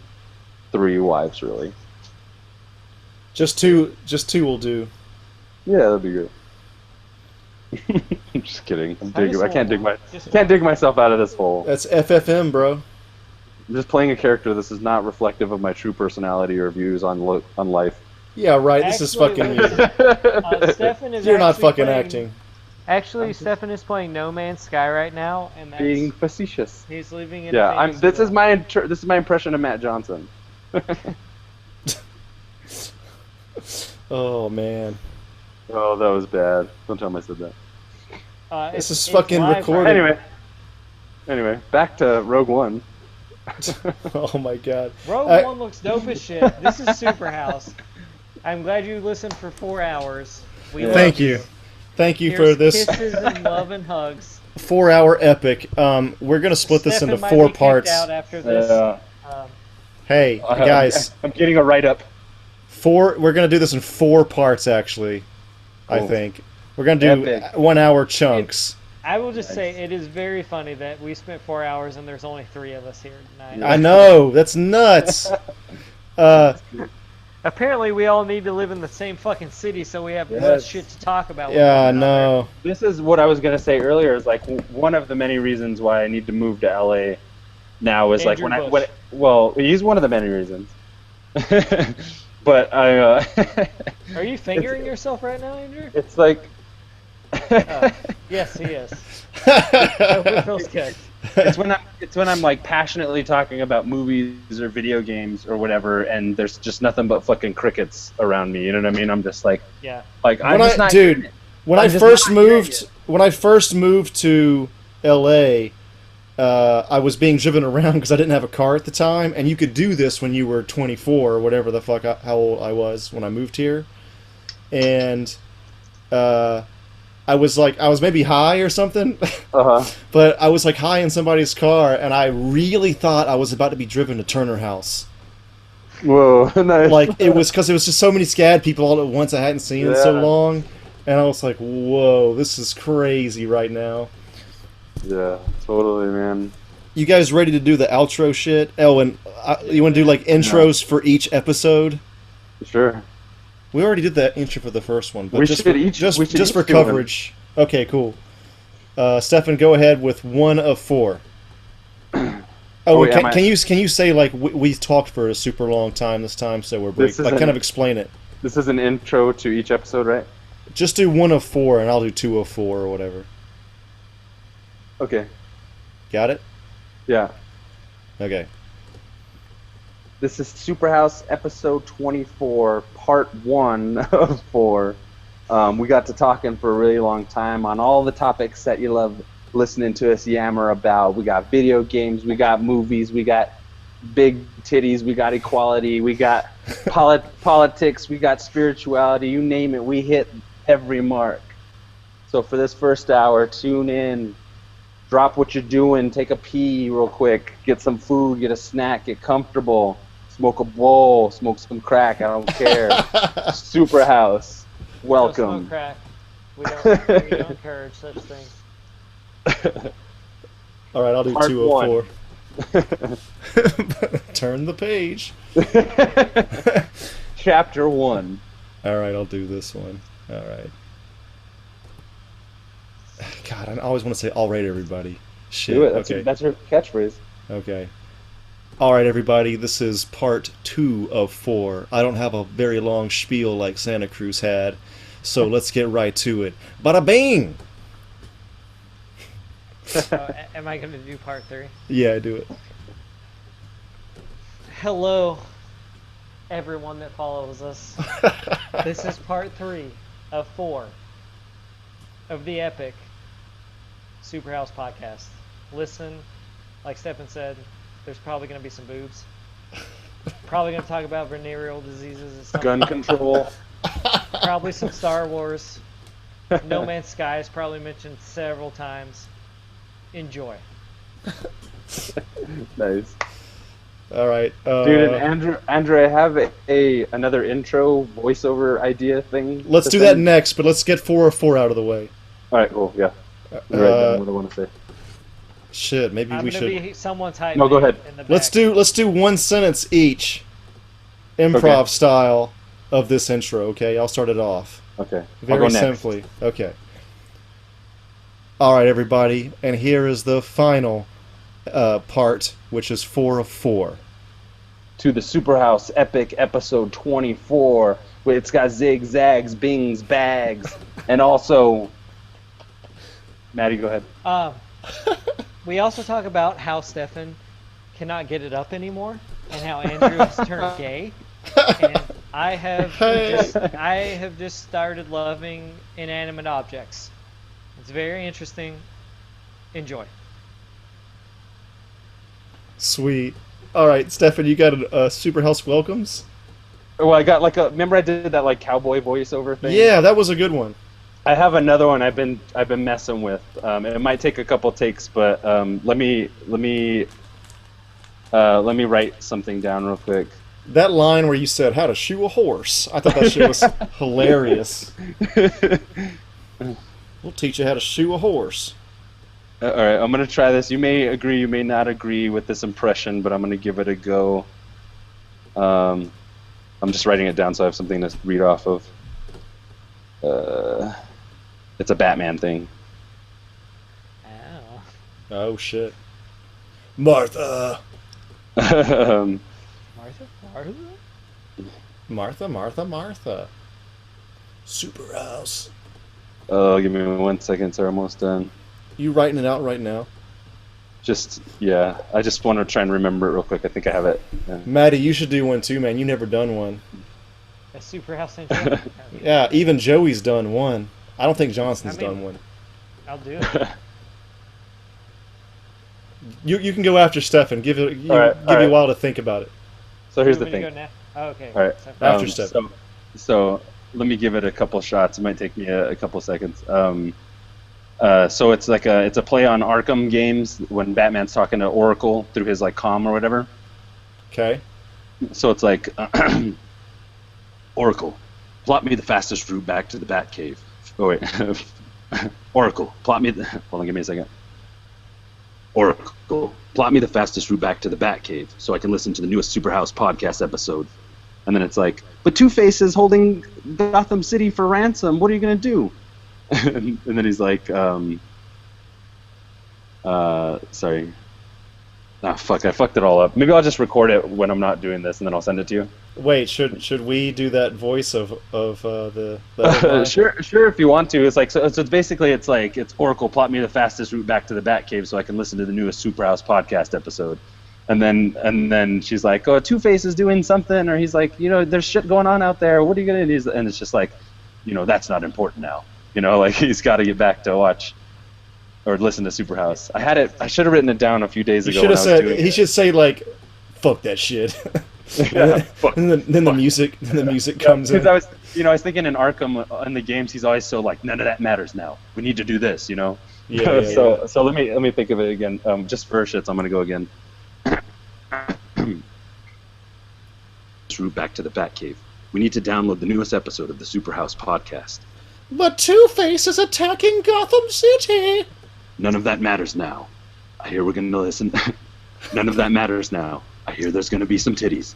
3 wives, really. Just two will do. Yeah, that'd be good. I'm just kidding. I can't dig myself out of this hole. That's FFM, bro. I'm just playing a character. This is not reflective of my true personality or views on life. Yeah, right. This is fucking you. Stefan is You're not actually fucking playing- acting. Actually, Stefan is playing No Man's Sky right now, and that's, Being facetious. he's living in. Yeah, a famous this is villa. this is my impression of Matt Johnson. Oh man. Oh, that was bad. Don't tell me I said that. This is It's fucking live recorded. Anyway, back to Rogue One. Oh my god. Rogue One looks dope as shit. This is SuperHouse. I'm glad you listened for 4 hours. We love Thank you. Thank you Here's for this kisses and love and hugs. 4-hour epic. We're gonna split this Stefan into might 4 be kicked parts. out after this. Hey, guys, I'm getting a write-up. we're gonna do this in 4 parts actually. I Cool. think. We're gonna do Epic. 1-hour chunks. I will just say it is very funny that we spent 4 hours and there's only 3 of us here tonight. I know, that's nuts. Apparently, we all need to live in the same fucking city so we have less Yes. shit to talk about. with Yeah, one another. no. This is what I was gonna say earlier. Is like one of the many reasons why I need to move to LA now is like Andrew when Bush. well, he's one of the many reasons. But Are you fingering yourself right now, Andrew? it's like Yes, he is. I hope it feels good. it's when I'm like passionately talking about movies or video games or whatever, and there's just nothing but fucking crickets around me. You know what I mean? I'm just like Yeah. I'm just not dude, hearing it. when I'm I just first not hearing moved it. when I first moved to LA, I was being driven around because I didn't have a car at the time, and you could do this when you were 24 or whatever the fuck how old I was when I moved here, and I was maybe high or something, but I was like high in somebody's car, and I really thought I was about to be driven to Turner House. Whoa, nice. Like it was because it was just so many SCAD people all at once I hadn't seen in so Yeah. long, and I was like, whoa, this is crazy right now. Yeah, totally, man. You guys ready to do the outro shit? Oh, and you want to do like intros for each episode? Sure. We already did that intro for the first one, but We just should for, each- just, we should just for each do one. coverage. Okay, cool. Stefan, go ahead with 1 of 4. Oh, wait, can you say like we talked for a super long time this time, so we're This like is kind an- of explain it. This is an intro to each episode, right? Just do 1 of 4, and I'll do 2 of 4 or whatever. Okay. Got it? Yeah. Okay. This is SuperHouse episode 24, part 1 of 4. We got to talking for a really long time on all the topics that you love listening to us yammer about. We got video games, we got movies, we got big titties, we got equality, we got politics, we got spirituality, you name it, we hit every mark. So for this first hour, tune in, drop what you're doing, take a pee real quick, get some food, get a snack, get comfortable, smoke a bowl, smoke some crack, I don't care. SuperHouse, Don't welcome. smoke crack. We don't encourage such things. All right, I'll do Part 2 of 1. 4. Turn the page. Chapter 1. All right, I'll do this one. All right. God, I always want to say "all right, everybody." Shit. Do it. Okay. That's your catchphrase. Okay. All right, everybody. This is part 2 of 4. I don't have a very long spiel like Santa Cruz had, so let's get right to it. Bada bing! Am I going to do part 3? Yeah, do it. Hello, everyone that follows us. This is part 3 of 4 of the epic SuperHouse podcast. Listen, like Stefan said, there's probably going to be some boobs. Probably going to talk about venereal diseases and stuff. Gun control. Probably some Star Wars. No Man's Sky is probably mentioned several times. enjoy. Nice. All right, Dude, and Andrew, I have another intro voiceover idea thing. let's to do that send. next. But let's get 404 out of the way. All right, cool. Yeah. Let me write down what I want to say. Shit, maybe I'm we gonna should. be someone's hype. No, go man ahead. In the back. Let's do one sentence each, improv Okay. style of this intro. Okay, I'll start it off. Okay. I'll Very go next. simply. Okay. All right, everybody, and here is the final part, which is 4 of 4. To the SuperHouse Epic Episode 24. It's got zigzags, bings, bags, and also. Maddie, go ahead. We also talk about how Stefan cannot get it up anymore, and how Andrew has turned gay. And I have just started loving inanimate objects. It's very interesting. Enjoy. Sweet. All right, Stefan, you got a SuperHouse welcomes? Well, I got like a. Remember, I did that like cowboy voiceover thing. Yeah, that was a good one. I have another one I've been messing with. It might take a couple takes, but let me write something down real quick. That line where you said how to shoe a horse, I thought that shit was hilarious. We'll teach you how to shoe a horse. All right, I'm gonna try this. You may agree, you may not agree with this impression, but I'm gonna give it a go. I'm just writing it down so I have something to read off of. It's a Batman thing. Ow. Oh shit. Martha. Um, Martha? Martha. SuperHouse. oh, give me 1 second. It's almost done. You writing it out right now? Just yeah, I just want to try and remember it real quick. I think I have it. Yeah. Maddie, you should do one too, man. You never done one. A SuperHouse intro? Yeah, even Joey's done one. I don't think Johnson's done one. I'll do it. You can go after Stefan. Give it All right, give you a right. while to think about it. So here's You the want me to thing. go now? Oh, okay. All right. After Stefan. So let me give it a couple shots. It might take me a couple seconds. So it's like it's a play on Arkham games when Batman's talking to Oracle through his like comm or whatever. Okay. So it's like Oracle, plot me the fastest route back to the Batcave. Oh wait, Oracle, plot me. Hold on, give me a second. Oracle, plot me the fastest route back to the Batcave so I can listen to the newest SuperHouse podcast episode. And then it's like, but Two-Face is holding Gotham City for ransom. What are you gonna do? And then he's like, sorry. Ah, fuck, I fucked it all up. Maybe I'll just record it when I'm not doing this, and then I'll send it to you. Wait, should we do that voice of the other line? Sure, if you want to. It's like so it's basically it's Oracle, plot me the fastest route back to the Batcave so I can listen to the newest SuperHouse podcast episode. And then she's like, oh, Two-Face is doing something, or he's like, there's shit going on out there. What are you gonna do? And it's just like, that's not important now. Like he's got to get back to watch or listen to SuperHouse. I should have written it down a few days ago. He should say like, fuck that shit. Yeah, fuck. And then the music comes in. Because I was thinking in Arkham in the games he's always so like none of that matters now. We need to do this, Yeah. So let me think of it again. Just for shits, I'm gonna go again. Route back to the Batcave. We need to download the newest episode of the SuperHouse podcast. But Two-Face is attacking Gotham City. None of that matters now. I hear we're gonna listen. None of that matters now. I hear there's gonna be some titties.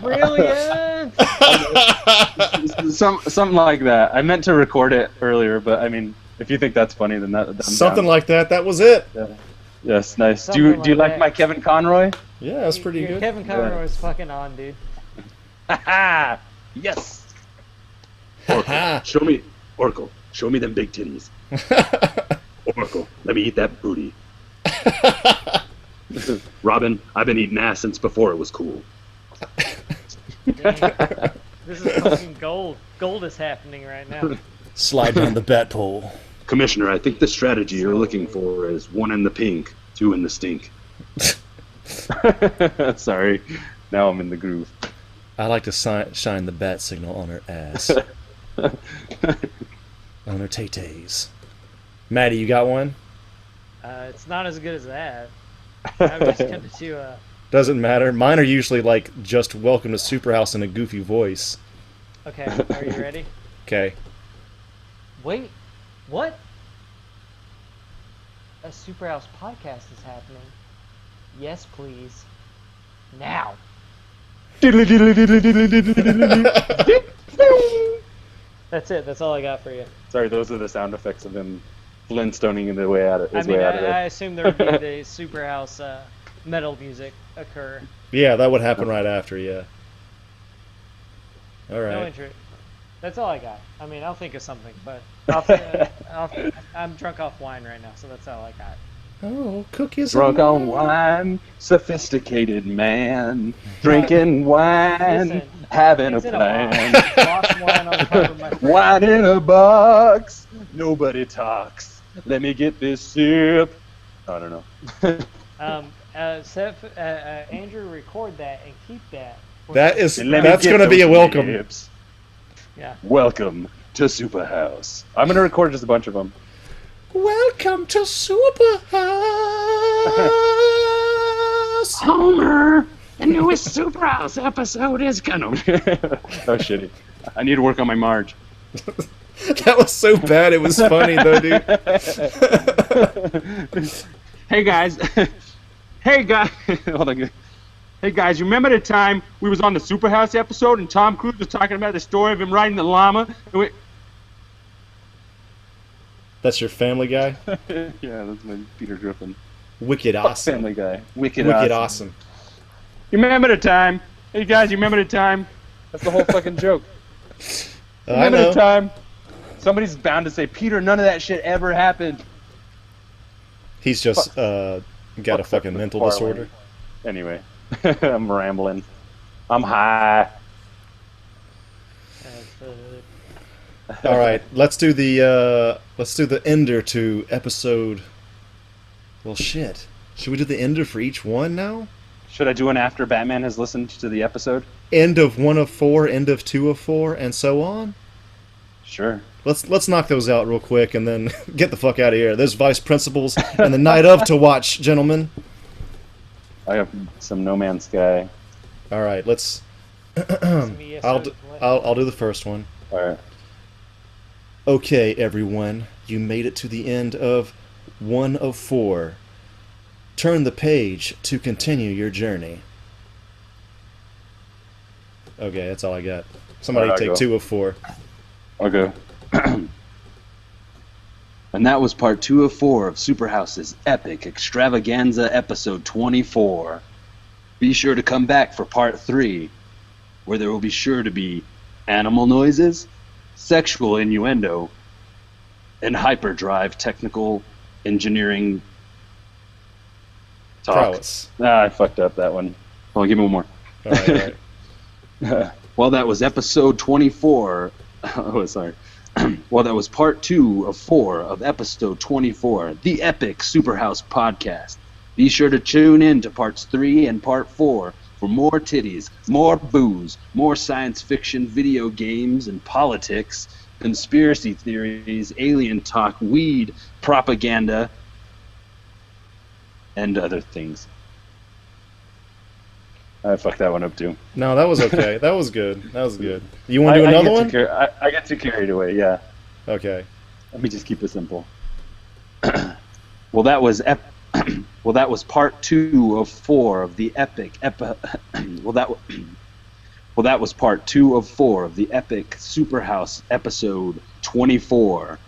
Brilliant! Something like that. I meant to record it earlier, but I mean, if you think that's funny, then I'm Something down. like that. That was it. Yeah. Yes, nice. Something Do you like like that. my Kevin Conroy? Yeah, that's pretty Your good. Kevin Conroy was fucking on, dude. Haha! Yes. Oracle. Show me them big titties. Oracle, let me eat that booty. Robin, I've been eating ass since before it was cool. Dang. This is fucking gold. Gold is happening right now. Slide down the bat pole. Commissioner, I think the strategy you're looking for is 1 in the pink, 2 in the stink. Sorry. Now I'm in the groove. I like to shine the bat signal on her ass. on her tay-tays. Maddie, you got one? It's not as good as that. I'm just gonna do a. Doesn't matter. Mine are usually like just welcome to Superhouse in a goofy voice. Okay, are you ready? Okay. Wait, what? A SuperHouse podcast is happening. Yes, please. Now. That's it. That's all I got for you. Sorry, those are the sound effects of him Flintstoning his way out of I mean, way out I of there. assume there would be the SuperHouse metal music occur. Yeah, that would happen right after, yeah. All No right. interest. That's all I got. I mean, I'll think of something, but I'm drunk off wine right now, so that's all I got. Oh, cookies. Drunk on wine, sophisticated man, drinking wine, Listen, having a it's in a plan. box. Lost wine on top of my fridge. Wine in a box, nobody talks. Let me get this sip. I don't know. Seth, Andrew, record that and keep that. That's And let me going get to be a those welcome. lips. Yeah. Welcome to Superhouse. I'm gonna record just a bunch of them. Welcome to Superhouse. Homer, the newest Superhouse episode is gonna. Oh shitty! I need to work on my Marge. That was so bad. It was funny though, dude. Hey guys, hey guys, hold on. Hey guys, you remember the time we was on the Superhouse episode and Tom Cruise was talking about the story of him riding the llama? And That's your Family Guy. yeah, that's my Peter Griffin. Wicked awesome. Family Guy. Wicked awesome. You remember the time? Hey guys, you remember the time? That's the whole fucking joke. I Remember know. the time? Somebody's bound to say, Peter, none of that shit ever happened. He's just got a fucking mental Parlay. disorder. Anyway, I'm rambling. I'm high. All right, let's do the ender to episode. Well, shit. Should we do the ender for each one now? Should I do one after Batman has listened to the episode? End of 1 of 4, end of 2 of 4, and so on. Sure. Let's knock those out real quick and then get the fuck out of here. There's vice principals and the night of to watch, gentlemen. I have some No Man's Sky. All right, let's. I'll do the first one. All right. Okay, everyone, you made it to the end of 1 of 4. Turn the page to continue your journey. Okay, that's all I got. Somebody Alright, take I'll go. 2 of 4. I'll go. And that was part 2 of 4 of Superhouse's epic extravaganza episode 24. Be sure to come back for part 3, where there will be sure to be animal noises, sexual innuendo, and hyperdrive technical engineering talk. Prowess. I fucked up that one. Hold on, give me one more. All right, all right. Well, that was episode 24. Oh, sorry. Well, that was part 2 of 4 of episode 24, the epic Superhouse podcast. Be sure to tune in to parts 3 and part 4 for more titties, more booze, more science fiction video games and politics, conspiracy theories, alien talk, weed, propaganda, and other things. I fucked that one up too. No, that was okay. That was good. That was good. You want to do another one? I get too carried away, yeah. Okay. Let me just keep it simple. Well, that was part 2 of 4 of the epic well, that was part 2 of 4 of the epic Superhouse episode 24.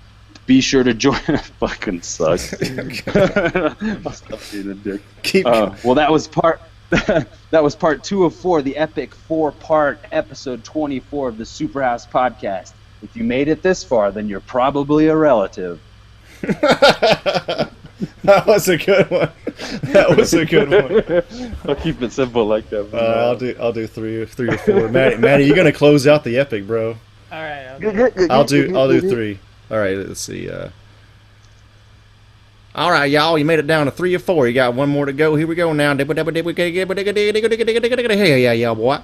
Be sure to join. Fucking sucks. I'll stop being a dick. Well, that was part. That was part 2 of 4, the epic 4-part episode 24 of the Superhouse podcast. If you made it this far, then you're probably a relative. That was a good one. That was a good one. I'll keep it simple like that. I'll do three or 4. Maddie, you're gonna close out the epic, bro. All right. I'll do 3. All right, let's see. All right, y'all, you made it down to 3 or 4. You got one more to go. Here we go now. Hey, yeah, boy.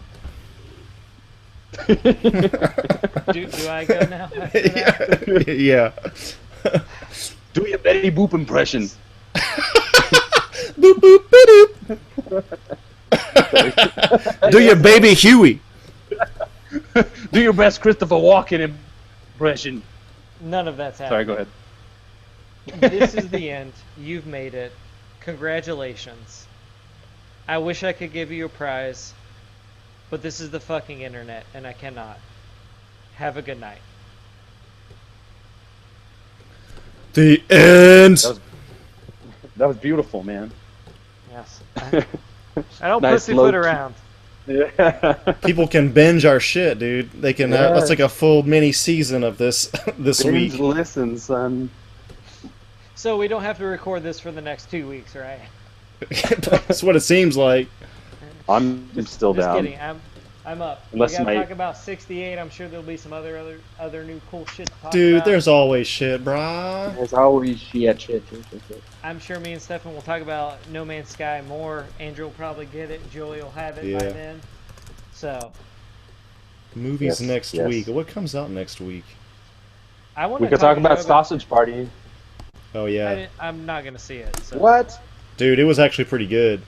Do I go now after that? Yeah. Do your Betty Boop impression. Boop boop boop. Do your baby Huey. Do your best Christopher Walken impression. None of that's Sorry, happening. go ahead. This is the end. You've made it. Congratulations. I wish I could give you a prize, but this is the fucking internet, and I cannot. Have a good night. The end. That was beautiful, man. Yes. I don't Nice pussyfoot low- around. Yeah. People can binge our shit, dude. They can. Yeah. That's like a full mini season of this this week. Listen, son. So we don't have to record this for the next 2 weeks, right? That's what it seems like. I'm still Just down. kidding. I'm up. Unless we gotta my- talk about 68. I'm sure there'll be some other new cool shit to talk Dude, about. there's always shit, brah. There's always shit. I'm sure me and Stefan will talk about No Man's Sky more. Andrew will probably get it. Joey will have it by Yeah. then. So Movies Yes, next yes. week. What comes out next week? I want We to could talk about more Sausage Party. Oh yeah, I'm not gonna see it. So. What? dude, it was actually pretty good.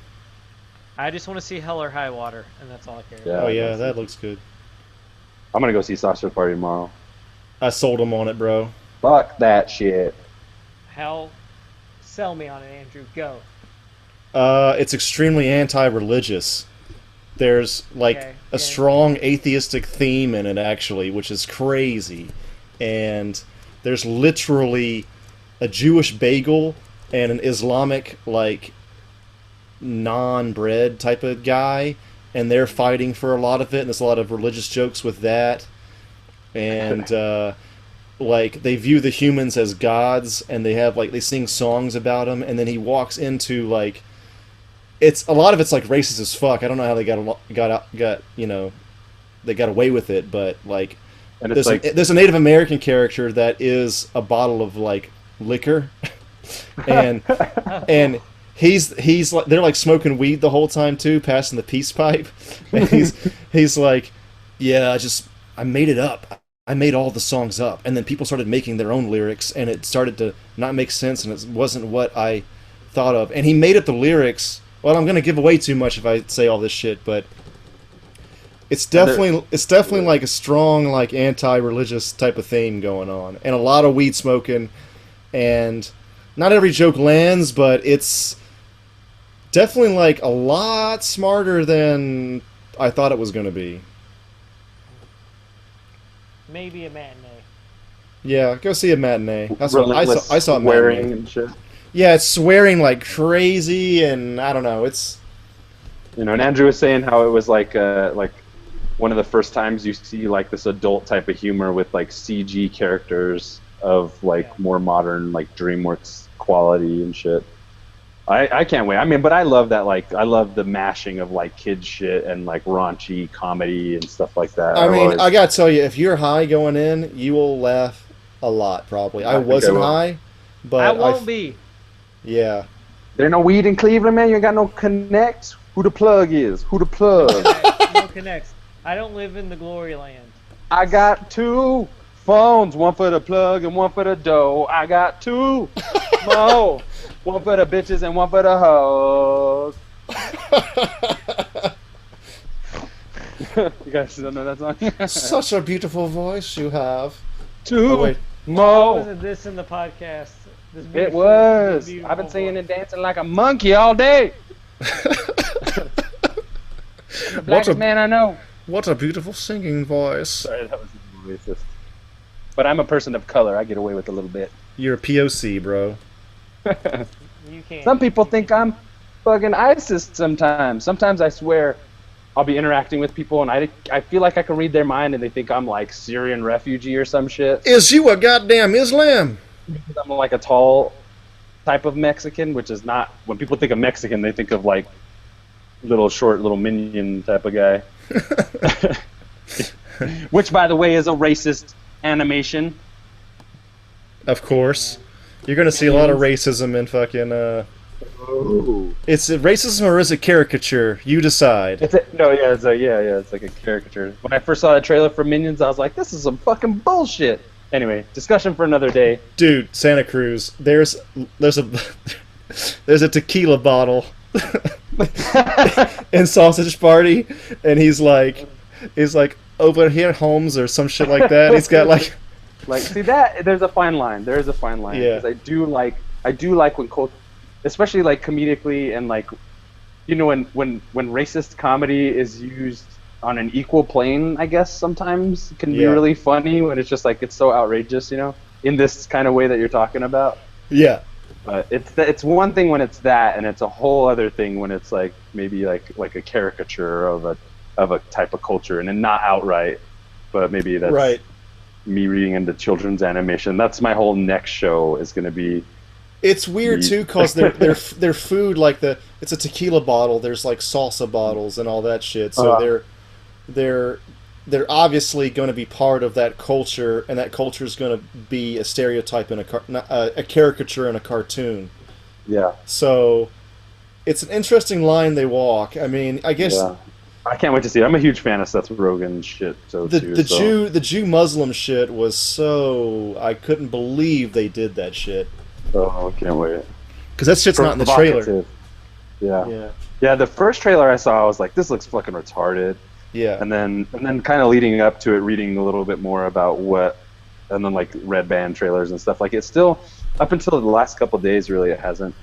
I just want to see Hell or High Water, and that's all I care Yeah. about. Oh yeah, that's that it. looks good. I'm gonna go see Sausage Party tomorrow. I sold them on it, bro. Fuck that shit. Hell, sell me on it, Andrew. Go. It's extremely anti-religious. There's like Okay, a yeah. strong atheistic theme in it, actually, which is crazy. And there's literally a Jewish bagel and an Islamic like non-bread type of guy, and they're fighting for a lot of it. And there's a lot of religious jokes with that. And like they view the humans as gods, and they have like they sing songs about them. And then he walks into like. It's a lot of it's like racist as fuck. I don't know how they got you know, they got away with it, but like And it's there's a Native American character that is a bottle of like liquor, and and he's like they're like smoking weed the whole time too, passing the peace pipe, and he's like, yeah, I made it up. I made all the songs up, and then people started making their own lyrics, and it started to not make sense, and it wasn't what I thought of. And he made up the lyrics. Well, I'm gonna give away too much if I say all this shit, but it's definitely like a strong like anti-religious type of theme going on, and a lot of weed smoking, and not every joke lands, but it's definitely like a lot smarter than I thought it was gonna be. Maybe a matinee. Yeah, go see a matinee. That's what relentless I saw a swearing matinee. and shit. Yeah, it's swearing like crazy, and I don't know. It's You know, and Andrew was saying how it was like one of the first times you see like this adult type of humor with like CG characters of like Yeah. more modern like DreamWorks quality and shit. I can't wait. I mean, but I love that I love the mashing of like kid shit and like raunchy comedy and stuff like that. I I've mean, always- I gotta tell you, if you're high going in, you will laugh a lot. Probably. I think I wasn't will. I I won't be. Yeah. there ain't no weed in Cleveland, man. You ain't got no connects. Who the plug is? Who the plug? No connects. I don't live in the glory land. I got 2 phones, one for the plug and one for the dough. I got 2 more, one for the bitches and one for the hoes. You guys don't know that song? Such a beautiful voice you have. 2 Oh, wait. more. Wasn't this in the podcast? This It beautiful- was. beautiful I've been singing voice. and dancing like a monkey all day. I'm the blackest man I know. What a beautiful singing voice. Sorry, that was racist. But I'm a person of color. I get away with a little bit. You're a POC, bro. You can't. Some people think I'm fucking ISIS sometimes. Sometimes I swear I'll be interacting with people and I feel like I can read their mind and they think I'm like Syrian refugee or some shit. Is you a goddamn Islam? Because I'm like a tall type of Mexican, which is not, when people think of Mexican, they think of like little short, little minion type of guy. Which, by the way, is a racist animation. Of course. You're gonna see a lot of racism in fucking Oh. It's a racism or is it caricature? You decide. It's like a caricature. When I first saw the trailer for Minions, I was like, this is some fucking bullshit. Anyway, discussion for another day. Dude, Santa Cruz. There's a there's a tequila bottle in Sausage Party, and he's like over here, Holmes, or some shit like that. He's got like see that there's a fine line. There is a fine line. Yeah. 'Cause I do like when especially like comedically and like, you know, when racist comedy is used on an equal plane, I guess sometimes it can be Yeah. really funny when it's just like it's so outrageous, you know, in this kind of way that you're talking about. yeah. But it's one thing when it's that, and it's a whole other thing when it's like maybe like a caricature of a type of culture, and then not outright, but maybe that's Right. me reading into children's animation. That's my whole next show is going to be. It's weird too, cause their food, like it's a tequila bottle. There's like salsa bottles and all that shit. So they're obviously going to be part of that culture, and that culture is going to be a stereotype in a caricature in a cartoon. Yeah. So it's an interesting line they walk. I mean, I guess Yeah. I can't wait to see it. I'm a huge fan of Seth Rogen shit. the Jew Muslim shit was so I couldn't believe they did that shit. Oh, I can't wait. Because that shit's not in the trailer. Provocative. Yeah. Yeah. Yeah, the first trailer I saw, I was like, this looks fucking retarded. Yeah. And then kind of leading up to it, reading a little bit more about and then like Red Band trailers and stuff. Like it's still, up until the last couple of days, really, it hasn't,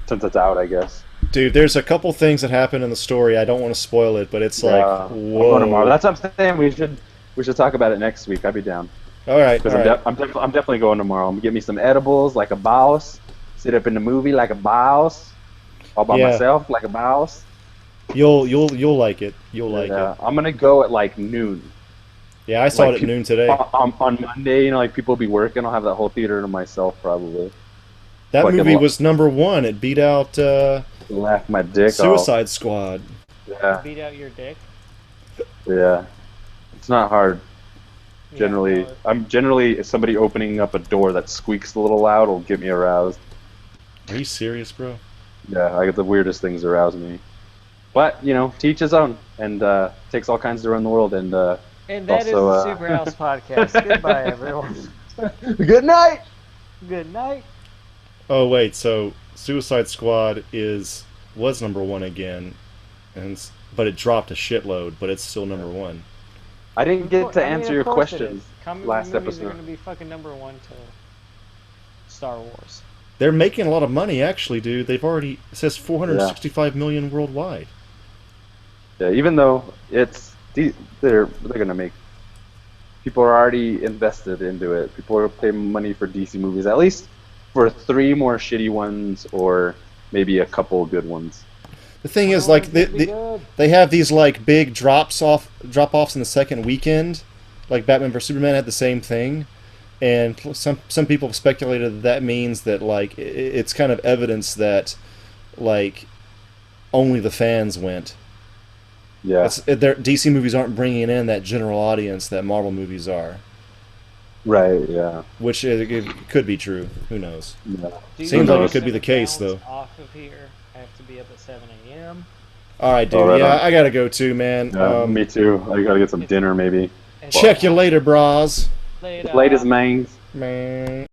since it's out, I guess. Dude, there's a couple things that happen in the story. I don't want to spoil it, but it's like, I'll whoa. go tomorrow. That's what I'm saying. We should talk about it next week. I'd be down. All right. Because All right. I'm definitely going tomorrow. I'm gonna get me some edibles like a boss. Sit up in the movie like a boss. All by Yeah. myself like a boss. You'll like it. You'll like Yeah. it. I'm gonna go at like noon. Yeah, I saw Like, it at noon today. On Monday, you know, like people will be working. I'll have that whole theater to myself probably. That like movie a- was #1. It beat out Laugh my dick off. Suicide Squad. Yeah, Beat out your dick. yeah. It's not hard. Yeah, Generally, no, I'm generally somebody opening up a door that squeaks a little loud will get me aroused. Are you serious, bro? Yeah, I get the weirdest things arouse me. But you know, to each his own, and takes all kinds to run the world. And and that is also, the SuperHouse podcast. Goodbye, everyone. good night. Good night. Oh wait, so Suicide Squad was #1 again, but it dropped a shitload, but it's still #1. I didn't get to I mean, answer of your course it question is. Comic last movies episode. are going to be fucking #1 to Star Wars. They're making a lot of money, actually, dude. They've already, it says 465 million worldwide. Yeah, even though they're gonna make. People are already invested into it. People are paying money for DC movies, at least for 3 more shitty ones or maybe a couple good ones. The thing is, Oh, like, it's gonna be good. they have these like big drop-offs in the second weekend. Like Batman vs Superman had the same thing, and some people have speculated that means that like it's kind of evidence that like only the fans went. Yeah, DC movies aren't bringing in that general audience that Marvel movies are, right. Yeah, which it could be true. Who knows? yeah. Seems like it knows? could be the case, though. Off of here, I have to be up at 7 a.m. All right, dude. Oh, right yeah, on. I gotta go too, man. Me too. I gotta get some dinner maybe. And Check you later, bras. later. Late as mains. Man.